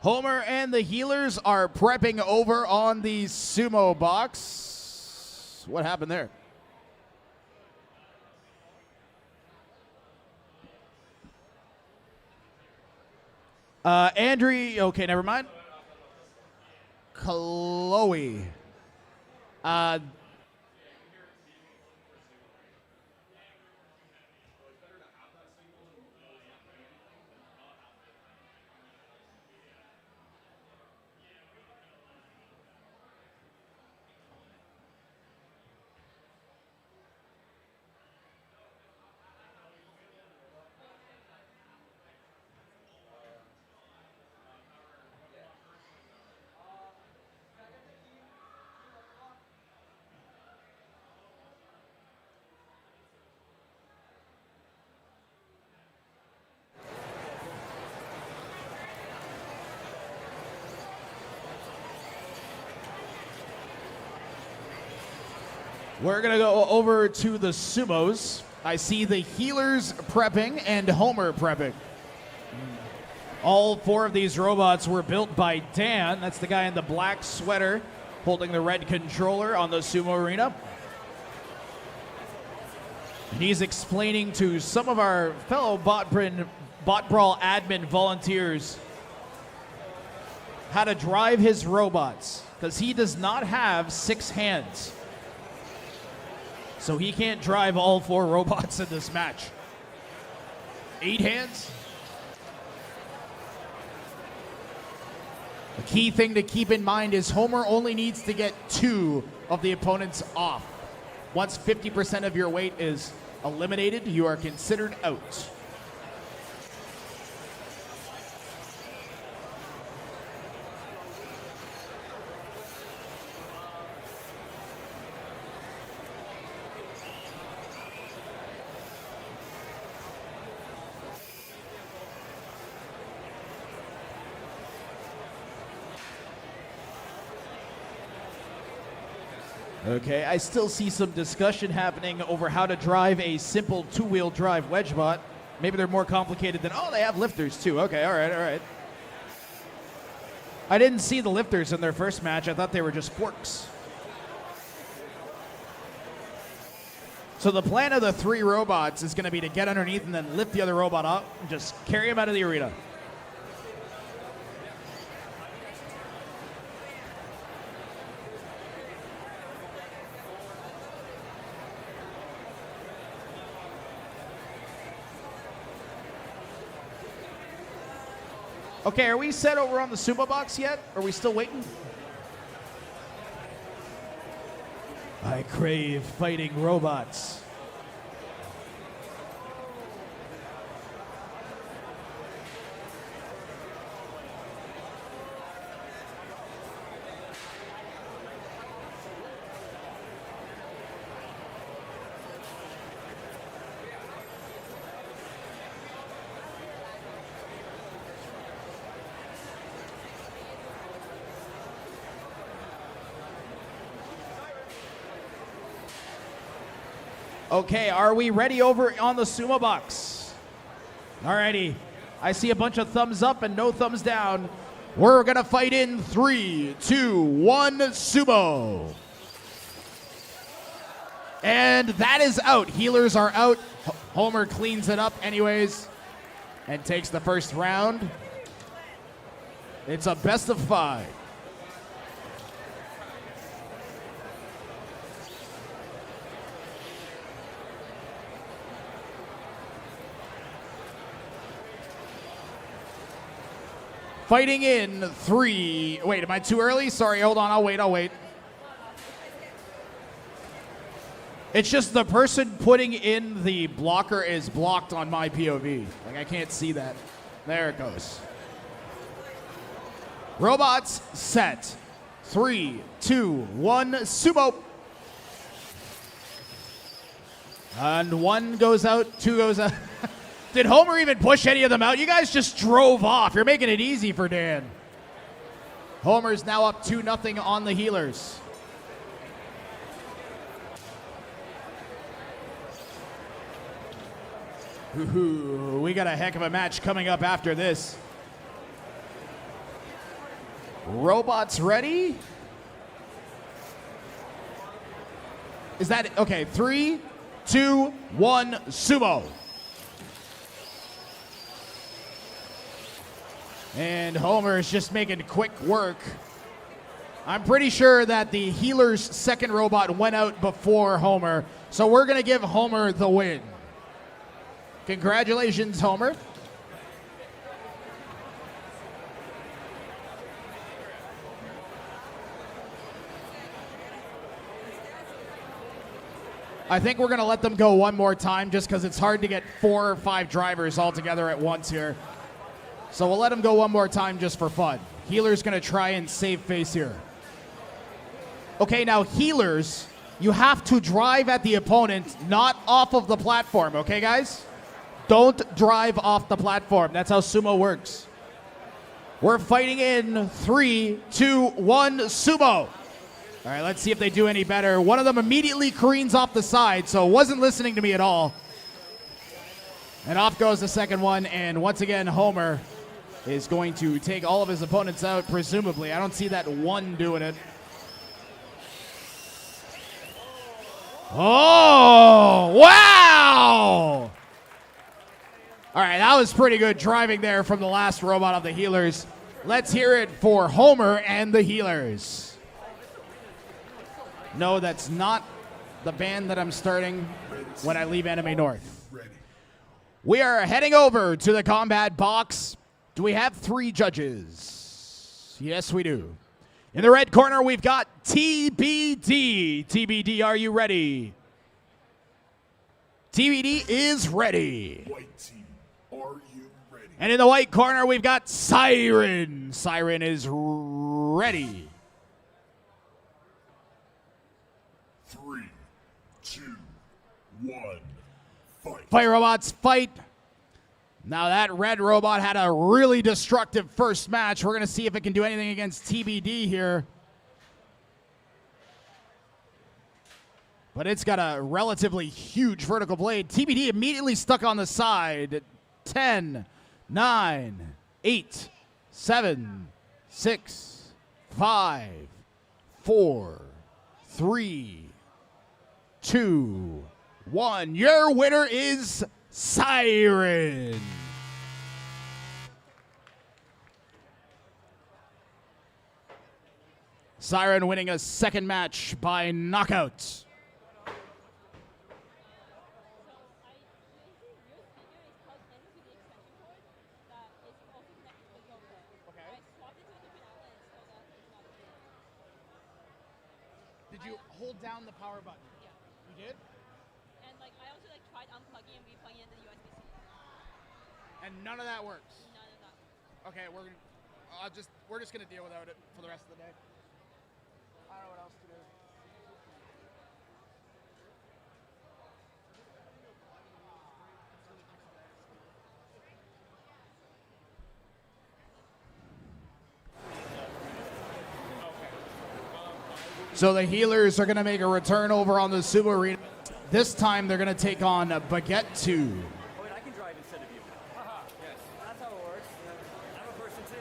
Homer and the healers are prepping over on the Sumo box. What happened there? Andrew, okay, never mind. Chloe. We're going to go over to the Sumos. I see the healers prepping and Homer prepping. All 4 of these robots were built by Dan. That's the guy in the black sweater holding the red controller on the Sumo Arena. And he's explaining to some of our fellow BotBrawl admin volunteers how to drive his robots, because he does not have 6 hands. So he can't drive all 4 robots in this match. 8 hands? The key thing to keep in mind is Homer only needs to get 2 of the opponents off. Once 50% of your weight is eliminated, you are considered out. Okay, I still see some discussion happening over how to drive a simple 2-wheel drive wedge bot. Maybe they're more complicated than, oh, they have lifters too. Okay, all right. I didn't see the lifters in their first match. I thought they were just forks. So the plan of the 3 robots is going to be to get underneath and then lift the other robot up and just carry him out of the arena. Okay, are we set over on the Sumo box yet? Are we still waiting? I crave fighting robots. Okay, are we ready over on the Sumo box? Alrighty. I see a bunch of thumbs up and no thumbs down. We're gonna fight in 3, 2, 1, Sumo. And that is out. Healers are out. Homer cleans it up anyways and takes the first round. It's a best of 5. Fighting in 3. Wait, am I too early? Sorry, hold on. I'll wait. It's just the person putting in the blocker is blocked on my POV. Like, I can't see that. There it goes. Robots set. 3, 2, 1, Sumo. And 1 goes out, 2 goes out. Did Homer even push any of them out? You guys just drove off. You're making it easy for Dan. Homer's now up 2-0 on the healers. Ooh, we got a heck of a match coming up after this. Robots ready? Is that okay? 3, 2, 1, Sumo. And Homer is just making quick work. I'm pretty sure that the healer's second robot went out before Homer, so we're going to give Homer the win. Congratulations, Homer. I think we're going to let them go one more time just because it's hard to get 4 or 5 drivers all together at once here. So we'll let them go one more time just for fun. Healer's going to try and save face here. Okay, now healers, you have to drive at the opponent, not off of the platform, okay, guys? Don't drive off the platform. That's how Sumo works. We're fighting in 3, 2, 1, Sumo. All right, let's see if they do any better. One of them immediately careens off the side, so wasn't listening to me at all. And off goes the second one, and once again, Homer is going to take all of his opponents out, presumably. I don't see that one doing it. Oh, wow! All right, that was pretty good driving there from the last robot of the healers. Let's hear it for Homer and the healers. No, that's not the band that I'm starting when I leave Anime North. We are heading over to the combat box. Do we have 3 judges? Yes, we do. In the red corner, we've got TBD. TBD, are you ready? TBD is ready. White team, are you ready? And in the white corner, we've got Siren. Siren is ready. 3, 2, 1, fight. Fight robots, fight. Now that red robot had a really destructive first match. We're going to see if it can do anything against TBD here. But it's got a relatively huge vertical blade. TBD immediately stuck on the side. 10, 9, 8, 7, 6, 5, 4, 3, 2, 1. Your winner is Siren. Siren winning a second match by knockout. Did you hold down the power button? Yeah. You did? And like I also like tried unplugging and replugging into the USB-C. And none of that works. None of that. Okay, we're just gonna deal without it for the rest of the day. I don't know what else to do. So the healers are going to make a return over on the Sumo Arena. This time they're going to take on Baguette 2. Oh, wait, I can drive instead of you. Haha, yes. That's how it works. I'm a person too.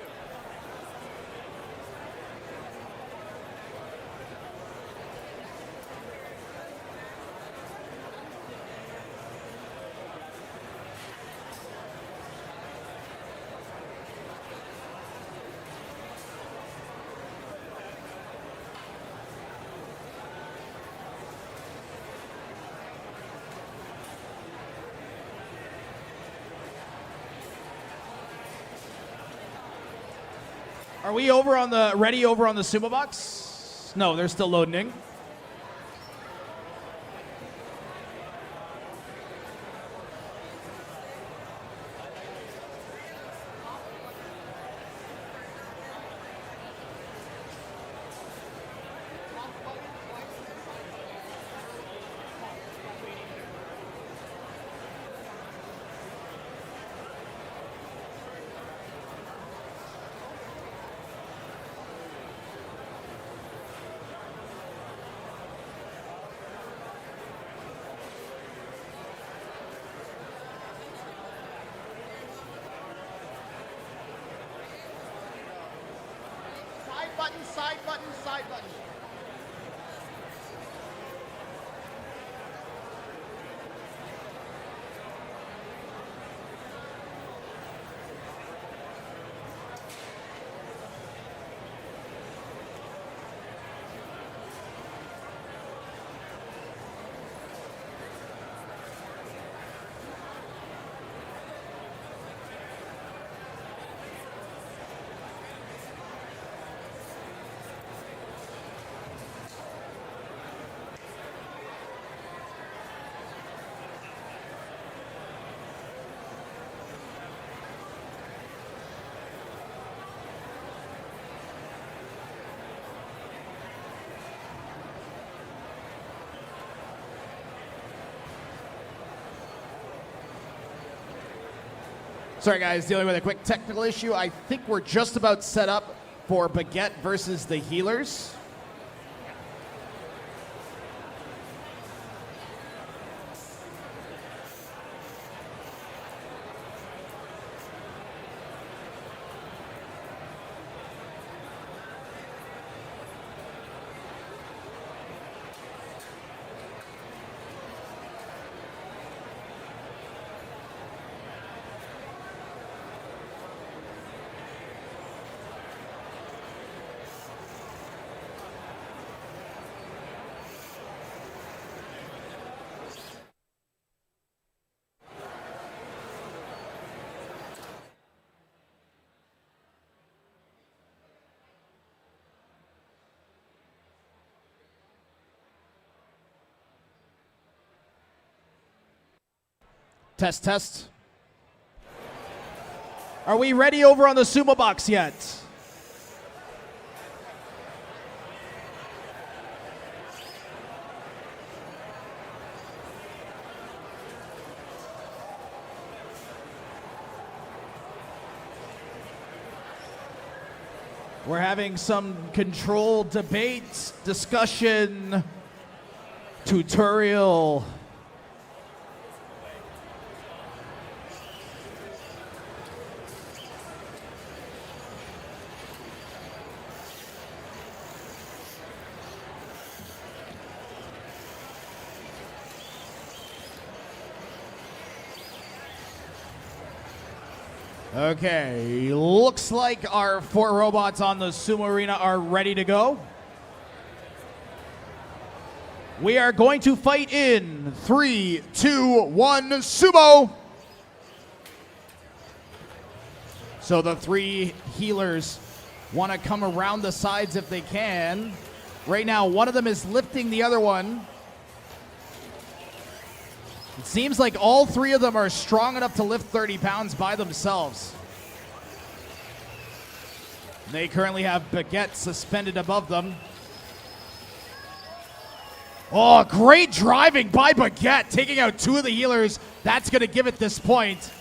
Are we over on the over on the Sumo box? No, they're still loading. side button, side button. Sorry guys, dealing with a quick technical issue. I think we're just about set up for Baguette versus the healers. Test, test. Are we ready over on the Sumo box yet? We're having some controlled debate, discussion, tutorial. Okay, looks like our 4 robots on the Sumo Arena are ready to go. We are going to fight in 3, 2, 1, Sumo! So the 3 healers want to come around the sides if they can. Right now, one of them is lifting the other one. It seems like all 3 of them are strong enough to lift 30 pounds by themselves. They currently have Baguette suspended above them. Oh, great driving by Baguette, taking out 2 of the healers. That's going to give it this point.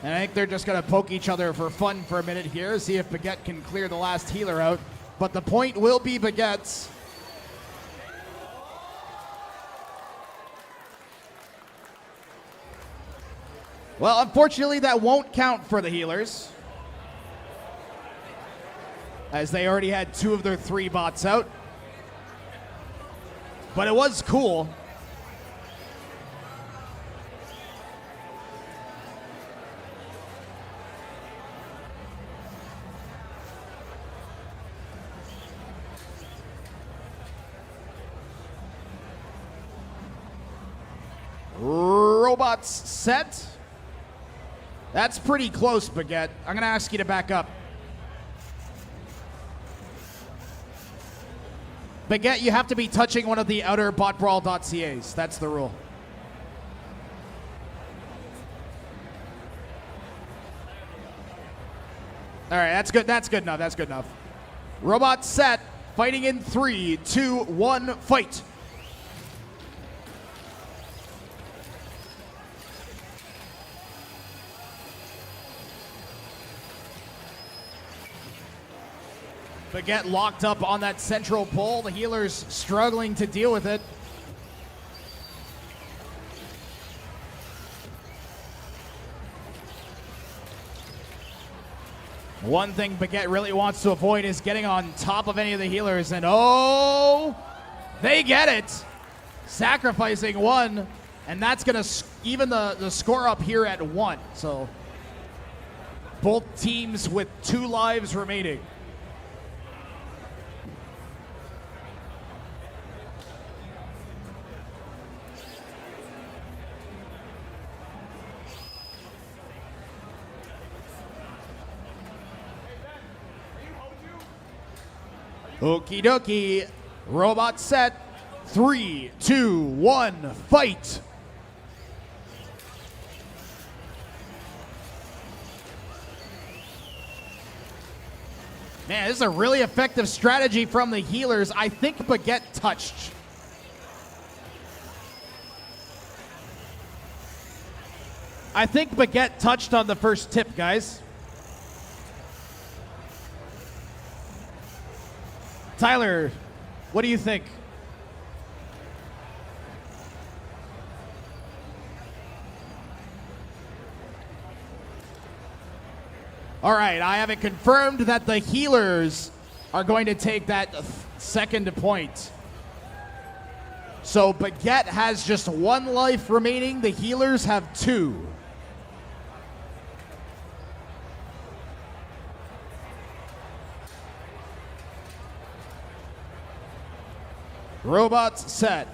And I think they're just going to poke each other for fun for a minute here, see if Baguette can clear the last healer out. But the point will be Baguette's. Well, unfortunately, that won't count for the healers, as they already had 2 of their 3 bots out. But it was cool. Robots set. That's pretty close, Baguette. I'm going to ask you to back up. Baguette, you have to be touching one of the outer BotBrawl.CAs. That's the rule. All right, that's good. That's good enough. That's good enough. Robot set. Fighting in 3, 2, 1, fight. Baguette locked up on that central pole. The healer's struggling to deal with it. One thing Baguette really wants to avoid is getting on top of any of the healers, and oh, they get it. Sacrificing one, and that's going to even the score up here at 1. So both teams with 2 lives remaining. Okie dokie. Robot set. 3, 2, 1, fight. Man, this is a really effective strategy from the healers. I think Baguette touched. I think Baguette touched on the first tip, guys. Tyler, what do you think? All right, I have it confirmed that the healers are going to take that second point. So Baguette has just 1 life remaining. The healers have 2. Robots set.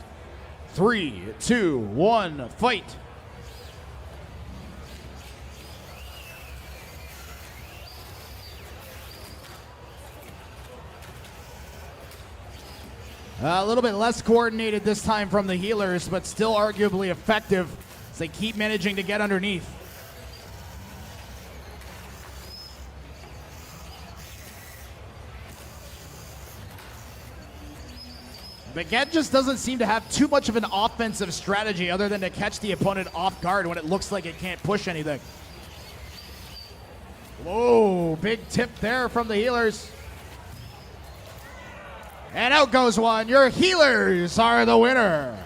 3, 2, 1, fight. A little bit less coordinated this time from the healers, but still arguably effective as they keep managing to get underneath. Baguette just doesn't seem to have too much of an offensive strategy other than to catch the opponent off guard when it looks like it can't push anything. Whoa, big tip there from the healers. And out goes one. Your healers are the winner.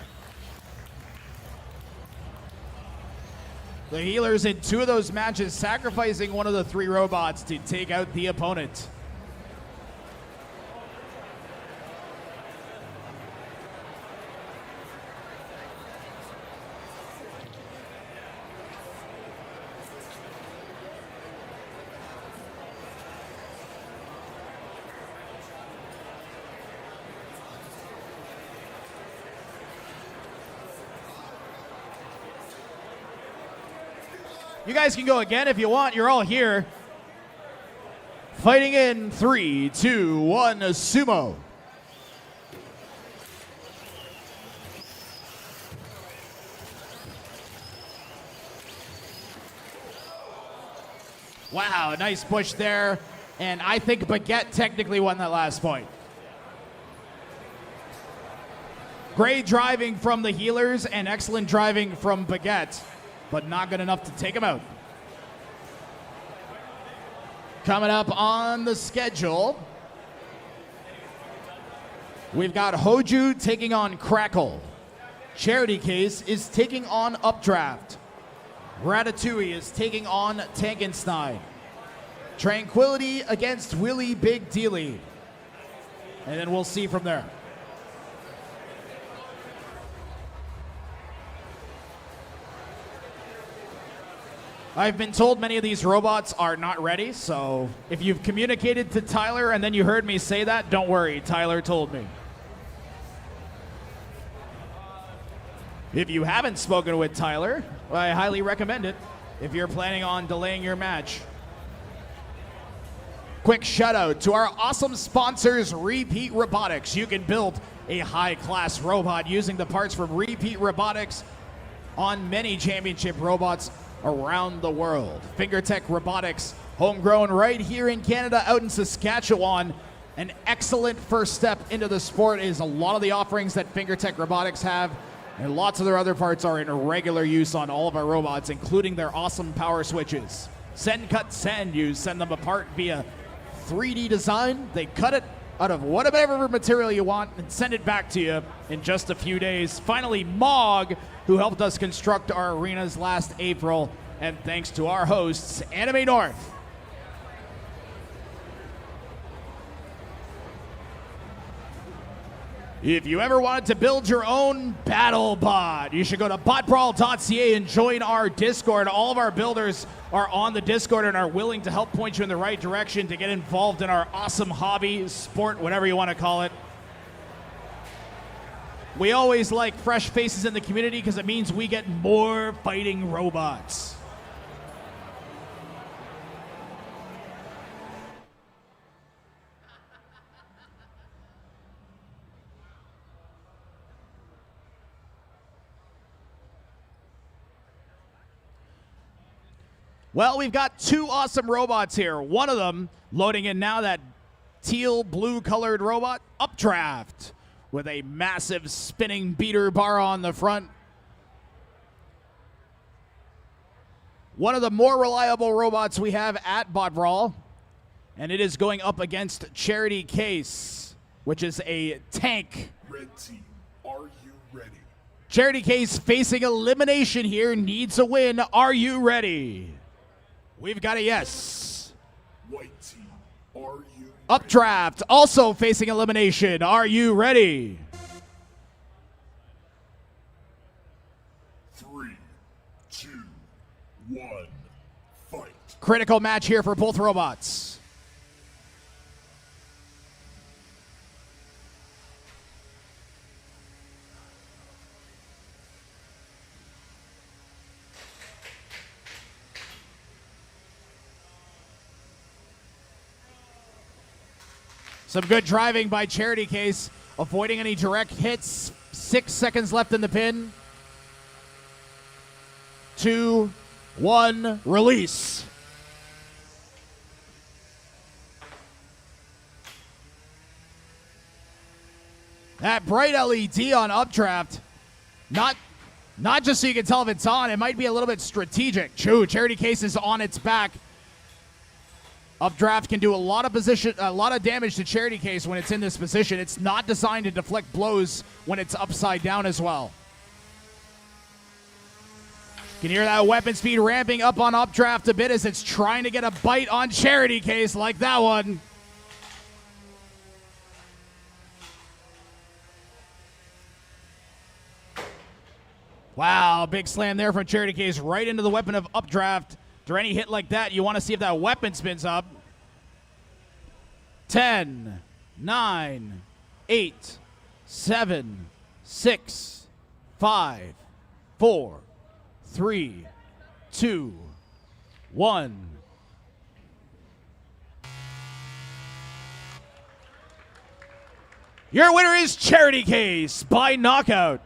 The healers in 2 of those matches sacrificing one of the 3 robots to take out the opponent. You guys can go again if you want. You're all here. Fighting in 3, 2, 1, Sumo. Wow, nice push there. And I think Baguette technically won that last point. Great driving from the healers and excellent driving from Baguette, but not good enough to take him out. Coming up on the schedule, we've got Hoju taking on Crackle. Charity Case is taking on Updraft. Ratatouille is taking on Tankenstein. Tranquility against Wheelie Big Dealie. And then we'll see from there. I've been told many of these robots are not ready, so if you've communicated to Tyler and then you heard me say that, don't worry, Tyler told me. If you haven't spoken with Tyler, I highly recommend it if you're planning on delaying your match. Quick shout out to our awesome sponsors, Repeat Robotics. You can build a high-class robot using the parts from Repeat Robotics on many championship robots around the world. FingerTech Robotics, homegrown right here in Canada, out in Saskatchewan. An excellent first step into the sport is a lot of the offerings that FingerTech Robotics have, and lots of their other parts are in regular use on all of our robots, including their awesome power switches. Send, cut, send. You send them apart via 3D design. They cut it out of whatever material you want and send it back to you in just a few days. Finally, Mog, who helped us construct our arenas last April, and thanks to our hosts, Anime North. If you ever wanted to build your own battle bot, you should go to BotBrawl.ca and join our Discord. All of our builders are on the Discord and are willing to help point you in the right direction to get involved in our awesome hobby, sport, whatever you want to call it. We always like fresh faces in the community because it means we get more fighting robots. Well, we've got two awesome robots here. One of them loading in now, that teal blue colored robot, Updraft, with a massive spinning beater bar on the front. One of the more reliable robots we have at BotBrawl, and it is going up against Charity Case, which is a tank. Red team, are you ready? Charity Case facing elimination here, needs a win. Are you ready? We've got a yes. White team, are you Updraft also facing elimination. Are you ready? 3, 2, 1, fight. Critical match here for both robots. Some good driving by Charity Case, avoiding any direct hits. 6 seconds left in the pin. 2, 1, release. That bright LED on Updraft, not just so you can tell if it's on, it might be a little bit strategic. True, Charity Case is on its back. Updraft can do a lot of damage to Charity Case when it's in this position. It's not designed to deflect blows when it's upside down as well. You can hear that weapon speed ramping up on Updraft a bit as it's trying to get a bite on Charity Case like that one. Wow, big slam there from Charity Case right into the weapon of Updraft. After any hit like that, you want to see if that weapon spins up. 10, 9, 8, 7, 6, 5, 4, 3, 2, 1. Your winner is Charity Case by knockout,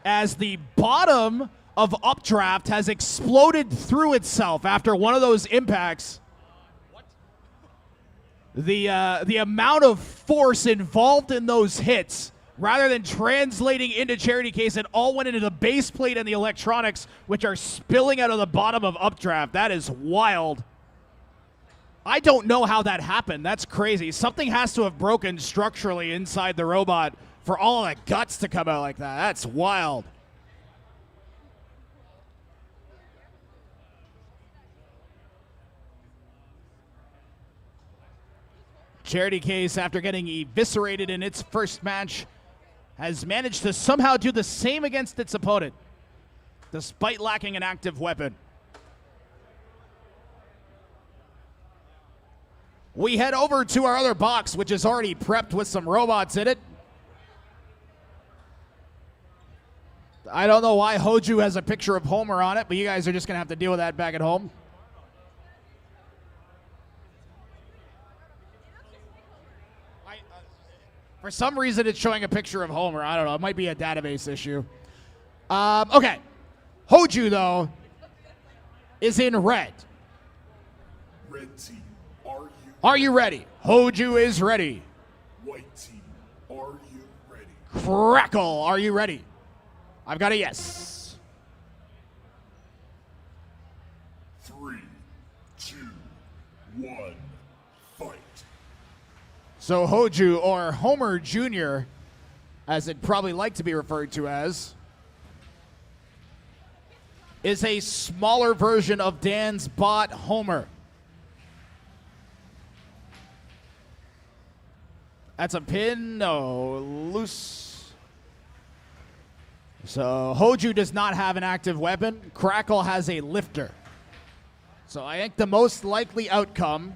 as the bottom of Updraft has exploded through itself after one of those impacts. The amount of force involved in those hits, rather than translating into Charity Case, it all went into the base plate and the electronics, which are spilling out of the bottom of Updraft. That is wild. I don't know how that happened. That's crazy. Something has to have broken structurally inside the robot for all the guts to come out like that. That's wild. Charity Case, after getting eviscerated in its first match, has managed to somehow do the same against its opponent, despite lacking an active weapon. We head over to our other box, which is already prepped with some robots in it. I don't know why Hoju has a picture of Homer on it, but you guys are just going to have to deal with that back at home. For some reason, it's showing a picture of Homer. I don't know. It might be a database issue. Okay. Hoju, though, is in red. Red team, are you Are you ready? Hoju is ready. White team, are you ready? Crackle, are you ready? I've got a yes. 3, 2, 1, fight. So Hoju, or Homer Jr., as it'd probably like to be referred to as, is a smaller version of Dan's bot, Homer. That's a pin, no, loose. So Hoju does not have an active weapon. Crackle has a lifter. So I think the most likely outcome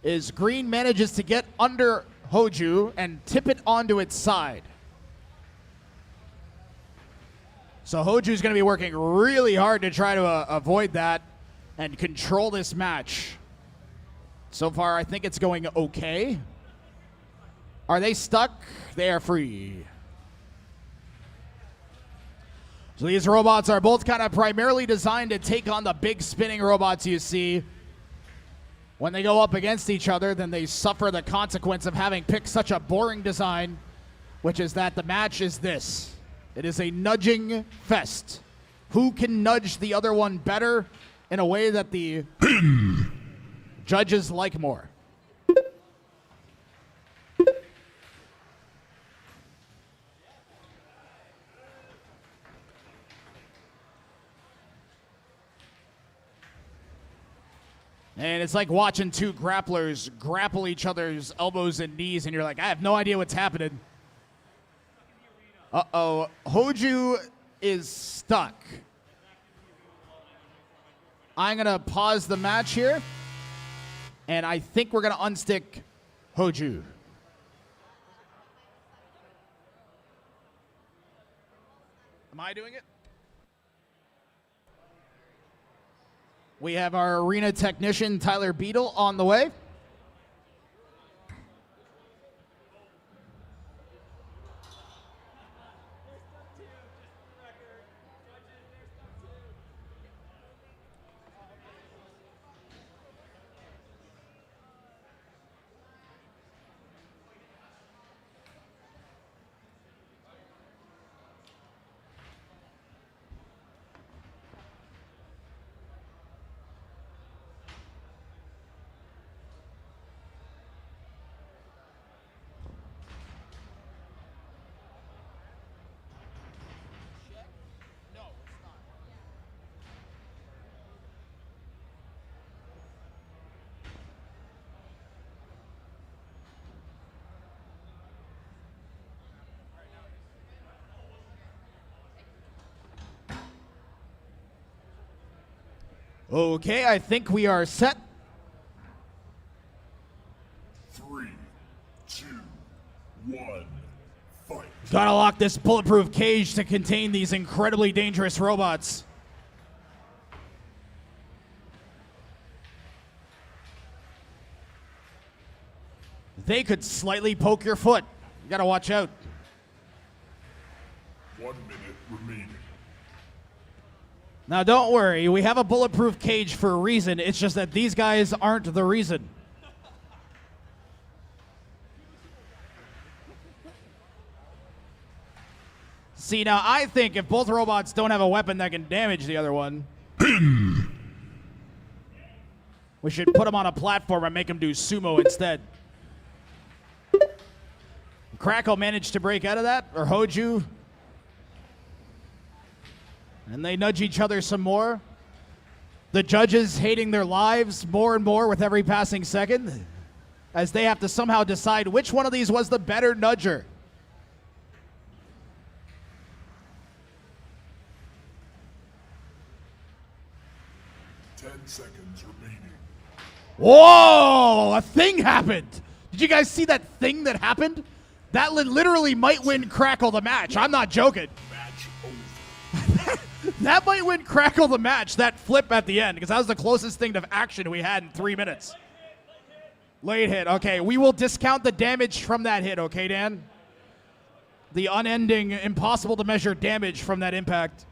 is green manages to get under Hoju and tip it onto its side. So Hoju's going to be working really hard to try to avoid that and control this match. So far, I think it's going okay. Are they stuck? They are free. So these robots are both kind of primarily designed to take on the big spinning robots you see. When they go up against each other, then they suffer the consequence of having picked such a boring design, which is that the match is this. It is a nudging fest. Who can nudge the other one better in a way that the judges like more? And it's like watching two grapplers grapple each other's elbows and knees, and you're like, I have no idea what's happening. Uh-oh. Hoju is stuck. I'm going to pause the match here, and I think we're going to unstick Hoju. Am I doing it? We have our arena technician, Tyler Beadle, on the way. Okay, I think we are set. 3, 2, 1, fight. Gotta lock this bulletproof cage to contain these incredibly dangerous robots. They could slightly poke your foot. You gotta watch out. 1 minute remaining. Now don't worry, we have a bulletproof cage for a reason. It's just that these guys aren't the reason. See, now I think if both robots don't have a weapon that can damage the other one, we should put them on a platform and make them do sumo instead. Crackle managed to break out of that, or Hoju. And they nudge each other some more. The judges hating their lives more and more with every passing second, as they have to somehow decide which one of these was the better nudger. Seconds remaining. Whoa! A thing happened! Did you guys see that thing that happened? That literally might win Crackle the match. I'm not joking. Match over. That might win Crackle the match, that flip at the end, because that was the closest thing to action we had in 3 minutes. Late hit. Okay, we will discount the damage from that hit, okay, Dan? The unending, impossible to measure damage from that impact.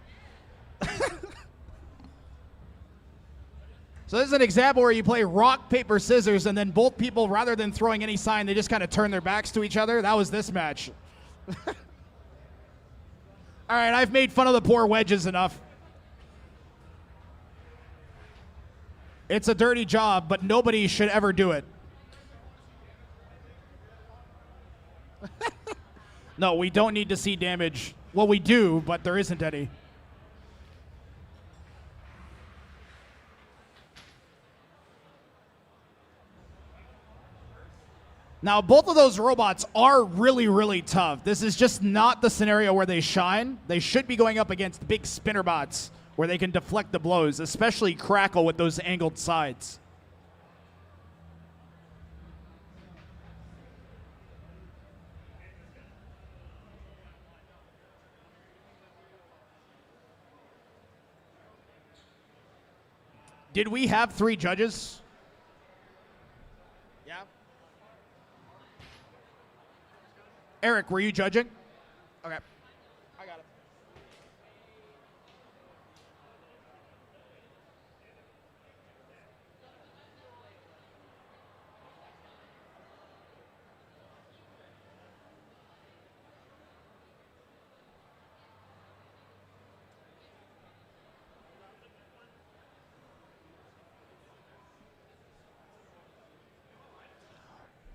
So this is an example where you play rock, paper, scissors, and then both people, rather than throwing any sign, they just kind of turn their backs to each other. That was this match. All right, I've made fun of the poor wedges enough. It's a dirty job, but nobody should ever do it. No, we don't need to see damage. Well, we do, but there isn't any. Now, both of those robots are really, really tough. This is just not the scenario where they shine. They should be going up against big spinner bots where they can deflect the blows, especially Crackle with those angled sides. Did we have 3 judges? Yeah. Eric, were you judging? Okay. I got it.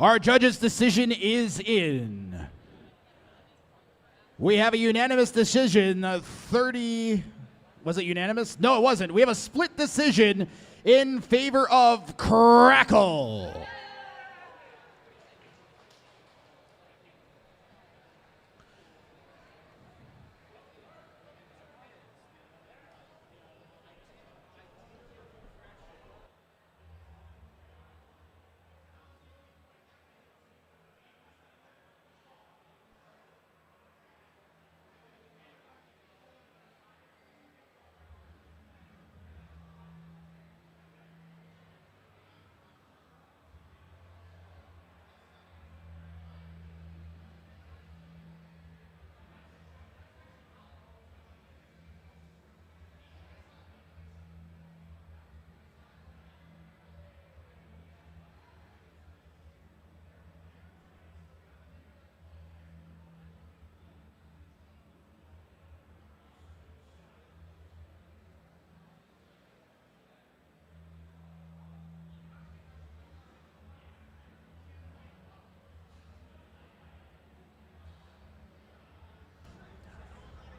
Our judge's decision is in. We have a unanimous decision, 30, was it unanimous? No, it wasn't. We have a split decision in favor of Crackle.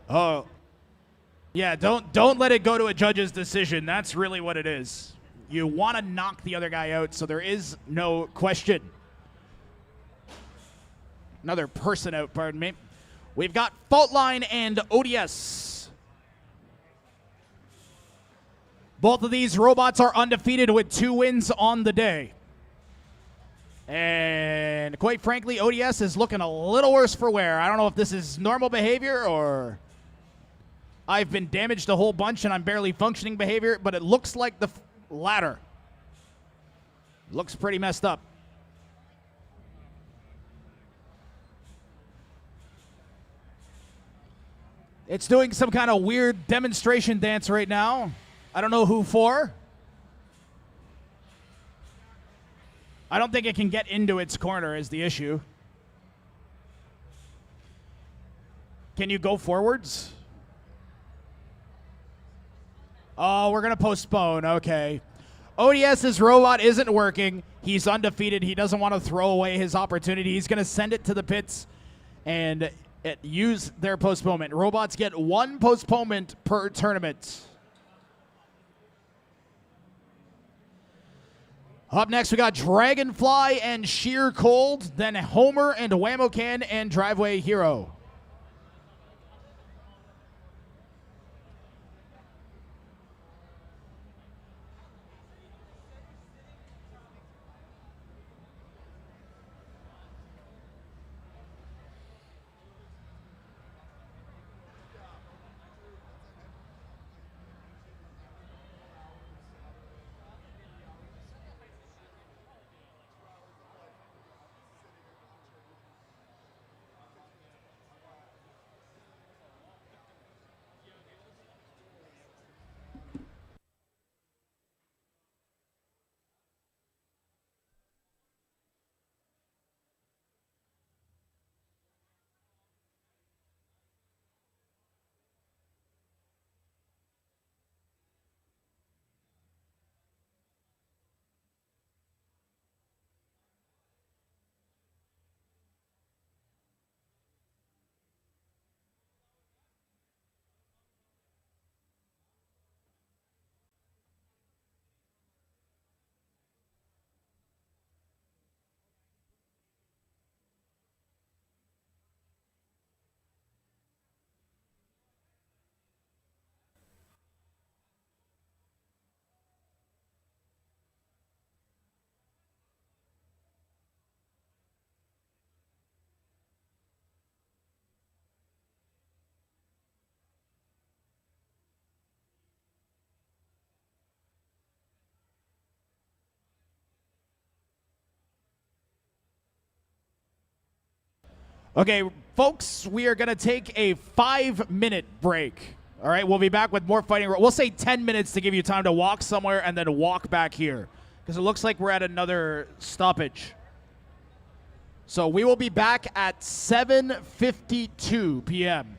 Oh, yeah, don't let it go to a judge's decision. That's really what it is. You want to knock the other guy out, so there is no question. Another person out, pardon me. We've got Faultline and ODS. Both of these robots are undefeated with 2 wins on the day. And quite frankly, ODS is looking a little worse for wear. I don't know if this is normal behavior or I've been damaged a whole bunch and I'm barely functioning behavior, but it looks like the latter. Looks pretty messed up. It's doing some kind of weird demonstration dance right now. I don't know who for. I don't think it can get into its corner is the issue. Can you go forwards? Oh, we're going to postpone. Okay. ODS's robot isn't working. He's undefeated. He doesn't want to throw away his opportunity. He's going to send it to the pits and use their postponement. Robots get 1 postponement per tournament. Up next, we got Dragonfly and Sheer Cold, then Homer and Whammo-Can and Driveway Hero. Okay, folks, we are going to take a 5-minute break. All right, we'll be back with more fighting. We'll say 10 minutes to give you time to walk somewhere and then walk back here because it looks like we're at another stoppage. So we will be back at 7:52 p.m.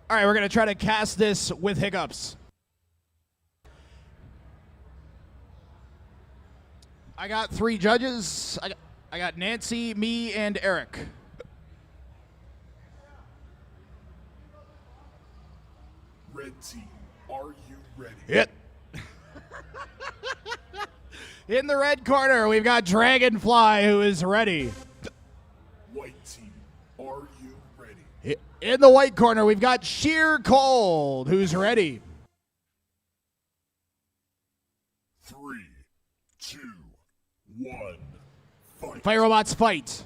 All right, we're going to try to cast this with hiccups. I got 3 judges. I got Nancy, me, and Eric. Red team, are you ready? Hit. In the red corner, we've got Dragonfly, who is ready. White team, are you ready? In the white corner, we've got Sheer Cold, who's ready. 3, 2, 1, fight. Fire robots fight.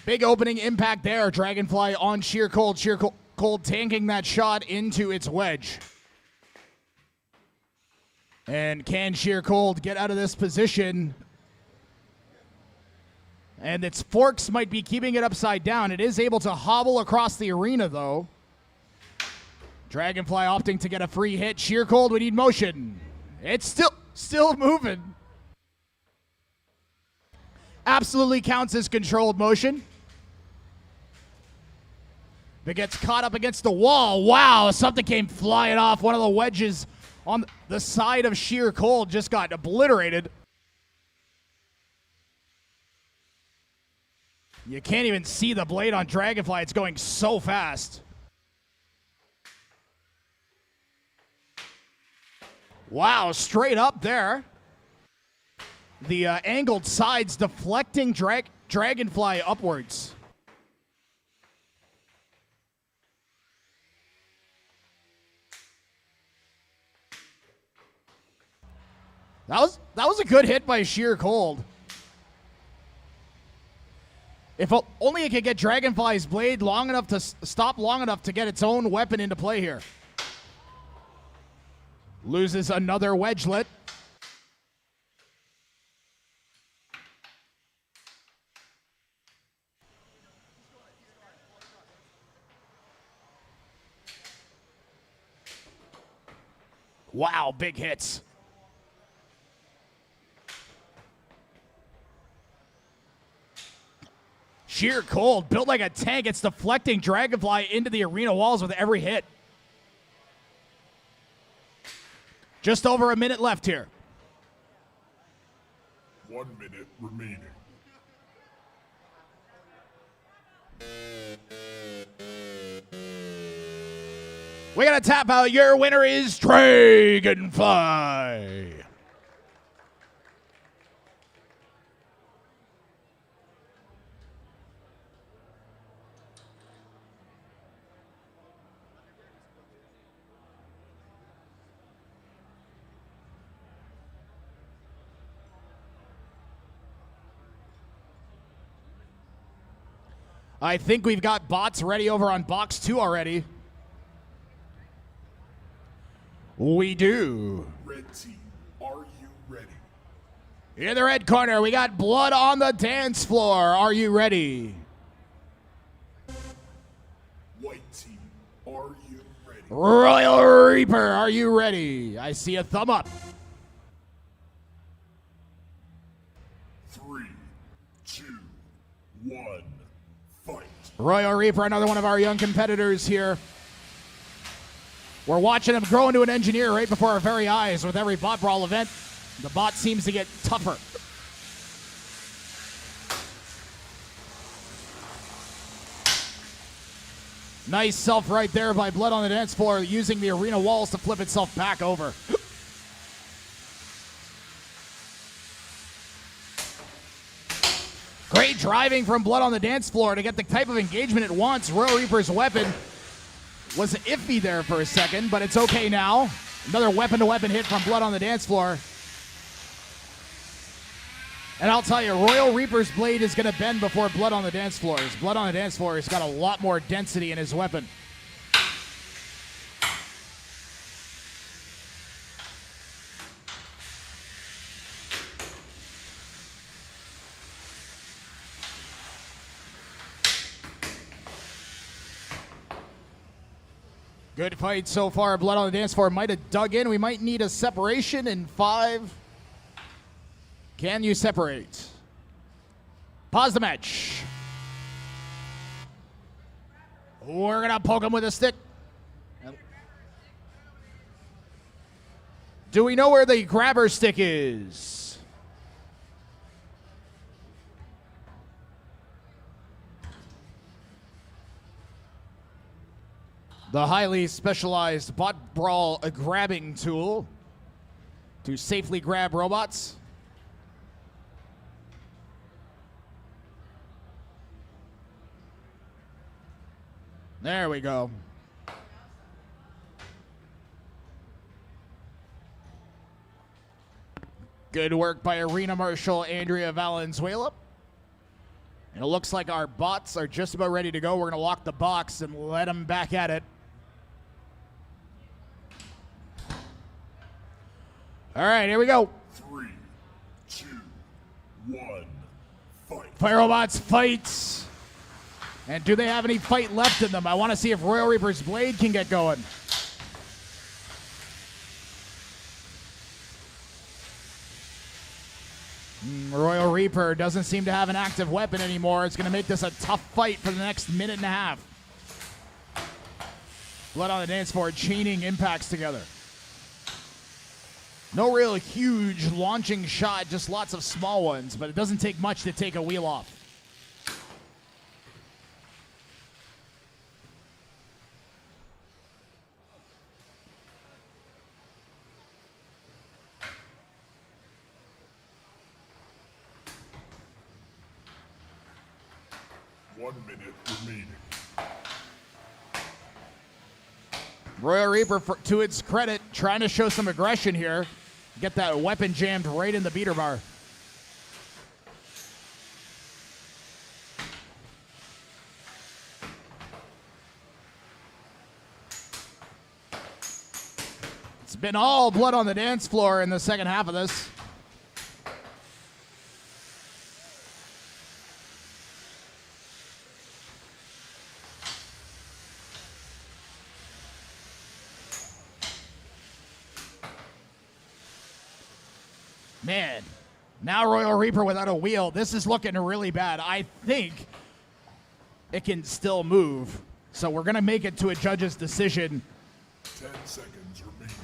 Big opening impact there. Dragonfly on Sheer Cold. Sheer Cold tanking that shot into its wedge. And can Sheer Cold get out of this position? And its forks might be keeping it upside down. It is able to hobble across the arena, though. Dragonfly opting to get a free hit. Sheer Cold, we need motion. It's still moving. Absolutely counts as controlled motion. If it gets caught up against the wall, wow, something came flying off. One of the wedges on the side of Sheer Cold just got obliterated. You can't even see the blade on Dragonfly. It's going so fast. Wow, straight up there. The angled sides deflecting Dragonfly upwards. That was a good hit by Sheer Cold. If only it could get Dragonfly's blade long enough to stop long enough to get its own weapon into play here. Loses another wedgelet. Wow, big hits. Sheer Cold, built like a tank. It's deflecting Dragonfly into the arena walls with every hit. Just over a minute left here. 1 minute remaining. We got to tap out. Your winner is Dragonfly. I think we've got bots ready over on box 2 already. We do. Red team, are you ready? In the red corner, we got Blood on the Dance Floor. Are you ready? White team, are you ready? Royal Reaper, are you ready? I see a thumb up. 3, 2, 1, fight. Royal Reaper, another one of our young competitors here. We're watching him grow into an engineer right before our very eyes with every Bot Brawl event. The bot seems to get tougher. Nice self right there by Blood on the Dance Floor, using the arena walls to flip itself back over. Great driving from Blood on the Dance Floor to get the type of engagement it wants. Royal Reaper's weapon was iffy there for a second, but it's okay now. Another weapon-to-weapon hit from Blood on the Dance Floor. And I'll tell you, Royal Reaper's blade is going to bend before Blood on the Dance Floor. Blood on the Dance Floor has got a lot more density in his weapon. Good fight so far. Blood on the Dance Floor might have dug in. We might need a separation in 5. Can you separate? Pause the match. We're going to poke him with a stick. Do we know where the grabber stick is? The highly specialized BotBrawl grabbing tool to safely grab robots. There we go. Good work by Arena Marshal Andrea Valenzuela. And it looks like our bots are just about ready to go. We're going to lock the box and let them back at it. All right, here we go. 3, 2, 1, fight. Fire robots fight. And do they have any fight left in them? I want to see if Royal Reaper's blade can get going. Royal Reaper doesn't seem to have an active weapon anymore. It's going to make this a tough fight for the next minute and a half. Blood on the dance floor, chaining impacts together. No real huge launching shot, just lots of small ones, but it doesn't take much to take a wheel off. Remaining. Royal Reaper, to its credit, trying to show some aggression here. Get that weapon jammed right in the beater bar. It's been all blood on the dance floor in the second half of this. Man, now Royal Reaper without a wheel. This is looking really bad. I think it can still move. So we're going to make it to a judge's decision. 10 seconds remaining.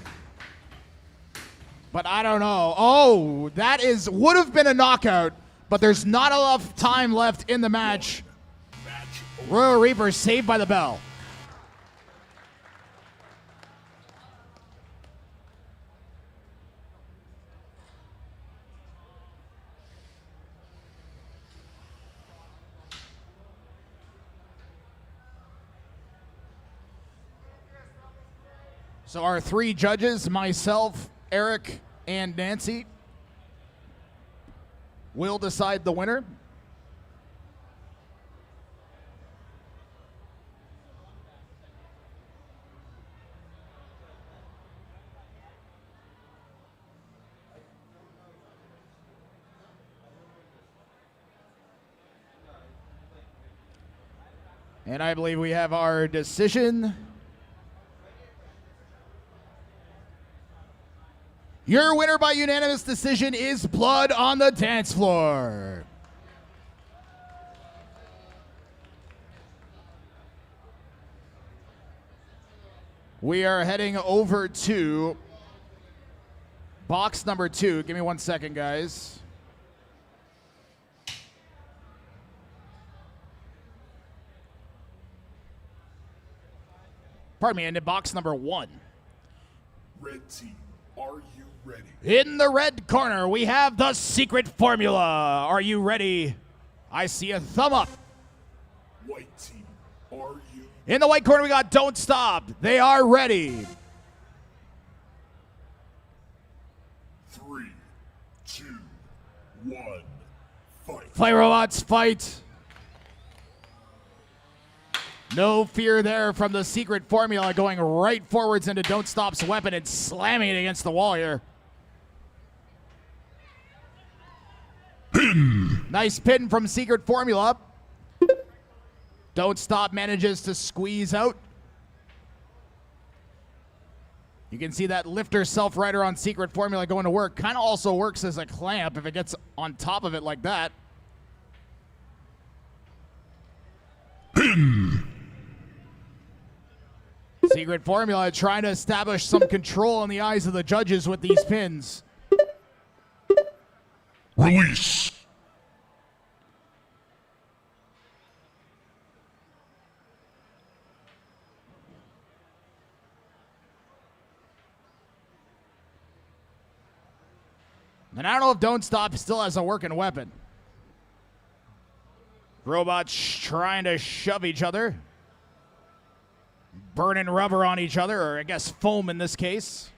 But I don't know. Oh, that would have been a knockout, but there's not enough time left in the match. Royal Reaper saved by the bell. So our three judges, myself, Eric, and Nancy, will decide the winner. And I believe we have our decision. Your winner by unanimous decision is Blood on the Dance Floor. We are heading over to box number 2. Give me 1 second, guys. Pardon me, into box number 1. Red team, are you ready? In the red corner, we have the secret formula. Are you ready? I see a thumb up. White team, are you? In the white corner, we got Don't Stop. They are ready. 3, 2, 1, fight. Play robots, fight. No fear there from the secret formula, going right forwards into Don't Stop's weapon and slamming it against the wall here. Nice pin from secret formula. Don't Stop manages to squeeze out. You can see that lifter self-rider on secret formula going to work. Kind of also works as a clamp if it gets on top of it like that. Secret Formula trying to establish some control in the eyes of the judges with these pins. Release. And I don't know if Don't Stop still has a working weapon. Robots trying to shove each other. Burning rubber on each other, or I guess foam in this case.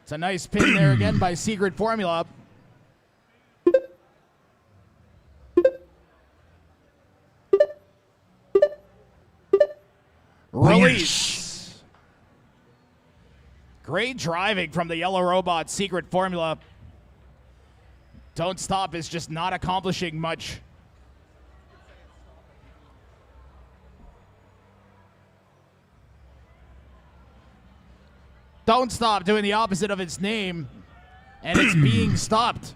It's a nice pin there again by Secret Formula. Release. Great driving from the yellow robot, Secret Formula. Don't Stop is just not accomplishing much. Don't Stop doing the opposite of its name, and it's being stopped.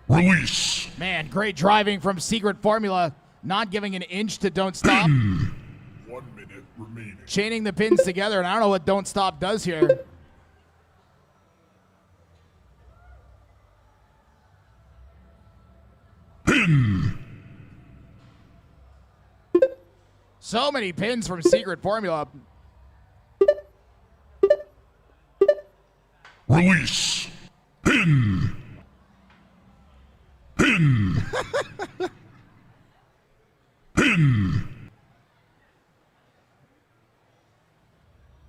Release. Man, great driving from Secret Formula, not giving an inch to Don't Stop. 1 minute remaining. Chaining the pins together, and I don't know what Don't Stop does here. So many pins from Secret Formula. Release. Pin. Pin. Pin.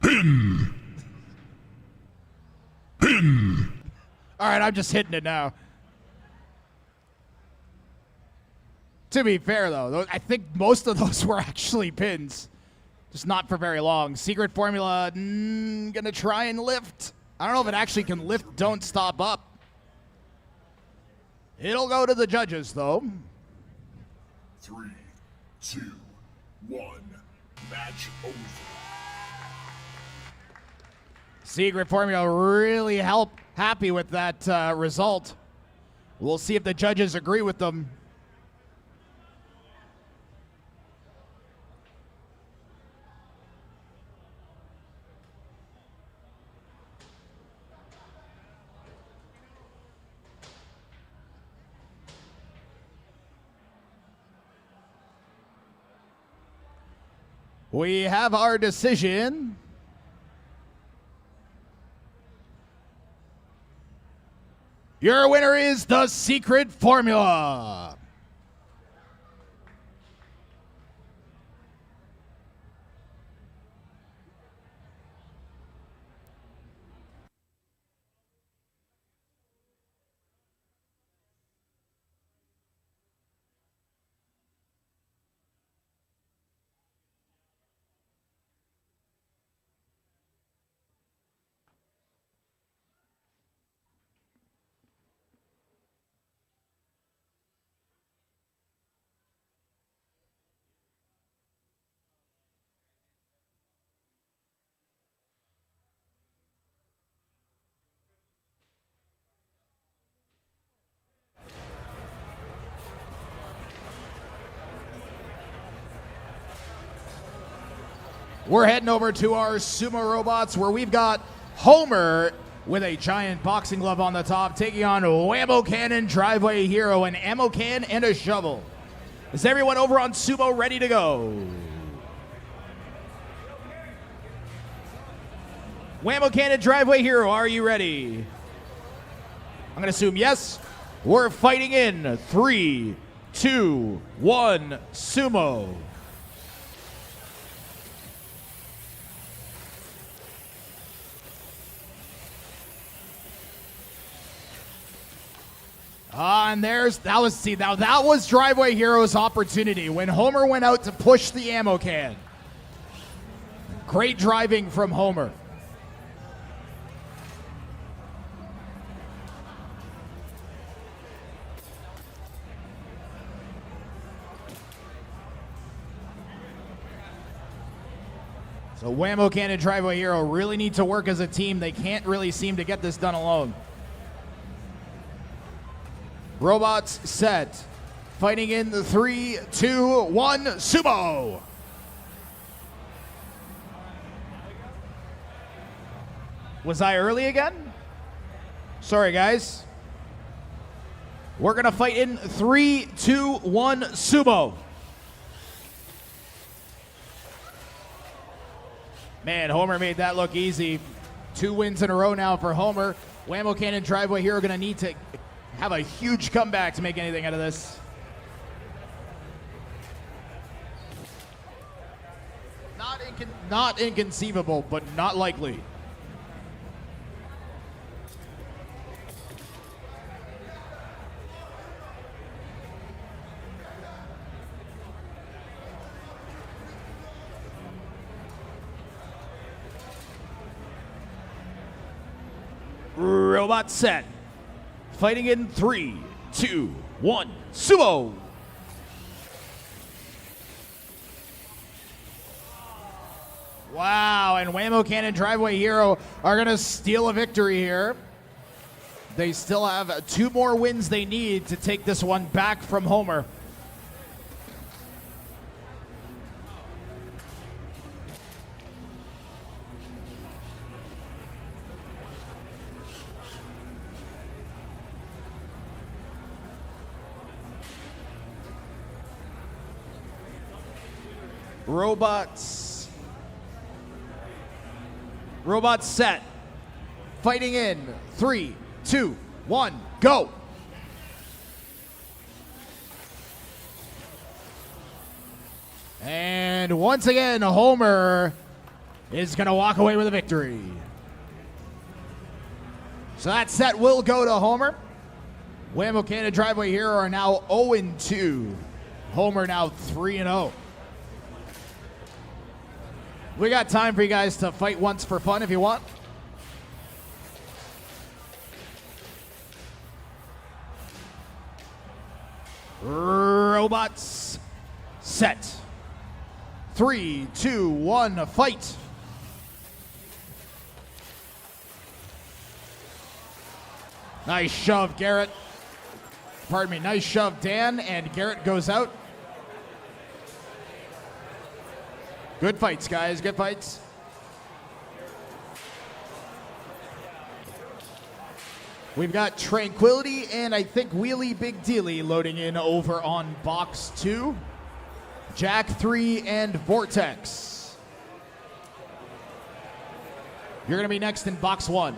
Pin. Pin. All right, I'm just hitting it now. To be fair, though, I think most of those were actually pins. Just not for very long. Secret Formula gonna try and lift. I don't know if it actually can lift Don't Stop up. It'll go to the judges, though. 3, 2, 1. Match over. Secret Formula really happy with that result. We'll see if the judges agree with them. We have our decision. Your winner is the Secret Formula. We're heading over to our sumo robots where we've got Homer with a giant boxing glove on the top taking on Whammo Cannon, Driveway Hero, an ammo can, and a shovel. Is everyone over on sumo ready to go? Whammo Cannon, Driveway Hero, are you ready? I'm going to assume yes. We're fighting in 3, 2, 1, sumo. And that was Driveway Hero's opportunity when Homer went out to push the ammo can. Great driving from Homer. So Whammo Can and Driveway Hero really need to work as a team. They can't really seem to get this done alone. Robots set. Fighting in the 3, 2, 1, Sumo. Was I early again? Sorry, guys. We're going to fight in 3, 2, 1, Sumo. Man, Homer made that look easy. 2 wins in a row now for Homer. Whammo Cannon Driveway Hero going to need to have a huge comeback to make anything out of this. Not inconceivable, but not likely. Robot set. Fighting in 3, 2, 1, Sumo. Wow, and Whammo Cannon Driveway Hero are going to steal a victory here. They still have 2 more wins they need to take this one back from Homer. Robots set. Fighting in 3, 2, 1, go. And once again, Homer is going to walk away with a victory. So that set will go to Homer. Whammo Cannon Driveway Hero are now 0-2. Homer now 3-0. We got time for you guys to fight once for fun if you want. Robots set. 3, 2, 1, fight. Nice shove, Garrett. Pardon me, nice shove, Dan, and Garrett goes out. Good fights, guys, good fights. We've got Tranquility and I think Wheelie Big Dealie loading in over on box 2. Jack 3 and Vortex. You're going to be next in box 1.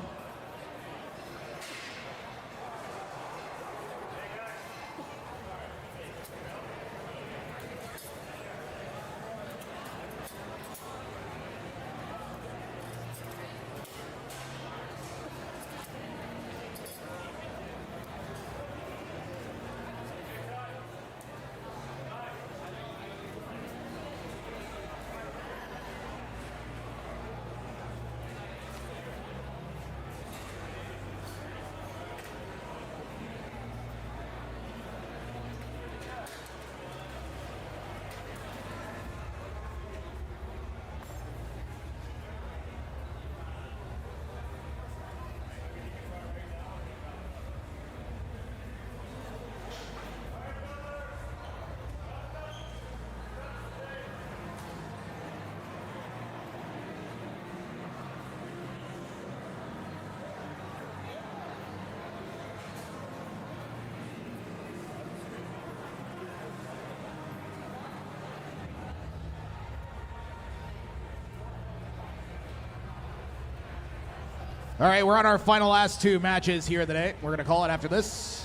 All right, we're on our final last 2 matches here today. We're going to call it after this.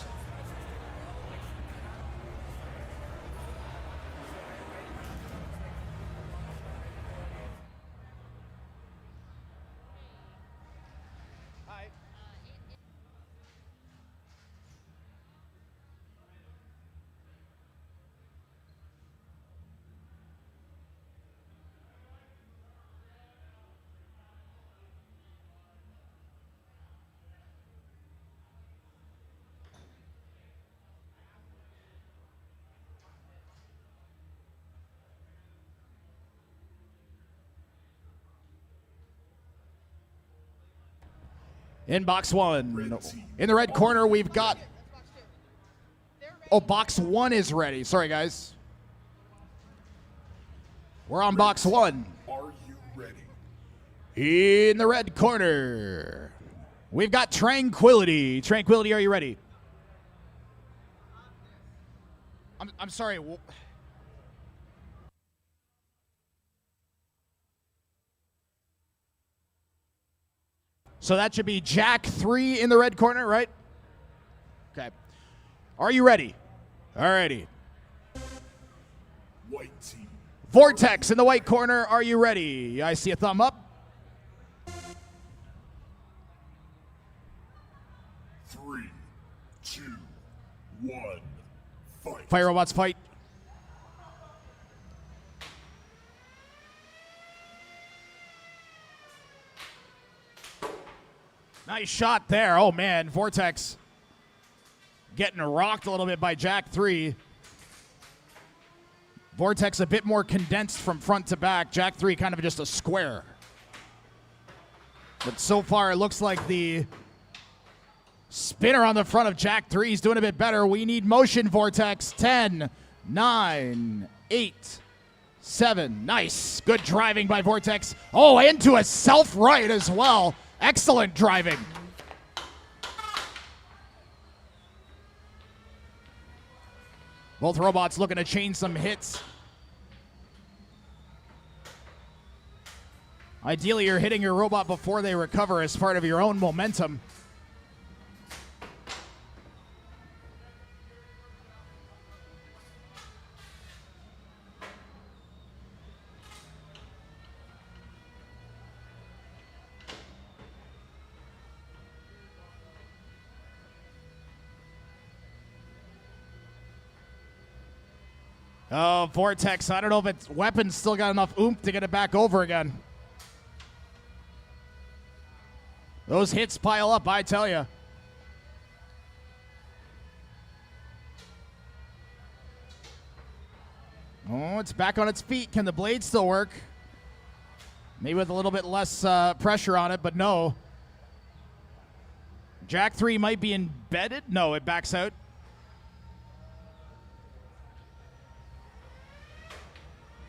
In box 1, in the red corner, we've got Oh, box 1 is ready. Sorry, guys. We're on box 1. Are you ready? In the red corner, we've got Tranquility. Tranquility, are you ready? I'm sorry. So that should be Jack 3 in the red corner, right? Okay. Are you ready? Alrighty. White team. Vortex in the white corner, are you ready? I see a thumb up. 3, 2, 1, fight. Fire robots fight. Nice shot there. Oh man, Vortex getting rocked a little bit by Jack 3. Vortex a bit more condensed from front to back. Jack 3 kind of just a square. But so far it looks like the spinner on the front of Jack 3 is doing a bit better. We need motion, Vortex. 10, 9, 8, 7. Nice. Good driving by Vortex. Oh, into a self-right as well. Excellent driving. Both robots looking to chain some hits. Ideally, you're hitting your robot before they recover as part of your own momentum. Oh, Vortex, I don't know if its weapon's still got enough oomph to get it back over again. Those hits pile up, I tell you. Oh, it's back on its feet. Can the blade still work? Maybe with a little bit less pressure on it, but no. Jack 3 might be embedded. No, it backs out.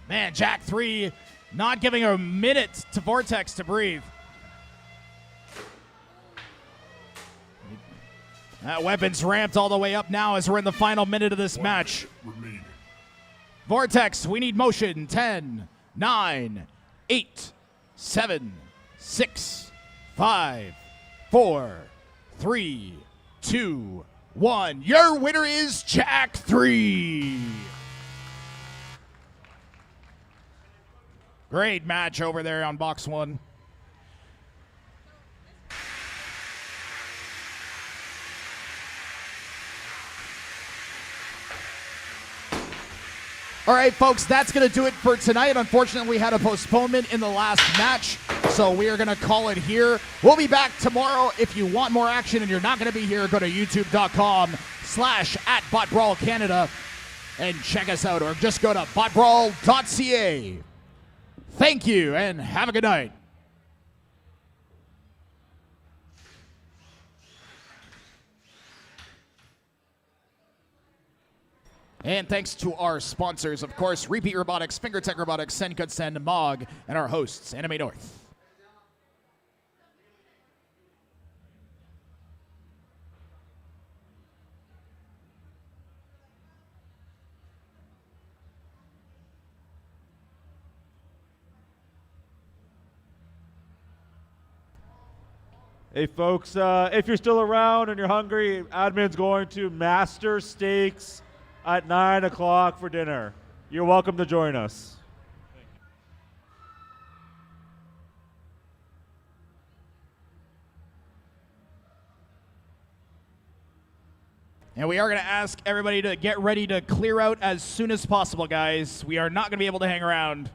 Man, Jack 3 not giving a minute to Vortex to breathe. That weapon's ramped all the way up now as we're in the final minute of this match. Remaining. Vortex, we need motion. 10, 9, 8, 7, 6, 5, 4, 3, 2, 1. Your winner is Jack 3. Great match over there on box 1. All right, folks, that's going to do it for tonight. Unfortunately, we had a postponement in the last match, so we are going to call it here. We'll be back tomorrow. If you want more action and you're not going to be here, go to youtube.com/@BotBrawl Canada and check us out, or just go to BotBrawl.ca. Thank you, and have a good night. And thanks to our sponsors, of course, Repeat Robotics, FingerTech Robotics, Send Could Send, Mog, and our hosts, Anime North. Hey folks, if you're still around and you're hungry, admin's going to Master Steaks at 9 o'clock for dinner. You're welcome to join us. And we are going to ask everybody to get ready to clear out as soon as possible, guys. We are not going to be able to hang around.